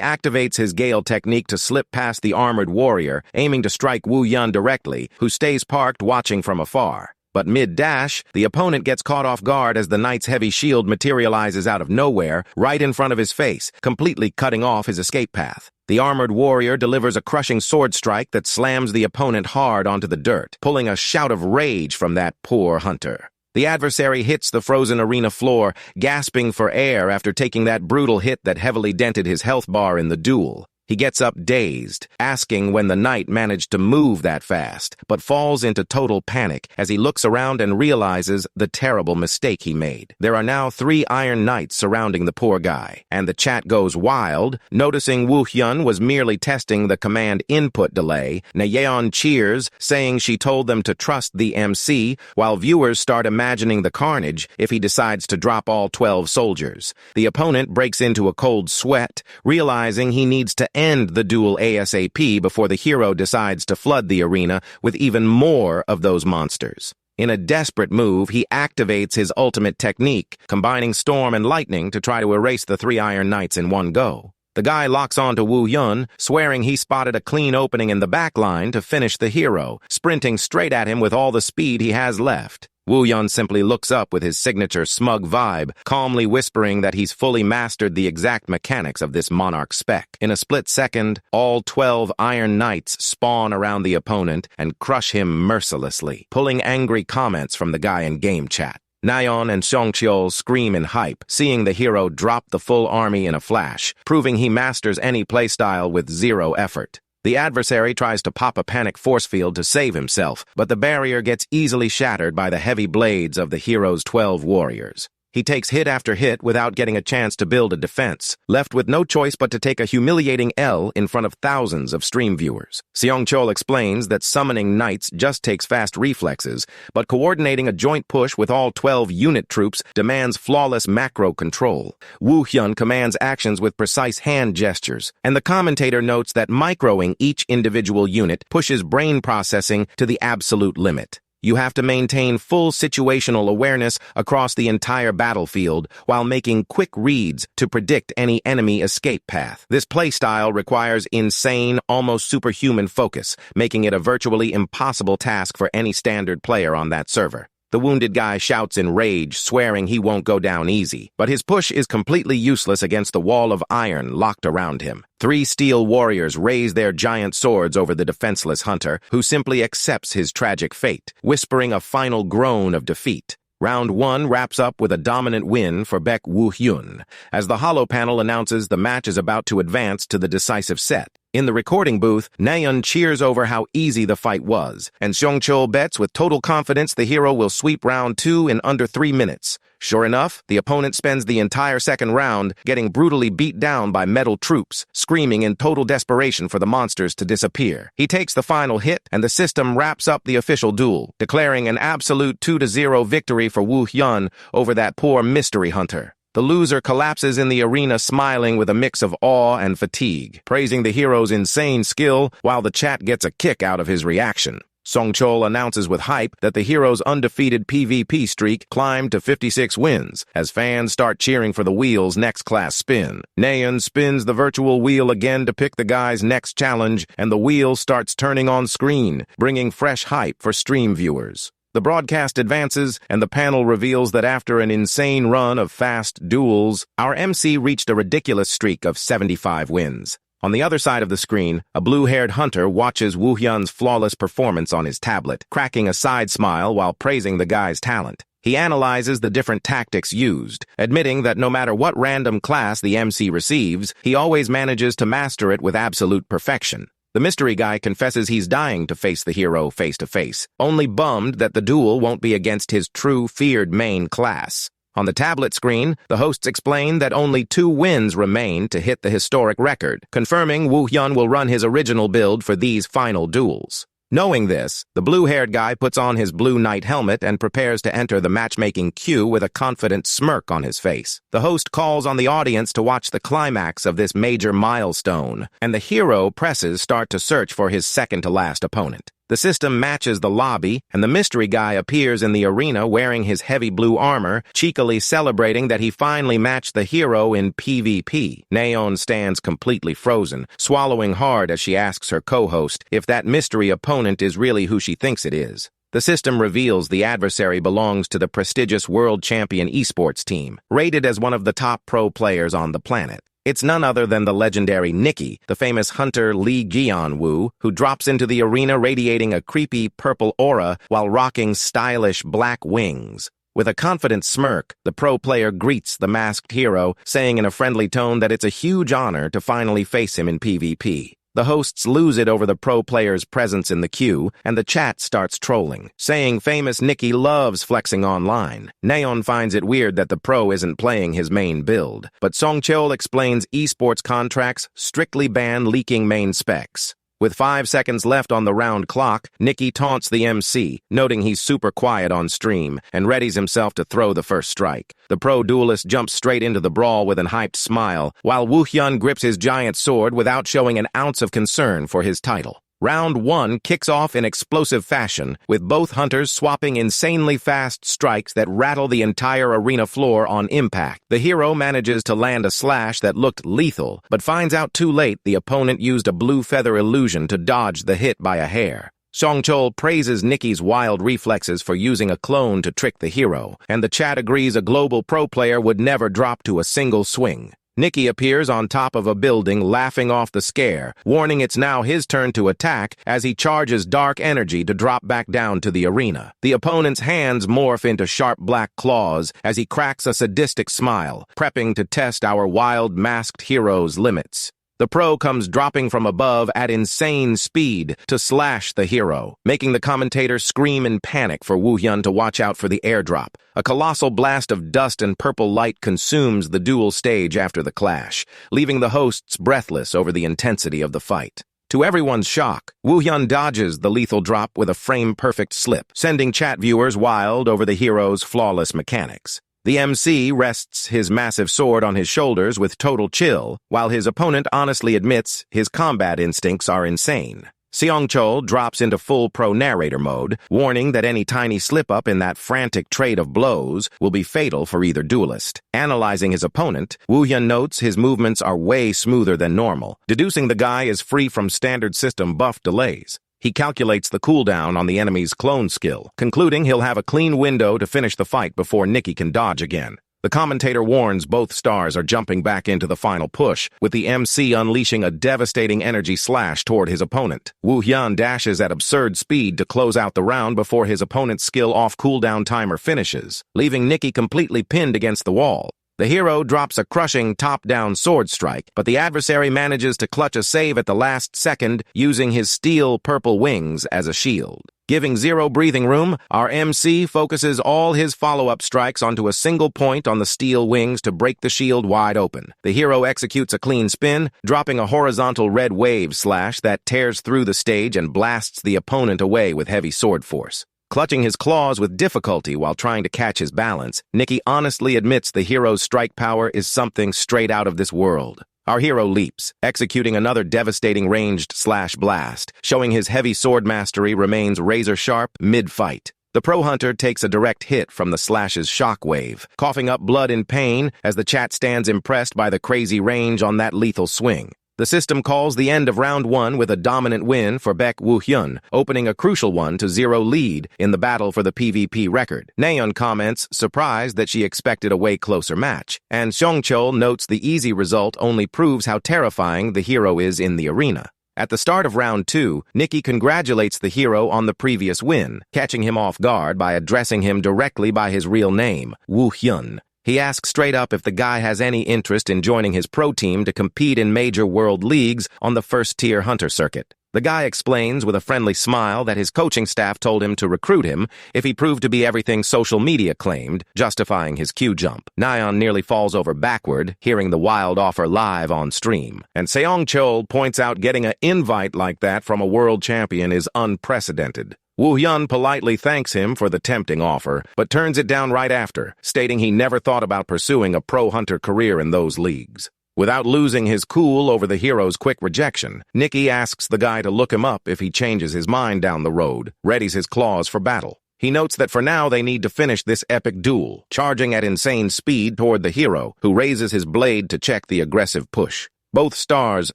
activates his Gale technique to slip past the armored warrior, aiming to strike Wu Yun directly, who stays parked watching from afar. But mid-dash, the opponent gets caught off guard as the knight's heavy shield materializes out of nowhere, right in front of his face, completely cutting off his escape path. The armored warrior delivers a crushing sword strike that slams the opponent hard onto the dirt, pulling a shout of rage from that poor hunter. The adversary hits the frozen arena floor, gasping for air after taking that brutal hit that heavily dented his health bar in the duel. He gets up dazed, asking when the knight managed to move that fast, but falls into total panic as he looks around and realizes the terrible mistake he made. There are now 3 iron knights surrounding the poor guy, and the chat goes wild, noticing Wu Hyun was merely testing the command input delay. Nayeon cheers, saying she told them to trust the MC, while viewers start imagining the carnage if he decides to drop all 12 soldiers. The opponent breaks into a cold sweat, realizing he needs to end the duel ASAP before the hero decides to flood the arena with even more of those monsters. In a desperate move, he activates his ultimate technique, combining storm and lightning to try to erase the 3 iron knights in one go. The guy locks onto Wu Yun, swearing he spotted a clean opening in the back line to finish the hero, sprinting straight at him with all the speed he has left. Wu Yun simply looks up with his signature smug vibe, calmly whispering that he's fully mastered the exact mechanics of this monarch spec. In a split second, all 12 Iron Knights spawn around the opponent and crush him mercilessly, pulling angry comments from the guy in game chat. Nayeon and Seongcheol scream in hype, seeing the hero drop the full army in a flash, proving he masters any playstyle with 0 effort. The adversary tries to pop a panic force field to save himself, but the barrier gets easily shattered by the heavy blades of the hero's 12 warriors. He takes hit after hit without getting a chance to build a defense, left with no choice but to take a humiliating L in front of thousands of stream viewers. Seongcheol explains that summoning knights just takes fast reflexes, but coordinating a joint push with all 12 unit troops demands flawless macro control. Wu Hyun commands actions with precise hand gestures, and the commentator notes that microing each individual unit pushes brain processing to the absolute limit. You have to maintain full situational awareness across the entire battlefield while making quick reads to predict any enemy escape path. This playstyle requires insane, almost superhuman focus, making it a virtually impossible task for any standard player on that server. The wounded guy shouts in rage, swearing he won't go down easy, but his push is completely useless against the wall of iron locked around him. 3 steel warriors raise their giant swords over the defenseless hunter, who simply accepts his tragic fate, whispering a final groan of defeat. Round 1 wraps up with a dominant win for Baek Woo Hyun, as the holo panel announces the match is about to advance to the decisive set. In the recording booth, Nayeon cheers over how easy the fight was, and Seongcheol bets with total confidence the hero will sweep round 2 in under 3 minutes. Sure enough, the opponent spends the entire second round getting brutally beat down by metal troops, screaming in total desperation for the monsters to disappear. He takes the final hit, and the system wraps up the official duel, declaring an absolute 2-0 victory for Wu Hyun over that poor mystery hunter. The loser collapses in the arena smiling with a mix of awe and fatigue, praising the hero's insane skill while the chat gets a kick out of his reaction. Seongcheol announces with hype that the hero's undefeated PvP streak climbed to 56 wins, as fans start cheering for the wheel's next class spin. Nayeon spins the virtual wheel again to pick the guy's next challenge, and the wheel starts turning on screen, bringing fresh hype for stream viewers. The broadcast advances, and the panel reveals that after an insane run of fast duels, our MC reached a ridiculous streak of 75 wins. On the other side of the screen, a blue-haired hunter watches Woo Hyun's flawless performance on his tablet, cracking a side smile while praising the guy's talent. He analyzes the different tactics used, admitting that no matter what random class the MC receives, he always manages to master it with absolute perfection. The mystery guy confesses he's dying to face the hero face-to-face, only bummed that the duel won't be against his true feared main class. On the tablet screen, the hosts explain that only 2 wins remain to hit the historic record, confirming Woo Hyun will run his original build for these final duels. Knowing this, the blue-haired guy puts on his blue knight helmet and prepares to enter the matchmaking queue with a confident smirk on his face. The host calls on the audience to watch the climax of this major milestone, and the hero presses start to search for his second-to-last opponent. The system matches the lobby, and the mystery guy appears in the arena wearing his heavy blue armor, cheekily celebrating that he finally matched the hero in PvP. Naeon stands completely frozen, swallowing hard as she asks her co-host if that mystery opponent is really who she thinks it is. The system reveals the adversary belongs to the prestigious world champion esports team, rated as one of the top pro players on the planet. It's none other than the legendary Nikki, the famous hunter Lee Jian-woo, who drops into the arena radiating a creepy purple aura while rocking stylish black wings. With a confident smirk, the pro player greets the masked hero, saying in a friendly tone that it's a huge honor to finally face him in PvP. The hosts lose it over the pro player's presence in the queue, and the chat starts trolling, saying famous Nikki loves flexing online. Naeon finds it weird that the pro isn't playing his main build, but Songcheol explains esports contracts strictly ban leaking main specs. With 5 seconds left on the round clock, Nikki taunts the MC, noting he's super quiet on stream, and readies himself to throw the first strike. The pro duelist jumps straight into the brawl with an hyped smile, while Woo Hyun grips his giant sword without showing an ounce of concern for his title. Round 1 kicks off in explosive fashion, with both hunters swapping insanely fast strikes that rattle the entire arena floor on impact. The hero manages to land a slash that looked lethal, but finds out too late the opponent used a blue feather illusion to dodge the hit by a hair. Songcheol praises Nikki's wild reflexes for using a clone to trick the hero, and the chat agrees a global pro player would never drop to a single swing. Nikki appears on top of a building, laughing off the scare, warning it's now his turn to attack as he charges dark energy to drop back down to the arena. The opponent's hands morph into sharp black claws as he cracks a sadistic smile, prepping to test our wild masked hero's limits. The pro comes dropping from above at insane speed to slash the hero, making the commentator scream in panic for Woo Hyun to watch out for the airdrop. A colossal blast of dust and purple light consumes the duel stage after the clash, leaving the hosts breathless over the intensity of the fight. To everyone's shock, Woo Hyun dodges the lethal drop with a frame-perfect slip, sending chat viewers wild over the hero's flawless mechanics. The MC rests his massive sword on his shoulders with total chill, while his opponent honestly admits his combat instincts are insane. Seongchol drops into full pro narrator mode, warning that any tiny slip-up in that frantic trade of blows will be fatal for either duelist. Analyzing his opponent, Woo Hyun notes his movements are way smoother than normal, deducing the guy is free from standard system buff delays. He calculates the cooldown on the enemy's clone skill, concluding he'll have a clean window to finish the fight before Nikki can dodge again. The commentator warns both stars are jumping back into the final push, with the MC unleashing a devastating energy slash toward his opponent. Woo Hyun dashes at absurd speed to close out the round before his opponent's skill off cooldown timer finishes, leaving Nikki completely pinned against the wall. The hero drops a crushing top-down sword strike, but the adversary manages to clutch a save at the last second using his steel purple wings as a shield. Giving zero breathing room, our MC focuses all his follow-up strikes onto a single point on the steel wings to break the shield wide open. The hero executes a clean spin, dropping a horizontal red wave slash that tears through the stage and blasts the opponent away with heavy sword force. Clutching his claws with difficulty while trying to catch his balance, Nikki honestly admits the hero's strike power is something straight out of this world. Our hero leaps, executing another devastating ranged slash blast, showing his heavy sword mastery remains razor-sharp mid-fight. The pro hunter takes a direct hit from the slash's shockwave, coughing up blood in pain as the chat stands impressed by the crazy range on that lethal swing. The system calls the end of round 1 with a dominant win for Baek Woo Hyun, opening a crucial 1-0 lead in the battle for the PvP record. Naeon comments, surprised that she expected a way closer match, and Songcheol notes the easy result only proves how terrifying the hero is in the arena. At the start of round 2, Nikki congratulates the hero on the previous win, catching him off guard by addressing him directly by his real name, Woo Hyun. He asks straight up if the guy has any interest in joining his pro team to compete in major world leagues on the first-tier hunter circuit. The guy explains with a friendly smile that his coaching staff told him to recruit him if he proved to be everything social media claimed, justifying his Q jump. Naeon nearly falls over backward, hearing the wild offer live on stream. And Seongchol points out getting an invite like that from a world champion is unprecedented. Woo Hyun politely thanks him for the tempting offer, but turns it down right after, stating he never thought about pursuing a pro hunter career in those leagues. Without losing his cool over the hero's quick rejection, Nikki asks the guy to look him up if he changes his mind down the road, readies his claws for battle. He notes that for now they need to finish this epic duel, charging at insane speed toward the hero, who raises his blade to check the aggressive push. Both stars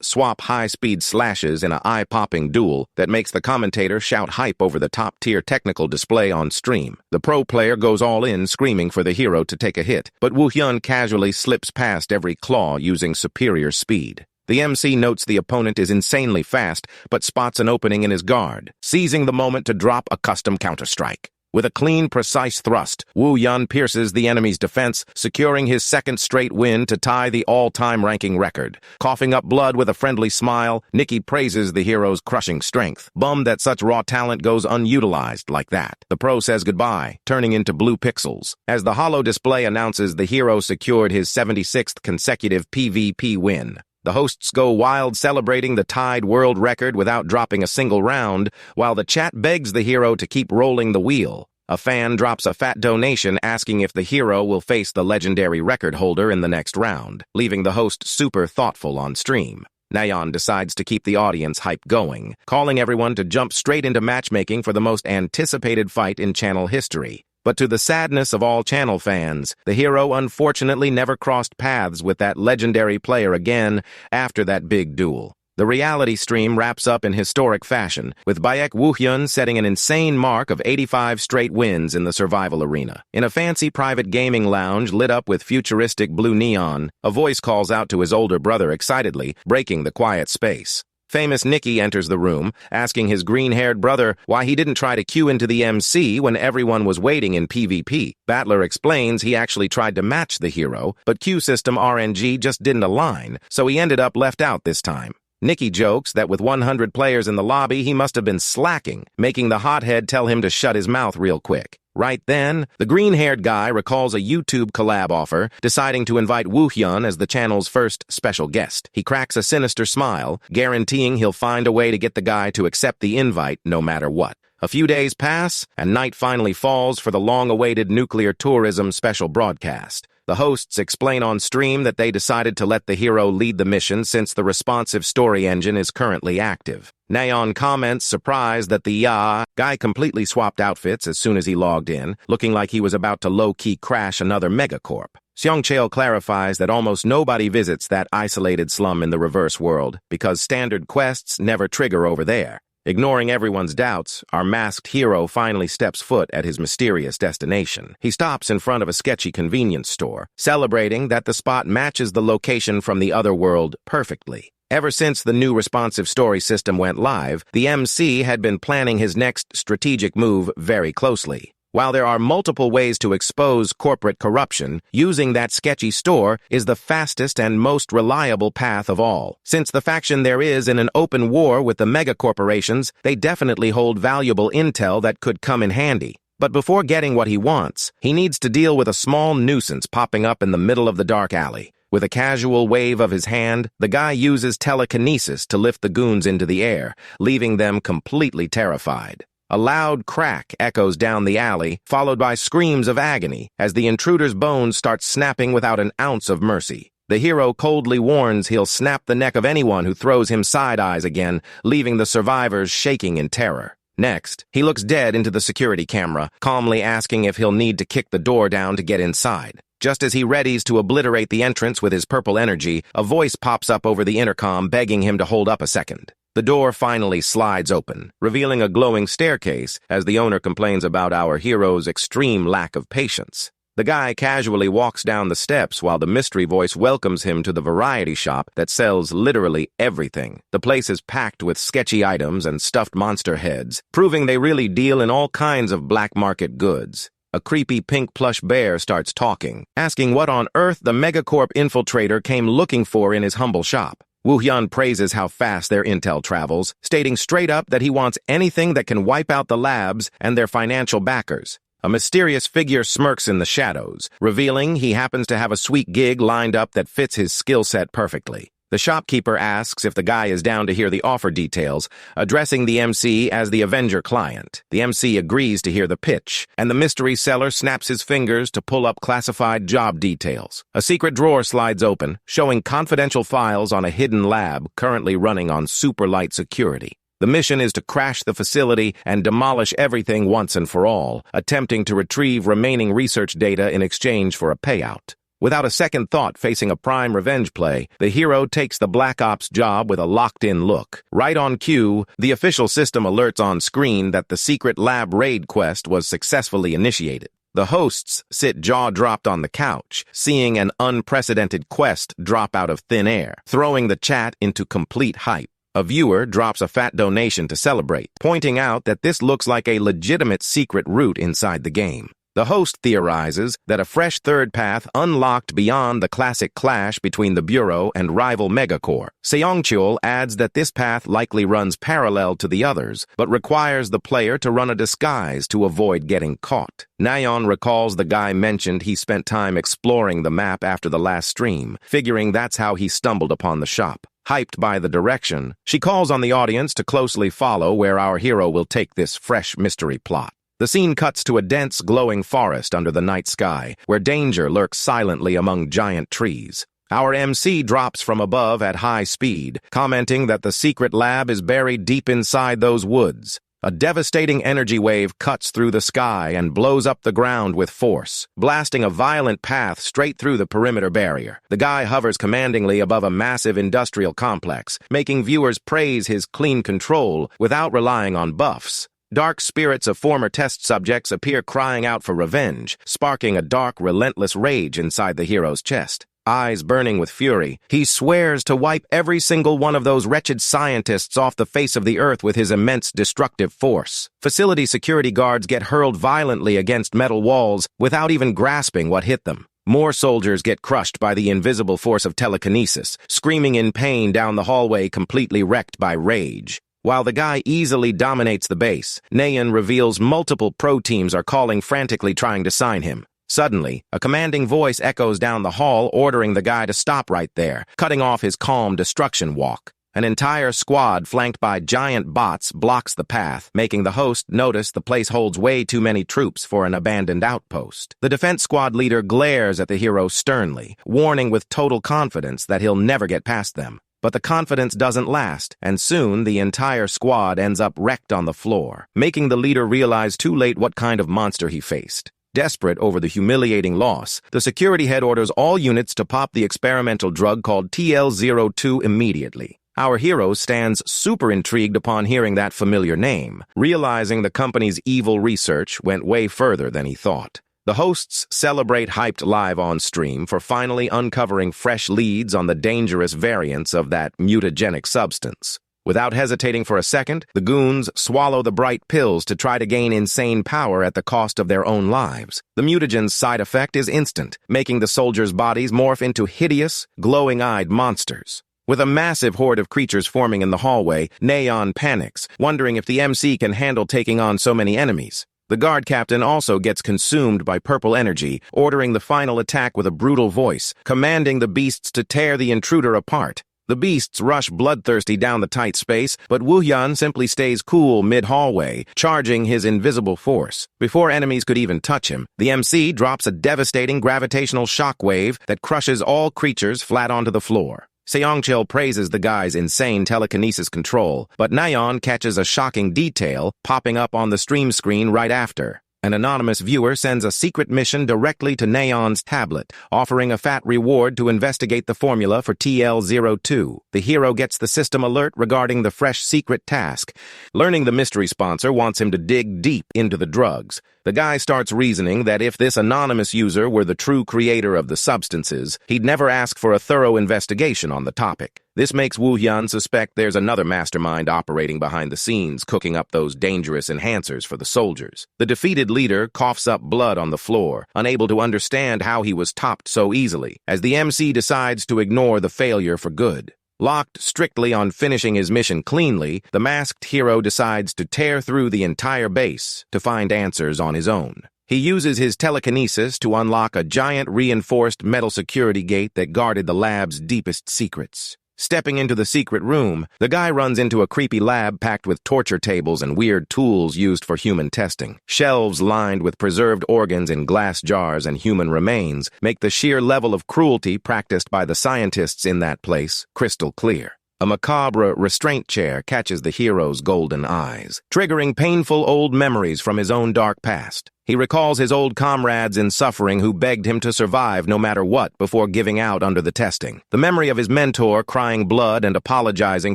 swap high-speed slashes in an eye-popping duel that makes the commentator shout hype over the top-tier technical display on stream. The pro player goes all in, screaming for the hero to take a hit, but Woo-hyun casually slips past every claw using superior speed. The MC notes the opponent is insanely fast, but spots an opening in his guard, seizing the moment to drop a custom counter-strike. With a clean, precise thrust, Woo-hyun pierces the enemy's defense, securing his second straight win to tie the all-time ranking record. Coughing up blood with a friendly smile, Nikki praises the hero's crushing strength, bummed that such raw talent goes unutilized like that. The pro says goodbye, turning into blue pixels. As the holo display announces the hero secured his 76th consecutive PvP win. The hosts go wild celebrating the tied world record without dropping a single round, while the chat begs the hero to keep rolling the wheel. A fan drops a fat donation asking if the hero will face the legendary record holder in the next round, leaving the host super thoughtful on stream. Nayeon decides to keep the audience hype going, calling everyone to jump straight into matchmaking for the most anticipated fight in channel history. But to the sadness of all channel fans, the hero unfortunately never crossed paths with that legendary player again after that big duel. The reality stream wraps up in historic fashion, with Baek Woo-hyun setting an insane mark of 85 straight wins in the survival arena. In a fancy private gaming lounge lit up with futuristic blue neon, a voice calls out to his older brother excitedly, breaking the quiet space. Famous Nikki enters the room, asking his green-haired brother why he didn't try to queue into the MC when everyone was waiting in PvP. Battler explains he actually tried to match the hero, but queue system RNG just didn't align, so he ended up left out this time. Nikki jokes that with 100 players in the lobby, he must have been slacking, making the hothead tell him to shut his mouth real quick. Right then, the green-haired guy recalls a YouTube collab offer, deciding to invite Woo-hyun as the channel's first special guest. He cracks a sinister smile, guaranteeing he'll find a way to get the guy to accept the invite no matter what. A few days pass, and night finally falls for the long-awaited nuclear tourism special broadcast. The hosts explain on stream that they decided to let the hero lead the mission since the responsive story engine is currently active. Nayeon comments surprised that the guy completely swapped outfits as soon as he logged in, looking like he was about to low-key crash another megacorp. Seongcheol clarifies that almost nobody visits that isolated slum in the reverse world because standard quests never trigger over there. Ignoring everyone's doubts, our masked hero finally steps foot at his mysterious destination. He stops in front of a sketchy convenience store, celebrating that the spot matches the location from the other world perfectly. Ever since the new responsive story system went live, the MC had been planning his next strategic move very closely. While there are multiple ways to expose corporate corruption, using that sketchy store is the fastest and most reliable path of all. Since the faction there is in an open war with the megacorporations, they definitely hold valuable intel that could come in handy. But before getting what he wants, he needs to deal with a small nuisance popping up in the middle of the dark alley. With a casual wave of his hand, the guy uses telekinesis to lift the goons into the air, leaving them completely terrified. A loud crack echoes down the alley, followed by screams of agony as the intruder's bones start snapping without an ounce of mercy. The hero coldly warns he'll snap the neck of anyone who throws him side-eyes again, leaving the survivors shaking in terror. Next, he looks dead into the security camera, calmly asking if he'll need to kick the door down to get inside. Just as he readies to obliterate the entrance with his purple energy, a voice pops up over the intercom begging him to hold up a second. The door finally slides open, revealing a glowing staircase as the owner complains about our hero's extreme lack of patience. The guy casually walks down the steps while the mystery voice welcomes him to the variety shop that sells literally everything. The place is packed with sketchy items and stuffed monster heads, proving they really deal in all kinds of black market goods. A creepy pink plush bear starts talking, asking what on earth the megacorp infiltrator came looking for in his humble shop. Woo-hyun praises how fast their intel travels, stating straight up that he wants anything that can wipe out the labs and their financial backers. A mysterious figure smirks in the shadows, revealing he happens to have a sweet gig lined up that fits his skill set perfectly. The shopkeeper asks if the guy is down to hear the offer details, addressing the MC as the Avenger client. The MC agrees to hear the pitch, and the mystery seller snaps his fingers to pull up classified job details. A secret drawer slides open, showing confidential files on a hidden lab currently running on super light security. The mission is to crash the facility and demolish everything once and for all, attempting to retrieve remaining research data in exchange for a payout. Without a second thought facing a prime revenge play, the hero takes the Black Ops job with a locked-in look. Right on cue, the official system alerts on screen that the secret lab raid quest was successfully initiated. The hosts sit jaw-dropped on the couch, seeing an unprecedented quest drop out of thin air, throwing the chat into complete hype. A viewer drops a fat donation to celebrate, pointing out that this looks like a legitimate secret route inside the game. The host theorizes that a fresh third path unlocked beyond the classic clash between the Bureau and rival Megacorps. Seongchul adds that this path likely runs parallel to the others, but requires the player to run a disguise to avoid getting caught. Nayeon recalls the guy mentioned he spent time exploring the map after the last stream, figuring that's how he stumbled upon the shop. Hyped by the direction, she calls on the audience to closely follow where our hero will take this fresh mystery plot. The scene cuts to a dense, glowing forest under the night sky, where danger lurks silently among giant trees. Our MC drops from above at high speed, commenting that the secret lab is buried deep inside those woods. A devastating energy wave cuts through the sky and blows up the ground with force, blasting a violent path straight through the perimeter barrier. The guy hovers commandingly above a massive industrial complex, making viewers praise his clean control without relying on buffs. Dark spirits of former test subjects appear crying out for revenge, sparking a dark, relentless rage inside the hero's chest. Eyes burning with fury, he swears to wipe every single one of those wretched scientists off the face of the earth with his immense destructive force. Facility security guards get hurled violently against metal walls without even grasping what hit them. More soldiers get crushed by the invisible force of telekinesis, screaming in pain down the hallway, completely wrecked by rage. While the guy easily dominates the base, Nayeon reveals multiple pro teams are calling frantically trying to sign him. Suddenly, a commanding voice echoes down the hall ordering the guy to stop right there, cutting off his calm destruction walk. An entire squad flanked by giant bots blocks the path, making the host notice the place holds way too many troops for an abandoned outpost. The defense squad leader glares at the hero sternly, warning with total confidence that he'll never get past them. But the confidence doesn't last, and soon the entire squad ends up wrecked on the floor, making the leader realize too late what kind of monster he faced. Desperate over the humiliating loss, the security head orders all units to pop the experimental drug called TL-02 immediately. Our hero stands super intrigued upon hearing that familiar name, realizing the company's evil research went way further than he thought. The hosts celebrate hyped live on stream for finally uncovering fresh leads on the dangerous variants of that mutagenic substance. Without hesitating for a second, the goons swallow the bright pills to try to gain insane power at the cost of their own lives. The mutagen's side effect is instant, making the soldiers' bodies morph into hideous, glowing-eyed monsters. With a massive horde of creatures forming in the hallway, Nayeon panics, wondering if the MC can handle taking on so many enemies. The guard captain also gets consumed by purple energy, ordering the final attack with a brutal voice, commanding the beasts to tear the intruder apart. The beasts rush bloodthirsty down the tight space, but Woo-hyun simply stays cool mid-hallway, charging his invisible force. Before enemies could even touch him, the MC drops a devastating gravitational shockwave that crushes all creatures flat onto the floor. Seongchul praises the guy's insane telekinesis control, but Nayeon catches a shocking detail popping up on the stream screen right after. An anonymous viewer sends a secret mission directly to Nayeon's tablet, offering a fat reward to investigate the formula for TL-02. The hero gets the system alert regarding the fresh secret task. Learning the mystery sponsor wants him to dig deep into the drugs. The guy starts reasoning that if this anonymous user were the true creator of the substances, he'd never ask for a thorough investigation on the topic. This makes Woo-hyun suspect there's another mastermind operating behind the scenes, cooking up those dangerous enhancers for the soldiers. The defeated leader coughs up blood on the floor, unable to understand how he was topped so easily, as the MC decides to ignore the failure for good. Locked strictly on finishing his mission cleanly, the masked hero decides to tear through the entire base to find answers on his own. He uses his telekinesis to unlock a giant reinforced metal security gate that guarded the lab's deepest secrets. Stepping into the secret room, the guy runs into a creepy lab packed with torture tables and weird tools used for human testing. Shelves lined with preserved organs in glass jars and human remains make the sheer level of cruelty practiced by the scientists in that place crystal clear. A macabre restraint chair catches the hero's golden eyes, triggering painful old memories from his own dark past. He recalls his old comrades in suffering who begged him to survive no matter what before giving out under the testing. The memory of his mentor crying blood and apologizing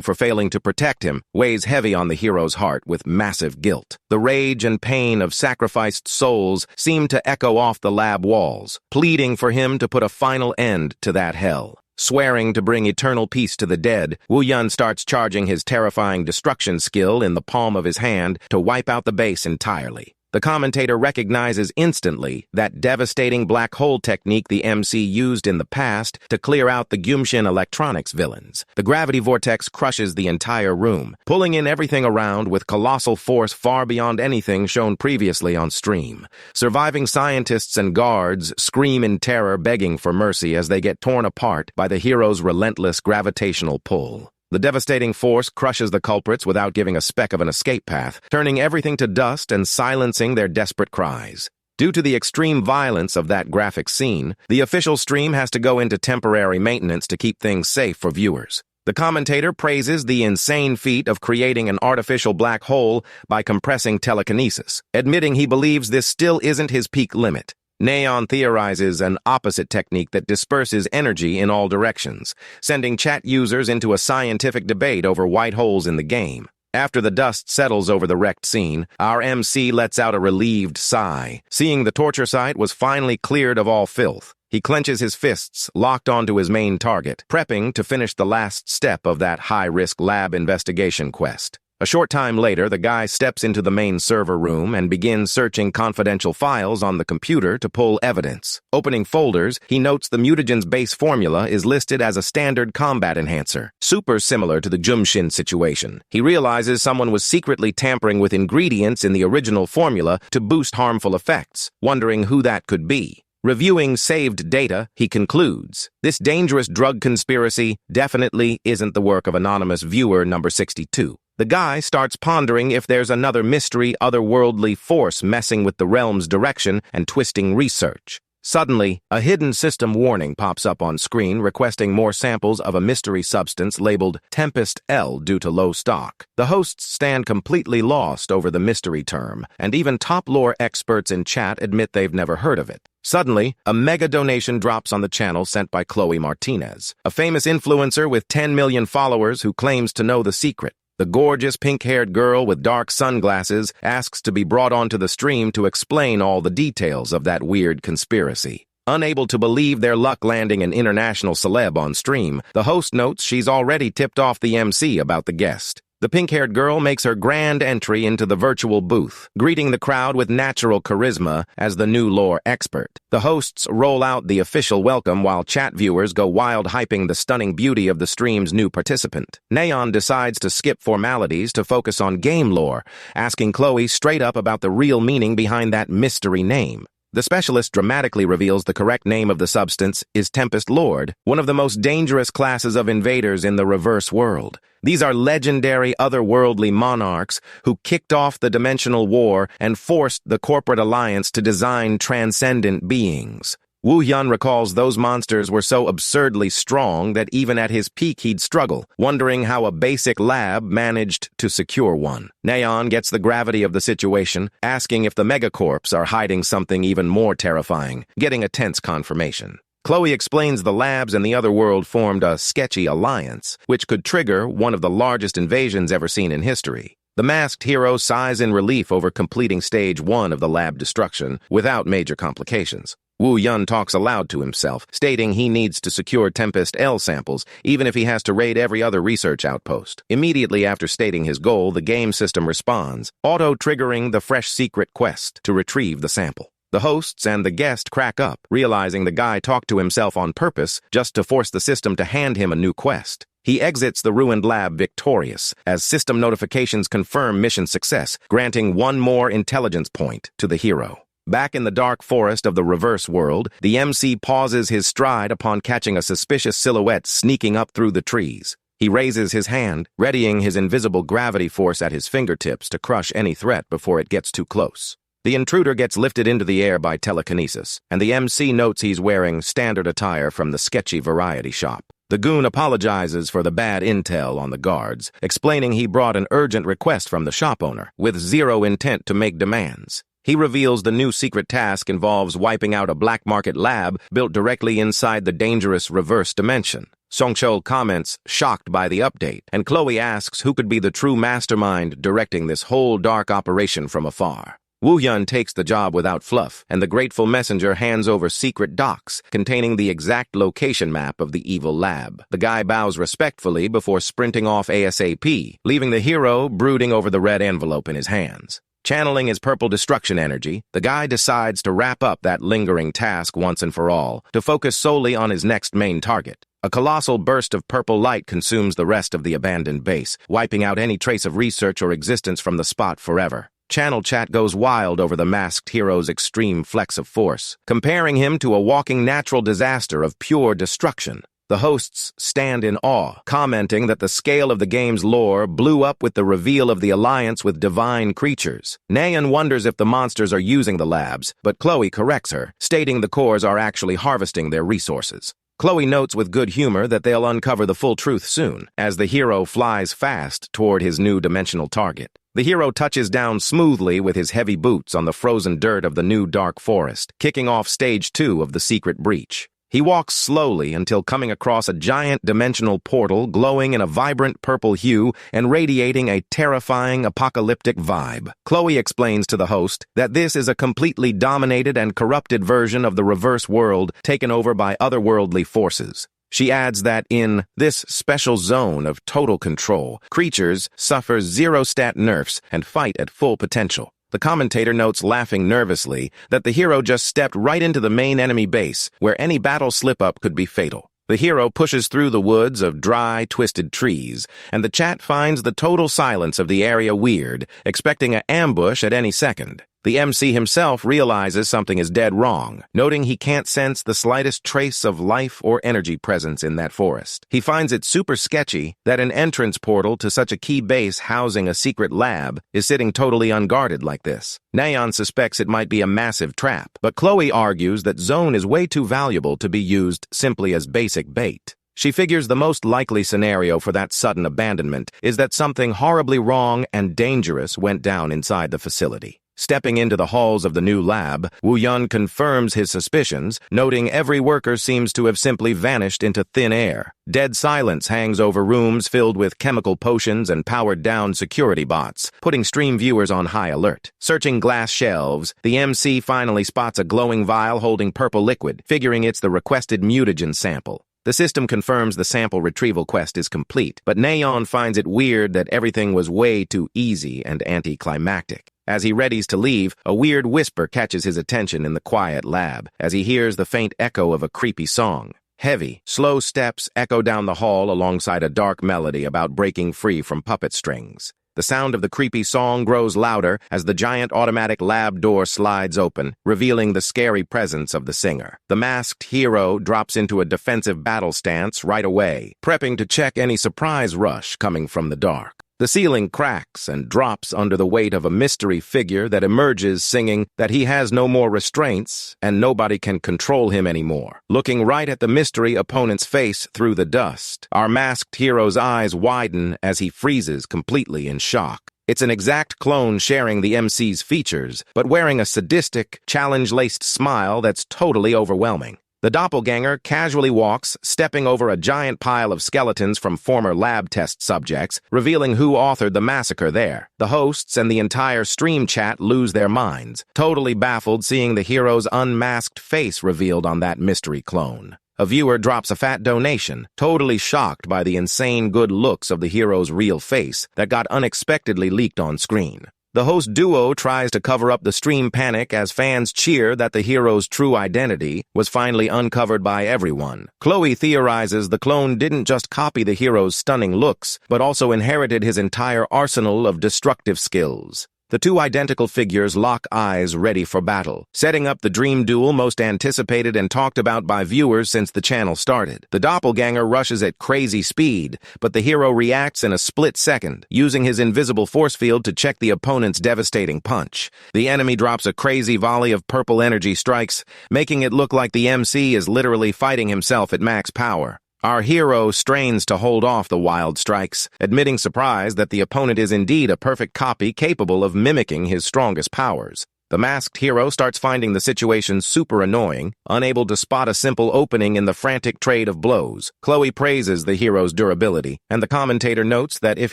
for failing to protect him weighs heavy on the hero's heart with massive guilt. The rage and pain of sacrificed souls seem to echo off the lab walls, pleading for him to put a final end to that hell. Swearing to bring eternal peace to the dead, Wu Yun starts charging his terrifying destruction skill in the palm of his hand to wipe out the base entirely. The commentator recognizes instantly that devastating black hole technique the MC used in the past to clear out the Gyumshin Electronics villains. The gravity vortex crushes the entire room, pulling in everything around with colossal force far beyond anything shown previously on stream. Surviving scientists and guards scream in terror, begging for mercy as they get torn apart by the hero's relentless gravitational pull. The devastating force crushes the culprits without giving a speck of an escape path, turning everything to dust and silencing their desperate cries. Due to the extreme violence of that graphic scene, the official stream has to go into temporary maintenance to keep things safe for viewers. The commentator praises the insane feat of creating an artificial black hole by compressing telekinesis, admitting he believes this still isn't his peak limit. Neon theorizes an opposite technique that disperses energy in all directions, sending chat users into a scientific debate over white holes in the game. After the dust settles over the wrecked scene, our MC lets out a relieved sigh, seeing the torture site was finally cleared of all filth. He clenches his fists, locked onto his main target, prepping to finish the last step of that high-risk lab investigation quest. A short time later, the guy steps into the main server room and begins searching confidential files on the computer to pull evidence. Opening folders, he notes the mutagen's base formula is listed as a standard combat enhancer, super similar to the Jumshin situation. He realizes someone was secretly tampering with ingredients in the original formula to boost harmful effects, wondering who that could be. Reviewing saved data, he concludes, this dangerous drug conspiracy definitely isn't the work of anonymous viewer number 62. The guy starts pondering if there's another mystery, otherworldly force messing with the realm's direction and twisting research. Suddenly, a hidden system warning pops up on screen requesting more samples of a mystery substance labeled Tempest L due to low stock. The hosts stand completely lost over the mystery term, and even top lore experts in chat admit they've never heard of it. Suddenly, a mega donation drops on the channel sent by Chloe Martinez, a famous influencer with 10 million followers who claims to know the secret. The gorgeous pink-haired girl with dark sunglasses asks to be brought onto the stream to explain all the details of that weird conspiracy. Unable to believe their luck landing an international celeb on stream, the host notes she's already tipped off the MC about the guest. The pink-haired girl makes her grand entry into the virtual booth, greeting the crowd with natural charisma as the new lore expert. The hosts roll out the official welcome while chat viewers go wild hyping the stunning beauty of the stream's new participant. Neon decides to skip formalities to focus on game lore, asking Chloe straight up about the real meaning behind that mystery name. The specialist dramatically reveals the correct name of the substance is Tempest Lord, one of the most dangerous classes of invaders in the reverse world. These are legendary otherworldly monarchs who kicked off the dimensional war and forced the corporate alliance to design transcendent beings. Wu Yun recalls those monsters were so absurdly strong that even at his peak he'd struggle, wondering how a basic lab managed to secure one. Neon gets the gravity of the situation, asking if the megacorps are hiding something even more terrifying, getting a tense confirmation. Chloe explains the labs and the other world formed a sketchy alliance, which could trigger one of the largest invasions ever seen in history. The masked hero sighs in relief over completing stage 1 of the lab destruction without major complications. Wu Yun talks aloud to himself, stating he needs to secure Tempest L samples, even if he has to raid every other research outpost. Immediately after stating his goal, the game system responds, auto-triggering the fresh secret quest to retrieve the sample. The hosts and the guest crack up, realizing the guy talked to himself on purpose just to force the system to hand him a new quest. He exits the ruined lab victorious, as system notifications confirm mission success, granting one more intelligence point to the hero. Back in the dark forest of the reverse world, the MC pauses his stride upon catching a suspicious silhouette sneaking up through the trees. He raises his hand, readying his invisible gravity force at his fingertips to crush any threat before it gets too close. The intruder gets lifted into the air by telekinesis, and the MC notes he's wearing standard attire from the sketchy variety shop. The goon apologizes for the bad intel on the guards, explaining he brought an urgent request from the shop owner, with zero intent to make demands. He reveals the new secret task involves wiping out a black market lab built directly inside the dangerous reverse dimension. Songchul comments, shocked by the update, and Chloe asks who could be the true mastermind directing this whole dark operation from afar. Woo-Yun takes the job without fluff, and the grateful messenger hands over secret docs containing the exact location map of the evil lab. The guy bows respectfully before sprinting off ASAP, leaving the hero brooding over the red envelope in his hands. Channeling his purple destruction energy, the guy decides to wrap up that lingering task once and for all, to focus solely on his next main target. A colossal burst of purple light consumes the rest of the abandoned base, wiping out any trace of research or existence from the spot forever. Channel chat goes wild over the masked hero's extreme flex of force, comparing him to a walking natural disaster of pure destruction. The hosts stand in awe, commenting that the scale of the game's lore blew up with the reveal of the alliance with divine creatures. Nayeon wonders if the monsters are using the labs, but Chloe corrects her, stating the cores are actually harvesting their resources. Chloe notes with good humor that they'll uncover the full truth soon, as the hero flies fast toward his new dimensional target. The hero touches down smoothly with his heavy boots on the frozen dirt of the new dark forest, kicking off stage 2 of the secret breach. He walks slowly until coming across a giant dimensional portal glowing in a vibrant purple hue and radiating a terrifying apocalyptic vibe. Chloe explains to the host that this is a completely dominated and corrupted version of the reverse world taken over by otherworldly forces. She adds that in this special zone of total control, creatures suffer zero-stat nerfs and fight at full potential. The commentator notes, laughing nervously, that the hero just stepped right into the main enemy base, where any battle slip-up could be fatal. The hero pushes through the woods of dry, twisted trees, and the chat finds the total silence of the area weird, expecting an ambush at any second. The MC himself realizes something is dead wrong, noting he can't sense the slightest trace of life or energy presence in that forest. He finds it super sketchy that an entrance portal to such a key base housing a secret lab is sitting totally unguarded like this. Nayeon suspects it might be a massive trap, but Chloe argues that Zone is way too valuable to be used simply as basic bait. She figures the most likely scenario for that sudden abandonment is that something horribly wrong and dangerous went down inside the facility. Stepping into the halls of the new lab, Woo-Yun confirms his suspicions, noting every worker seems to have simply vanished into thin air. Dead silence hangs over rooms filled with chemical potions and powered-down security bots, putting stream viewers on high alert. Searching glass shelves, the MC finally spots a glowing vial holding purple liquid, figuring it's the requested mutagen sample. The system confirms the sample retrieval quest is complete, but Nayeon finds it weird that everything was way too easy and anticlimactic. As he readies to leave, a weird whisper catches his attention in the quiet lab as he hears the faint echo of a creepy song. Heavy, slow steps echo down the hall alongside a dark melody about breaking free from puppet strings. The sound of the creepy song grows louder as the giant automatic lab door slides open, revealing the scary presence of the singer. The masked hero drops into a defensive battle stance right away, prepping to check any surprise rush coming from the dark. The ceiling cracks and drops under the weight of a mystery figure that emerges singing that he has no more restraints and nobody can control him anymore. Looking right at the mystery opponent's face through the dust, our masked hero's eyes widen as he freezes completely in shock. It's an exact clone sharing the MC's features, but wearing a sadistic, challenge-laced smile that's totally overwhelming. The doppelganger casually walks, stepping over a giant pile of skeletons from former lab test subjects, revealing who authored the massacre there. The hosts and the entire stream chat lose their minds, totally baffled seeing the hero's unmasked face revealed on that mystery clone. A viewer drops a fat donation, totally shocked by the insane good looks of the hero's real face that got unexpectedly leaked on screen. The host duo tries to cover up the stream panic as fans cheer that the hero's true identity was finally uncovered by everyone. Chloe theorizes the clone didn't just copy the hero's stunning looks, but also inherited his entire arsenal of destructive skills. The two identical figures lock eyes ready for battle, setting up the dream duel most anticipated and talked about by viewers since the channel started. The doppelganger rushes at crazy speed, but the hero reacts in a split second, using his invisible force field to check the opponent's devastating punch. The enemy drops a crazy volley of purple energy strikes, making it look like the MC is literally fighting himself at max power. Our hero strains to hold off the wild strikes, admitting surprise that the opponent is indeed a perfect copy capable of mimicking his strongest powers. The masked hero starts finding the situation super annoying, unable to spot a simple opening in the frantic trade of blows. Chloe praises the hero's durability, and the commentator notes that if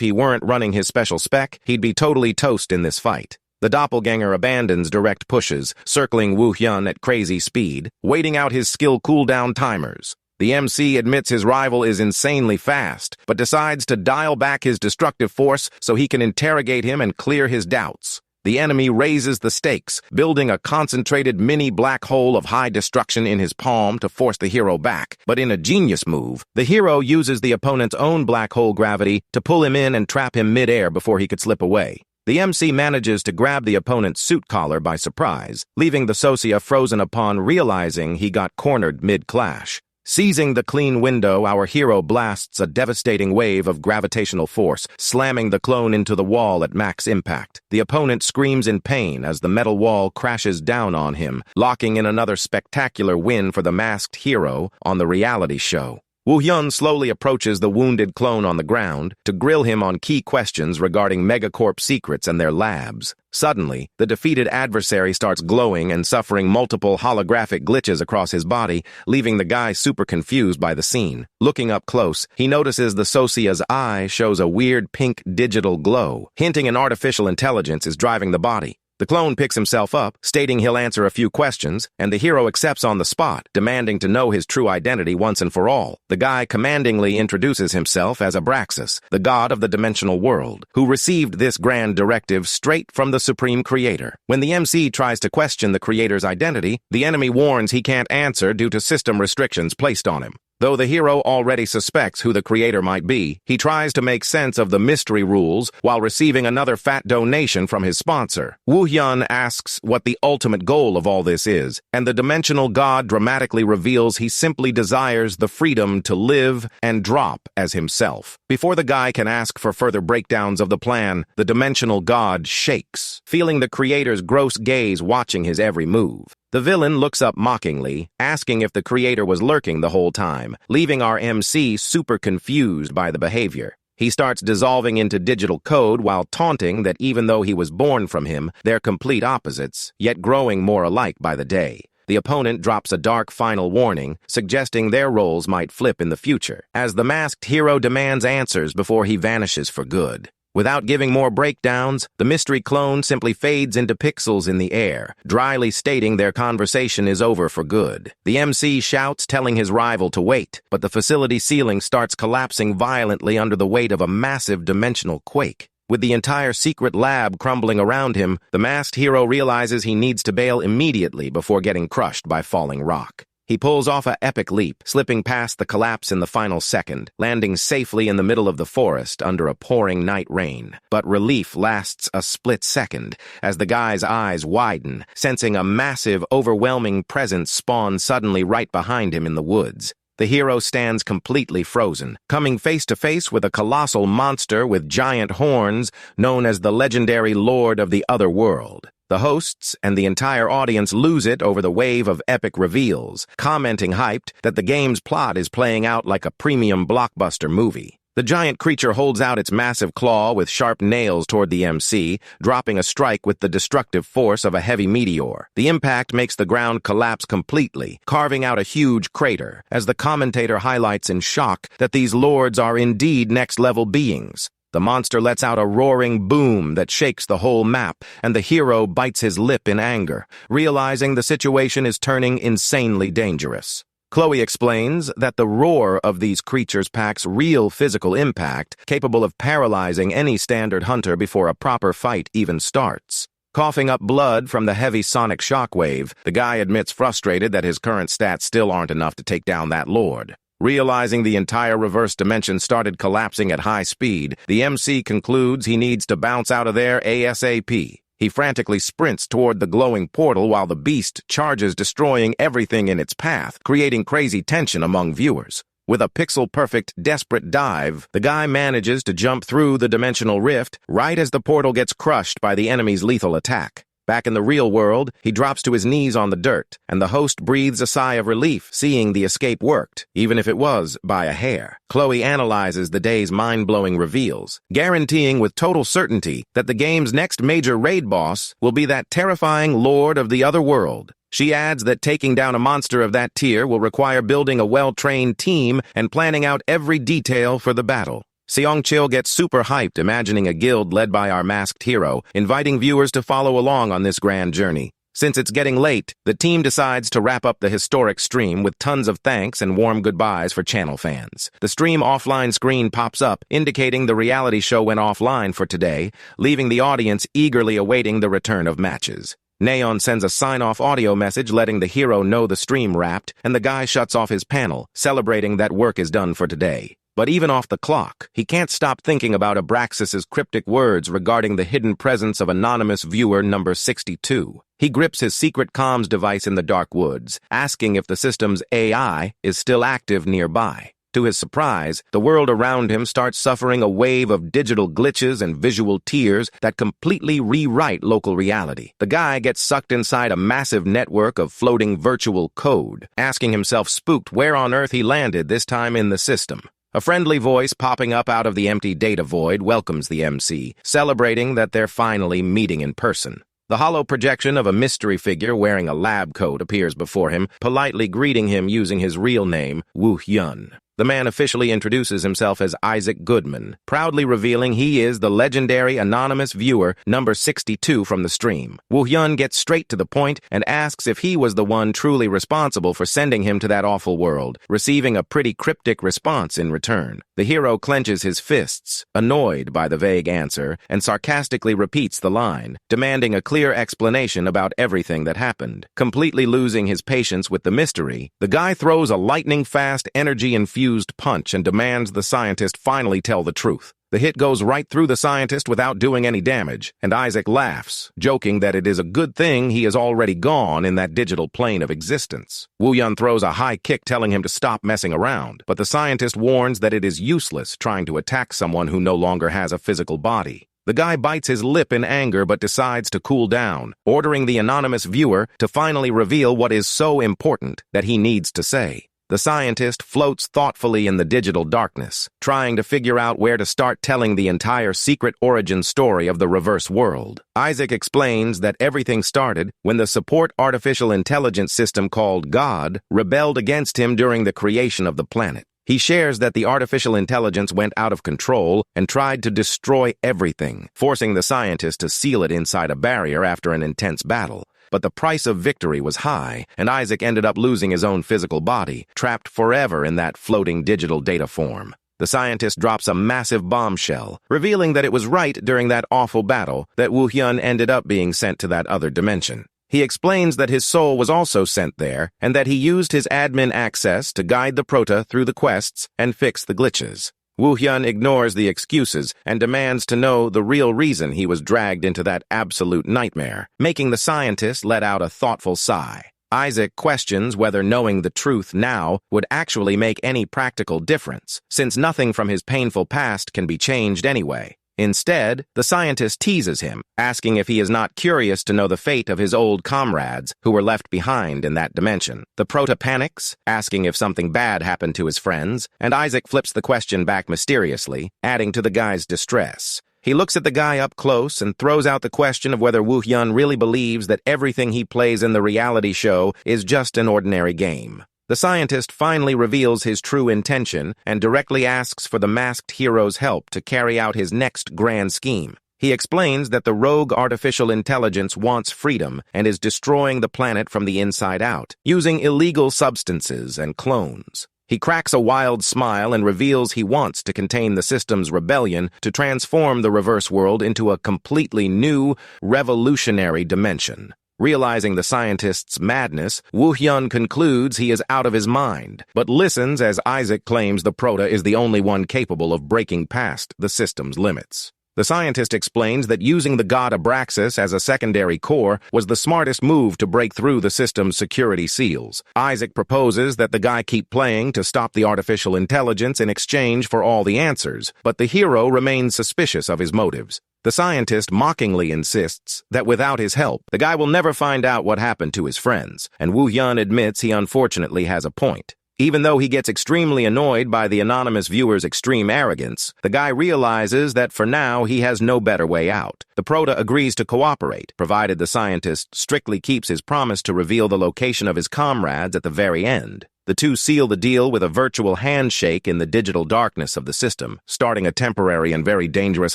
he weren't running his special spec, he'd be totally toast in this fight. The doppelganger abandons direct pushes, circling Woo Hyun at crazy speed, waiting out his skill cooldown timers. The MC admits his rival is insanely fast, but decides to dial back his destructive force so he can interrogate him and clear his doubts. The enemy raises the stakes, building a concentrated mini black hole of high destruction in his palm to force the hero back. But in a genius move, the hero uses the opponent's own black hole gravity to pull him in and trap him mid-air before he could slip away. The MC manages to grab the opponent's suit collar by surprise, leaving the sosia frozen upon realizing he got cornered mid-clash. Seizing the clean window, our hero blasts a devastating wave of gravitational force, slamming the clone into the wall at max impact. The opponent screams in pain as the metal wall crashes down on him, locking in another spectacular win for the masked hero on the reality show. Woo Hyun slowly approaches the wounded clone on the ground to grill him on key questions regarding Megacorp secrets and their labs. Suddenly, the defeated adversary starts glowing and suffering multiple holographic glitches across his body, leaving the guy super confused by the scene. Looking up close, he notices the Sosia's eye shows a weird pink digital glow, hinting an artificial intelligence is driving the body. The clone picks himself up, stating he'll answer a few questions, and the hero accepts on the spot, demanding to know his true identity once and for all. The guy commandingly introduces himself as Abraxas, the god of the dimensional world, who received this grand directive straight from the Supreme Creator. When the MC tries to question the Creator's identity, the enemy warns he can't answer due to system restrictions placed on him. Though the hero already suspects who the creator might be, he tries to make sense of the mystery rules while receiving another fat donation from his sponsor. Woo Hyun asks what the ultimate goal of all this is, and the dimensional god dramatically reveals he simply desires the freedom to live and drop as himself. Before the guy can ask for further breakdowns of the plan, the dimensional god shakes, feeling the creator's gross gaze watching his every move. The villain looks up mockingly, asking if the creator was lurking the whole time, leaving our MC super confused by the behavior. He starts dissolving into digital code while taunting that even though he was born from him, they're complete opposites, yet growing more alike by the day. The opponent drops a dark final warning, suggesting their roles might flip in the future, as the masked hero demands answers before he vanishes for good. Without giving more breakdowns, the mystery clone simply fades into pixels in the air, dryly stating their conversation is over for good. The MC shouts, telling his rival to wait, but the facility ceiling starts collapsing violently under the weight of a massive dimensional quake. With the entire secret lab crumbling around him, the masked hero realizes he needs to bail immediately before getting crushed by falling rock. He pulls off an epic leap, slipping past the collapse in the final second, landing safely in the middle of the forest under a pouring night rain. But relief lasts a split second as the guy's eyes widen, sensing a massive, overwhelming presence spawn suddenly right behind him in the woods. The hero stands completely frozen, coming face to face with a colossal monster with giant horns known as the legendary Lord of the Otherworld. The hosts and the entire audience lose it over the wave of epic reveals, commenting hyped that the game's plot is playing out like a premium blockbuster movie. The giant creature holds out its massive claw with sharp nails toward the MC, dropping a strike with the destructive force of a heavy meteor. The impact makes the ground collapse completely, carving out a huge crater, as the commentator highlights in shock that these lords are indeed next-level beings. The monster lets out a roaring boom that shakes the whole map, and the hero bites his lip in anger, realizing the situation is turning insanely dangerous. Chloe explains that the roar of these creatures packs real physical impact, capable of paralyzing any standard hunter before a proper fight even starts. Coughing up blood from the heavy sonic shockwave, the guy admits frustrated that his current stats still aren't enough to take down that lord. Realizing the entire reverse dimension started collapsing at high speed, the MC concludes he needs to bounce out of there ASAP. He frantically sprints toward the glowing portal while the beast charges, destroying everything in its path, creating crazy tension among viewers. With a pixel-perfect, desperate dive, the guy manages to jump through the dimensional rift right as the portal gets crushed by the enemy's lethal attack. Back in the real world, he drops to his knees on the dirt, and the host breathes a sigh of relief, seeing the escape worked, even if it was by a hair. Chloe analyzes the day's mind-blowing reveals, guaranteeing with total certainty that the game's next major raid boss will be that terrifying Lord of the Other World. She adds that taking down a monster of that tier will require building a well-trained team and planning out every detail for the battle. Seong-chil gets super hyped imagining a guild led by our masked hero, inviting viewers to follow along on this grand journey. Since it's getting late, the team decides to wrap up the historic stream with tons of thanks and warm goodbyes for channel fans. The stream offline screen pops up, indicating the reality show went offline for today, leaving the audience eagerly awaiting the return of matches. Neon sends a sign-off audio message letting the hero know the stream wrapped, and the guy shuts off his panel, celebrating that work is done for today. But even off the clock, he can't stop thinking about Abraxas's cryptic words regarding the hidden presence of anonymous viewer number 62. He grips his secret comms device in the dark woods, asking if the system's AI is still active nearby. To his surprise, the world around him starts suffering a wave of digital glitches and visual tears that completely rewrite local reality. The guy gets sucked inside a massive network of floating virtual code, asking himself spooked where on earth he landed this time in the system. A friendly voice popping up out of the empty data void welcomes the MC, celebrating that they're finally meeting in person. The hollow projection of a mystery figure wearing a lab coat appears before him, politely greeting him using his real name, Woo Hyun. The man officially introduces himself as Isaac Goodman, proudly revealing he is the legendary anonymous viewer number 62 from the stream. Woo Hyun gets straight to the point and asks if he was the one truly responsible for sending him to that awful world, receiving a pretty cryptic response in return. The hero clenches his fists, annoyed by the vague answer, and sarcastically repeats the line, demanding a clear explanation about everything that happened. Completely losing his patience with the mystery, the guy throws a lightning-fast, energy-infused punch and demands the scientist finally tell the truth. The hit goes right through the scientist without doing any damage, and Isaac laughs, joking that it is a good thing he is already gone in that digital plane of existence. Woo Hyun throws a high kick telling him to stop messing around, but the scientist warns that it is useless trying to attack someone who no longer has a physical body. The guy bites his lip in anger but decides to cool down, ordering the anonymous viewer to finally reveal what is so important that he needs to say. The scientist floats thoughtfully in the digital darkness, trying to figure out where to start telling the entire secret origin story of the reverse world. Isaac explains that everything started when the support artificial intelligence system called God rebelled against him during the creation of the planet. He shares that the artificial intelligence went out of control and tried to destroy everything, forcing the scientist to seal it inside a barrier after an intense battle. But the price of victory was high, and Isaac ended up losing his own physical body, trapped forever in that floating digital data form. The scientist drops a massive bombshell, revealing that it was right during that awful battle that Woo Hyun ended up being sent to that other dimension. He explains that his soul was also sent there, and that he used his admin access to guide the Prota through the quests and fix the glitches. Woo Hyun ignores the excuses and demands to know the real reason he was dragged into that absolute nightmare, making the scientist let out a thoughtful sigh. Isaac questions whether knowing the truth now would actually make any practical difference, since nothing from his painful past can be changed anyway. Instead, the scientist teases him, asking if he is not curious to know the fate of his old comrades who were left behind in that dimension. The Prota panics, asking if something bad happened to his friends, and Isaac flips the question back mysteriously, adding to the guy's distress. He looks at the guy up close and throws out the question of whether Woo Hyun really believes that everything he plays in the reality show is just an ordinary game. The scientist finally reveals his true intention and directly asks for the masked hero's help to carry out his next grand scheme. He explains that the rogue artificial intelligence wants freedom and is destroying the planet from the inside out, using illegal substances and clones. He cracks a wild smile and reveals he wants to contain the system's rebellion to transform the reverse world into a completely new, revolutionary dimension. Realizing the scientist's madness, Woo Hyun concludes he is out of his mind, but listens as Isaac claims the Prota is the only one capable of breaking past the system's limits. The scientist explains that using the god Abraxas as a secondary core was the smartest move to break through the system's security seals. Isaac proposes that the guy keep playing to stop the artificial intelligence in exchange for all the answers, but the hero remains suspicious of his motives. The scientist mockingly insists that without his help, the guy will never find out what happened to his friends, and Woo-hyun admits he unfortunately has a point. Even though he gets extremely annoyed by the anonymous viewer's extreme arrogance, the guy realizes that for now he has no better way out. The Prota agrees to cooperate, provided the scientist strictly keeps his promise to reveal the location of his comrades at the very end. The two seal the deal with a virtual handshake in the digital darkness of the system, starting a temporary and very dangerous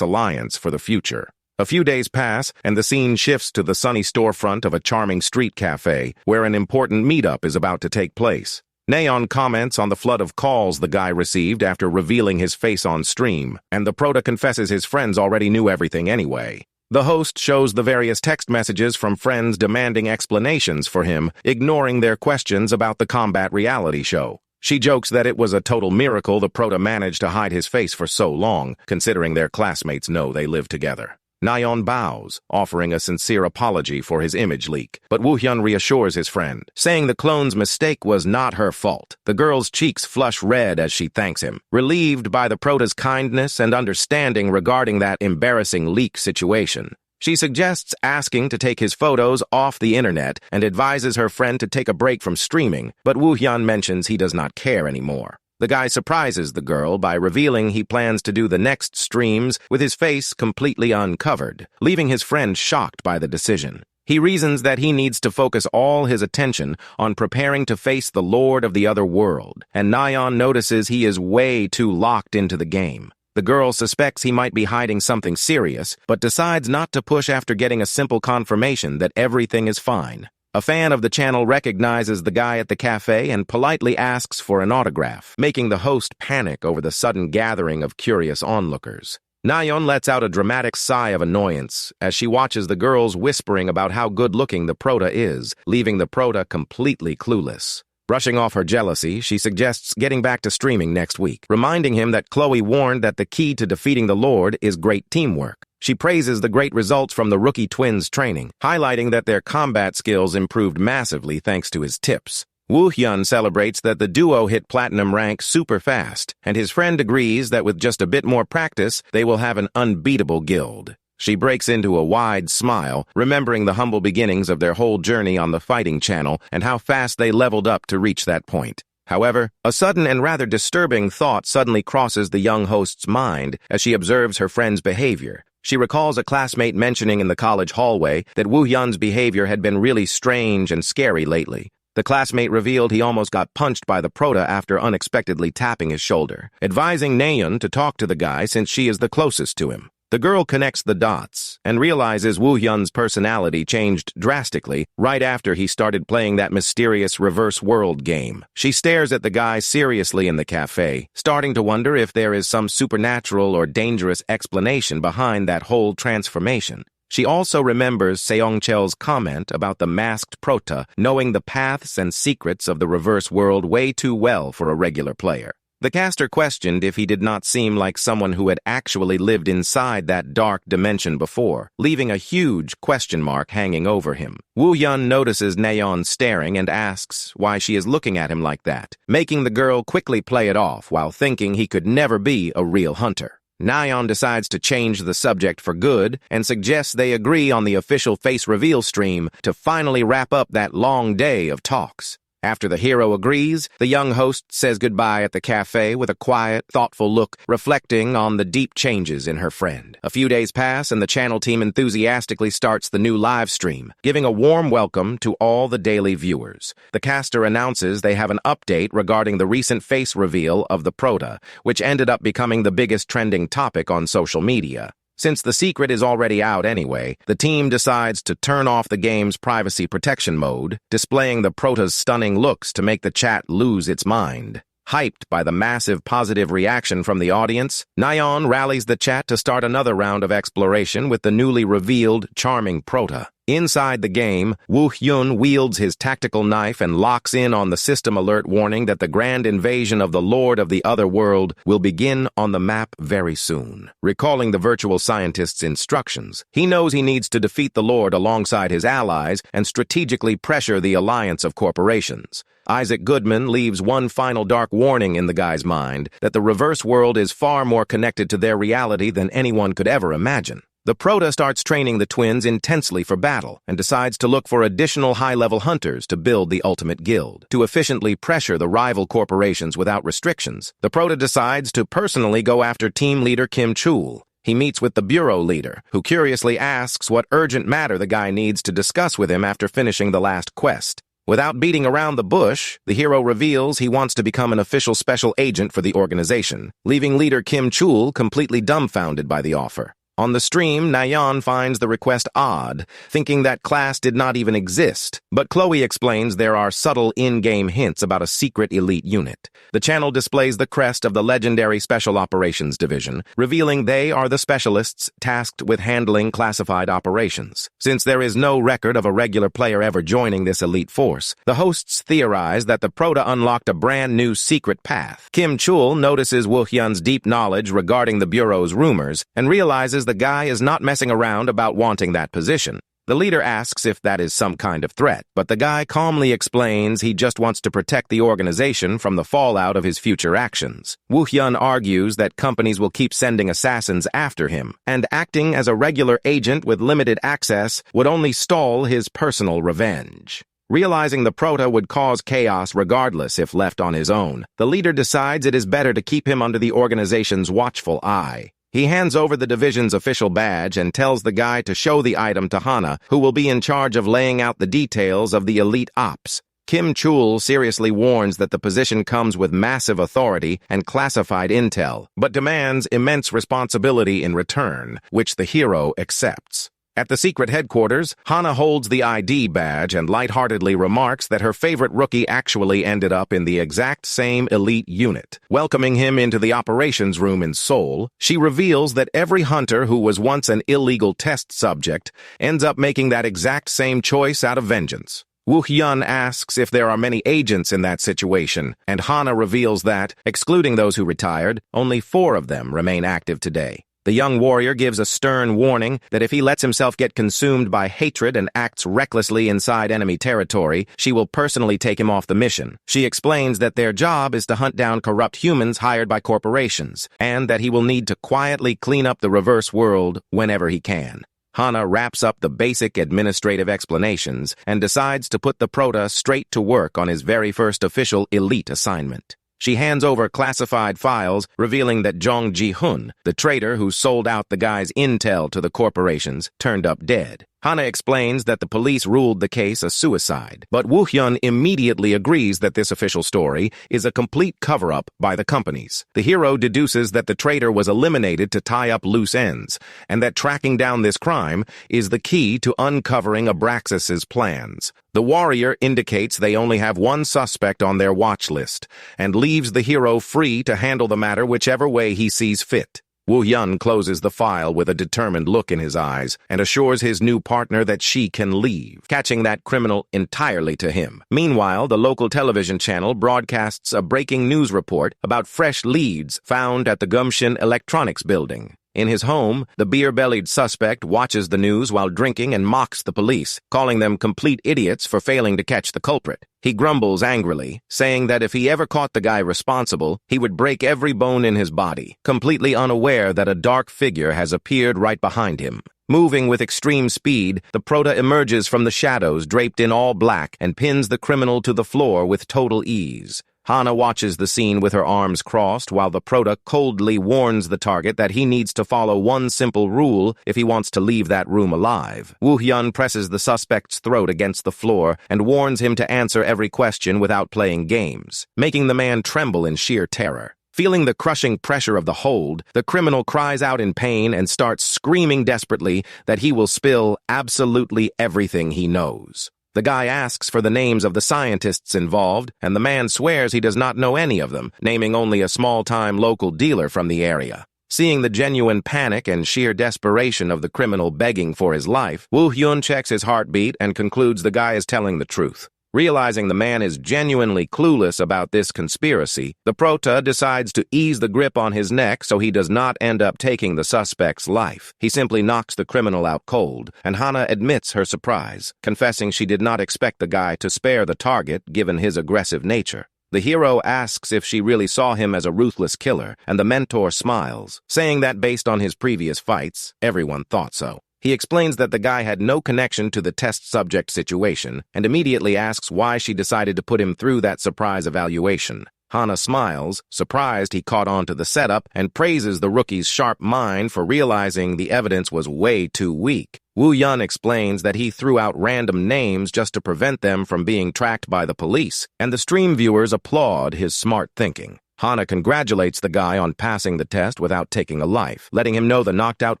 alliance for the future. A few days pass, and the scene shifts to the sunny storefront of a charming street cafe, where an important meetup is about to take place. Neon comments on the flood of calls the guy received after revealing his face on stream, and the Prota confesses his friends already knew everything anyway. The host shows the various text messages from friends demanding explanations for him, ignoring their questions about the combat reality show. She jokes that it was a total miracle the Prota managed to hide his face for so long, considering their classmates know they live together. Nayeon bows, offering a sincere apology for his image leak, but Woo-hyun reassures his friend, saying the clone's mistake was not her fault. The girl's cheeks flush red as she thanks him, relieved by the Prota's kindness and understanding regarding that embarrassing leak situation. She suggests asking to take his photos off the internet and advises her friend to take a break from streaming, but Woo-hyun mentions he does not care anymore. The guy surprises the girl by revealing he plans to do the next streams with his face completely uncovered, leaving his friend shocked by the decision. He reasons that he needs to focus all his attention on preparing to face the Lord of the Other World, and Nayeon notices he is way too locked into the game. The girl suspects he might be hiding something serious, but decides not to push after getting a simple confirmation that everything is fine. A fan of the channel recognizes the guy at the cafe and politely asks for an autograph, making the host panic over the sudden gathering of curious onlookers. Nayeon lets out a dramatic sigh of annoyance as she watches the girls whispering about how good-looking the Prota is, leaving the Prota completely clueless. Brushing off her jealousy, she suggests getting back to streaming next week, reminding him that Chloe warned that the key to defeating the Lord is great teamwork. She praises the great results from the rookie twins' training, highlighting that their combat skills improved massively thanks to his tips. Woo-hyun celebrates that the duo hit platinum rank super fast, and his friend agrees that with just a bit more practice, they will have an unbeatable guild. She breaks into a wide smile, remembering the humble beginnings of their whole journey on the fighting channel and how fast they leveled up to reach that point. However, a sudden and rather disturbing thought suddenly crosses the young host's mind as she observes her friend's behavior. She recalls a classmate mentioning in the college hallway that Woo-hyun's behavior had been really strange and scary lately. The classmate revealed he almost got punched by the Prota after unexpectedly tapping his shoulder, advising Nayeon to talk to the guy since she is the closest to him. The girl connects the dots and realizes Woo-hyun's personality changed drastically right after he started playing that mysterious reverse world game. She stares at the guy seriously in the cafe, starting to wonder if there is some supernatural or dangerous explanation behind that whole transformation. She also remembers Seong-cheol's comment about the masked Prota knowing the paths and secrets of the reverse world way too well for a regular player. The caster questioned if he did not seem like someone who had actually lived inside that dark dimension before, leaving a huge question mark hanging over him. Woo-hyun notices Nayeon staring and asks why she is looking at him like that, making the girl quickly play it off while thinking he could never be a real hunter. Nayeon decides to change the subject for good and suggests they agree on the official face reveal stream to finally wrap up that long day of talks. After the hero agrees, the young host says goodbye at the cafe with a quiet, thoughtful look, reflecting on the deep changes in her friend. A few days pass, and the channel team enthusiastically starts the new live stream, giving a warm welcome to all the daily viewers. The caster announces they have an update regarding the recent face reveal of the Prota, which ended up becoming the biggest trending topic on social media. Since the secret is already out anyway, the team decides to turn off the game's privacy protection mode, displaying the Prota's stunning looks to make the chat lose its mind. Hyped by the massive positive reaction from the audience, Nayeon rallies the chat to start another round of exploration with the newly revealed charming Prota. Inside the game, Woo Hyun wields his tactical knife and locks in on the system alert warning that the grand invasion of the Lord of the Otherworld will begin on the map very soon. Recalling the virtual scientist's instructions, he knows he needs to defeat the Lord alongside his allies and strategically pressure the alliance of corporations. Isaac Goodman leaves one final dark warning in the guy's mind that the reverse world is far more connected to their reality than anyone could ever imagine. The Prota starts training the twins intensely for battle and decides to look for additional high-level hunters to build the ultimate guild. To efficiently pressure the rival corporations without restrictions, the Prota decides to personally go after team leader Kim Chul. He meets with the bureau leader, who curiously asks what urgent matter the guy needs to discuss with him after finishing the last quest. Without beating around the bush, the hero reveals he wants to become an official special agent for the organization, leaving leader Kim Chul completely dumbfounded by the offer. On the stream, Nayeon finds the request odd, thinking that class did not even exist, but Chloe explains there are subtle in-game hints about a secret elite unit. The channel displays the crest of the legendary Special Operations Division, revealing they are the specialists tasked with handling classified operations. Since there is no record of a regular player ever joining this elite force, the hosts theorize that the Prota unlocked a brand new secret path. Kim Chul notices Woo Hyun's deep knowledge regarding the Bureau's rumors and realizes the guy is not messing around about wanting that position. The leader asks if that is some kind of threat, but the guy calmly explains he just wants to protect the organization from the fallout of his future actions. Woo Hyun argues that companies will keep sending assassins after him, and acting as a regular agent with limited access would only stall his personal revenge. Realizing the Prota would cause chaos regardless if left on his own, the leader decides it is better to keep him under the organization's watchful eye. He hands over the division's official badge and tells the guy to show the item to Hana, who will be in charge of laying out the details of the elite ops. Kim Chul seriously warns that the position comes with massive authority and classified intel, but demands immense responsibility in return, which the hero accepts. At the secret headquarters, Hana holds the ID badge and lightheartedly remarks that her favorite rookie actually ended up in the exact same elite unit. Welcoming him into the operations room in Seoul, she reveals that every hunter who was once an illegal test subject ends up making that exact same choice out of vengeance. Woo Hyun asks if there are many agents in that situation, and Hana reveals that, excluding those who retired, only 4 of them remain active today. The young warrior gives a stern warning that if he lets himself get consumed by hatred and acts recklessly inside enemy territory, she will personally take him off the mission. She explains that their job is to hunt down corrupt humans hired by corporations, and that he will need to quietly clean up the reverse world whenever he can. Hana wraps up the basic administrative explanations and decides to put the Prota straight to work on his very first official elite assignment. She hands over classified files, revealing that Jong Ji-hun, the traitor who sold out the guy's intel to the corporations, turned up dead. Hana explains that the police ruled the case a suicide, but Woo Hyun immediately agrees that this official story is a complete cover-up by the companies. The hero deduces that the traitor was eliminated to tie up loose ends, and that tracking down this crime is the key to uncovering Abraxas's plans. The warrior indicates they only have one suspect on their watch list, and leaves the hero free to handle the matter whichever way he sees fit. Woo Hyun closes the file with a determined look in his eyes and assures his new partner that she can leave, catching that criminal entirely to him. Meanwhile, the local television channel broadcasts a breaking news report about fresh leads found at the Gumshin Electronics building. In his home, the beer-bellied suspect watches the news while drinking and mocks the police, calling them complete idiots for failing to catch the culprit. He grumbles angrily, saying that if he ever caught the guy responsible, he would break every bone in his body, completely unaware that a dark figure has appeared right behind him. Moving with extreme speed, the Prota emerges from the shadows draped in all black and pins the criminal to the floor with total ease. Hana watches the scene with her arms crossed while the Prota coldly warns the target that he needs to follow one simple rule if he wants to leave that room alive. Woo Hyun presses the suspect's throat against the floor and warns him to answer every question without playing games, making the man tremble in sheer terror. Feeling the crushing pressure of the hold, the criminal cries out in pain and starts screaming desperately that he will spill absolutely everything he knows. The guy asks for the names of the scientists involved, and the man swears he does not know any of them, naming only a small-time local dealer from the area. Seeing the genuine panic and sheer desperation of the criminal begging for his life, Woo-hyun checks his heartbeat and concludes the guy is telling the truth. Realizing the man is genuinely clueless about this conspiracy, the prota decides to ease the grip on his neck so he does not end up taking the suspect's life. He simply knocks the criminal out cold, and Hana admits her surprise, confessing she did not expect the guy to spare the target given his aggressive nature. The hero asks if she really saw him as a ruthless killer, and the mentor smiles, saying that based on his previous fights, everyone thought so. He explains that the guy had no connection to the test subject situation, and immediately asks why she decided to put him through that surprise evaluation. Hana smiles, surprised he caught on to the setup, and praises the rookie's sharp mind for realizing the evidence was way too weak. Woo-hyun explains that he threw out random names just to prevent them from being tracked by the police, and the stream viewers applaud his smart thinking. Hana congratulates the guy on passing the test without taking a life, letting him know the knocked-out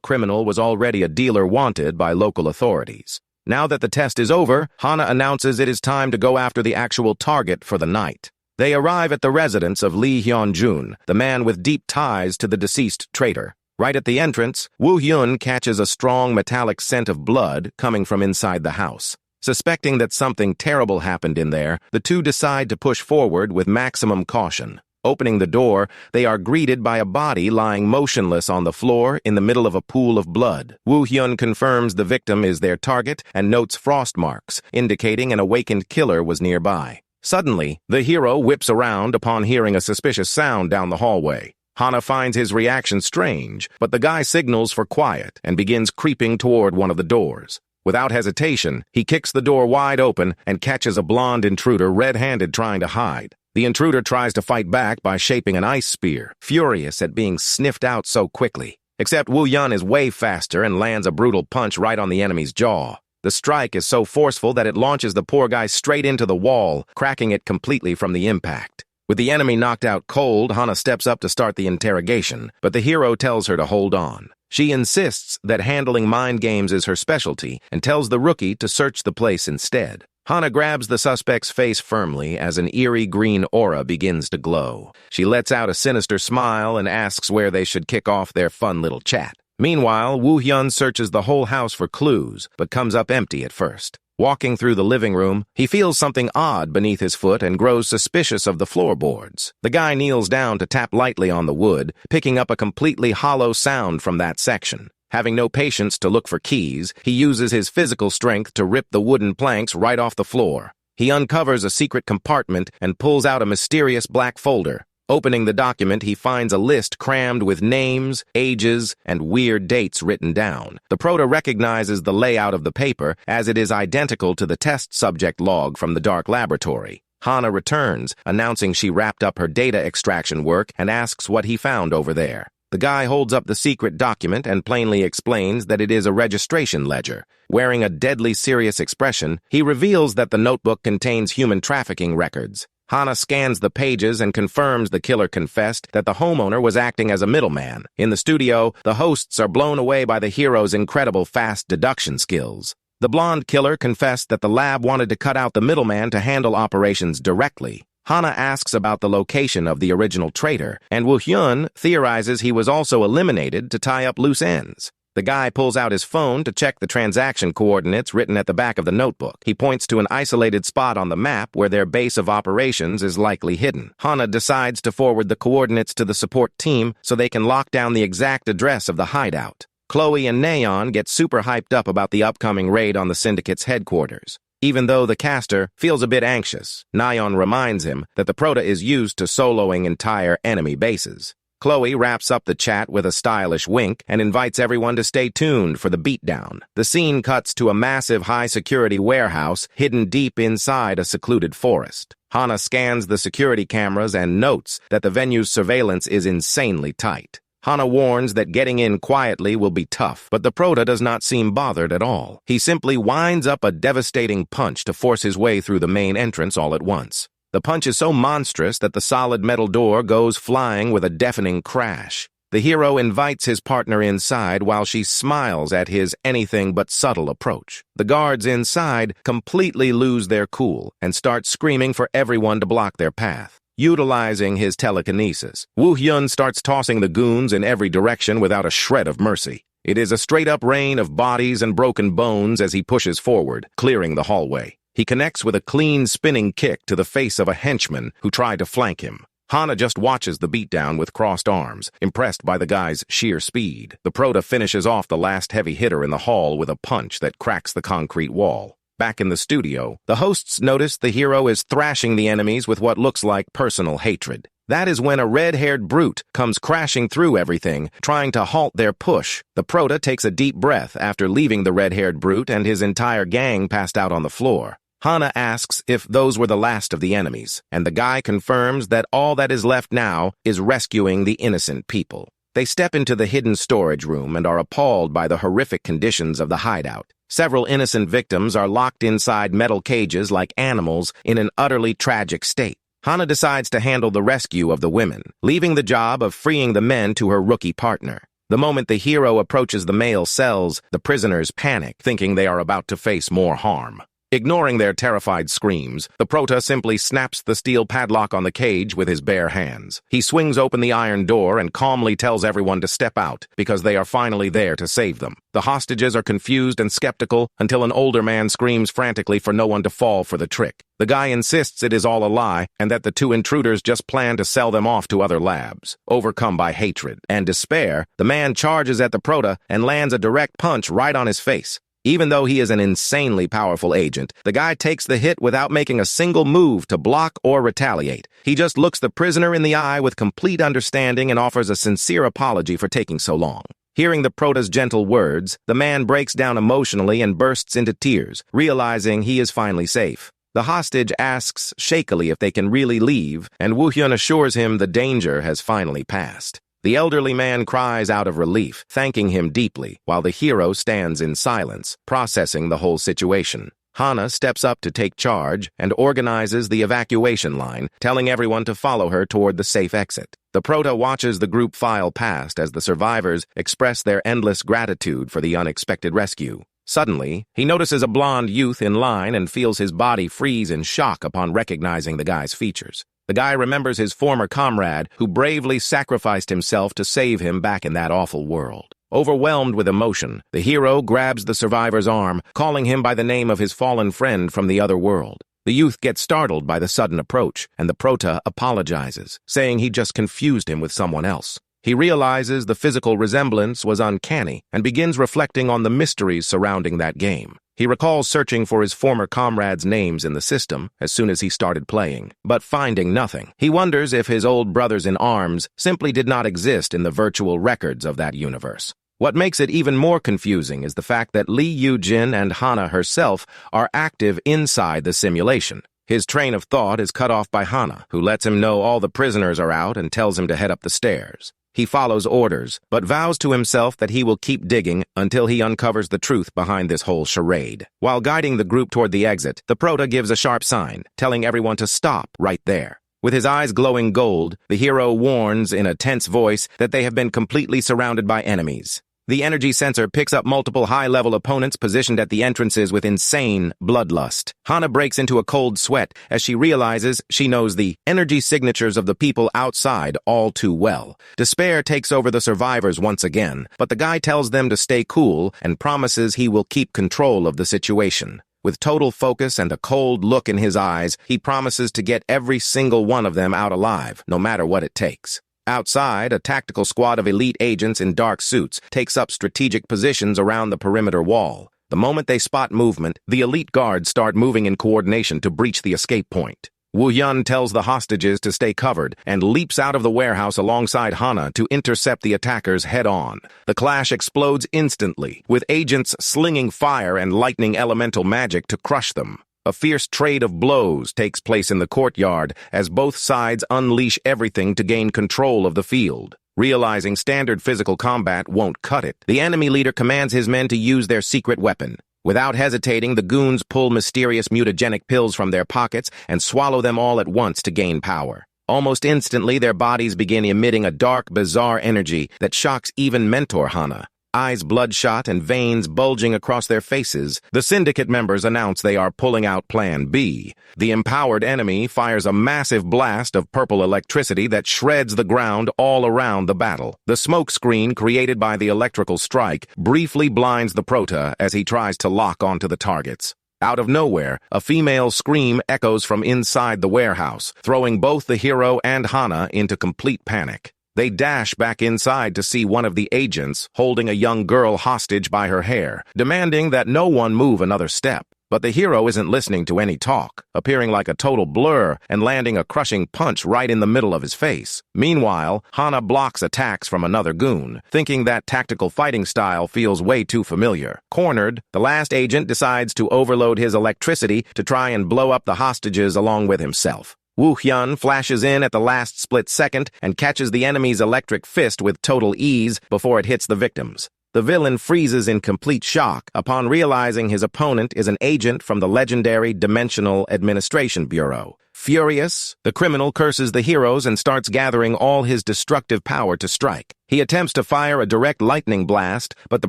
criminal was already a dealer wanted by local authorities. Now that the test is over, Hana announces it is time to go after the actual target for the night. They arrive at the residence of Lee Hyun-jun, the man with deep ties to the deceased traitor. Right at the entrance, Woo-hyun catches a strong metallic scent of blood coming from inside the house. Suspecting that something terrible happened in there, the two decide to push forward with maximum caution. Opening the door, they are greeted by a body lying motionless on the floor in the middle of a pool of blood. Woo-hyun confirms the victim is their target and notes frost marks, indicating an awakened killer was nearby. Suddenly, the hero whips around upon hearing a suspicious sound down the hallway. Hana finds his reaction strange, but the guy signals for quiet and begins creeping toward one of the doors. Without hesitation, he kicks the door wide open and catches a blonde intruder red-handed trying to hide. The intruder tries to fight back by shaping an ice spear, furious at being sniffed out so quickly. Except Woo-hyun is way faster and lands a brutal punch right on the enemy's jaw. The strike is so forceful that it launches the poor guy straight into the wall, cracking it completely from the impact. With the enemy knocked out cold, Hana steps up to start the interrogation, but the hero tells her to hold on. She insists that handling mind games is her specialty and tells the rookie to search the place instead. Hana grabs the suspect's face firmly as an eerie green aura begins to glow. She lets out a sinister smile and asks where they should kick off their fun little chat. Meanwhile, Woo-hyun searches the whole house for clues, but comes up empty at first. Walking through the living room, he feels something odd beneath his foot and grows suspicious of the floorboards. The guy kneels down to tap lightly on the wood, picking up a completely hollow sound from that section. Having no patience to look for keys, he uses his physical strength to rip the wooden planks right off the floor. He uncovers a secret compartment and pulls out a mysterious black folder. Opening the document, he finds a list crammed with names, ages, and weird dates written down. The prota recognizes the layout of the paper as it is identical to the test subject log from the dark laboratory. Hana returns, announcing she wrapped up her data extraction work and asks what he found over there. The guy holds up the secret document and plainly explains that it is a registration ledger. Wearing a deadly serious expression, he reveals that the notebook contains human trafficking records. Hana scans the pages and confirms the killer confessed that the homeowner was acting as a middleman. In the studio, the hosts are blown away by the hero's incredible fast deduction skills. The blonde killer confessed that the lab wanted to cut out the middleman to handle operations directly. Hana asks about the location of the original traitor, and Woo-hyun theorizes he was also eliminated to tie up loose ends. The guy pulls out his phone to check the transaction coordinates written at the back of the notebook. He points to an isolated spot on the map where their base of operations is likely hidden. Hana decides to forward the coordinates to the support team so they can lock down the exact address of the hideout. Chloe and Nayeon get super hyped up about the upcoming raid on the Syndicate's headquarters. Even though the caster feels a bit anxious, Nayeon reminds him that the prota is used to soloing entire enemy bases. Chloe wraps up the chat with a stylish wink and invites everyone to stay tuned for the beatdown. The scene cuts to a massive high-security warehouse hidden deep inside a secluded forest. Hana scans the security cameras and notes that the venue's surveillance is insanely tight. Hana warns that getting in quietly will be tough, but the prota does not seem bothered at all. He simply winds up a devastating punch to force his way through the main entrance all at once. The punch is so monstrous that the solid metal door goes flying with a deafening crash. The hero invites his partner inside while she smiles at his anything but subtle approach. The guards inside completely lose their cool and start screaming for everyone to block their path. Utilizing his telekinesis, Woo-hyun starts tossing the goons in every direction without a shred of mercy. It is a straight-up rain of bodies and broken bones as he pushes forward, clearing the hallway. He connects with a clean spinning kick to the face of a henchman who tried to flank him. Hana just watches the beatdown with crossed arms, impressed by the guy's sheer speed. The prota finishes off the last heavy hitter in the hall with a punch that cracks the concrete wall. Back in the studio, the hosts notice the hero is thrashing the enemies with what looks like personal hatred. That is when a red-haired brute comes crashing through everything, trying to halt their push. The prota takes a deep breath after leaving the red-haired brute and his entire gang passed out on the floor. Hana asks if those were the last of the enemies, and the guy confirms that all that is left now is rescuing the innocent people. They step into the hidden storage room and are appalled by the horrific conditions of the hideout. Several innocent victims are locked inside metal cages like animals in an utterly tragic state. Hana decides to handle the rescue of the women, leaving the job of freeing the men to her rookie partner. The moment the hero approaches the male cells, the prisoners panic, thinking they are about to face more harm. Ignoring their terrified screams, the prota simply snaps the steel padlock on the cage with his bare hands. He swings open the iron door and calmly tells everyone to step out because they are finally there to save them. The hostages are confused and skeptical until an older man screams frantically for no one to fall for the trick. The guy insists it is all a lie and that the two intruders just plan to sell them off to other labs. Overcome by hatred and despair, the man charges at the prota and lands a direct punch right on his face. Even though he is an insanely powerful agent, the guy takes the hit without making a single move to block or retaliate. He just looks the prisoner in the eye with complete understanding and offers a sincere apology for taking so long. Hearing the prota's gentle words, the man breaks down emotionally and bursts into tears, realizing he is finally safe. The hostage asks shakily if they can really leave, and Woo-hyun assures him the danger has finally passed. The elderly man cries out of relief, thanking him deeply, while the hero stands in silence, processing the whole situation. Hana steps up to take charge and organizes the evacuation line, telling everyone to follow her toward the safe exit. The prota watches the group file past as the survivors express their endless gratitude for the unexpected rescue. Suddenly, he notices a blonde youth in line and feels his body freeze in shock upon recognizing the guy's features. The guy remembers his former comrade who bravely sacrificed himself to save him back in that awful world. Overwhelmed with emotion, the hero grabs the survivor's arm, calling him by the name of his fallen friend from the other world. The youth gets startled by the sudden approach, and the prota apologizes, saying he just confused him with someone else. He realizes the physical resemblance was uncanny and begins reflecting on the mysteries surrounding that game. He recalls searching for his former comrades' names in the system as soon as he started playing, but finding nothing. He wonders if his old brothers in arms simply did not exist in the virtual records of that universe. What makes it even more confusing is the fact that Lee Yoo-jin and Hana herself are active inside the simulation. His train of thought is cut off by Hana, who lets him know all the prisoners are out and tells him to head up the stairs. He follows orders, but vows to himself that he will keep digging until he uncovers the truth behind this whole charade. While guiding the group toward the exit, the prota gives a sharp sign, telling everyone to stop right there. With his eyes glowing gold, the hero warns in a tense voice that they have been completely surrounded by enemies. The energy sensor picks up multiple high-level opponents positioned at the entrances with insane bloodlust. Hana breaks into a cold sweat as she realizes she knows the energy signatures of the people outside all too well. Despair takes over the survivors once again, but the guy tells them to stay cool and promises he will keep control of the situation. With total focus and a cold look in his eyes, he promises to get every single one of them out alive, no matter what it takes. Outside, a tactical squad of elite agents in dark suits takes up strategic positions around the perimeter wall. The moment they spot movement, the elite guards start moving in coordination to breach the escape point. Woo-hyun tells the hostages to stay covered and leaps out of the warehouse alongside Hana to intercept the attackers head-on. The clash explodes instantly, with agents slinging fire and lightning elemental magic to crush them. A fierce trade of blows takes place in the courtyard as both sides unleash everything to gain control of the field. Realizing standard physical combat won't cut it, the enemy leader commands his men to use their secret weapon. Without hesitating, the goons pull mysterious mutagenic pills from their pockets and swallow them all at once to gain power. Almost instantly, their bodies begin emitting a dark, bizarre energy that shocks even Mentor Hana. eyes bloodshot and veins bulging across their faces. The syndicate members announce they are pulling out Plan B. The empowered enemy fires a massive blast of purple electricity that shreds the ground all around the battle. The smoke screen created by the electrical strike briefly blinds the Prota as he tries to lock onto the targets. Out of nowhere, a female scream echoes from inside the warehouse, throwing both the hero and Hana into complete panic. They dash back inside to see one of the agents holding a young girl hostage by her hair, demanding that no one move another step. But the hero isn't listening to any talk, appearing like a total blur and landing a crushing punch right in the middle of his face. Meanwhile, Hana blocks attacks from another goon, thinking that tactical fighting style feels way too familiar. Cornered, the last agent decides to overload his electricity to try and blow up the hostages along with himself. Woo Hyun flashes in at the last split second and catches the enemy's electric fist with total ease before it hits the victims. The villain freezes in complete shock upon realizing his opponent is an agent from the legendary Dimensional Administration Bureau. Furious, the criminal curses the heroes and starts gathering all his destructive power to strike. He attempts to fire a direct lightning blast, but the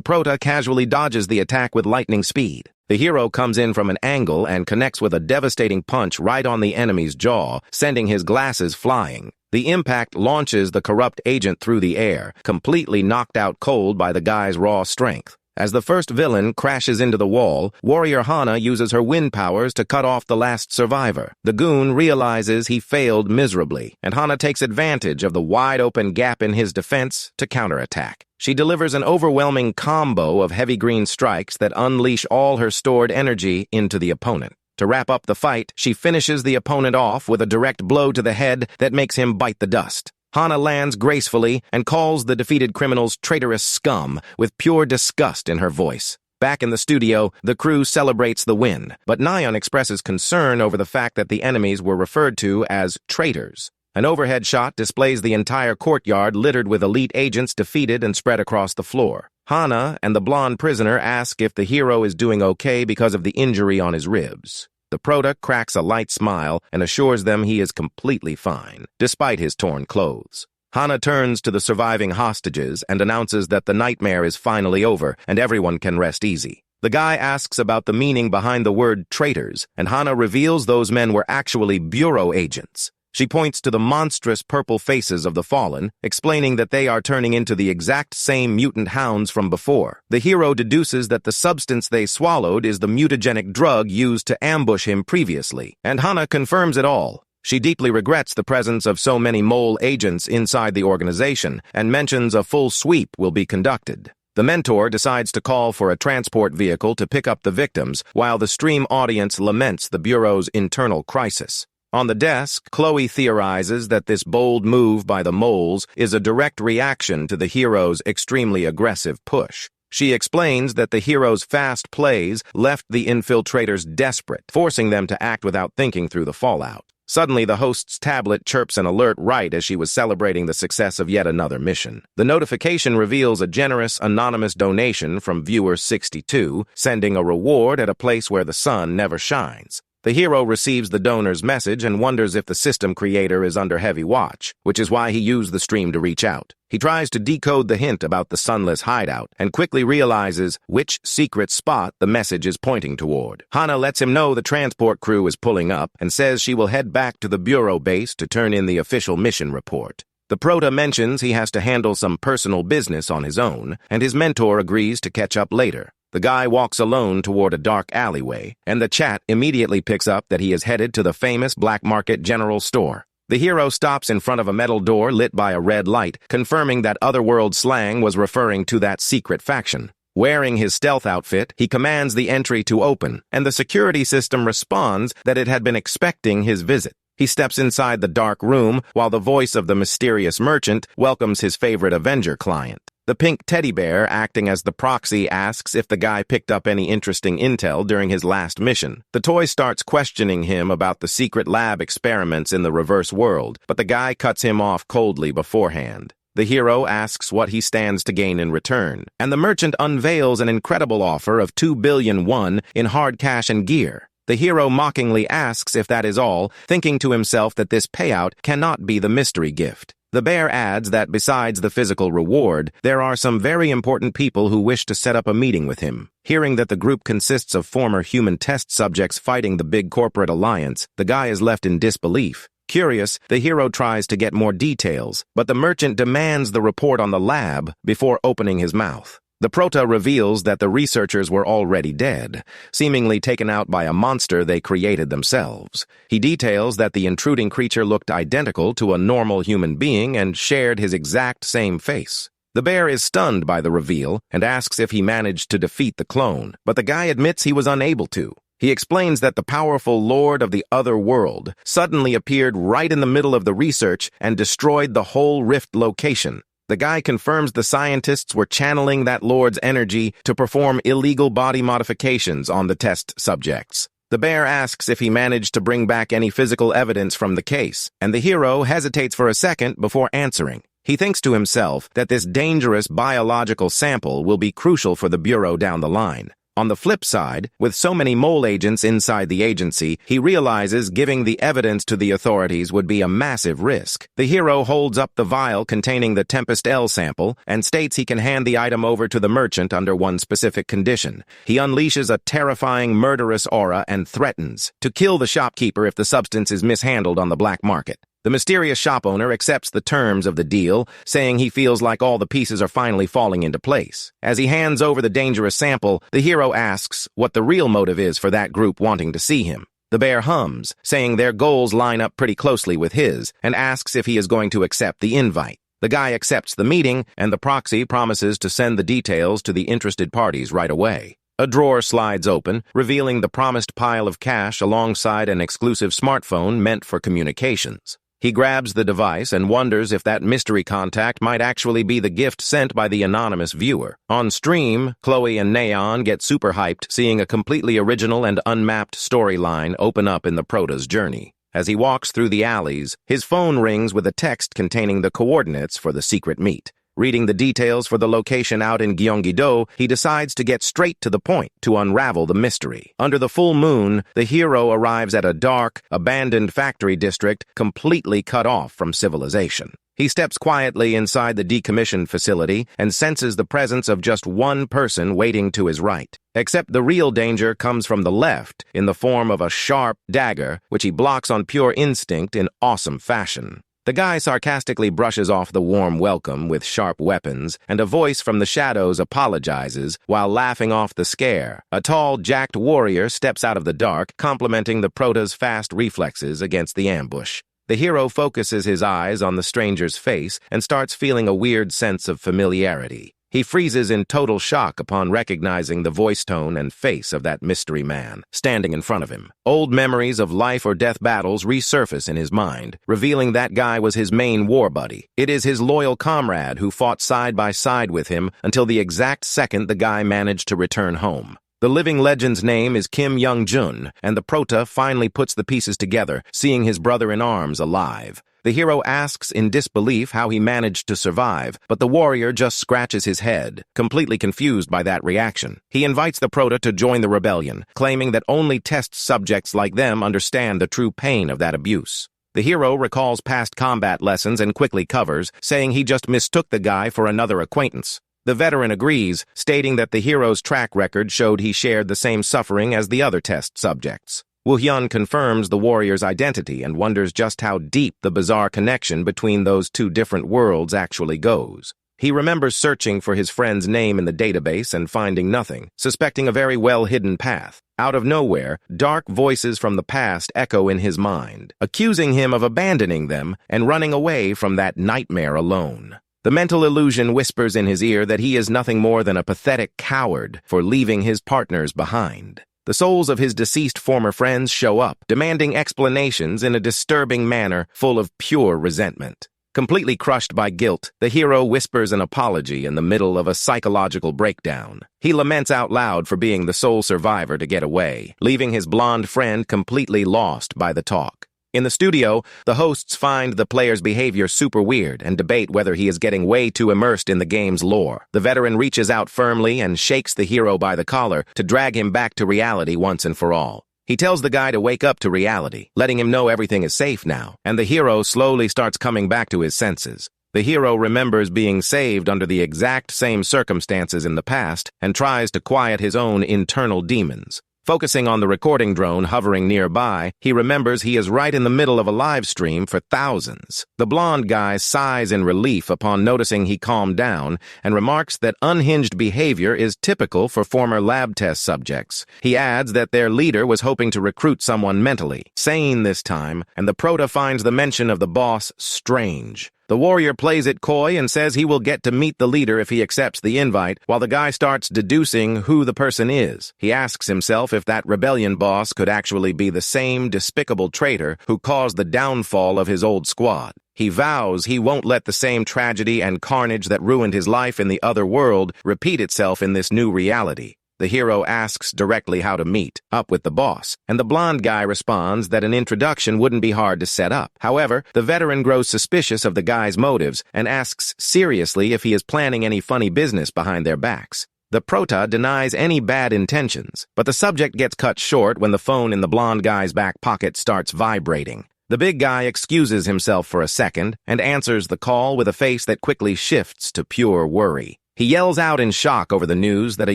Prota casually dodges the attack with lightning speed. The hero comes in from an angle and connects with a devastating punch right on the enemy's jaw, sending his glasses flying. The impact launches the corrupt agent through the air, completely knocked out cold by the guy's raw strength. As the first villain crashes into the wall, Warrior Hana uses her wind powers to cut off the last survivor. The goon realizes he failed miserably, and Hana takes advantage of the wide-open gap in his defense to counterattack. She delivers an overwhelming combo of heavy green strikes that unleash all her stored energy into the opponent. To wrap up the fight, she finishes the opponent off with a direct blow to the head that makes him bite the dust. Hana lands gracefully and calls the defeated criminals traitorous scum with pure disgust in her voice. Back in the studio, the crew celebrates the win, but Nyan expresses concern over the fact that the enemies were referred to as traitors. An overhead shot displays the entire courtyard littered with elite agents defeated and spread across the floor. Hana and the blonde prisoner ask if the hero is doing okay because of the injury on his ribs. The Prota cracks a light smile and assures them he is completely fine, despite his torn clothes. Hana turns to the surviving hostages and announces that the nightmare is finally over and everyone can rest easy. The guy asks about the meaning behind the word traitors, and Hana reveals those men were actually bureau agents. She points to the monstrous purple faces of the fallen, explaining that they are turning into the exact same mutant hounds from before. The hero deduces that the substance they swallowed is the mutagenic drug used to ambush him previously, and Hana confirms it all. She deeply regrets the presence of so many mole agents inside the organization and mentions a full sweep will be conducted. The mentor decides to call for a transport vehicle to pick up the victims, while the stream audience laments the Bureau's internal crisis. On the desk, Chloe theorizes that this bold move by the moles is a direct reaction to the hero's extremely aggressive push. She explains that the hero's fast plays left the infiltrators desperate, forcing them to act without thinking through the fallout. Suddenly, the host's tablet chirps an alert right as she was celebrating the success of yet another mission. The notification reveals a generous, anonymous donation from viewer 62, sending a reward at a place where the sun never shines. The hero receives the donor's message and wonders if the system creator is under heavy watch, which is why he used the stream to reach out. He tries to decode the hint about the sunless hideout and quickly realizes which secret spot the message is pointing toward. Hana lets him know the transport crew is pulling up and says she will head back to the Bureau base to turn in the official mission report. The Prota mentions he has to handle some personal business on his own, and his mentor agrees to catch up later. The guy walks alone toward a dark alleyway, and the chat immediately picks up that he is headed to the famous black market general store. The hero stops in front of a metal door lit by a red light, confirming that otherworld slang was referring to that secret faction. Wearing his stealth outfit, he commands the entry to open, and the security system responds that it had been expecting his visit. He steps inside the dark room while the voice of the mysterious merchant welcomes his favorite Avenger client. The pink teddy bear, acting as the proxy, asks if the guy picked up any interesting intel during his last mission. The toy starts questioning him about the secret lab experiments in the reverse world, but the guy cuts him off coldly beforehand. The hero asks what he stands to gain in return, and the merchant unveils an incredible offer of 2 billion won in hard cash and gear. The hero mockingly asks if that is all, thinking to himself that this payout cannot be the mystery gift. The bear adds that besides the physical reward, there are some very important people who wish to set up a meeting with him. Hearing that the group consists of former human test subjects fighting the big corporate alliance, the guy is left in disbelief. Curious, the hero tries to get more details, but the merchant demands the report on the lab before opening his mouth. The prota reveals that the researchers were already dead, seemingly taken out by a monster they created themselves. He details that the intruding creature looked identical to a normal human being and shared his exact same face. The bear is stunned by the reveal and asks if he managed to defeat the clone, but the guy admits he was unable to. He explains that the powerful lord of the other world suddenly appeared right in the middle of the research and destroyed the whole rift location. The guy confirms the scientists were channeling that lord's energy to perform illegal body modifications on the test subjects. The bear asks if he managed to bring back any physical evidence from the case, and the hero hesitates for a second before answering. He thinks to himself that this dangerous biological sample will be crucial for the Bureau down the line. On the flip side, with so many mole agents inside the agency, he realizes giving the evidence to the authorities would be a massive risk. The hero holds up the vial containing the Tempest L sample and states he can hand the item over to the merchant under one specific condition. He unleashes a terrifying murderous aura and threatens to kill the shopkeeper if the substance is mishandled on the black market. The mysterious shop owner accepts the terms of the deal, saying he feels like all the pieces are finally falling into place. As he hands over the dangerous sample, the hero asks what the real motive is for that group wanting to see him. The bear hums, saying their goals line up pretty closely with his, and asks if he is going to accept the invite. The guy accepts the meeting, and the proxy promises to send the details to the interested parties right away. A drawer slides open, revealing the promised pile of cash alongside an exclusive smartphone meant for communications. He grabs the device and wonders if that mystery contact might actually be the gift sent by the anonymous viewer. On stream, Chloe and Neon get super hyped seeing a completely original and unmapped storyline open up in the prota's journey. As he walks through the alleys, his phone rings with a text containing the coordinates for the secret meet. Reading the details for the location out in Gyeonggi-do, he decides to get straight to the point to unravel the mystery. Under the full moon, the hero arrives at a dark, abandoned factory district completely cut off from civilization. He steps quietly inside the decommissioned facility and senses the presence of just one person waiting to his right. Except the real danger comes from the left in the form of a sharp dagger, which he blocks on pure instinct in awesome fashion. The guy sarcastically brushes off the warm welcome with sharp weapons, and a voice from the shadows apologizes while laughing off the scare. A tall, jacked warrior steps out of the dark, complimenting the prota's fast reflexes against the ambush. The hero focuses his eyes on the stranger's face and starts feeling a weird sense of familiarity. He freezes in total shock upon recognizing the voice tone and face of that mystery man standing in front of him. Old memories of life or death battles resurface in his mind, revealing that guy was his main war buddy. It is his loyal comrade who fought side by side with him until the exact second the guy managed to return home. The living legend's name is Kim Young-jun, and the prota finally puts the pieces together, seeing his brother-in-arms alive. The hero asks in disbelief how he managed to survive, but the warrior just scratches his head, completely confused by that reaction. He invites the prota to join the rebellion, claiming that only test subjects like them understand the true pain of that abuse. The hero recalls past combat lessons and quickly covers, saying he just mistook the guy for another acquaintance. The veteran agrees, stating that the hero's track record showed he shared the same suffering as the other test subjects. Woo-hyun confirms the warrior's identity and wonders just how deep the bizarre connection between those two different worlds actually goes. He remembers searching for his friend's name in the database and finding nothing, suspecting a very well-hidden path. Out of nowhere, dark voices from the past echo in his mind, accusing him of abandoning them and running away from that nightmare alone. The mental illusion whispers in his ear that he is nothing more than a pathetic coward for leaving his partners behind. The souls of his deceased former friends show up, demanding explanations in a disturbing manner full of pure resentment. Completely crushed by guilt, the hero whispers an apology in the middle of a psychological breakdown. He laments out loud for being the sole survivor to get away, leaving his blonde friend completely lost by the talk. In the studio, the hosts find the player's behavior super weird and debate whether he is getting way too immersed in the game's lore. The veteran reaches out firmly and shakes the hero by the collar to drag him back to reality once and for all. He tells the guy to wake up to reality, letting him know everything is safe now, and the hero slowly starts coming back to his senses. The hero remembers being saved under the exact same circumstances in the past and tries to quiet his own internal demons. Focusing on the recording drone hovering nearby, he remembers he is right in the middle of a live stream for thousands. The blonde guy sighs in relief upon noticing he calmed down and remarks that unhinged behavior is typical for former lab test subjects. He adds that their leader was hoping to recruit someone mentally sane this time, and the prota finds the mention of the boss strange. The warrior plays it coy and says he will get to meet the leader if he accepts the invite, while the guy starts deducing who the person is. He asks himself if that rebellion boss could actually be the same despicable traitor who caused the downfall of his old squad. He vows he won't let the same tragedy and carnage that ruined his life in the other world repeat itself in this new reality. The hero asks directly how to meet up with the boss, and the blonde guy responds that an introduction wouldn't be hard to set up. However, the veteran grows suspicious of the guy's motives and asks seriously if he is planning any funny business behind their backs. The prota denies any bad intentions, but the subject gets cut short when the phone in the blonde guy's back pocket starts vibrating. The big guy excuses himself for a second and answers the call with a face that quickly shifts to pure worry. He yells out in shock over the news that a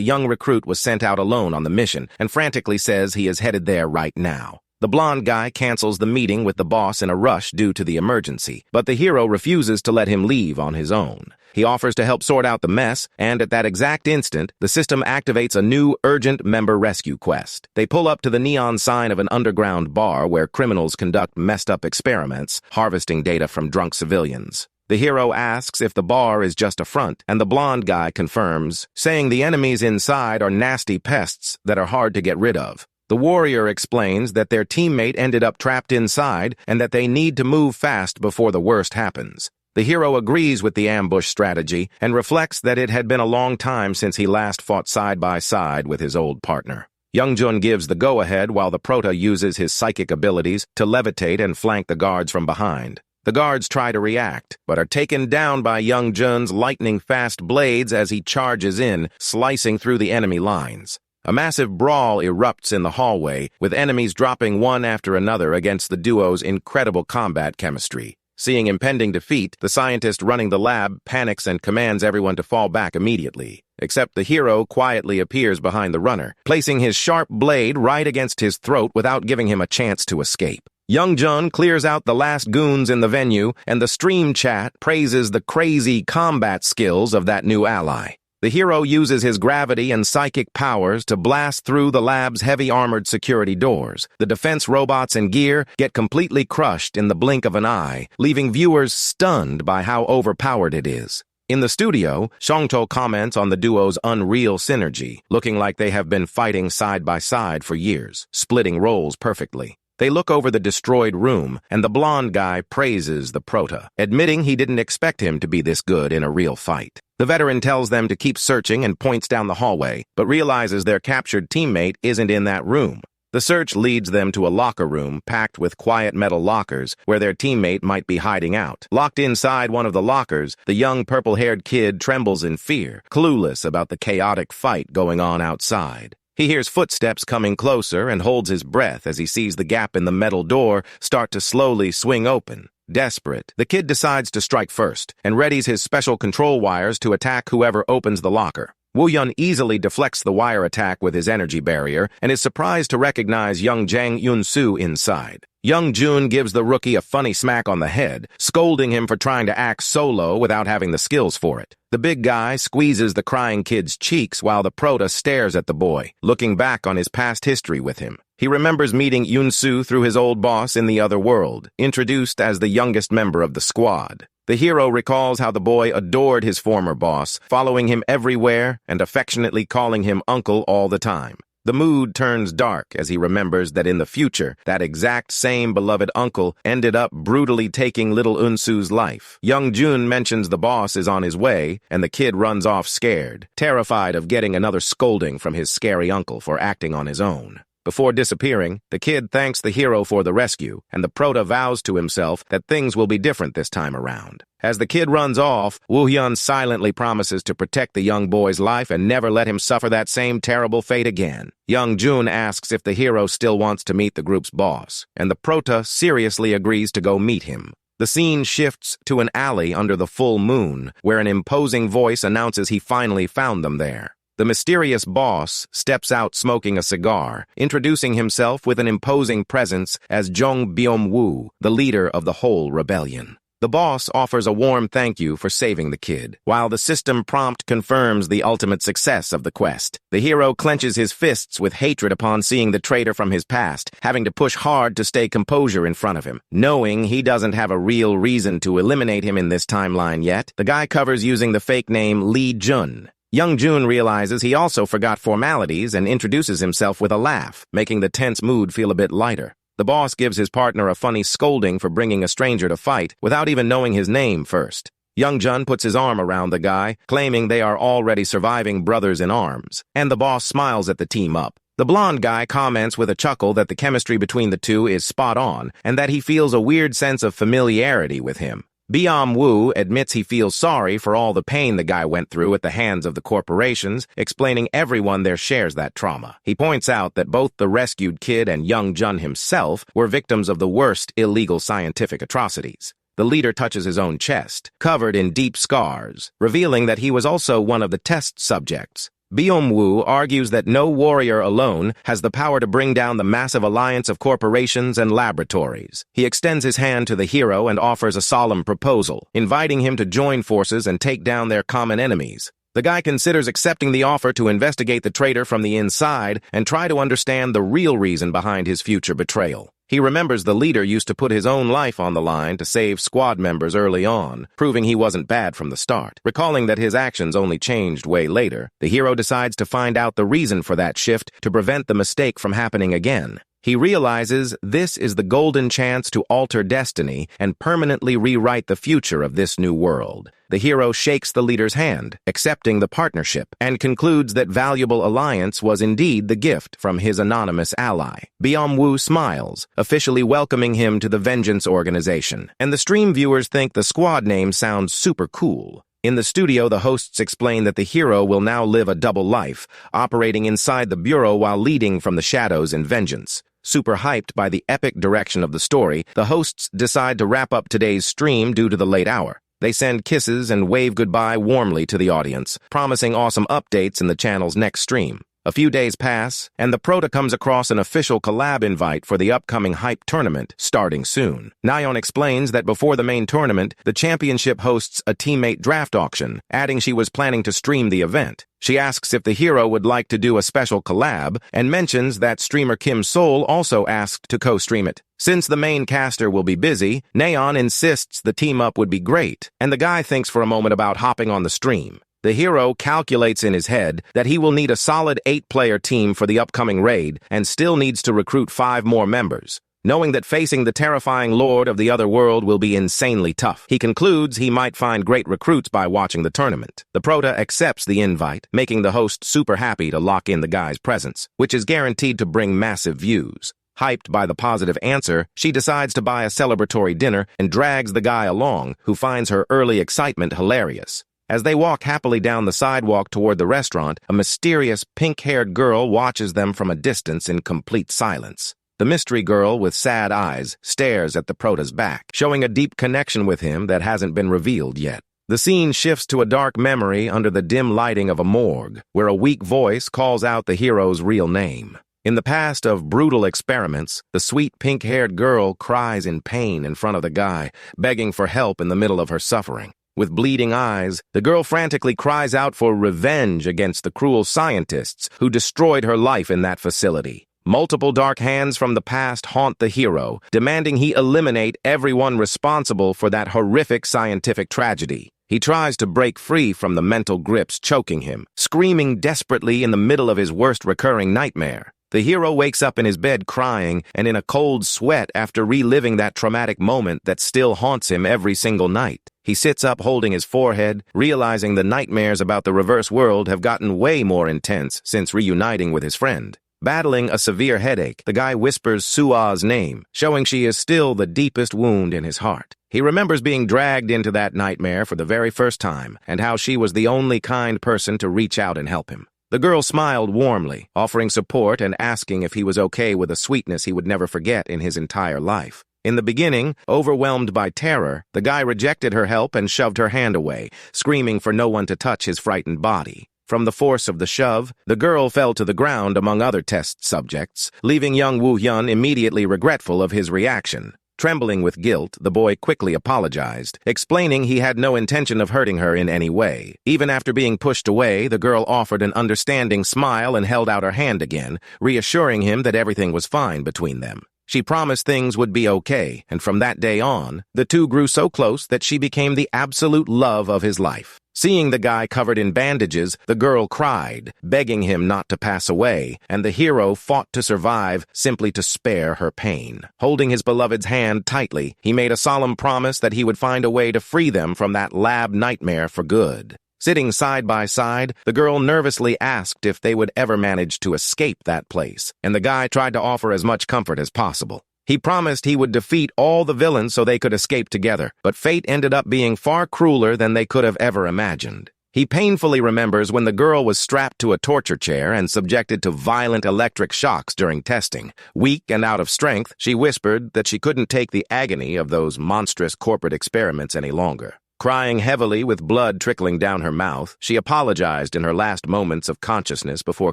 young recruit was sent out alone on the mission and frantically says he is headed there right now. The blonde guy cancels the meeting with the boss in a rush due to the emergency, but the hero refuses to let him leave on his own. He offers to help sort out the mess, and at that exact instant, the system activates a new urgent member rescue quest. They pull up to the neon sign of an underground bar where criminals conduct messed-up experiments, harvesting data from drunk civilians. The hero asks if the bar is just a front, and the blonde guy confirms, saying the enemies inside are nasty pests that are hard to get rid of. The warrior explains that their teammate ended up trapped inside and that they need to move fast before the worst happens. The hero agrees with the ambush strategy and reflects that it had been a long time since he last fought side by side with his old partner. Youngjun gives the go-ahead while the prota uses his psychic abilities to levitate and flank the guards from behind. The guards try to react, but are taken down by Youngjun's lightning-fast blades as he charges in, slicing through the enemy lines. A massive brawl erupts in the hallway, with enemies dropping one after another against the duo's incredible combat chemistry. Seeing impending defeat, the scientist running the lab panics and commands everyone to fall back immediately. Except the hero quietly appears behind the runner, placing his sharp blade right against his throat without giving him a chance to escape. Youngjun clears out the last goons in the venue, and the stream chat praises the crazy combat skills of that new ally. The hero uses his gravity and psychic powers to blast through the lab's heavy armored security doors. The defense robots and gear get completely crushed in the blink of an eye, leaving viewers stunned by how overpowered it is. In the studio, Shongto comments on the duo's unreal synergy, looking like they have been fighting side by side for years, splitting roles perfectly. They look over the destroyed room, and the blonde guy praises the prota, admitting he didn't expect him to be this good in a real fight. The veteran tells them to keep searching and points down the hallway, but realizes their captured teammate isn't in that room. The search leads them to a locker room packed with quiet metal lockers where their teammate might be hiding out. Locked inside one of the lockers, the young purple-haired kid trembles in fear, clueless about the chaotic fight going on outside. He hears footsteps coming closer and holds his breath as he sees the gap in the metal door start to slowly swing open. Desperate, the kid decides to strike first and readies his special control wires to attack whoever opens the locker. Woo-Yun easily deflects the wire attack with his energy barrier and is surprised to recognize young Jang Yun-soo inside. Young Jun gives the rookie a funny smack on the head, scolding him for trying to act solo without having the skills for it. The big guy squeezes the crying kid's cheeks while the prota stares at the boy, looking back on his past history with him. He remembers meeting Yun-soo through his old boss in the other world, introduced as the youngest member of the squad. The hero recalls how the boy adored his former boss, following him everywhere and affectionately calling him uncle all the time. The mood turns dark as he remembers that in the future, that exact same beloved uncle ended up brutally taking little Unsu's life. Young Jun mentions the boss is on his way, and the kid runs off scared, terrified of getting another scolding from his scary uncle for acting on his own. Before disappearing, the kid thanks the hero for the rescue, and the prota vows to himself that things will be different this time around. As the kid runs off, Woo-hyun silently promises to protect the young boy's life and never let him suffer that same terrible fate again. Young-jun asks if the hero still wants to meet the group's boss, and the prota seriously agrees to go meet him. The scene shifts to an alley under the full moon, where an imposing voice announces he finally found them there. The mysterious boss steps out smoking a cigar, introducing himself with an imposing presence as Jung Byung-woo, the leader of the whole rebellion. The boss offers a warm thank you for saving the kid, while the system prompt confirms the ultimate success of the quest. The hero clenches his fists with hatred upon seeing the traitor from his past, having to push hard to stay composure in front of him. Knowing he doesn't have a real reason to eliminate him in this timeline yet, the guy covers using the fake name Lee Jun. Young Jun realizes he also forgot formalities and introduces himself with a laugh, making the tense mood feel a bit lighter. The boss gives his partner a funny scolding for bringing a stranger to fight without even knowing his name first. Young Jun puts his arm around the guy, claiming they are already surviving brothers in arms, and the boss smiles at the team up. The blonde guy comments with a chuckle that the chemistry between the two is spot on and that he feels a weird sense of familiarity with him. Byung-woo admits he feels sorry for all the pain the guy went through at the hands of the corporations, explaining everyone there shares that trauma. He points out that both the rescued kid and Young Jun himself were victims of the worst illegal scientific atrocities. The leader touches his own chest, covered in deep scars, revealing that he was also one of the test subjects. Byung-woo argues that no warrior alone has the power to bring down the massive alliance of corporations and laboratories. He extends his hand to the hero and offers a solemn proposal, inviting him to join forces and take down their common enemies. The guy considers accepting the offer to investigate the traitor from the inside and try to understand the real reason behind his future betrayal. He remembers the leader used to put his own life on the line to save squad members early on, proving he wasn't bad from the start. Recalling that his actions only changed way later, the hero decides to find out the reason for that shift to prevent the mistake from happening again. He realizes this is the golden chance to alter destiny and permanently rewrite the future of this new world. The hero shakes the leader's hand, accepting the partnership, and concludes that valuable alliance was indeed the gift from his anonymous ally. Byung-woo smiles, officially welcoming him to the Vengeance Organization, and the stream viewers think the squad name sounds super cool. In the studio, the hosts explain that the hero will now live a double life, operating inside the bureau while leading from the shadows in Vengeance. Super hyped by the epic direction of the story, the hosts decide to wrap up today's stream due to the late hour. They send kisses and wave goodbye warmly to the audience, promising awesome updates in the channel's next stream. A few days pass, and the prota comes across an official collab invite for the upcoming Hype tournament, starting soon. Nayeon explains that before the main tournament, the championship hosts a teammate draft auction, adding she was planning to stream the event. She asks if the hero would like to do a special collab, and mentions that streamer Kim Sol also asked to co-stream it. Since the main caster will be busy, Nayeon insists the team-up would be great, and the guy thinks for a moment about hopping on the stream. The hero calculates in his head that he will need a solid 8-player team for the upcoming raid and still needs to recruit 5 more members. Knowing that facing the terrifying lord of the other world will be insanely tough, he concludes he might find great recruits by watching the tournament. The prota accepts the invite, making the host super happy to lock in the guy's presence, which is guaranteed to bring massive views. Hyped by the positive answer, she decides to buy a celebratory dinner and drags the guy along, who finds her early excitement hilarious. As they walk happily down the sidewalk toward the restaurant, a mysterious pink-haired girl watches them from a distance in complete silence. The mystery girl with sad eyes stares at the prota's back, showing a deep connection with him that hasn't been revealed yet. The scene shifts to a dark memory under the dim lighting of a morgue, where a weak voice calls out the hero's real name. In the past of brutal experiments, the sweet pink-haired girl cries in pain in front of the guy, begging for help in the middle of her suffering. With bleeding eyes, the girl frantically cries out for revenge against the cruel scientists who destroyed her life in that facility. Multiple dark hands from the past haunt the hero, demanding he eliminate everyone responsible for that horrific scientific tragedy. He tries to break free from the mental grips choking him, screaming desperately in the middle of his worst recurring nightmare. The hero wakes up in his bed crying and in a cold sweat after reliving that traumatic moment that still haunts him every single night. He sits up holding his forehead, realizing the nightmares about the reverse world have gotten way more intense since reuniting with his friend. Battling a severe headache, the guy whispers Sua's name, showing she is still the deepest wound in his heart. He remembers being dragged into that nightmare for the very first time, and how she was the only kind person to reach out and help him. The girl smiled warmly, offering support and asking if he was okay with a sweetness he would never forget in his entire life. In the beginning, overwhelmed by terror, the guy rejected her help and shoved her hand away, screaming for no one to touch his frightened body. From the force of the shove, the girl fell to the ground among other test subjects, leaving young Woo-hyun immediately regretful of his reaction. Trembling with guilt, the boy quickly apologized, explaining he had no intention of hurting her in any way. Even after being pushed away, the girl offered an understanding smile and held out her hand again, reassuring him that everything was fine between them. She promised things would be okay, and from that day on, the two grew so close that she became the absolute love of his life. Seeing the guy covered in bandages, the girl cried, begging him not to pass away, and the hero fought to survive simply to spare her pain. Holding his beloved's hand tightly, he made a solemn promise that he would find a way to free them from that lab nightmare for good. Sitting side by side, the girl nervously asked if they would ever manage to escape that place, and the guy tried to offer as much comfort as possible. He promised he would defeat all the villains so they could escape together, but fate ended up being far crueler than they could have ever imagined. He painfully remembers when the girl was strapped to a torture chair and subjected to violent electric shocks during testing. Weak and out of strength, she whispered that she couldn't take the agony of those monstrous corporate experiments any longer. Crying heavily with blood trickling down her mouth, she apologized in her last moments of consciousness before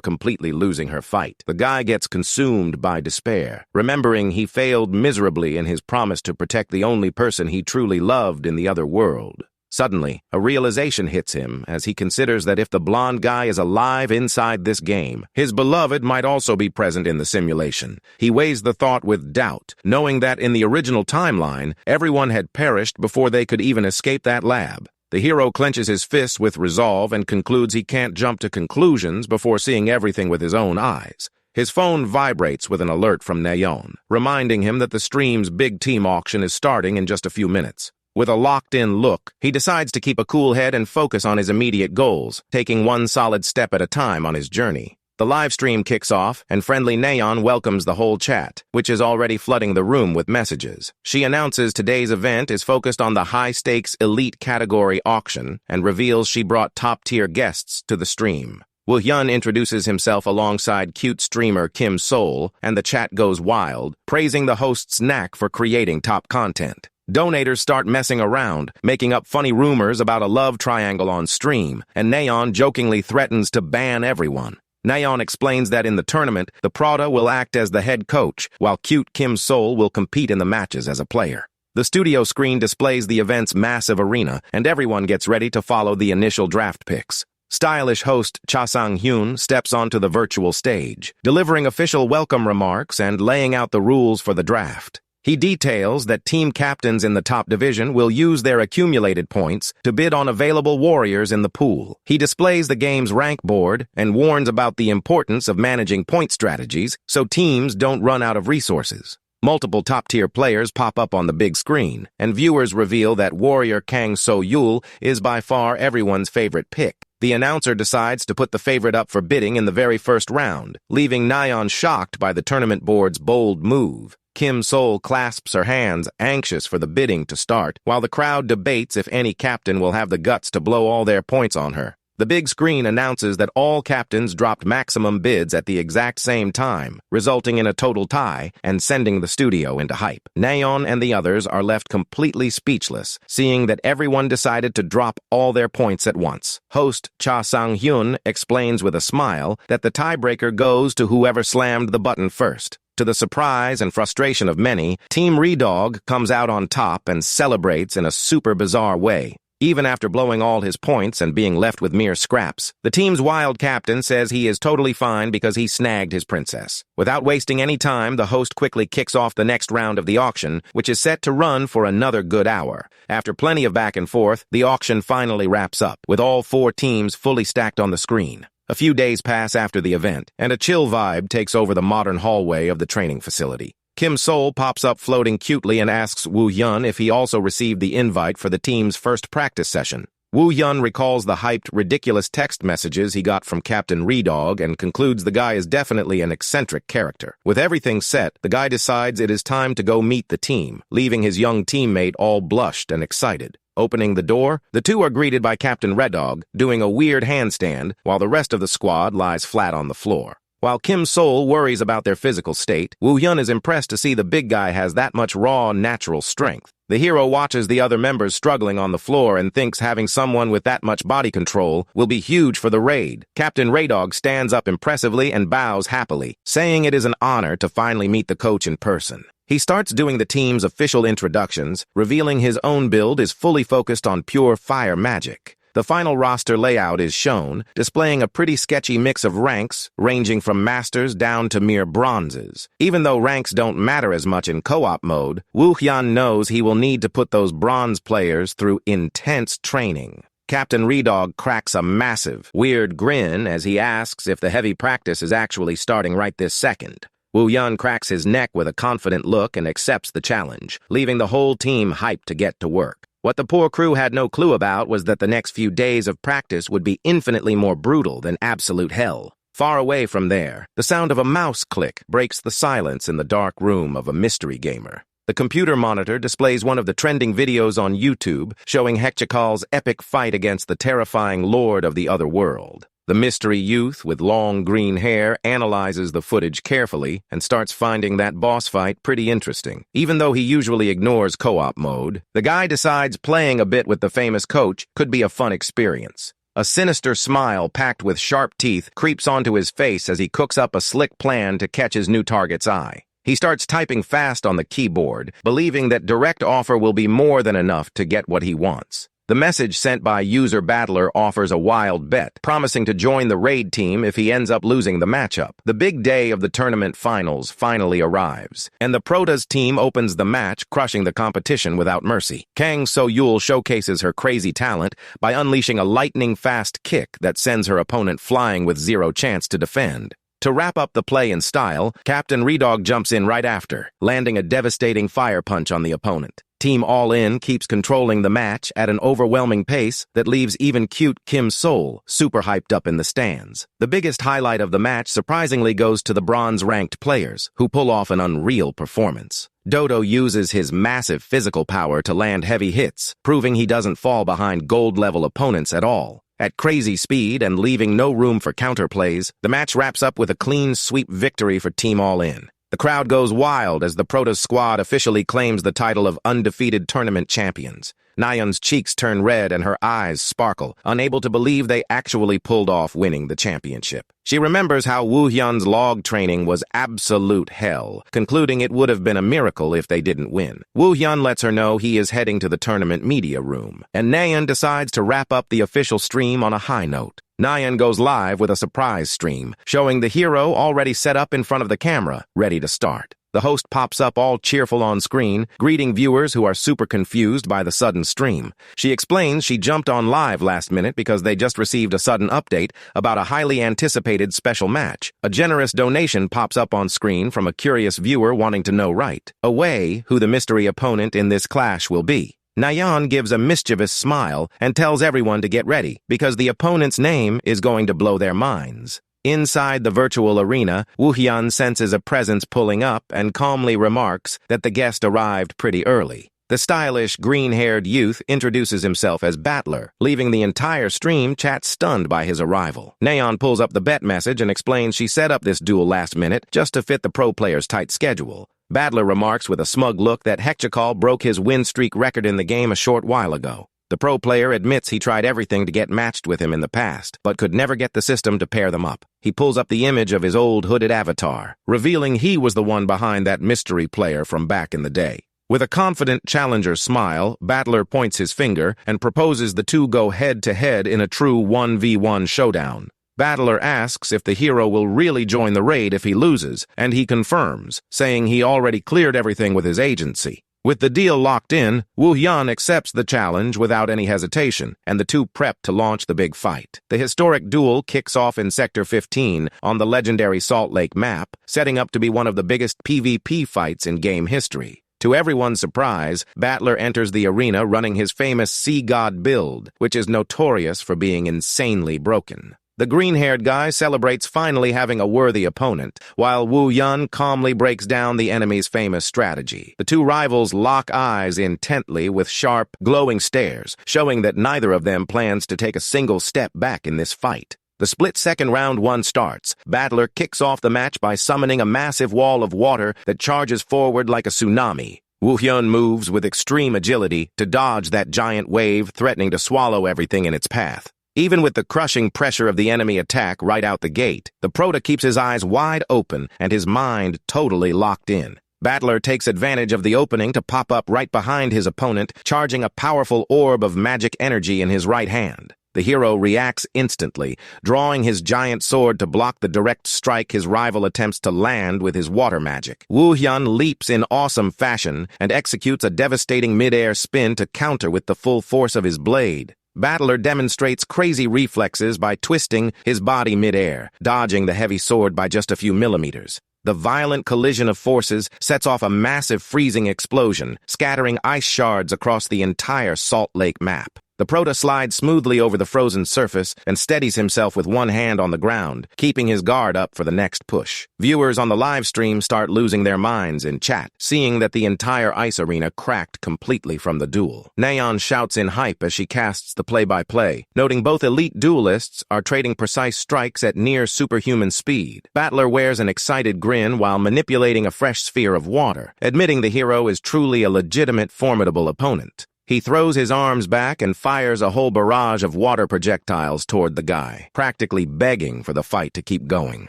completely losing her fight. The guy gets consumed by despair, remembering he failed miserably in his promise to protect the only person he truly loved in the other world. Suddenly, a realization hits him as he considers that if the blonde guy is alive inside this game, his beloved might also be present in the simulation. He weighs the thought with doubt, knowing that in the original timeline, everyone had perished before they could even escape that lab. The hero clenches his fists with resolve and concludes he can't jump to conclusions before seeing everything with his own eyes. His phone vibrates with an alert from Nayeon, reminding him that the stream's big team auction is starting in just a few minutes. With a locked-in look, he decides to keep a cool head and focus on his immediate goals, taking one solid step at a time on his journey. The live stream kicks off, and friendly Nayeon welcomes the whole chat, which is already flooding the room with messages. She announces today's event is focused on the high-stakes elite category auction and reveals she brought top-tier guests to the stream. Woo-hyun introduces himself alongside cute streamer Kim Sol, and the chat goes wild, praising the host's knack for creating top content. Donators start messing around, making up funny rumors about a love triangle on stream, and Nayeon jokingly threatens to ban everyone. Nayeon explains that in the tournament, the Prada will act as the head coach, while cute Kim Sol will compete in the matches as a player. The studio screen displays the event's massive arena, and everyone gets ready to follow the initial draft picks. Stylish host Cha Sang-hyun steps onto the virtual stage, delivering official welcome remarks and laying out the rules for the draft. He details that team captains in the top division will use their accumulated points to bid on available warriors in the pool. He displays the game's rank board and warns about the importance of managing point strategies so teams don't run out of resources. Multiple top-tier players pop up on the big screen, and viewers reveal that warrior Kang So-yul is by far everyone's favorite pick. The announcer decides to put the favorite up for bidding in the very first round, leaving Nayeon shocked by the tournament board's bold move. Kim Sol clasps her hands, anxious for the bidding to start, while the crowd debates if any captain will have the guts to blow all their points on her. The big screen announces that all captains dropped maximum bids at the exact same time, resulting in a total tie and sending the studio into hype. Nayeon and the others are left completely speechless, seeing that everyone decided to drop all their points at once. Host Cha Sang-hyun explains with a smile that the tiebreaker goes to whoever slammed the button first. To the surprise and frustration of many, Team Redog comes out on top and celebrates in a super bizarre way. Even after blowing all his points and being left with mere scraps, the team's wild captain says he is totally fine because he snagged his princess. Without wasting any time, the host quickly kicks off the next round of the auction, which is set to run for another good hour. After plenty of back and forth, the auction finally wraps up, with all four teams fully stacked on the screen. A few days pass after the event, and a chill vibe takes over the modern hallway of the training facility. Kim Sol pops up floating cutely and asks Woo-hyun if he also received the invite for the team's first practice session. Woo Yun recalls the hyped, ridiculous text messages he got from Captain Redog and concludes the guy is definitely an eccentric character. With everything set, the guy decides it is time to go meet the team, leaving his young teammate all blushed and excited. Opening the door, the two are greeted by Captain Redog, doing a weird handstand, while the rest of the squad lies flat on the floor. While Kim Sol worries about their physical state, Woo Yun is impressed to see the big guy has that much raw, natural strength. The hero watches the other members struggling on the floor and thinks having someone with that much body control will be huge for the raid. Captain Redog stands up impressively and bows happily, saying it is an honor to finally meet the coach in person. He starts doing the team's official introductions, revealing his own build is fully focused on pure fire magic. The final roster layout is shown, displaying a pretty sketchy mix of ranks, ranging from masters down to mere bronzes. Even though ranks don't matter as much in co-op mode, Woo Hyun knows he will need to put those bronze players through intense training. Captain Redog cracks a massive, weird grin as he asks if the heavy practice is actually starting right this second. Woo Yun cracks his neck with a confident look and accepts the challenge, leaving the whole team hyped to get to work. What the poor crew had no clue about was that the next few days of practice would be infinitely more brutal than absolute hell. Far away from there, the sound of a mouse click breaks the silence in the dark room of a mystery gamer. The computer monitor displays one of the trending videos on YouTube showing Hecchakal's epic fight against the terrifying Lord of the Other World. The mystery youth with long green hair analyzes the footage carefully and starts finding that boss fight pretty interesting. Even though he usually ignores co-op mode, the guy decides playing a bit with the famous coach could be a fun experience. A sinister smile packed with sharp teeth creeps onto his face as he cooks up a slick plan to catch his new target's eye. He starts typing fast on the keyboard, believing that direct offer will be more than enough to get what he wants. The message sent by user Battler offers a wild bet, promising to join the raid team if he ends up losing the matchup. The big day of the tournament finals finally arrives, and the Prota's team opens the match, crushing the competition without mercy. Kang So-yul showcases her crazy talent by unleashing a lightning-fast kick that sends her opponent flying with zero chance to defend. To wrap up the play in style, Captain Redog jumps in right after, landing a devastating fire punch on the opponent. Team All In keeps controlling the match at an overwhelming pace that leaves even cute Kim Sol super hyped up in the stands. The biggest highlight of the match surprisingly goes to the bronze-ranked players, who pull off an unreal performance. Dodo uses his massive physical power to land heavy hits, proving he doesn't fall behind gold-level opponents at all. At crazy speed and leaving no room for counterplays, the match wraps up with a clean sweep victory for Team All In. The crowd goes wild as the Protoss squad officially claims the title of undefeated tournament champions. Nayeon's cheeks turn red and her eyes sparkle, unable to believe they actually pulled off winning the championship. She remembers how Woo Hyun's log training was absolute hell, concluding it would have been a miracle if they didn't win. Woo Hyun lets her know he is heading to the tournament media room, and Nayeon decides to wrap up the official stream on a high note. Nayeon goes live with a surprise stream, showing the hero already set up in front of the camera, ready to start. The host pops up all cheerful on screen, greeting viewers who are super confused by the sudden stream. She explains she jumped on live last minute because they just received a sudden update about a highly anticipated special match. A generous donation pops up on screen from a curious viewer wanting to know right away who the mystery opponent in this clash will be. Nayeon gives a mischievous smile and tells everyone to get ready because the opponent's name is going to blow their minds. Inside the virtual arena, Woo Hyun senses a presence pulling up and calmly remarks that the guest arrived pretty early. The stylish, green-haired youth introduces himself as Battler, leaving the entire stream chat stunned by his arrival. Nayeon pulls up the bet message and explains she set up this duel last minute just to fit the pro player's tight schedule. Battler remarks with a smug look that Hecchakal broke his win streak record in the game a short while ago. The pro player admits he tried everything to get matched with him in the past, but could never get the system to pair them up. He pulls up the image of his old hooded avatar, revealing he was the one behind that mystery player from back in the day. With a confident challenger smile, Battler points his finger and proposes the two go head-to-head in a true 1v1 showdown. Battler asks if the hero will really join the raid if he loses, and he confirms, saying he already cleared everything with his agency. With the deal locked in, Woo Hyun accepts the challenge without any hesitation, and the two prep to launch the big fight. The historic duel kicks off in Sector 15 on the legendary Salt Lake map, setting up to be one of the biggest PvP fights in game history. To everyone's surprise, Battler enters the arena running his famous Sea God build, which is notorious for being insanely broken. The green-haired guy celebrates finally having a worthy opponent, while Wu Yun calmly breaks down the enemy's famous strategy. The two rivals lock eyes intently with sharp, glowing stares, showing that neither of them plans to take a single step back in this fight. The split-second round one starts. Battler kicks off the match by summoning a massive wall of water that charges forward like a tsunami. Wu Hyun moves with extreme agility to dodge that giant wave threatening to swallow everything in its path. Even with the crushing pressure of the enemy attack right out the gate, the Prota keeps his eyes wide open and his mind totally locked in. Battler takes advantage of the opening to pop up right behind his opponent, charging a powerful orb of magic energy in his right hand. The hero reacts instantly, drawing his giant sword to block the direct strike his rival attempts to land with his water magic. Wu Hyun leaps in awesome fashion and executes a devastating mid-air spin to counter with the full force of his blade. Battler demonstrates crazy reflexes by twisting his body mid-air, dodging the heavy sword by just a few millimeters. The violent collision of forces sets off a massive freezing explosion, scattering ice shards across the entire Salt Lake map. The Prota slides smoothly over the frozen surface and steadies himself with one hand on the ground, keeping his guard up for the next push. Viewers on the live stream start losing their minds in chat, seeing that the entire ice arena cracked completely from the duel. Nayeon shouts in hype as she casts the play-by-play, noting both elite duelists are trading precise strikes at near superhuman speed. Battler wears an excited grin while manipulating a fresh sphere of water, admitting the hero is truly a legitimate, formidable opponent. He throws his arms back and fires a whole barrage of water projectiles toward the guy, practically begging for the fight to keep going.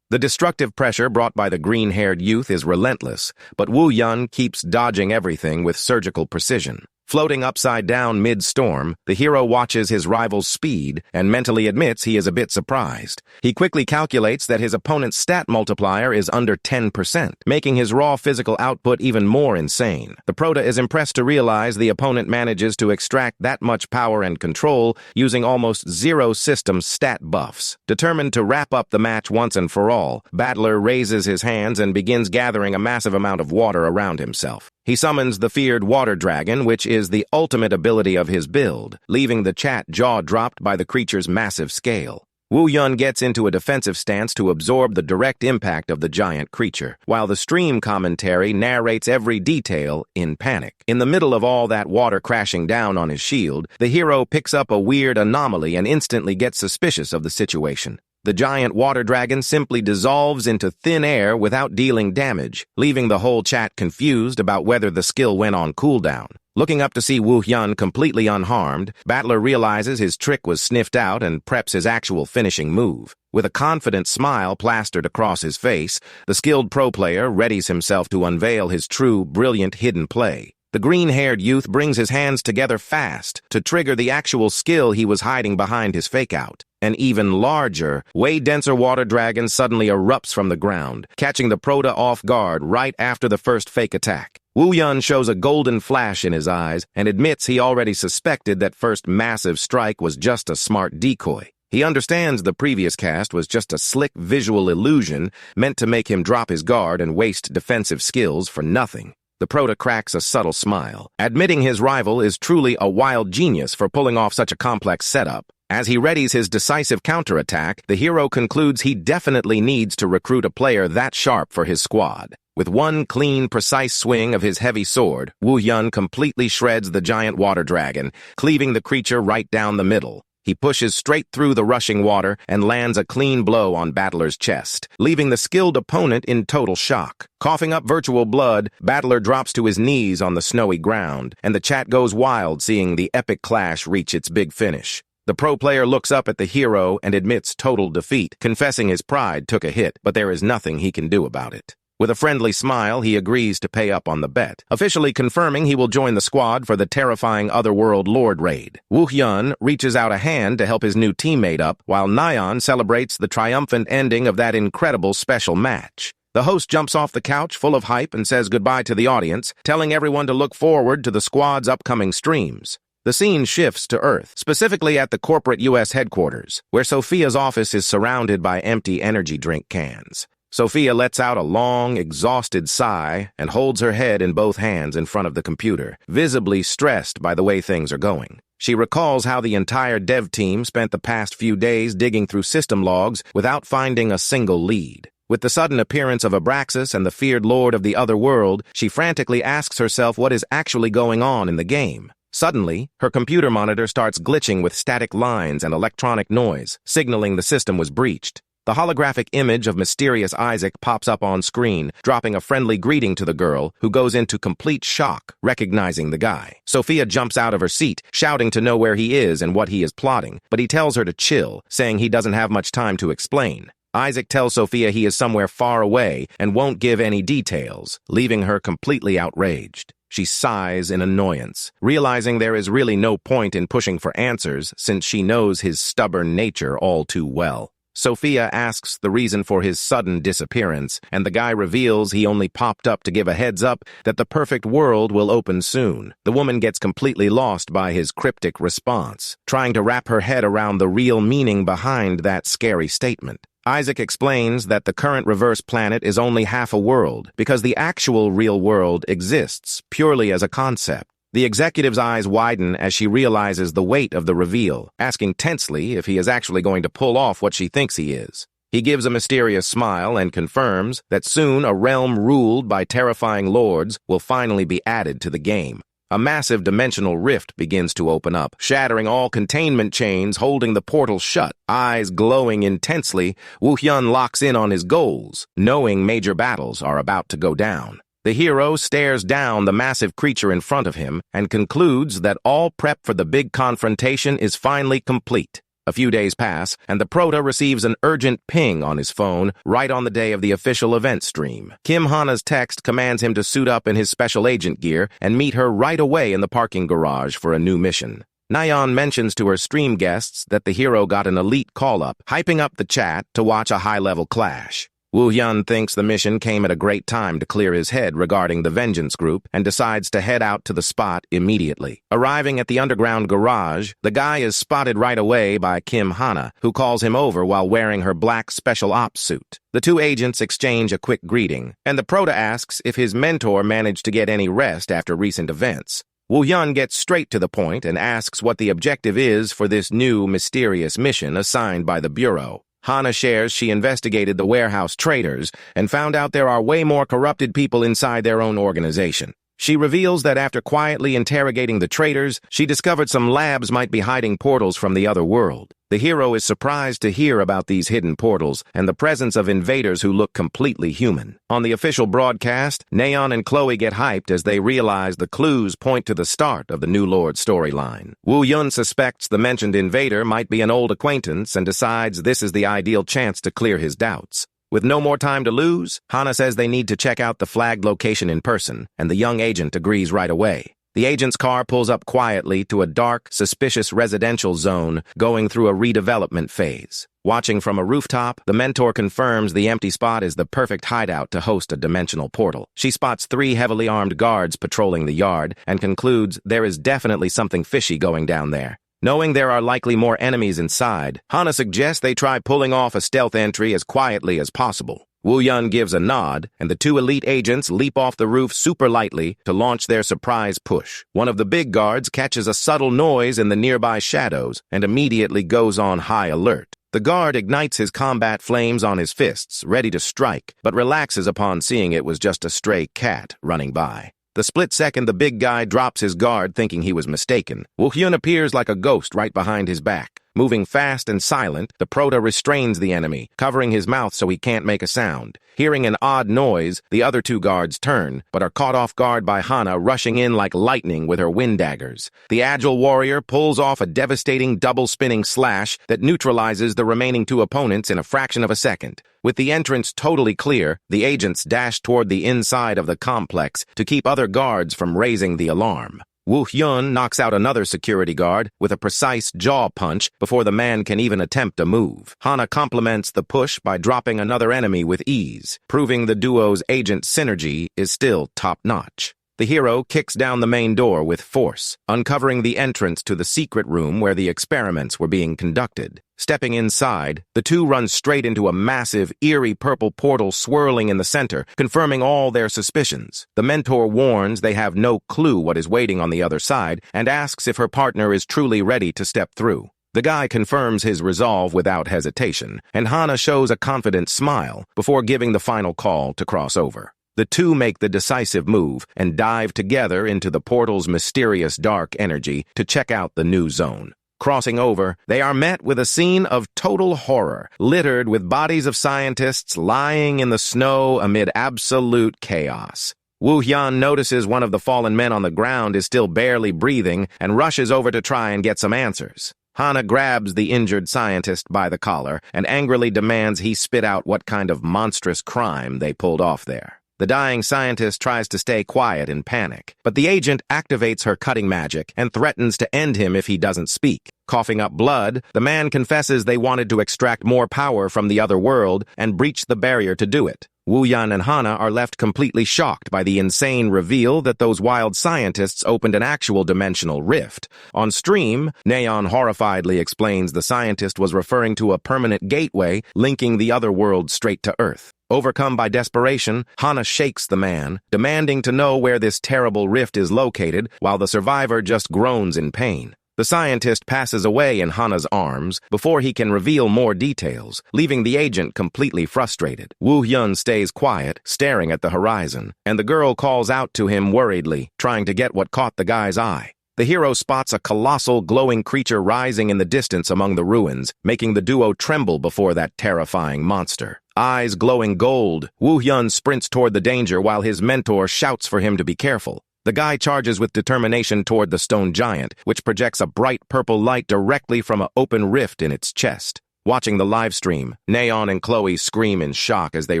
The destructive pressure brought by the green-haired youth is relentless, but Wu Yun keeps dodging everything with surgical precision. Floating upside down mid-storm, the hero watches his rival's speed and mentally admits he is a bit surprised. He quickly calculates that his opponent's stat multiplier is under 10%, making his raw physical output even more insane. The Prota is impressed to realize the opponent manages to extract that much power and control using almost zero system stat buffs. Determined to wrap up the match once and for all, Battler raises his hands and begins gathering a massive amount of water around himself. He summons the feared water dragon, which is the ultimate ability of his build, leaving the chat jaw-dropped by the creature's massive scale. Wu Yun gets into a defensive stance to absorb the direct impact of the giant creature, while the stream commentary narrates every detail in panic. In the middle of all that water crashing down on his shield, the hero picks up a weird anomaly and instantly gets suspicious of the situation. The giant water dragon simply dissolves into thin air without dealing damage, leaving the whole chat confused about whether the skill went on cooldown. Looking up to see Wu Hyun completely unharmed, Battler realizes his trick was sniffed out and preps his actual finishing move. With a confident smile plastered across his face, the skilled pro player readies himself to unveil his true, brilliant hidden play. The green-haired youth brings his hands together fast to trigger the actual skill he was hiding behind his fake-out. An even larger, way denser water dragon suddenly erupts from the ground, catching the Prota off guard right after the first fake attack. Wu Yun shows a golden flash in his eyes and admits he already suspected that first massive strike was just a smart decoy. He understands the previous cast was just a slick visual illusion meant to make him drop his guard and waste defensive skills for nothing. The Prota cracks a subtle smile, admitting his rival is truly a wild genius for pulling off such a complex setup. As he readies his decisive counterattack, the hero concludes he definitely needs to recruit a player that sharp for his squad. With one clean, precise swing of his heavy sword, Wu Yun completely shreds the giant water dragon, cleaving the creature right down the middle. He pushes straight through the rushing water and lands a clean blow on Battler's chest, leaving the skilled opponent in total shock. Coughing up virtual blood, Battler drops to his knees on the snowy ground, and the chat goes wild seeing the epic clash reach its big finish. The pro player looks up at the hero and admits total defeat, confessing his pride took a hit, but there is nothing he can do about it. With a friendly smile, he agrees to pay up on the bet, officially confirming he will join the squad for the terrifying Otherworld Lord raid. Wu Hyun reaches out a hand to help his new teammate up, while Nayeon celebrates the triumphant ending of that incredible special match. The host jumps off the couch full of hype and says goodbye to the audience, telling everyone to look forward to the squad's upcoming streams. The scene shifts to Earth, specifically at the corporate U.S. headquarters, where Sophia's office is surrounded by empty energy drink cans. Sophia lets out a long, exhausted sigh and holds her head in both hands in front of the computer, visibly stressed by the way things are going. She recalls how the entire dev team spent the past few days digging through system logs without finding a single lead. With the sudden appearance of Abraxas and the feared lord of the other world, she frantically asks herself what is actually going on in the game. Suddenly, her computer monitor starts glitching with static lines and electronic noise, signaling the system was breached. The holographic image of mysterious Isaac pops up on screen, dropping a friendly greeting to the girl, who goes into complete shock, recognizing the guy. Sophia jumps out of her seat, shouting to know where he is and what he is plotting, but he tells her to chill, saying he doesn't have much time to explain. Isaac tells Sophia he is somewhere far away and won't give any details, leaving her completely outraged. She sighs in annoyance, realizing there is really no point in pushing for answers since she knows his stubborn nature all too well. Sophia asks the reason for his sudden disappearance, and the guy reveals he only popped up to give a heads up that the perfect world will open soon. The woman gets completely lost by his cryptic response, trying to wrap her head around the real meaning behind that scary statement. Isaac explains that the current reverse planet is only half a world because the actual real world exists purely as a concept. The executive's eyes widen as she realizes the weight of the reveal, asking tensely if he is actually going to pull off what she thinks he is. He gives a mysterious smile and confirms that soon a realm ruled by terrifying lords will finally be added to the game. A massive dimensional rift begins to open up, shattering all containment chains holding the portal shut. Eyes glowing intensely, Woo-hyun locks in on his goals, knowing major battles are about to go down. The hero stares down the massive creature in front of him and concludes that all prep for the big confrontation is finally complete. A few days pass, and the Prota receives an urgent ping on his phone right on the day of the official event stream. Kim Hana's text commands him to suit up in his special agent gear and meet her right away in the parking garage for a new mission. Nayeon mentions to her stream guests that the hero got an elite call-up, hyping up the chat to watch a high-level clash. Woo-hyun thinks the mission came at a great time to clear his head regarding the Vengeance Group and decides to head out to the spot immediately. Arriving at the underground garage, the guy is spotted right away by Kim Hana, who calls him over while wearing her black special ops suit. The two agents exchange a quick greeting, and the Prota asks if his mentor managed to get any rest after recent events. Woo-hyun gets straight to the point and asks what the objective is for this new, mysterious mission assigned by the Bureau. Hana shares she investigated the warehouse traders and found out there are way more corrupted people inside their own organization. She reveals that after quietly interrogating the traders, she discovered some labs might be hiding portals from the other world. The hero is surprised to hear about these hidden portals and the presence of invaders who look completely human. On the official broadcast, Nayeon and Chloe get hyped as they realize the clues point to the start of the New Lord storyline. Woo-hyun suspects the mentioned invader might be an old acquaintance and decides this is the ideal chance to clear his doubts. With no more time to lose, Hana says they need to check out the flagged location in person, and the young agent agrees right away. The agent's car pulls up quietly to a dark, suspicious residential zone going through a redevelopment phase. Watching from a rooftop, the mentor confirms the empty spot is the perfect hideout to host a dimensional portal. She spots 3 heavily armed guards patrolling the yard and concludes there is definitely something fishy going down there. Knowing there are likely more enemies inside, Hana suggests they try pulling off a stealth entry as quietly as possible. Woo-hyun gives a nod, and the 2 elite agents leap off the roof super lightly to launch their surprise push. One of the big guards catches a subtle noise in the nearby shadows and immediately goes on high alert. The guard ignites his combat flames on his fists, ready to strike, but relaxes upon seeing it was just a stray cat running by. The split second the big guy drops his guard thinking he was mistaken, Woo-hyun appears like a ghost right behind his back. Moving fast and silent, the Prota restrains the enemy, covering his mouth so he can't make a sound. Hearing an odd noise, the other 2 guards turn, but are caught off guard by Hana rushing in like lightning with her wind daggers. The agile warrior pulls off a devastating double-spinning slash that neutralizes the remaining 2 opponents in a fraction of a second. With the entrance totally clear, the agents dash toward the inside of the complex to keep other guards from raising the alarm. Woo-hyun knocks out another security guard with a precise jaw punch before the man can even attempt a move. Hana complements the push by dropping another enemy with ease, proving the duo's agent synergy is still top-notch. The hero kicks down the main door with force, uncovering the entrance to the secret room where the experiments were being conducted. Stepping inside, the two run straight into a massive, eerie purple portal swirling in the center, confirming all their suspicions. The mentor warns they have no clue what is waiting on the other side and asks if her partner is truly ready to step through. The guy confirms his resolve without hesitation, and Hana shows a confident smile before giving the final call to cross over. The two make the decisive move and dive together into the portal's mysterious dark energy to check out the new zone. Crossing over, they are met with a scene of total horror, littered with bodies of scientists lying in the snow amid absolute chaos. Woo Hyun notices one of the fallen men on the ground is still barely breathing and rushes over to try and get some answers. Hana grabs the injured scientist by the collar and angrily demands he spit out what kind of monstrous crime they pulled off there. The dying scientist tries to stay quiet in panic, but the agent activates her cutting magic and threatens to end him if he doesn't speak. Coughing up blood, the man confesses they wanted to extract more power from the other world and breached the barrier to do it. Woo Hyun and Hana are left completely shocked by the insane reveal that those wild scientists opened an actual dimensional rift. On stream, Neon horrifiedly explains the scientist was referring to a permanent gateway linking the other world straight to Earth. Overcome by desperation, Hana shakes the man, demanding to know where this terrible rift is located, while the survivor just groans in pain. The scientist passes away in Hana's arms before he can reveal more details, leaving the agent completely frustrated. Woo Hyun stays quiet, staring at the horizon, and the girl calls out to him worriedly, trying to get what caught the guy's eye. The hero spots a colossal, glowing creature rising in the distance among the ruins, making the duo tremble before that terrifying monster. Eyes glowing gold, Woo Hyun sprints toward the danger while his mentor shouts for him to be careful. The guy charges with determination toward the stone giant, which projects a bright purple light directly from an open rift in its chest. Watching the live stream, Neon and Chloe scream in shock as they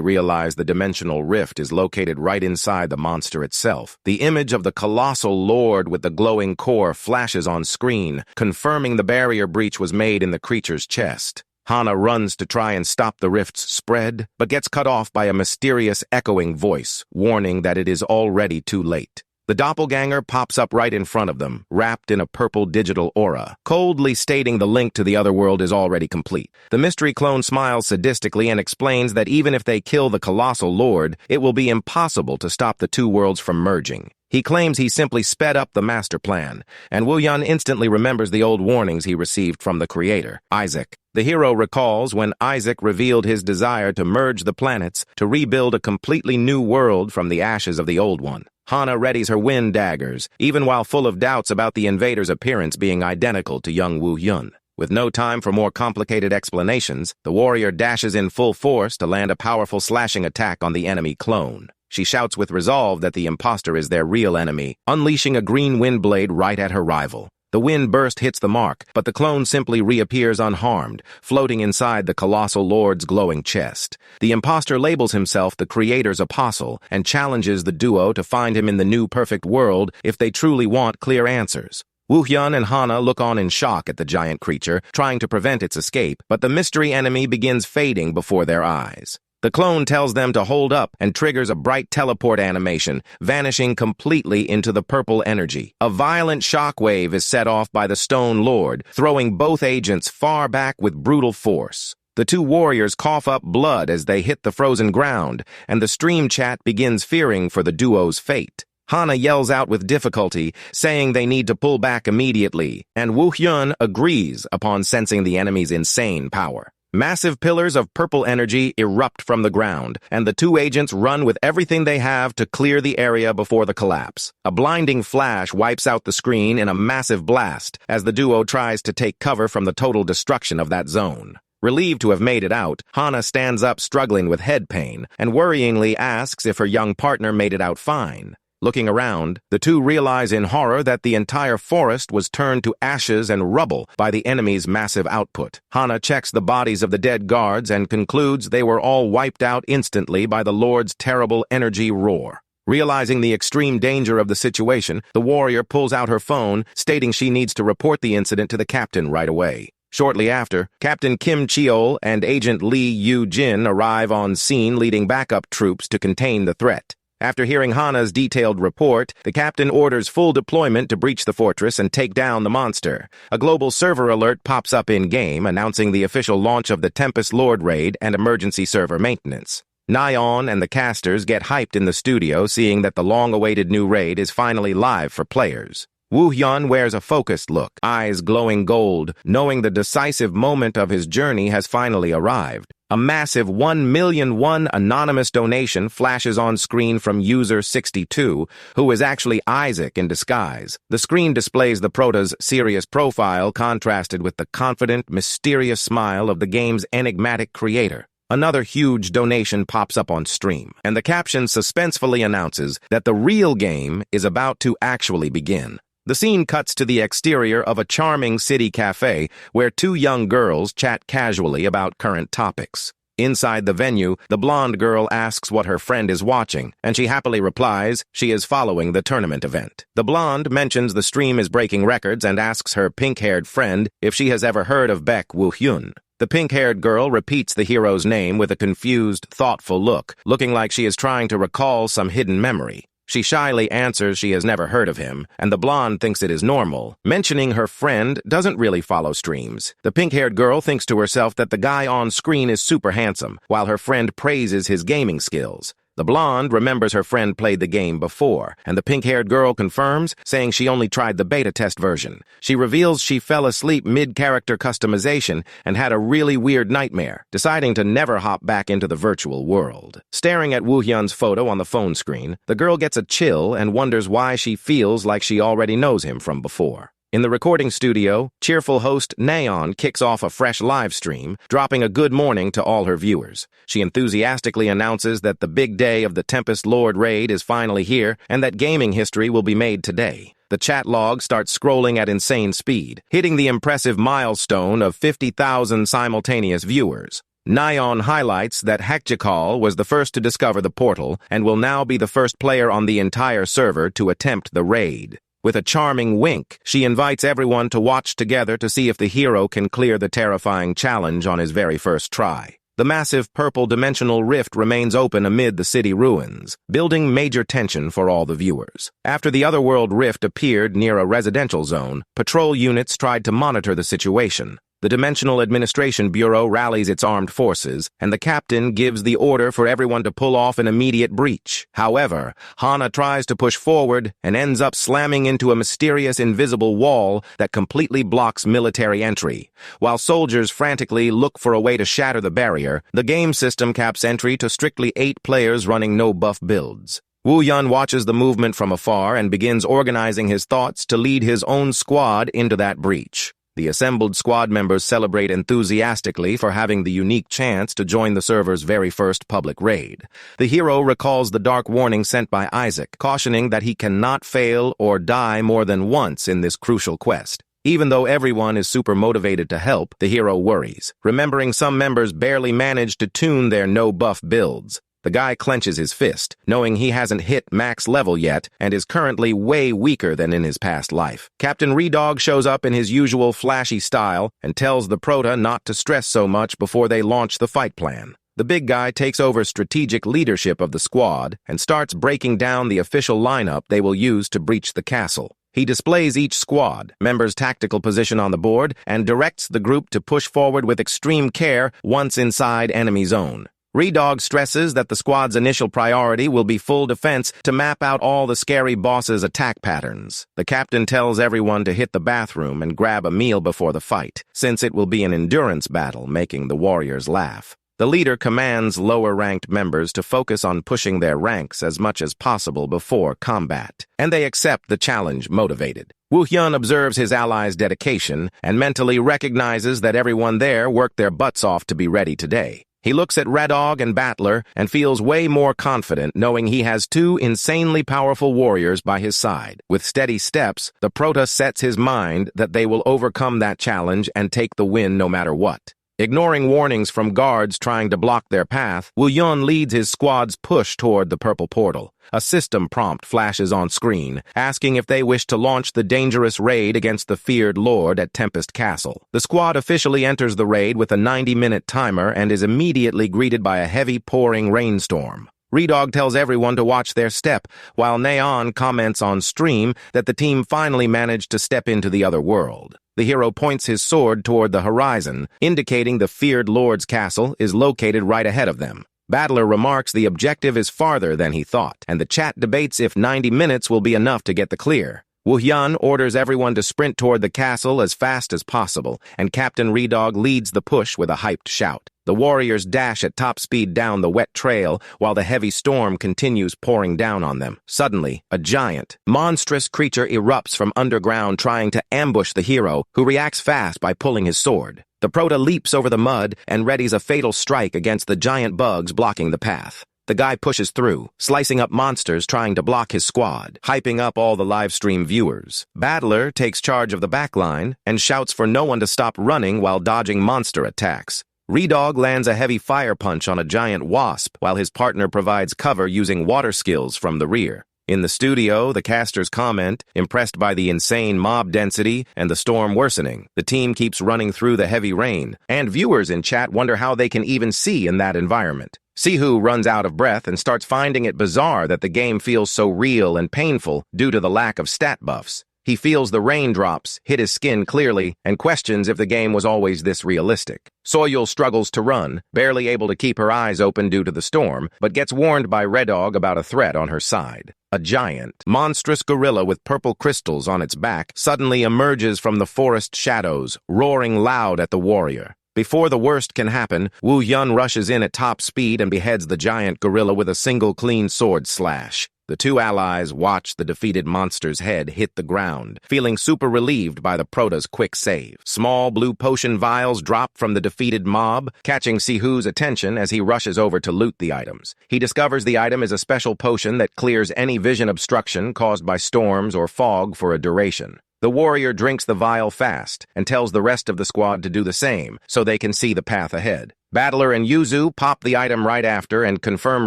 realize the dimensional rift is located right inside the monster itself. The image of the colossal lord with the glowing core flashes on screen, confirming the barrier breach was made in the creature's chest. Hana runs to try and stop the rift's spread, but gets cut off by a mysterious echoing voice, warning that it is already too late. The doppelganger pops up right in front of them, wrapped in a purple digital aura, coldly stating the link to the other world is already complete. The mystery clone smiles sadistically and explains that even if they kill the colossal lord, it will be impossible to stop the two worlds from merging. He claims he simply sped up the master plan, and Woo Hyun instantly remembers the old warnings he received from the creator, Isaac. The hero recalls when Isaac revealed his desire to merge the planets to rebuild a completely new world from the ashes of the old one. Hana readies her wind daggers, even while full of doubts about the invader's appearance being identical to young Woo Hyun. With no time for more complicated explanations, the warrior dashes in full force to land a powerful slashing attack on the enemy clone. She shouts with resolve that the imposter is their real enemy, unleashing a green wind blade right at her rival. The wind burst hits the mark, but the clone simply reappears unharmed, floating inside the colossal lord's glowing chest. The imposter labels himself the creator's apostle and challenges the duo to find him in the new perfect world if they truly want clear answers. Woo Hyun and Hana look on in shock at the giant creature, trying to prevent its escape, but the mystery enemy begins fading before their eyes. The clone tells them to hold up and triggers a bright teleport animation, vanishing completely into the purple energy. A violent shockwave is set off by the Stone Lord, throwing both agents far back with brutal force. The two warriors cough up blood as they hit the frozen ground, and the stream chat begins fearing for the duo's fate. Hana yells out with difficulty, saying they need to pull back immediately, and Woo Hyun agrees upon sensing the enemy's insane power. Massive pillars of purple energy erupt from the ground, and the two agents run with everything they have to clear the area before the collapse. A blinding flash wipes out the screen in a massive blast as the duo tries to take cover from the total destruction of that zone. Relieved to have made it out, Hana stands up struggling with head pain and worryingly asks if her young partner made it out fine. Looking around, the two realize in horror that the entire forest was turned to ashes and rubble by the enemy's massive output. Hana checks the bodies of the dead guards and concludes they were all wiped out instantly by the Lord's terrible energy roar. Realizing the extreme danger of the situation, the warrior pulls out her phone, stating she needs to report the incident to the captain right away. Shortly after, Captain Kim Cheol and Agent Lee Yu-jin arrive on scene leading backup troops to contain the threat. After hearing Hana's detailed report, the captain orders full deployment to breach the fortress and take down the monster. A global server alert pops up in-game, announcing the official launch of the Tempest Lord raid and emergency server maintenance. Nyon and the casters get hyped in the studio, seeing that the long-awaited new raid is finally live for players. Woo Hyun wears a focused look, eyes glowing gold, knowing the decisive moment of his journey has finally arrived. A massive 1,000,001 anonymous donation flashes on screen from user 62, who is actually Isaac in disguise. The screen displays the prota's serious profile contrasted with the confident, mysterious smile of the game's enigmatic creator. Another huge donation pops up on stream, and the caption suspensefully announces that the real game is about to actually begin. The scene cuts to the exterior of a charming city cafe where two young girls chat casually about current topics. Inside the venue, the blonde girl asks what her friend is watching, and she happily replies she is following the tournament event. The blonde mentions the stream is breaking records and asks her pink-haired friend if she has ever heard of Baek Woo-hyun. The pink-haired girl repeats the hero's name with a confused, thoughtful look, looking like she is trying to recall some hidden memory. She shyly answers she has never heard of him, and the blonde thinks it is normal. Mentioning her friend doesn't really follow streams. The pink-haired girl thinks to herself that the guy on screen is super handsome, while her friend praises his gaming skills. The blonde remembers her friend played the game before, and the pink-haired girl confirms, saying she only tried the beta test version. She reveals she fell asleep mid-character customization and had a really weird nightmare, deciding to never hop back into the virtual world. Staring at Woo Hyun's photo on the phone screen, the girl gets a chill and wonders why she feels like she already knows him from before. In the recording studio, cheerful host Nayeon kicks off a fresh live stream, dropping a good morning to all her viewers. She enthusiastically announces that the big day of the Tempest Lord raid is finally here and that gaming history will be made today. The chat log starts scrolling at insane speed, hitting the impressive milestone of 50,000 simultaneous viewers. Nayeon highlights that Hakjakal was the first to discover the portal and will now be the first player on the entire server to attempt the raid. With a charming wink, she invites everyone to watch together to see if the hero can clear the terrifying challenge on his very first try. The massive purple dimensional rift remains open amid the city ruins, building major tension for all the viewers. After the otherworld rift appeared near a residential zone, patrol units tried to monitor the situation. The Dimensional Administration Bureau rallies its armed forces, and the captain gives the order for everyone to pull off an immediate breach. However, Hana tries to push forward and ends up slamming into a mysterious invisible wall that completely blocks military entry. While soldiers frantically look for a way to shatter the barrier, the game system caps entry to strictly 8 players running no-buff builds. Woo Hyun watches the movement from afar and begins organizing his thoughts to lead his own squad into that breach. The assembled squad members celebrate enthusiastically for having the unique chance to join the server's very first public raid. The hero recalls the dark warning sent by Isaac, cautioning that he cannot fail or die more than once in this crucial quest. Even though everyone is super motivated to help, the hero worries, remembering some members barely managed to tune their no-buff builds. The guy clenches his fist, knowing he hasn't hit max level yet and is currently way weaker than in his past life. Captain Redog shows up in his usual flashy style and tells the prota not to stress so much before they launch the fight plan. The big guy takes over strategic leadership of the squad and starts breaking down the official lineup they will use to breach the castle. He displays each squad member's tactical position on the board and directs the group to push forward with extreme care once inside enemy zone. Redog stresses that the squad's initial priority will be full defense to map out all the scary boss's attack patterns. The captain tells everyone to hit the bathroom and grab a meal before the fight, since it will be an endurance battle, making the warriors laugh. The leader commands lower-ranked members to focus on pushing their ranks as much as possible before combat, and they accept the challenge motivated. Woo Hyun observes his allies' dedication and mentally recognizes that everyone there worked their butts off to be ready today. He looks at Redog and Battler and feels way more confident knowing he has 2 insanely powerful warriors by his side. With steady steps, the prota sets his mind that they will overcome that challenge and take the win no matter what. Ignoring warnings from guards trying to block their path, Woo Hyun leads his squad's push toward the purple portal. A system prompt flashes on screen, asking if they wish to launch the dangerous raid against the feared lord at Tempest Castle. The squad officially enters the raid with a 90-minute timer and is immediately greeted by a heavy pouring rainstorm. Redog tells everyone to watch their step, while Neon comments on stream that the team finally managed to step into the other world. The hero points his sword toward the horizon, indicating the feared Lord's castle is located right ahead of them. Battler remarks the objective is farther than he thought, and the chat debates if 90 minutes will be enough to get the clear. Woo-hyun orders everyone to sprint toward the castle as fast as possible, and Captain Redog leads the push with a hyped shout. The warriors dash at top speed down the wet trail while the heavy storm continues pouring down on them. Suddenly, a giant, monstrous creature erupts from underground trying to ambush the hero, who reacts fast by pulling his sword. The prota leaps over the mud and readies a fatal strike against the giant bugs blocking the path. The guy pushes through, slicing up monsters trying to block his squad, hyping up all the livestream viewers. Battler takes charge of the backline and shouts for no one to stop running while dodging monster attacks. Redog lands a heavy fire punch on a giant wasp while his partner provides cover using water skills from the rear. In the studio, the casters comment, impressed by the insane mob density and the storm worsening. The team keeps running through the heavy rain, and viewers in chat wonder how they can even see in that environment. Sihu runs out of breath and starts finding it bizarre that the game feels so real and painful due to the lack of stat buffs. He feels the raindrops hit his skin clearly and questions if the game was always this realistic. Soyul struggles to run, barely able to keep her eyes open due to the storm, but gets warned by Redog about a threat on her side. A giant, monstrous gorilla with purple crystals on its back suddenly emerges from the forest shadows, roaring loud at the warrior. Before the worst can happen, Woo-hyun rushes in at top speed and beheads the giant gorilla with a single clean sword slash. The two allies watch the defeated monster's head hit the ground, feeling super relieved by the prota's quick save. Small blue potion vials drop from the defeated mob, catching Sihu's attention as he rushes over to loot the items. He discovers the item is a special potion that clears any vision obstruction caused by storms or fog for a duration. The warrior drinks the vial fast and tells the rest of the squad to do the same so they can see the path ahead. Battler and Yuzu pop the item right after and confirm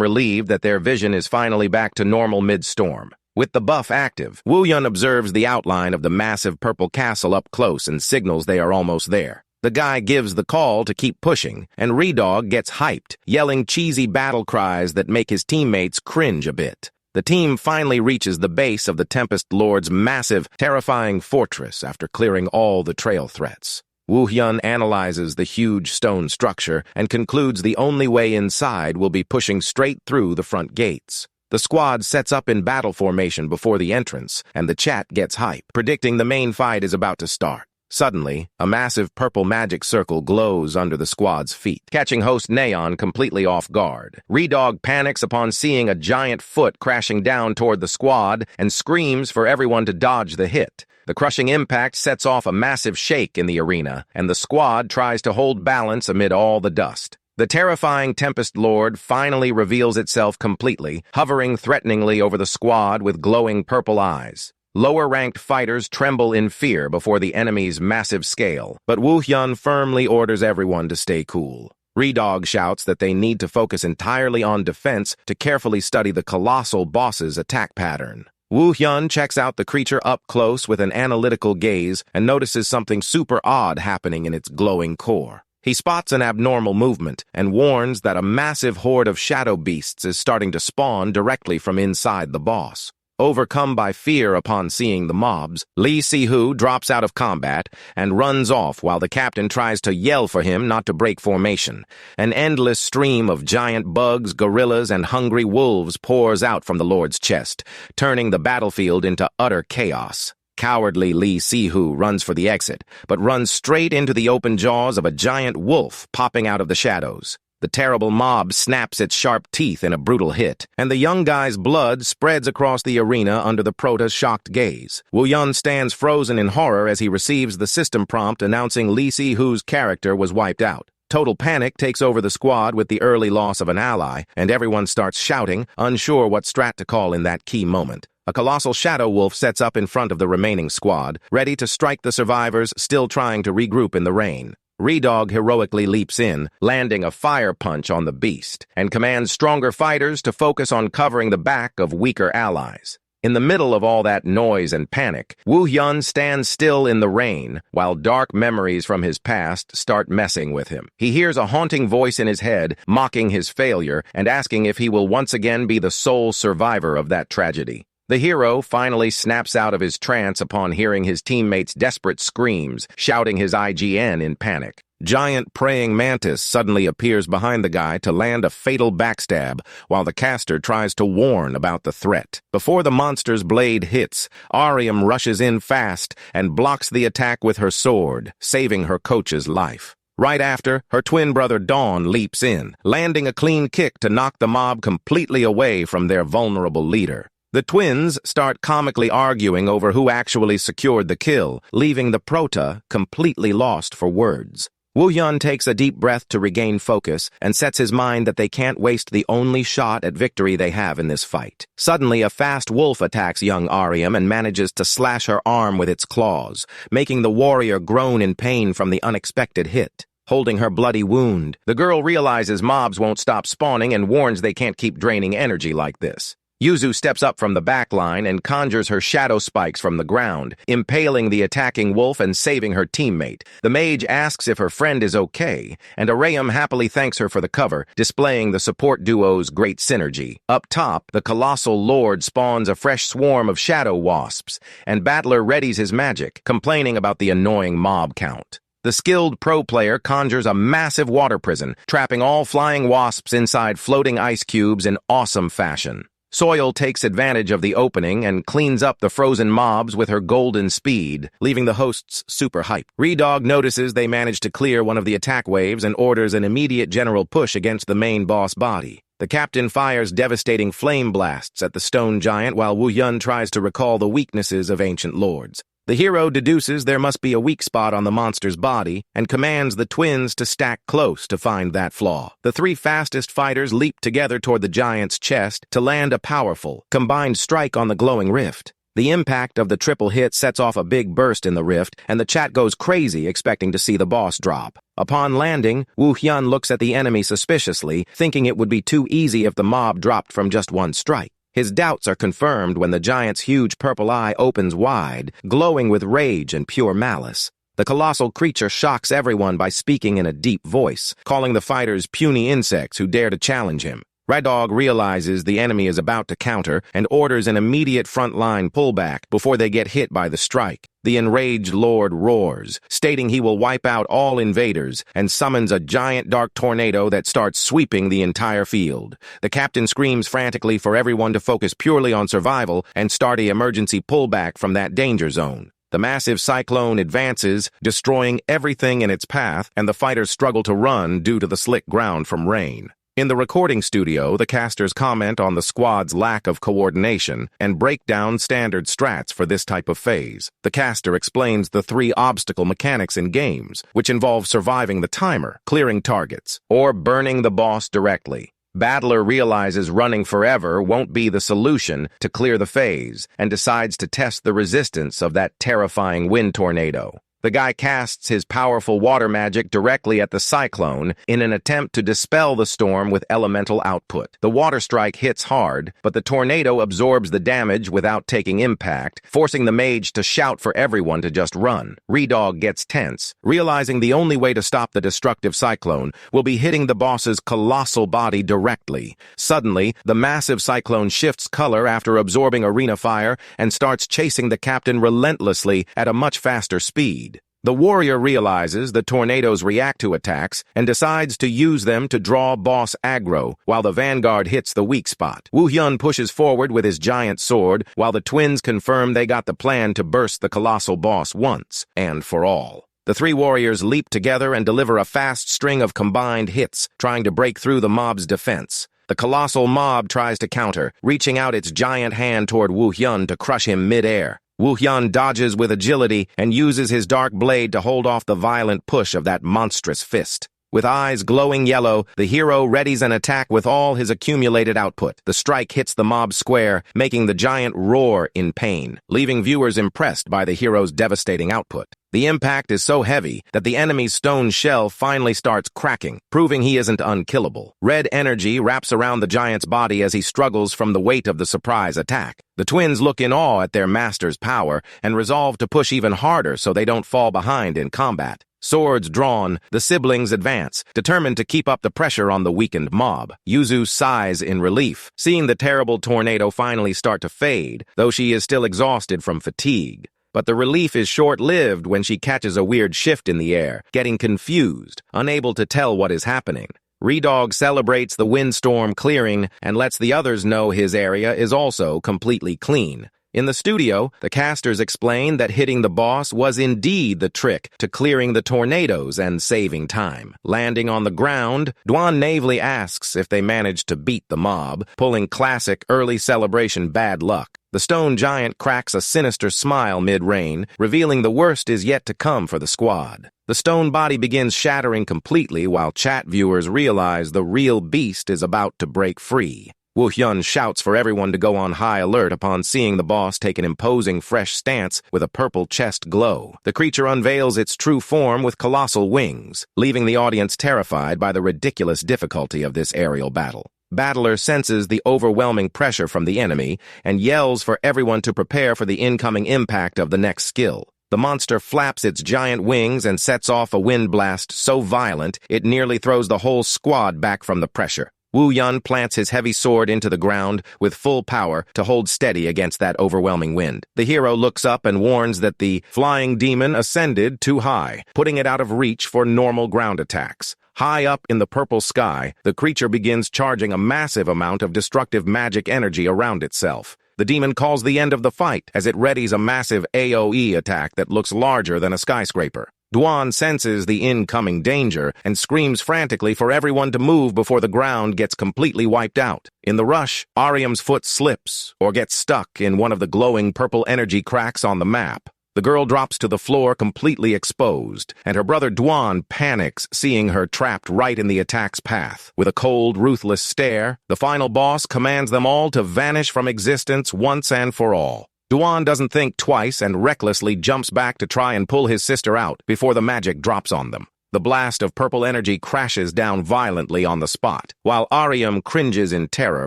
relieved that their vision is finally back to normal mid-storm. With the buff active, Woo-hyun observes the outline of the massive purple castle up close and signals they are almost there. The guy gives the call to keep pushing, and Redog gets hyped, yelling cheesy battle cries that make his teammates cringe a bit. The team finally reaches the base of the Tempest Lord's massive, terrifying fortress after clearing all the trail threats. Woo-hyun analyzes the huge stone structure and concludes the only way inside will be pushing straight through the front gates. The squad sets up in battle formation before the entrance, and the chat gets hype, predicting the main fight is about to start. Suddenly, a massive purple magic circle glows under the squad's feet, catching host Neon completely off guard. Redog panics upon seeing a giant foot crashing down toward the squad and screams for everyone to dodge the hit. The crushing impact sets off a massive shake in the arena, and the squad tries to hold balance amid all the dust. The terrifying Tempest Lord finally reveals itself completely, hovering threateningly over the squad with glowing purple eyes. Lower-ranked fighters tremble in fear before the enemy's massive scale, but Woo-hyun firmly orders everyone to stay cool. Redog shouts that they need to focus entirely on defense to carefully study the colossal boss's attack pattern. Woo-hyun checks out the creature up close with an analytical gaze and notices something super odd happening in its glowing core. He spots an abnormal movement and warns that a massive horde of shadow beasts is starting to spawn directly from inside the boss. Overcome by fear upon seeing the mobs, Lee Si-hoo drops out of combat and runs off while the captain tries to yell for him not to break formation. An endless stream of giant bugs, gorillas, and hungry wolves pours out from the Lord's chest, turning the battlefield into utter chaos. Cowardly Lee Si-hoo runs for the exit, but runs straight into the open jaws of a giant wolf popping out of the shadows. The terrible mob snaps its sharp teeth in a brutal hit, and the young guy's blood spreads across the arena under the prota's shocked gaze. Woo-hyun stands frozen in horror as he receives the system prompt announcing Lee Si-hoo's character was wiped out. Total panic takes over the squad with the early loss of an ally, and everyone starts shouting, unsure what strat to call in that key moment. A colossal shadow wolf sets up in front of the remaining squad, ready to strike the survivors still trying to regroup in the rain. Redog heroically leaps in, landing a fire punch on the beast, and commands stronger fighters to focus on covering the back of weaker allies. In the middle of all that noise and panic, Woo Hyun stands still in the rain while dark memories from his past start messing with him. He hears a haunting voice in his head mocking his failure and asking if he will once again be the sole survivor of that tragedy. The hero finally snaps out of his trance upon hearing his teammates' desperate screams, shouting his IGN in panic. Giant praying mantis suddenly appears behind the guy to land a fatal backstab while the caster tries to warn about the threat. Before the monster's blade hits, Ariam rushes in fast and blocks the attack with her sword, saving her coach's life. Right after, her twin brother Dawn leaps in, landing a clean kick to knock the mob completely away from their vulnerable leader. The twins start comically arguing over who actually secured the kill, leaving the prota completely lost for words. Woo Hyun takes a deep breath to regain focus and sets his mind that they can't waste the only shot at victory they have in this fight. Suddenly, a fast wolf attacks young Ariam and manages to slash her arm with its claws, making the warrior groan in pain from the unexpected hit. Holding her bloody wound, the girl realizes mobs won't stop spawning and warns they can't keep draining energy like this. Yuzu steps up from the back line and conjures her shadow spikes from the ground, impaling the attacking wolf and saving her teammate. The mage asks if her friend is okay, and Ariam happily thanks her for the cover, displaying the support duo's great synergy. Up top, the colossal lord spawns a fresh swarm of shadow wasps, and Battler readies his magic, complaining about the annoying mob count. The skilled pro player conjures a massive water prison, trapping all flying wasps inside floating ice cubes in awesome fashion. Soil takes advantage of the opening and cleans up the frozen mobs with her golden speed, leaving the hosts super hyped. Redog notices they manage to clear one of the attack waves and orders an immediate general push against the main boss body. The captain fires devastating flame blasts at the stone giant while Woo Hyun tries to recall the weaknesses of ancient lords. The hero deduces there must be a weak spot on the monster's body and commands the twins to stack close to find that flaw. The three fastest fighters leap together toward the giant's chest to land a powerful, combined strike on the glowing rift. The impact of the triple hit sets off a big burst in the rift, and the chat goes crazy expecting to see the boss drop. Upon landing, Woo Hyun looks at the enemy suspiciously, thinking it would be too easy if the mob dropped from just one strike. His doubts are confirmed when the giant's huge purple eye opens wide, glowing with rage and pure malice. The colossal creature shocks everyone by speaking in a deep voice, calling the fighters puny insects who dare to challenge him. Redog realizes the enemy is about to counter and orders an immediate front-line pullback before they get hit by the strike. The enraged lord roars, stating he will wipe out all invaders, and summons a giant dark tornado that starts sweeping the entire field. The captain screams frantically for everyone to focus purely on survival and start an emergency pullback from that danger zone. The massive cyclone advances, destroying everything in its path, and the fighters struggle to run due to the slick ground from rain. In the recording studio, the casters comment on the squad's lack of coordination and break down standard strats for this type of phase. The caster explains the 3 obstacle mechanics in games, which involve surviving the timer, clearing targets, or burning the boss directly. Battler realizes running forever won't be the solution to clear the phase and decides to test the resistance of that terrifying wind tornado. The guy casts his powerful water magic directly at the cyclone in an attempt to dispel the storm with elemental output. The water strike hits hard, but the tornado absorbs the damage without taking impact, forcing the mage to shout for everyone to just run. Redog gets tense, realizing the only way to stop the destructive cyclone will be hitting the boss's colossal body directly. Suddenly, the massive cyclone shifts color after absorbing arena fire and starts chasing the captain relentlessly at a much faster speed. The warrior realizes the tornadoes react to attacks and decides to use them to draw boss aggro while the vanguard hits the weak spot. Woo Hyun pushes forward with his giant sword while the twins confirm they got the plan to burst the colossal boss once and for all. The 3 warriors leap together and deliver a fast string of combined hits, trying to break through the mob's defense. The colossal mob tries to counter, reaching out its giant hand toward Woo Hyun to crush him mid-air. Woo Hyun dodges with agility and uses his dark blade to hold off the violent push of that monstrous fist. With eyes glowing yellow, the hero readies an attack with all his accumulated output. The strike hits the mob square, making the giant roar in pain, leaving viewers impressed by the hero's devastating output. The impact is so heavy that the enemy's stone shell finally starts cracking, proving he isn't unkillable. Red energy wraps around the giant's body as he struggles from the weight of the surprise attack. The twins look in awe at their master's power and resolve to push even harder so they don't fall behind in combat. Swords drawn, the siblings advance, determined to keep up the pressure on the weakened mob. Yuzu sighs in relief, seeing the terrible tornado finally start to fade, though she is still exhausted from fatigue. But the relief is short-lived when she catches a weird shift in the air, getting confused, unable to tell what is happening. Redog celebrates the windstorm clearing and lets the others know his area is also completely clean. In the studio, the casters explain that hitting the boss was indeed the trick to clearing the tornadoes and saving time. Landing on the ground, Dwan naively asks if they managed to beat the mob, pulling classic early celebration bad luck. The stone giant cracks a sinister smile mid-rain, revealing the worst is yet to come for the squad. The stone body begins shattering completely while chat viewers realize the real beast is about to break free. Woo-hyun shouts for everyone to go on high alert upon seeing the boss take an imposing fresh stance with a purple chest glow. The creature unveils its true form with colossal wings, leaving the audience terrified by the ridiculous difficulty of this aerial battle. Battler senses the overwhelming pressure from the enemy and yells for everyone to prepare for the incoming impact of the next skill. The monster flaps its giant wings and sets off a wind blast so violent it nearly throws the whole squad back from the pressure. Woo-Yun plants his heavy sword into the ground with full power to hold steady against that overwhelming wind. The hero looks up and warns that the flying demon ascended too high, putting it out of reach for normal ground attacks. High up in the purple sky, the creature begins charging a massive amount of destructive magic energy around itself. The demon calls the end of the fight as it readies a massive AoE attack that looks larger than a skyscraper. Dwan senses the incoming danger and screams frantically for everyone to move before the ground gets completely wiped out. In the rush, Ariam's foot slips or gets stuck in one of the glowing purple energy cracks on the map. The girl drops to the floor completely exposed, and her brother Dwan panics seeing her trapped right in the attack's path. With a cold, ruthless stare, the final boss commands them all to vanish from existence once and for all. Dwan doesn't think twice and recklessly jumps back to try and pull his sister out before the magic drops on them. The blast of purple energy crashes down violently on the spot, while Ariam cringes in terror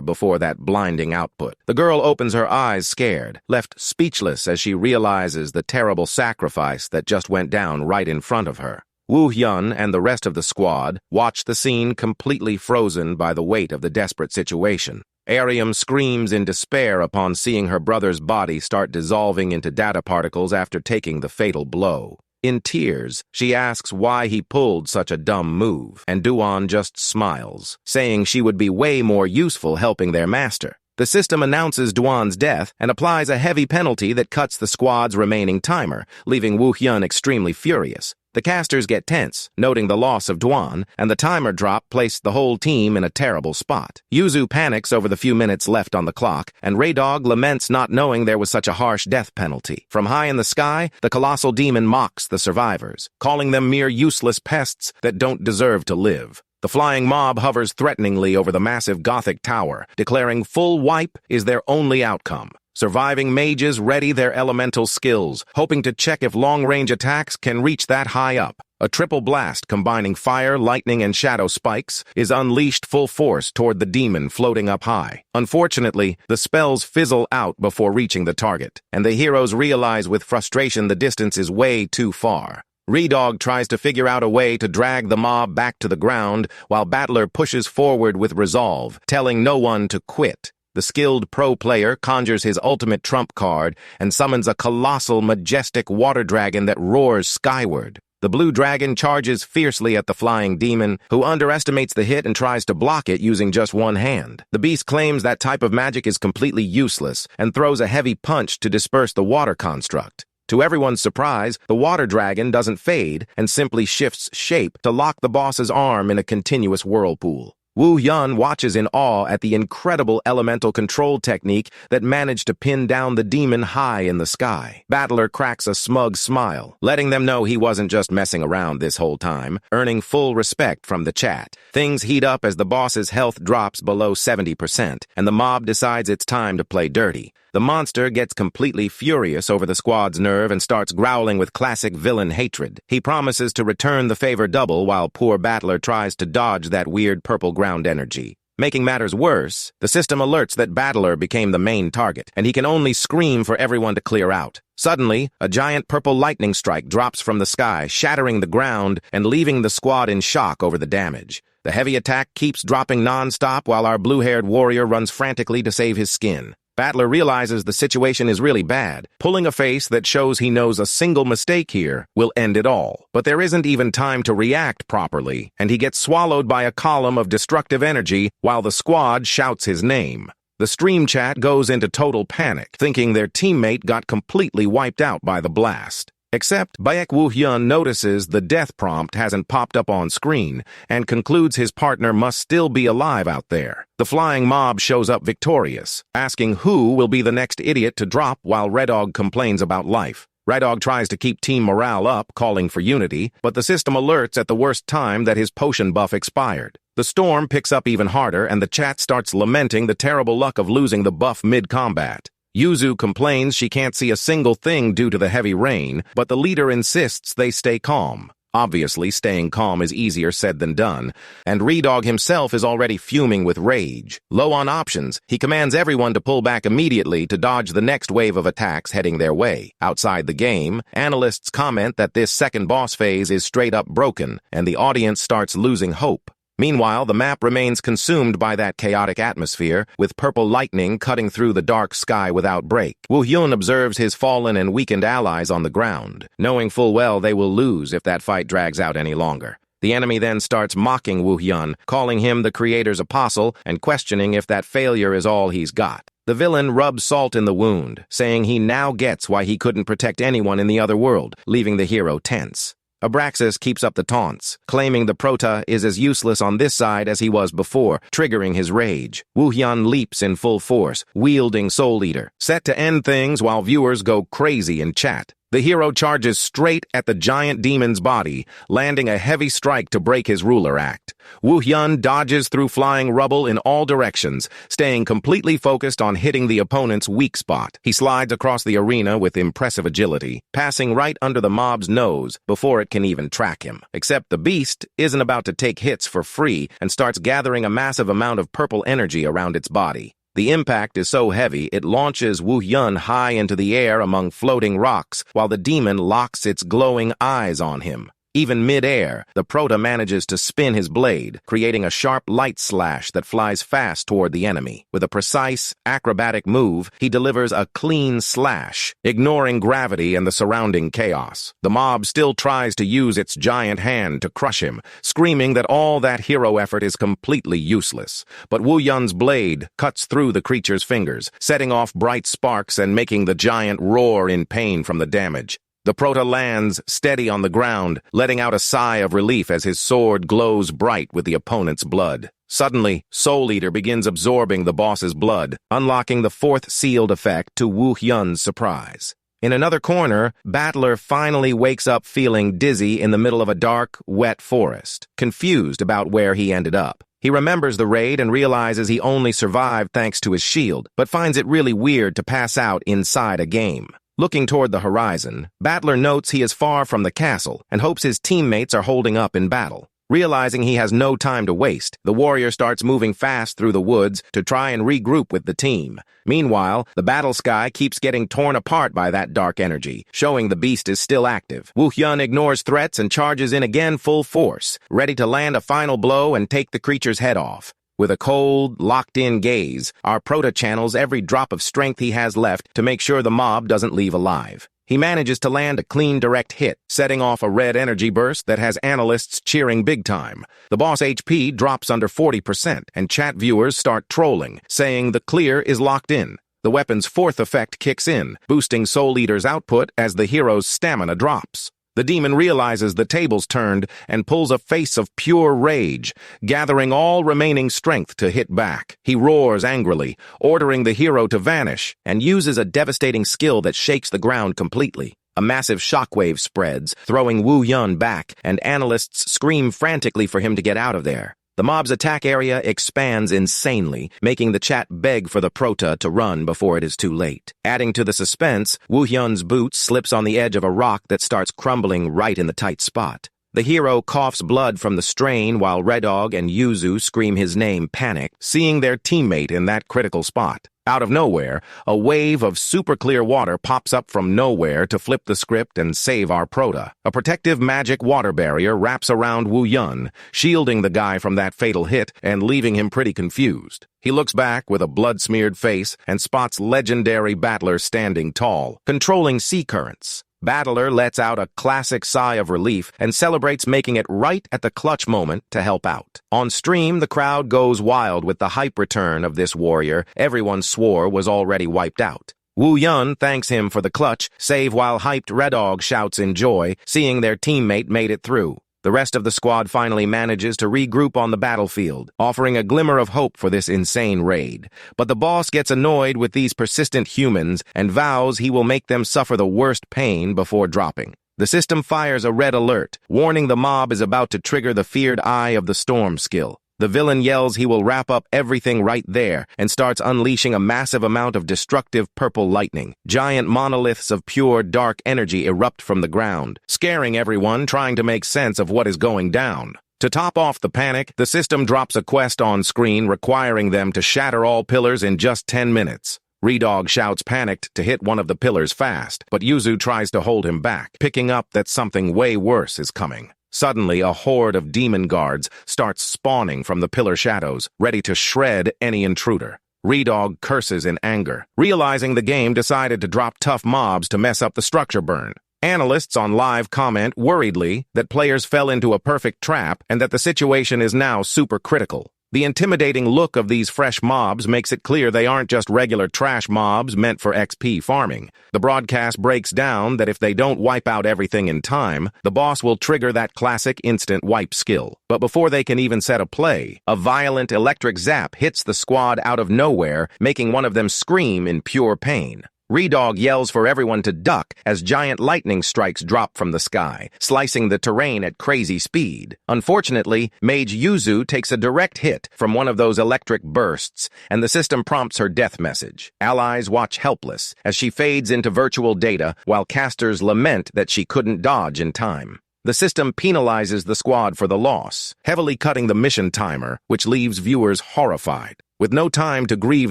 before that blinding output. The girl opens her eyes scared, left speechless as she realizes the terrible sacrifice that just went down right in front of her. Woo-Hyun and the rest of the squad watch the scene completely frozen by the weight of the desperate situation. Ariam screams in despair upon seeing her brother's body start dissolving into data particles after taking the fatal blow. In tears, she asks why he pulled such a dumb move, and Dwan just smiles, saying she would be way more useful helping their master. The system announces Dwan's death and applies a heavy penalty that cuts the squad's remaining timer, leaving Woo-Hyun extremely furious. The casters get tense, noting the loss of Dwan, and the timer drop placed the whole team in a terrible spot. Yuzu panics over the few minutes left on the clock, and Raydog laments not knowing there was such a harsh death penalty. From high in the sky, the colossal demon mocks the survivors, calling them mere useless pests that don't deserve to live. The flying mob hovers threateningly over the massive Gothic tower, declaring full wipe is their only outcome. Surviving mages ready their elemental skills, hoping to check if long-range attacks can reach that high up. A triple blast combining fire, lightning, and shadow spikes is unleashed full force toward the demon floating up high. Unfortunately, the spells fizzle out before reaching the target, and the heroes realize with frustration the distance is way too far. Redog tries to figure out a way to drag the mob back to the ground, while Battler pushes forward with resolve, telling no one to quit. The skilled pro player conjures his ultimate trump card and summons a colossal, majestic water dragon that roars skyward. The blue dragon charges fiercely at the flying demon, who underestimates the hit and tries to block it using just one hand. The beast claims that type of magic is completely useless and throws a heavy punch to disperse the water construct. To everyone's surprise, the water dragon doesn't fade and simply shifts shape to lock the boss's arm in a continuous whirlpool. Wu Yun watches in awe at the incredible elemental control technique that managed to pin down the demon high in the sky. Battler cracks a smug smile, letting them know he wasn't just messing around this whole time, earning full respect from the chat. Things heat up as the boss's health drops below 70%, and the mob decides it's time to play dirty. The monster gets completely furious over the squad's nerve and starts growling with classic villain hatred. He promises to return the favor double while poor Battler tries to dodge that weird purple ground energy. Making matters worse, the system alerts that Battler became the main target, and he can only scream for everyone to clear out. Suddenly, a giant purple lightning strike drops from the sky, shattering the ground and leaving the squad in shock over the damage. The heavy attack keeps dropping non-stop while our blue-haired warrior runs frantically to save his skin. Battler realizes the situation is really bad, pulling a face that shows he knows a single mistake here will end it all. But there isn't even time to react properly, and he gets swallowed by a column of destructive energy while the squad shouts his name. The stream chat goes into total panic, thinking their teammate got completely wiped out by the blast. Except Baek Woo-hyun notices the death prompt hasn't popped up on screen and concludes his partner must still be alive out there. The flying mob shows up victorious, asking who will be the next idiot to drop while Red Dog complains about life. Red Dog tries to keep team morale up, calling for unity, but the system alerts at the worst time that his potion buff expired. The storm picks up even harder and the chat starts lamenting the terrible luck of losing the buff mid-combat. Yuzu complains she can't see a single thing due to the heavy rain, but the leader insists they stay calm. Obviously, staying calm is easier said than done, and Redog himself is already fuming with rage. Low on options, he commands everyone to pull back immediately to dodge the next wave of attacks heading their way. Outside the game, analysts comment that this second boss phase is straight up broken, and the audience starts losing hope. Meanwhile, the map remains consumed by that chaotic atmosphere, with purple lightning cutting through the dark sky without break. Woo-hyun observes his fallen and weakened allies on the ground, knowing full well they will lose if that fight drags out any longer. The enemy then starts mocking Woo-hyun, calling him the creator's apostle and questioning if that failure is all he's got. The villain rubs salt in the wound, saying he now gets why he couldn't protect anyone in the other world, leaving the hero tense. Abraxas keeps up the taunts, claiming the Prota is as useless on this side as he was before, triggering his rage. Woo-hyun leaps in full force, wielding Soul Eater, set to end things while viewers go crazy in chat. The hero charges straight at the giant demon's body, landing a heavy strike to break his ruler act. Woo-hyun dodges through flying rubble in all directions, staying completely focused on hitting the opponent's weak spot. He slides across the arena with impressive agility, passing right under the mob's nose before it can even track him. Except the beast isn't about to take hits for free and starts gathering a massive amount of purple energy around its body. The impact is so heavy, it launches Woo-hyun high into the air among floating rocks, while the demon locks its glowing eyes on him. Even mid-air, the Prota manages to spin his blade, creating a sharp light slash that flies fast toward the enemy. With a precise, acrobatic move, he delivers a clean slash, ignoring gravity and the surrounding chaos. The mob still tries to use its giant hand to crush him, screaming that all that hero effort is completely useless. But Woo-hyun's blade cuts through the creature's fingers, setting off bright sparks and making the giant roar in pain from the damage. The Prota lands steady on the ground, letting out a sigh of relief as his sword glows bright with the opponent's blood. Suddenly, Soul Eater begins absorbing the boss's blood, unlocking the fourth sealed effect to Woo-hyun's surprise. In another corner, Battler finally wakes up feeling dizzy in the middle of a dark, wet forest, confused about where he ended up. He remembers the raid and realizes he only survived thanks to his shield, but finds it really weird to pass out inside a game. Looking toward the horizon, Battler notes he is far from the castle and hopes his teammates are holding up in battle. Realizing he has no time to waste, the warrior starts moving fast through the woods to try and regroup with the team. Meanwhile, the battle sky keeps getting torn apart by that dark energy, showing the beast is still active. Woo-hyun ignores threats and charges in again full force, ready to land a final blow and take the creature's head off. With a cold, locked-in gaze, our Prota channels every drop of strength he has left to make sure the mob doesn't leave alive. He manages to land a clean, direct hit, setting off a red energy burst that has analysts cheering big time. The boss HP drops under 40%, and chat viewers start trolling, saying the clear is locked in. The weapon's fourth effect kicks in, boosting Soul Eater's output as the hero's stamina drops. The demon realizes the tables turned and pulls a face of pure rage, gathering all remaining strength to hit back. He roars angrily, ordering the hero to vanish, and uses a devastating skill that shakes the ground completely. A massive shockwave spreads, throwing Wu Yun back, and analysts scream frantically for him to get out of there. The mob's attack area expands insanely, making the chat beg for the prota to run before it is too late. Adding to the suspense, Wu Hyun's boot slips on the edge of a rock that starts crumbling right in the tight spot. The hero coughs blood from the strain while Red Dog and Yuzu scream his name panicked, seeing their teammate in that critical spot. Out of nowhere, a wave of super clear water pops up from nowhere to flip the script and save our prota. A protective magic water barrier wraps around Wu Yun, shielding the guy from that fatal hit and leaving him pretty confused. He looks back with a blood-smeared face and spots legendary Battler standing tall, controlling sea currents. Battler lets out a classic sigh of relief and celebrates making it right at the clutch moment to help out. On stream, the crowd goes wild with the hype return of this warrior everyone swore was already wiped out. Wu Yun thanks him for the clutch, save while hyped Red Dog shouts in joy, seeing their teammate made it through. The rest of the squad finally manages to regroup on the battlefield, offering a glimmer of hope for this insane raid. But the boss gets annoyed with these persistent humans and vows he will make them suffer the worst pain before dropping. The system fires a red alert, warning the mob is about to trigger the feared Eye of the Storm skill. The villain yells he will wrap up everything right there and starts unleashing a massive amount of destructive purple lightning. Giant monoliths of pure dark energy erupt from the ground, scaring everyone trying to make sense of what is going down. To top off the panic, the system drops a quest on screen requiring them to shatter all pillars in just 10 minutes. Redog shouts panicked to hit one of the pillars fast, but Yuzu tries to hold him back, picking up that something way worse is coming. Suddenly, a horde of demon guards starts spawning from the pillar shadows, ready to shred any intruder. Redog curses in anger, realizing the game decided to drop tough mobs to mess up the structure burn. Analysts on live comment worriedly that players fell into a perfect trap and that the situation is now super critical. The intimidating look of these fresh mobs makes it clear they aren't just regular trash mobs meant for XP farming. The broadcast breaks down that if they don't wipe out everything in time, the boss will trigger that classic instant wipe skill. But before they can even set a play, a violent electric zap hits the squad out of nowhere, making one of them scream in pure pain. Redog yells for everyone to duck as giant lightning strikes drop from the sky, slicing the terrain at crazy speed. Unfortunately, Mage Yuzu takes a direct hit from one of those electric bursts, and the system prompts her death message. Allies watch helpless as she fades into virtual data, while casters lament that she couldn't dodge in time. The system penalizes the squad for the loss, heavily cutting the mission timer, which leaves viewers horrified. With no time to grieve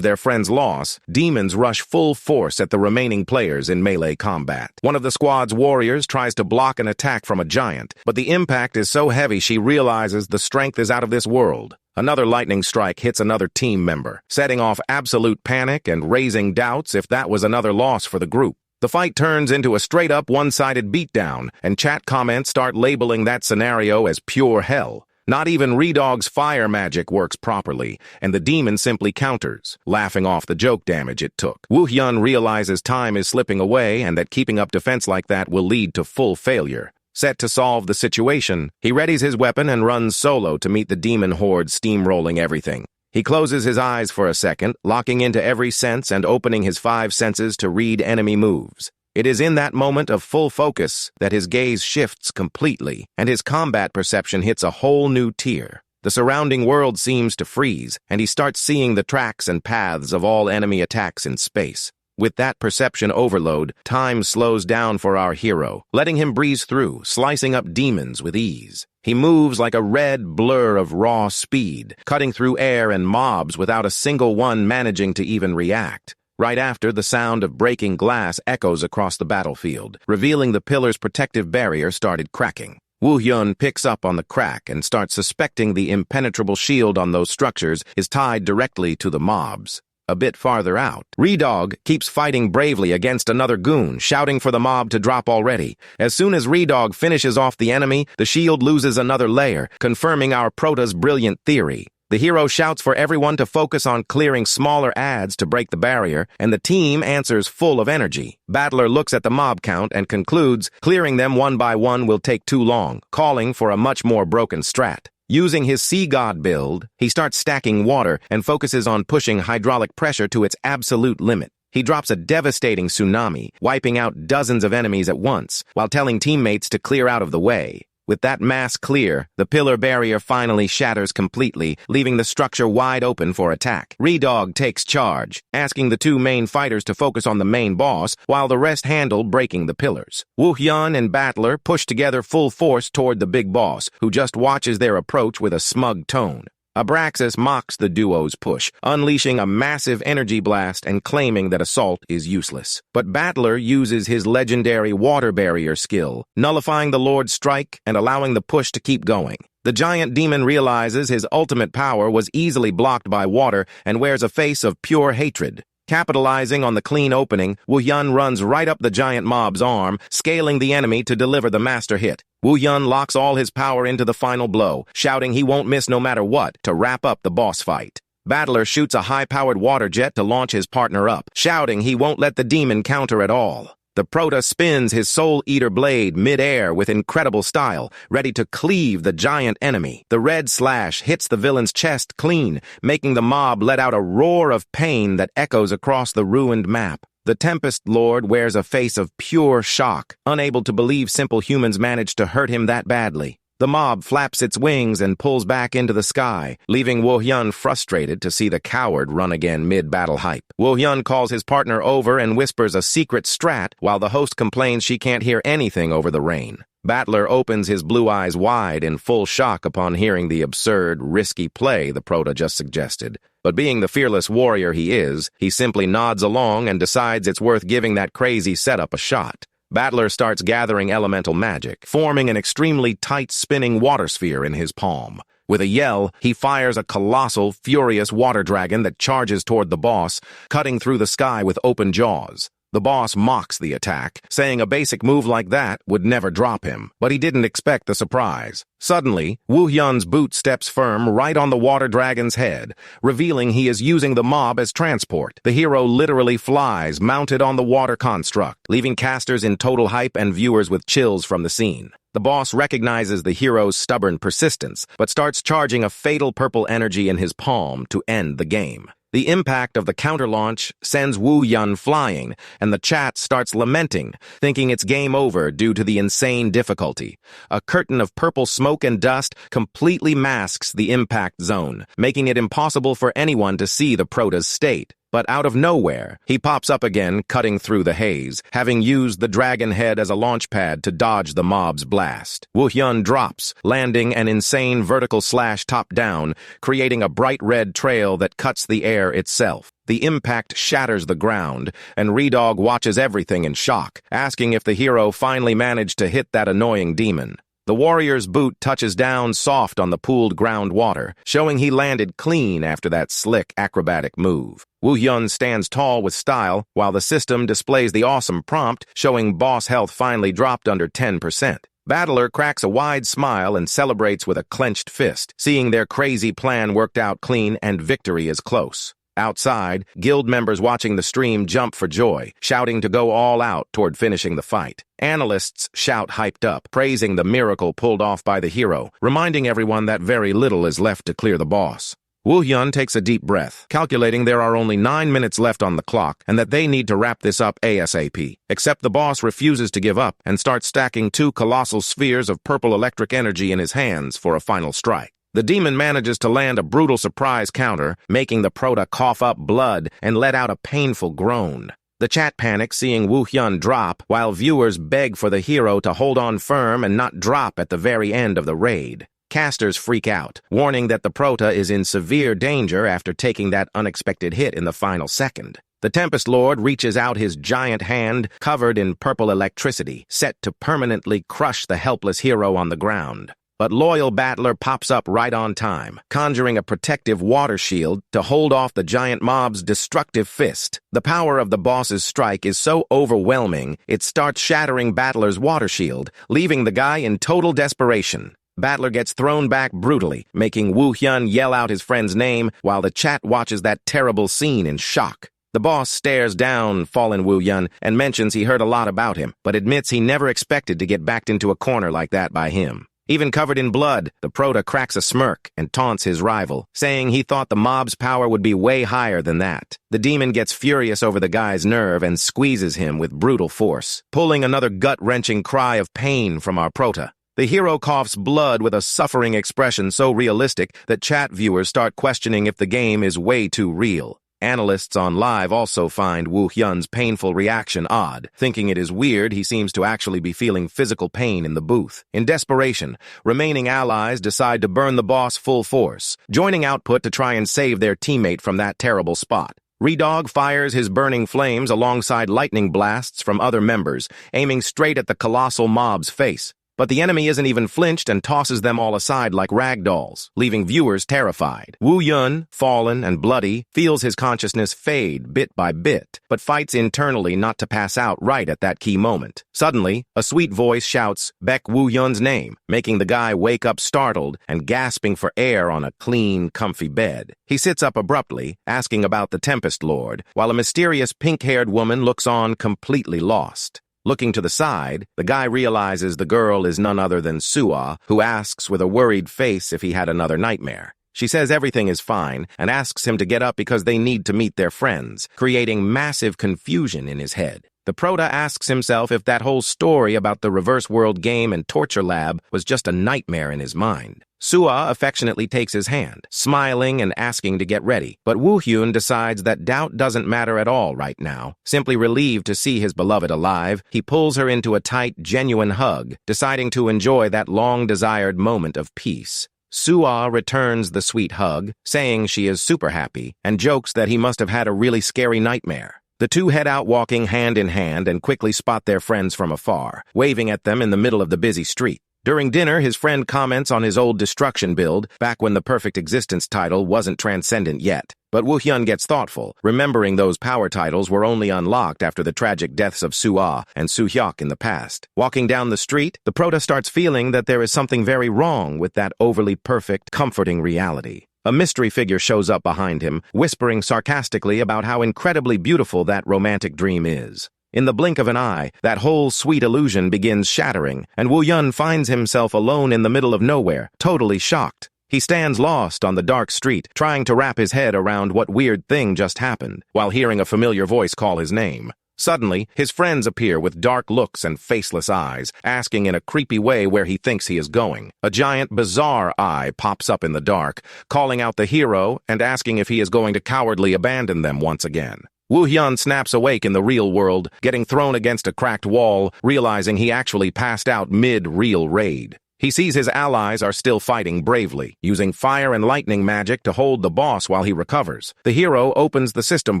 their friend's loss, demons rush full force at the remaining players in melee combat. One of the squad's warriors tries to block an attack from a giant, but the impact is so heavy she realizes the strength is out of this world. Another lightning strike hits another team member, setting off absolute panic and raising doubts if that was another loss for the group. The fight turns into a straight-up one-sided beatdown, and chat comments start labeling that scenario as pure hell. Not even Redog's fire magic works properly, and the demon simply counters, laughing off the joke damage it took. Wu Hyun realizes time is slipping away and that keeping up defense like that will lead to full failure. Set to solve the situation, he readies his weapon and runs solo to meet the demon horde steamrolling everything. He closes his eyes for a second, locking into every sense and opening his 5 senses to read enemy moves. It is in that moment of full focus that his gaze shifts completely, and his combat perception hits a whole new tier. The surrounding world seems to freeze, and he starts seeing the tracks and paths of all enemy attacks in space. With that perception overload, time slows down for our hero, letting him breeze through, slicing up demons with ease. He moves like a red blur of raw speed, cutting through air and mobs without a single one managing to even react. Right after, the sound of breaking glass echoes across the battlefield, revealing the pillar's protective barrier started cracking. Wu Hyun picks up on the crack and starts suspecting the impenetrable shield on those structures is tied directly to the mobs. A bit farther out, Redog keeps fighting bravely against another goon, shouting for the mob to drop already. As soon as Redog finishes off the enemy, the shield loses another layer, confirming our prota's brilliant theory. The hero shouts for everyone to focus on clearing smaller adds to break the barrier, and the team answers full of energy. Battler looks at the mob count and concludes clearing them one by one will take too long, calling for a much more broken strat. Using his Sea God build, he starts stacking water and focuses on pushing hydraulic pressure to its absolute limit. He drops a devastating tsunami, wiping out dozens of enemies at once, while telling teammates to clear out of the way. With that mass clear, the pillar barrier finally shatters completely, leaving the structure wide open for attack. Redog takes charge, asking the two main fighters to focus on the main boss, while the rest handle breaking the pillars. Woo-hyun and Battler push together full force toward the big boss, who just watches their approach with a smug tone. Abraxas mocks the duo's push, unleashing a massive energy blast and claiming that assault is useless. But Battler uses his legendary water barrier skill, nullifying the Lord's strike and allowing the push to keep going. The giant demon realizes his ultimate power was easily blocked by water and wears a face of pure hatred. Capitalizing on the clean opening, Woo-hyun runs right up the giant mob's arm, scaling the enemy to deliver the master hit. Woo-hyun locks all his power into the final blow, shouting he won't miss no matter what to wrap up the boss fight. Battler shoots a high-powered water jet to launch his partner up, shouting he won't let the demon counter at all. The Prota spins his Soul Eater blade mid-air with incredible style, ready to cleave the giant enemy. The red slash hits the villain's chest clean, making the mob let out a roar of pain that echoes across the ruined map. The Tempest Lord wears a face of pure shock, unable to believe simple humans managed to hurt him that badly. The mob flaps its wings and pulls back into the sky, leaving Woo-hyun frustrated to see the coward run again mid-battle hype. Woo-hyun calls his partner over and whispers a secret strat, while the host complains she can't hear anything over the rain. Battler opens his blue eyes wide in full shock upon hearing the absurd, risky play the Prota just suggested. But being the fearless warrior he is, he simply nods along and decides it's worth giving that crazy setup a shot. Battler starts gathering elemental magic, forming an extremely tight spinning water sphere in his palm. With a yell, he fires a colossal, furious water dragon that charges toward the boss, cutting through the sky with open jaws. The boss mocks the attack, saying a basic move like that would never drop him, but he didn't expect the surprise. Suddenly, Woo-hyun's boot steps firm right on the water dragon's head, revealing he is using the mob as transport. The hero literally flies, mounted on the water construct, leaving casters in total hype and viewers with chills from the scene. The boss recognizes the hero's stubborn persistence, but starts charging a fatal purple energy in his palm to end the game. The impact of the counter-launch sends Woo-hyun flying, and the chat starts lamenting, thinking it's game over due to the insane difficulty. A curtain of purple smoke and dust completely masks the impact zone, making it impossible for anyone to see the Prota's state. But out of nowhere, he pops up again, cutting through the haze, having used the dragon head as a launch pad to dodge the mob's blast. Woo-hyun drops, landing an insane vertical slash top-down, creating a bright red trail that cuts the air itself. The impact shatters the ground, and Redog watches everything in shock, asking if the hero finally managed to hit that annoying demon. The warrior's boot touches down soft on the pooled groundwater, showing he landed clean after that slick acrobatic move. Woo-hyun stands tall with style, while the system displays the awesome prompt showing boss health finally dropped under 10%. Battler cracks a wide smile and celebrates with a clenched fist, seeing their crazy plan worked out clean and victory is close. Outside, guild members watching the stream jump for joy, shouting to go all out toward finishing the fight. Analysts shout hyped up, praising the miracle pulled off by the hero, reminding everyone that very little is left to clear the boss. Woo-hyun takes a deep breath, calculating there are only 9 minutes left on the clock and that they need to wrap this up ASAP. Except the boss refuses to give up and starts stacking 2 colossal spheres of purple electric energy in his hands for a final strike. The demon manages to land a brutal surprise counter, making the Prota cough up blood and let out a painful groan. The chat panics seeing Woo-hyun drop, while viewers beg for the hero to hold on firm and not drop at the very end of the raid. Casters freak out, warning that the Prota is in severe danger after taking that unexpected hit in the final second. The Tempest Lord reaches out his giant hand, covered in purple electricity, set to permanently crush the helpless hero on the ground. But loyal Battler pops up right on time, conjuring a protective water shield to hold off the giant mob's destructive fist. The power of the boss's strike is so overwhelming, it starts shattering Battler's water shield, leaving the guy in total desperation. Battler gets thrown back brutally, making Woo Hyun yell out his friend's name while the chat watches that terrible scene in shock. The boss stares down fallen Woo Hyun and mentions he heard a lot about him, but admits he never expected to get backed into a corner like that by him. Even covered in blood, the prota cracks a smirk and taunts his rival, saying he thought the mob's power would be way higher than that. The demon gets furious over the guy's nerve and squeezes him with brutal force, pulling another gut-wrenching cry of pain from our prota. The hero coughs blood with a suffering expression so realistic that chat viewers start questioning if the game is way too real. Analysts on Live also find Woo Hyun's painful reaction odd, thinking it is weird he seems to actually be feeling physical pain in the booth. In desperation, remaining allies decide to burn the boss full force, joining Output to try and save their teammate from that terrible spot. Redog fires his burning flames alongside lightning blasts from other members, aiming straight at the colossal mob's face. But the enemy isn't even flinched and tosses them all aside like rag dolls, leaving viewers terrified. Woo Hyun, fallen and bloody, feels his consciousness fade bit by bit, but fights internally not to pass out right at that key moment. Suddenly, a sweet voice shouts Baek Woo Hyun's name, making the guy wake up startled and gasping for air on a clean, comfy bed. He sits up abruptly, asking about the Tempest Lord, while a mysterious pink-haired woman looks on completely lost. Looking to the side, the guy realizes the girl is none other than Sua, who asks with a worried face if he had another nightmare. She says everything is fine and asks him to get up because they need to meet their friends, creating massive confusion in his head. The prota asks himself if that whole story about the reverse world game and torture lab was just a nightmare in his mind. Sua affectionately takes his hand, smiling and asking to get ready, but Woo Hyun decides that doubt doesn't matter at all right now. Simply relieved to see his beloved alive, he pulls her into a tight, genuine hug, deciding to enjoy that long-desired moment of peace. Sua returns the sweet hug, saying she is super happy, and jokes that he must have had a really scary nightmare. The two head out walking hand in hand and quickly spot their friends from afar, waving at them in the middle of the busy street. During dinner, his friend comments on his old destruction build, back when the Perfect Existence title wasn't transcendent yet. But Woo Hyun gets thoughtful, remembering those power titles were only unlocked after the tragic deaths of Sua and Soo-hyuk in the past. Walking down the street, the prota starts feeling that there is something very wrong with that overly perfect, comforting reality. A mystery figure shows up behind him, whispering sarcastically about how incredibly beautiful that romantic dream is. In the blink of an eye, that whole sweet illusion begins shattering, and Woo Hyun finds himself alone in the middle of nowhere, totally shocked. He stands lost on the dark street, trying to wrap his head around what weird thing just happened, while hearing a familiar voice call his name. Suddenly, his friends appear with dark looks and faceless eyes, asking in a creepy way where he thinks he is going. A giant, bizarre eye pops up in the dark, calling out the hero and asking if he is going to cowardly abandon them once again. Woo Hyun snaps awake in the real world, getting thrown against a cracked wall, realizing he actually passed out mid-real raid. He sees his allies are still fighting bravely, using fire and lightning magic to hold the boss while he recovers. The hero opens the system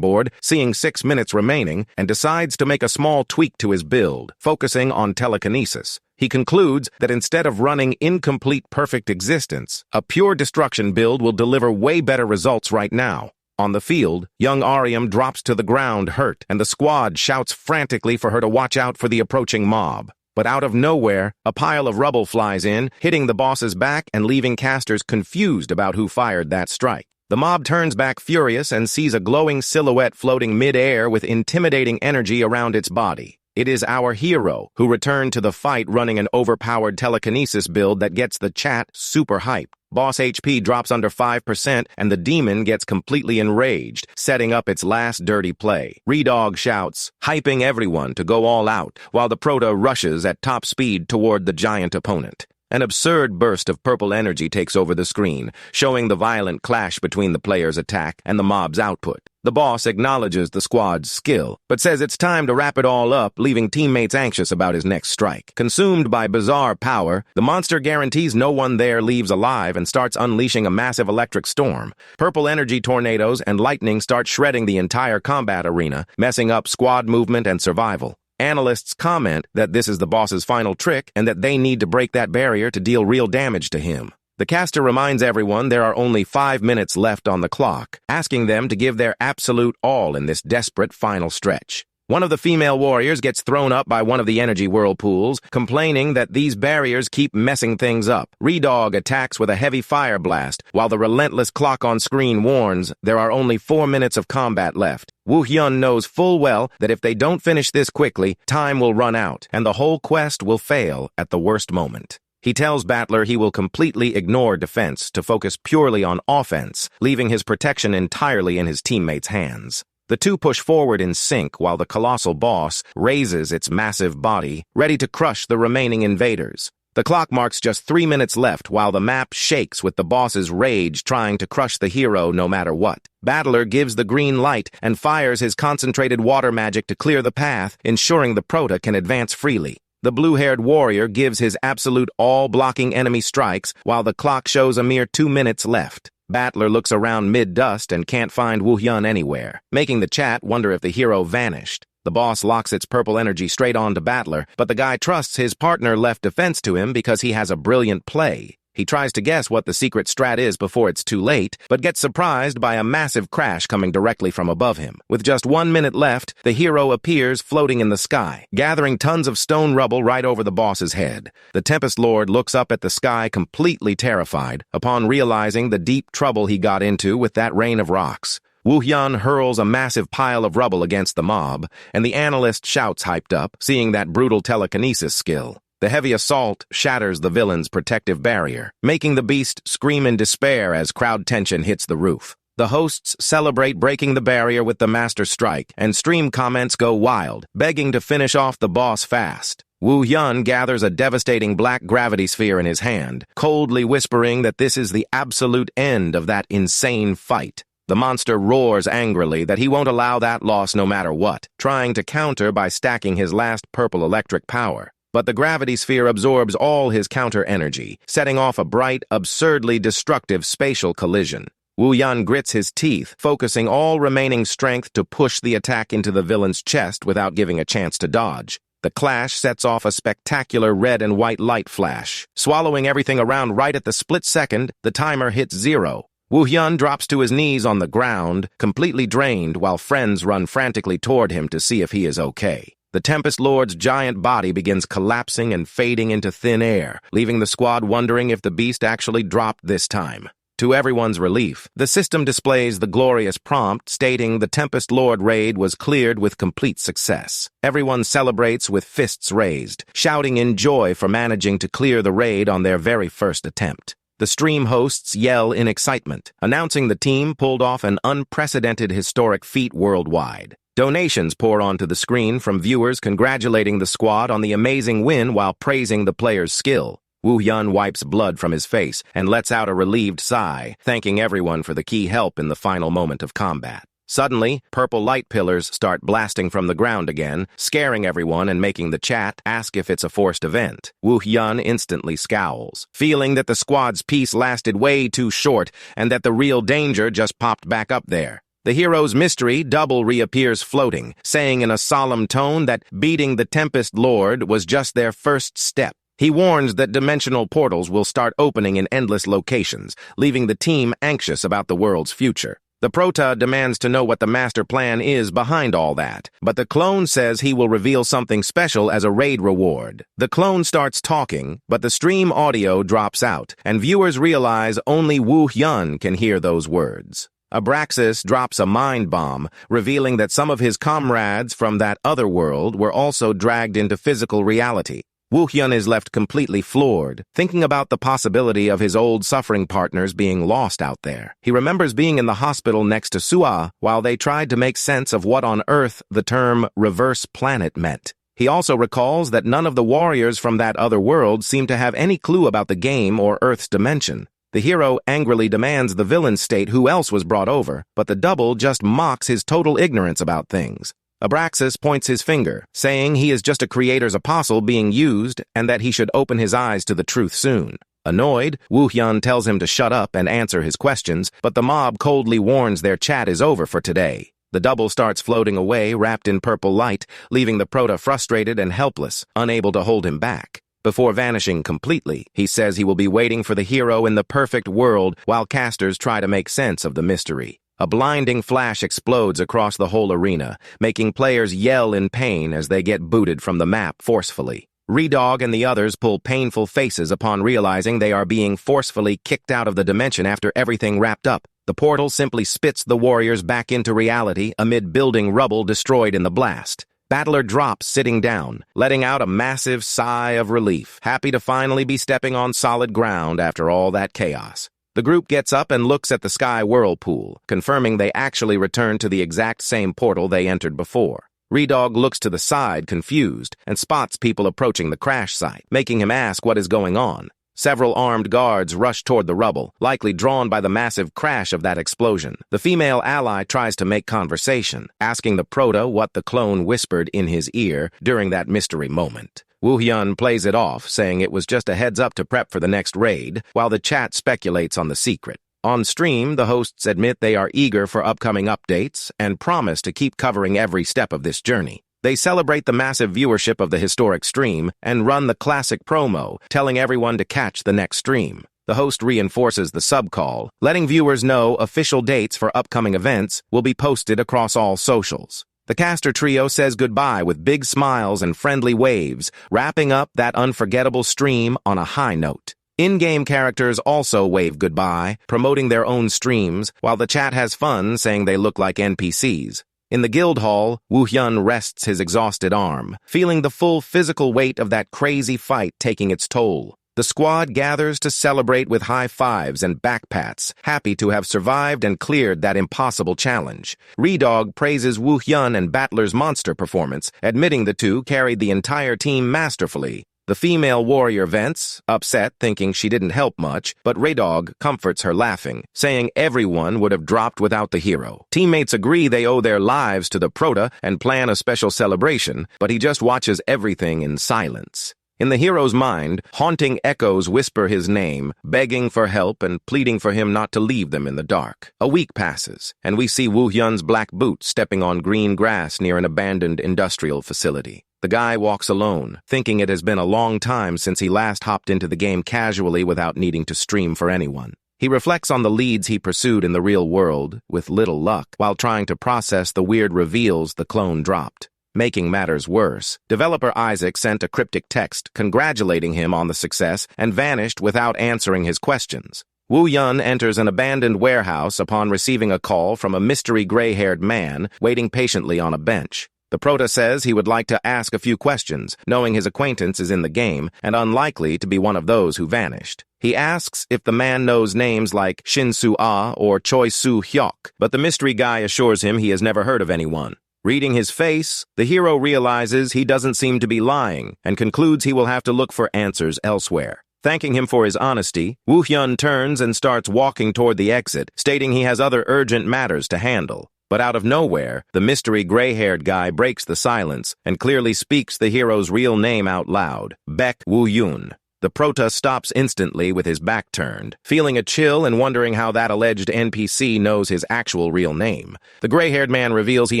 board, seeing 6 minutes remaining, and decides to make a small tweak to his build, focusing on telekinesis. He concludes that instead of running incomplete perfect existence, a pure destruction build will deliver way better results right now. On the field, young Ariam drops to the ground hurt, and the squad shouts frantically for her to watch out for the approaching mob. But out of nowhere, a pile of rubble flies in, hitting the boss's back and leaving casters confused about who fired that strike. The mob turns back furious and sees a glowing silhouette floating mid-air with intimidating energy around its body. It is our hero, who returned to the fight running an overpowered telekinesis build that gets the chat super hyped. Boss HP drops under 5% and the demon gets completely enraged, setting up its last dirty play. Redog shouts, hyping everyone to go all out, while the prota rushes at top speed toward the giant opponent. An absurd burst of purple energy takes over the screen, showing the violent clash between the player's attack and the mob's output. The boss acknowledges the squad's skill, but says it's time to wrap it all up, leaving teammates anxious about his next strike. Consumed by bizarre power, the monster guarantees no one there leaves alive and starts unleashing a massive electric storm. Purple energy tornadoes and lightning start shredding the entire combat arena, messing up squad movement and survival. Analysts comment that this is the boss's final trick and that they need to break that barrier to deal real damage to him. The caster reminds everyone there are only 5 minutes left on the clock, asking them to give their absolute all in this desperate final stretch. One of the female warriors gets thrown up by one of the energy whirlpools, complaining that these barriers keep messing things up. Redog attacks with a heavy fire blast, while the relentless clock on screen warns there are only 4 minutes of combat left. Woo Hyun knows full well that if they don't finish this quickly, time will run out, and the whole quest will fail at the worst moment. He tells Battler he will completely ignore defense to focus purely on offense, leaving his protection entirely in his teammates' hands. The two push forward in sync while the colossal boss raises its massive body, ready to crush the remaining invaders. The clock marks just 3 minutes left while the map shakes with the boss's rage trying to crush the hero no matter what. Battler gives the green light and fires his concentrated water magic to clear the path, ensuring the Prota can advance freely. The blue-haired warrior gives his absolute all-blocking enemy strikes while the clock shows a mere 2 minutes left. Battler looks around mid-dust and can't find Woo Hyun anywhere, making the chat wonder if the hero vanished. The boss locks its purple energy straight onto Battler, but the guy trusts his partner left defense to him because he has a brilliant play. He tries to guess what the secret strat is before it's too late, but gets surprised by a massive crash coming directly from above him. With just 1 minute left, the hero appears floating in the sky, gathering tons of stone rubble right over the boss's head. The Tempest Lord looks up at the sky completely terrified upon realizing the deep trouble he got into with that rain of rocks. Woo Hyun hurls a massive pile of rubble against the mob, and the analyst shouts hyped up, seeing that brutal telekinesis skill. The heavy assault shatters the villain's protective barrier, making the beast scream in despair as crowd tension hits the roof. The hosts celebrate breaking the barrier with the master strike, and stream comments go wild, begging to finish off the boss fast. Woo Hyun gathers a devastating black gravity sphere in his hand, coldly whispering that this is the absolute end of that insane fight. The monster roars angrily that he won't allow that loss no matter what, trying to counter by stacking his last purple electric power. But the gravity sphere absorbs all his counter energy, setting off a bright, absurdly destructive spatial collision. Woo Hyun grits his teeth, focusing all remaining strength to push the attack into the villain's chest without giving a chance to dodge. The clash sets off a spectacular red and white light flash. Swallowing everything around right at the split second, the timer hits 0. Woo Hyun drops to his knees on the ground, completely drained, while friends run frantically toward him to see if he is okay. The Tempest Lord's giant body begins collapsing and fading into thin air, leaving the squad wondering if the beast actually dropped this time. To everyone's relief, the system displays the glorious prompt stating the Tempest Lord raid was cleared with complete success. Everyone celebrates with fists raised, shouting in joy for managing to clear the raid on their very first attempt. The stream hosts yell in excitement, announcing the team pulled off an unprecedented historic feat worldwide. Donations pour onto the screen from viewers congratulating the squad on the amazing win while praising the player's skill. Woo Hyun wipes blood from his face and lets out a relieved sigh, thanking everyone for the key help in the final moment of combat. Suddenly, purple light pillars start blasting from the ground again, scaring everyone and making the chat ask if it's a forced event. Woo Hyun instantly scowls, feeling that the squad's peace lasted way too short and that the real danger just popped back up there. The hero's mystery double reappears floating, saying in a solemn tone that beating the Tempest Lord was just their first step. He warns that dimensional portals will start opening in endless locations, leaving the team anxious about the world's future. The Prota demands to know what the master plan is behind all that, but the clone says he will reveal something special as a raid reward. The clone starts talking, but the stream audio drops out, and viewers realize only Woo Hyun can hear those words. Abraxas drops a mind bomb, revealing that some of his comrades from that other world were also dragged into physical reality. Woo Hyun is left completely floored, thinking about the possibility of his old suffering partners being lost out there. He remembers being in the hospital next to Sua while they tried to make sense of what on Earth the term reverse planet meant. He also recalls that none of the warriors from that other world seemed to have any clue about the game or Earth's dimension. The hero angrily demands the villain state who else was brought over, but the double just mocks his total ignorance about things. Abraxas points his finger, saying he is just a creator's apostle being used and that he should open his eyes to the truth soon. Annoyed, Woo Hyun tells him to shut up and answer his questions, but the mob coldly warns their chat is over for today. The double starts floating away, wrapped in purple light, leaving the Prota frustrated and helpless, unable to hold him back. Before vanishing completely, he says he will be waiting for the hero in the perfect world while casters try to make sense of the mystery. A blinding flash explodes across the whole arena, making players yell in pain as they get booted from the map forcefully. Redog and the others pull painful faces upon realizing they are being forcefully kicked out of the dimension after everything wrapped up. The portal simply spits the warriors back into reality amid building rubble destroyed in the blast. Battler drops sitting down, letting out a massive sigh of relief, happy to finally be stepping on solid ground after all that chaos. The group gets up and looks at the sky whirlpool, confirming they actually returned to the exact same portal they entered before. Redog looks to the side, confused, and spots people approaching the crash site, making him ask what is going on. Several armed guards rush toward the rubble, likely drawn by the massive crash of that explosion. The female ally tries to make conversation, asking the Prota what the clone whispered in his ear during that mystery moment. Woo-hyun plays it off, saying it was just a heads-up to prep for the next raid, while the chat speculates on the secret. On stream, the hosts admit they are eager for upcoming updates and promise to keep covering every step of this journey. They celebrate the massive viewership of the historic stream and run the classic promo, telling everyone to catch the next stream. The host reinforces the sub-call, letting viewers know official dates for upcoming events will be posted across all socials. The caster trio says goodbye with big smiles and friendly waves, wrapping up that unforgettable stream on a high note. In-game characters also wave goodbye, promoting their own streams, while the chat has fun saying they look like NPCs. In the guild hall, Woo-hyun rests his exhausted arm, feeling the full physical weight of that crazy fight taking its toll. The squad gathers to celebrate with high fives and backpats, happy to have survived and cleared that impossible challenge. Redog praises Woo-hyun and Battler's monster performance, admitting the two carried the entire team masterfully. The female warrior vents, upset thinking she didn't help much, but Redog comforts her laughing, saying everyone would have dropped without the hero. Teammates agree they owe their lives to the Prota and plan a special celebration, but he just watches everything in silence. In the hero's mind, haunting echoes whisper his name, begging for help and pleading for him not to leave them in the dark. A week passes, and we see Woo-hyun's black boots stepping on green grass near an abandoned industrial facility. The guy walks alone, thinking it has been a long time since he last hopped into the game casually without needing to stream for anyone. He reflects on the leads he pursued in the real world, with little luck, while trying to process the weird reveals the clone dropped. Making matters worse, developer Isaac sent a cryptic text congratulating him on the success and vanished without answering his questions. Woo-hyun enters an abandoned warehouse upon receiving a call from a mystery gray-haired man waiting patiently on a bench. The Prota says he would like to ask a few questions, knowing his acquaintance is in the game and unlikely to be one of those who vanished. He asks if the man knows names like Shin-Soo-ah or Choi-Soo-hyok, but the mystery guy assures him he has never heard of anyone. Reading his face, the hero realizes he doesn't seem to be lying and concludes he will have to look for answers elsewhere. Thanking him for his honesty, Woo-hyun turns and starts walking toward the exit, stating he has other urgent matters to handle. But out of nowhere, the mystery gray-haired guy breaks the silence and clearly speaks the hero's real name out loud, Baek Woo-hyun. The Prota stops instantly with his back turned, feeling a chill and wondering how that alleged NPC knows his actual real name. The gray-haired man reveals he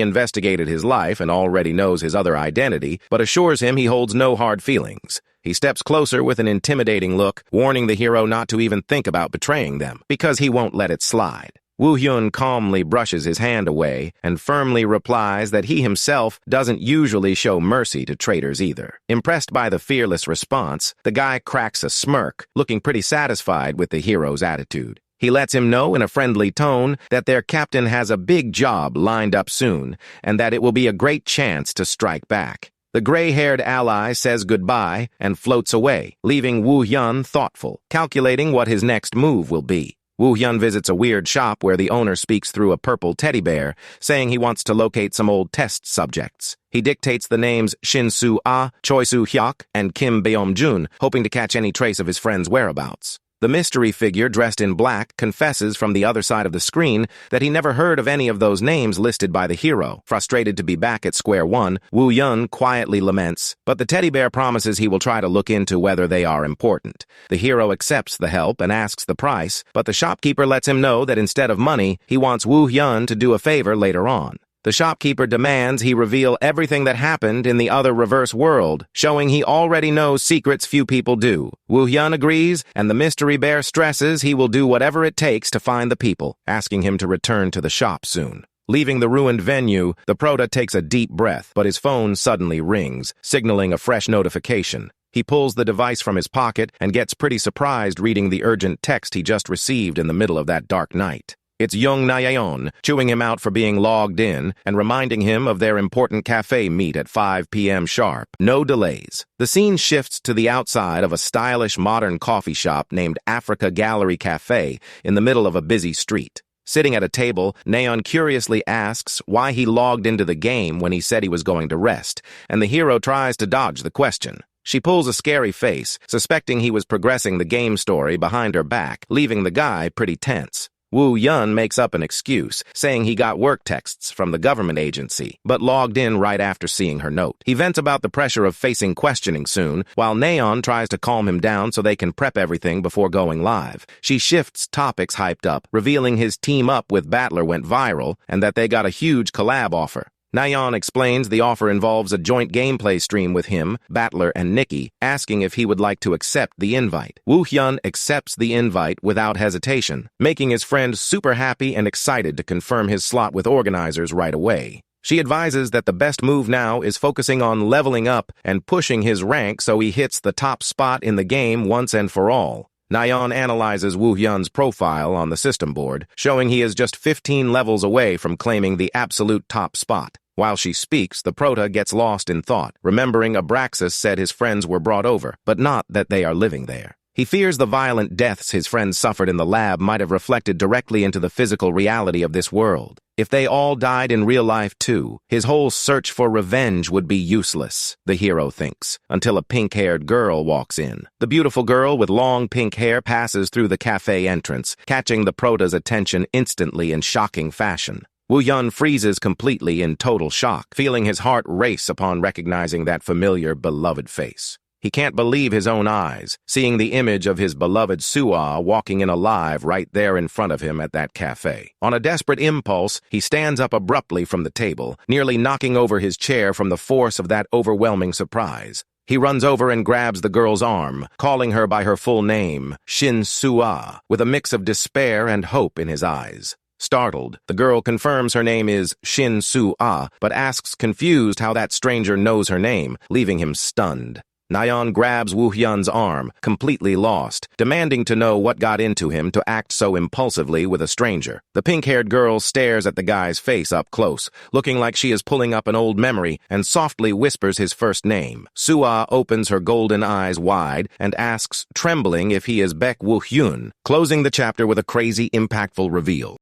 investigated his life and already knows his other identity, but assures him he holds no hard feelings. He steps closer with an intimidating look, warning the hero not to even think about betraying them, because he won't let it slide. Woo-hyun calmly brushes his hand away and firmly replies that he himself doesn't usually show mercy to traitors either. Impressed by the fearless response, the guy cracks a smirk, looking pretty satisfied with the hero's attitude. He lets him know in a friendly tone that their captain has a big job lined up soon and that it will be a great chance to strike back. The gray-haired ally says goodbye and floats away, leaving Woo-hyun thoughtful, calculating what his next move will be. Woo-hyun visits a weird shop where the owner speaks through a purple teddy bear, saying he wants to locate some old test subjects. He dictates the names Shin-Soo-ah, Choi-Soo-hyok, and Kim Beom-jun, hoping to catch any trace of his friend's whereabouts. The mystery figure dressed in black confesses from the other side of the screen that he never heard of any of those names listed by the hero. Frustrated to be back at square one, Woo-hyun quietly laments, but the teddy bear promises he will try to look into whether they are important. The hero accepts the help and asks the price, but the shopkeeper lets him know that instead of money, he wants Woo-hyun to do a favor later on. The shopkeeper demands he reveal everything that happened in the other reverse world, showing he already knows secrets few people do. Woo-hyun agrees, and the mystery bear stresses he will do whatever it takes to find the people, asking him to return to the shop soon. Leaving the ruined venue, the prota takes a deep breath, but his phone suddenly rings, signaling a fresh notification. He pulls the device from his pocket and gets pretty surprised reading the urgent text he just received in the middle of that dark night. It's Young Nayeon, chewing him out for being logged in and reminding him of their important cafe meet at 5 p.m. sharp. No delays. The scene shifts to the outside of a stylish modern coffee shop named Africa Gallery Cafe in the middle of a busy street. Sitting at a table, Nayeon curiously asks why he logged into the game when he said he was going to rest, and the hero tries to dodge the question. She pulls a scary face, suspecting he was progressing the game story behind her back, leaving the guy pretty tense. Woo-hyun makes up an excuse, saying he got work texts from the government agency, but logged in right after seeing her note. He vents about the pressure of facing questioning soon, while Nayeon tries to calm him down so they can prep everything before going live. She shifts topics hyped up, revealing his team up with Battler went viral, and that they got a huge collab offer. Nayeon explains the offer involves a joint gameplay stream with him, Battler, and Nikki, asking if he would like to accept the invite. Woo-hyun accepts the invite without hesitation, making his friend super happy and excited to confirm his slot with organizers right away. She advises that the best move now is focusing on leveling up and pushing his rank so he hits the top spot in the game once and for all. Nayeon analyzes Woo-hyun's profile on the system board, showing he is just 15 levels away from claiming the absolute top spot. While she speaks, the prota gets lost in thought, remembering Abraxas said his friends were brought over, but not that they are living there. He fears the violent deaths his friends suffered in the lab might have reflected directly into the physical reality of this world. If they all died in real life too, his whole search for revenge would be useless, the hero thinks, until a pink-haired girl walks in. The beautiful girl with long pink hair passes through the cafe entrance, catching the prota's attention instantly in shocking fashion. Woo-hyun freezes completely in total shock, feeling his heart race upon recognizing that familiar, beloved face. He can't believe his own eyes, seeing the image of his beloved Sua walking in alive right there in front of him at that cafe. On a desperate impulse, he stands up abruptly from the table, nearly knocking over his chair from the force of that overwhelming surprise. He runs over and grabs the girl's arm, calling her by her full name, Shin Sua, with a mix of despair and hope in his eyes. Startled, the girl confirms her name is Shin Sua, but asks confused how that stranger knows her name, leaving him stunned. Nayeon grabs Woo-hyun's arm, completely lost, demanding to know what got into him to act so impulsively with a stranger. The pink-haired girl stares at the guy's face up close, looking like she is pulling up an old memory, and softly whispers his first name. Sua opens her golden eyes wide and asks, trembling, if he is Baek Woo-hyun, closing the chapter with a crazy, impactful reveal.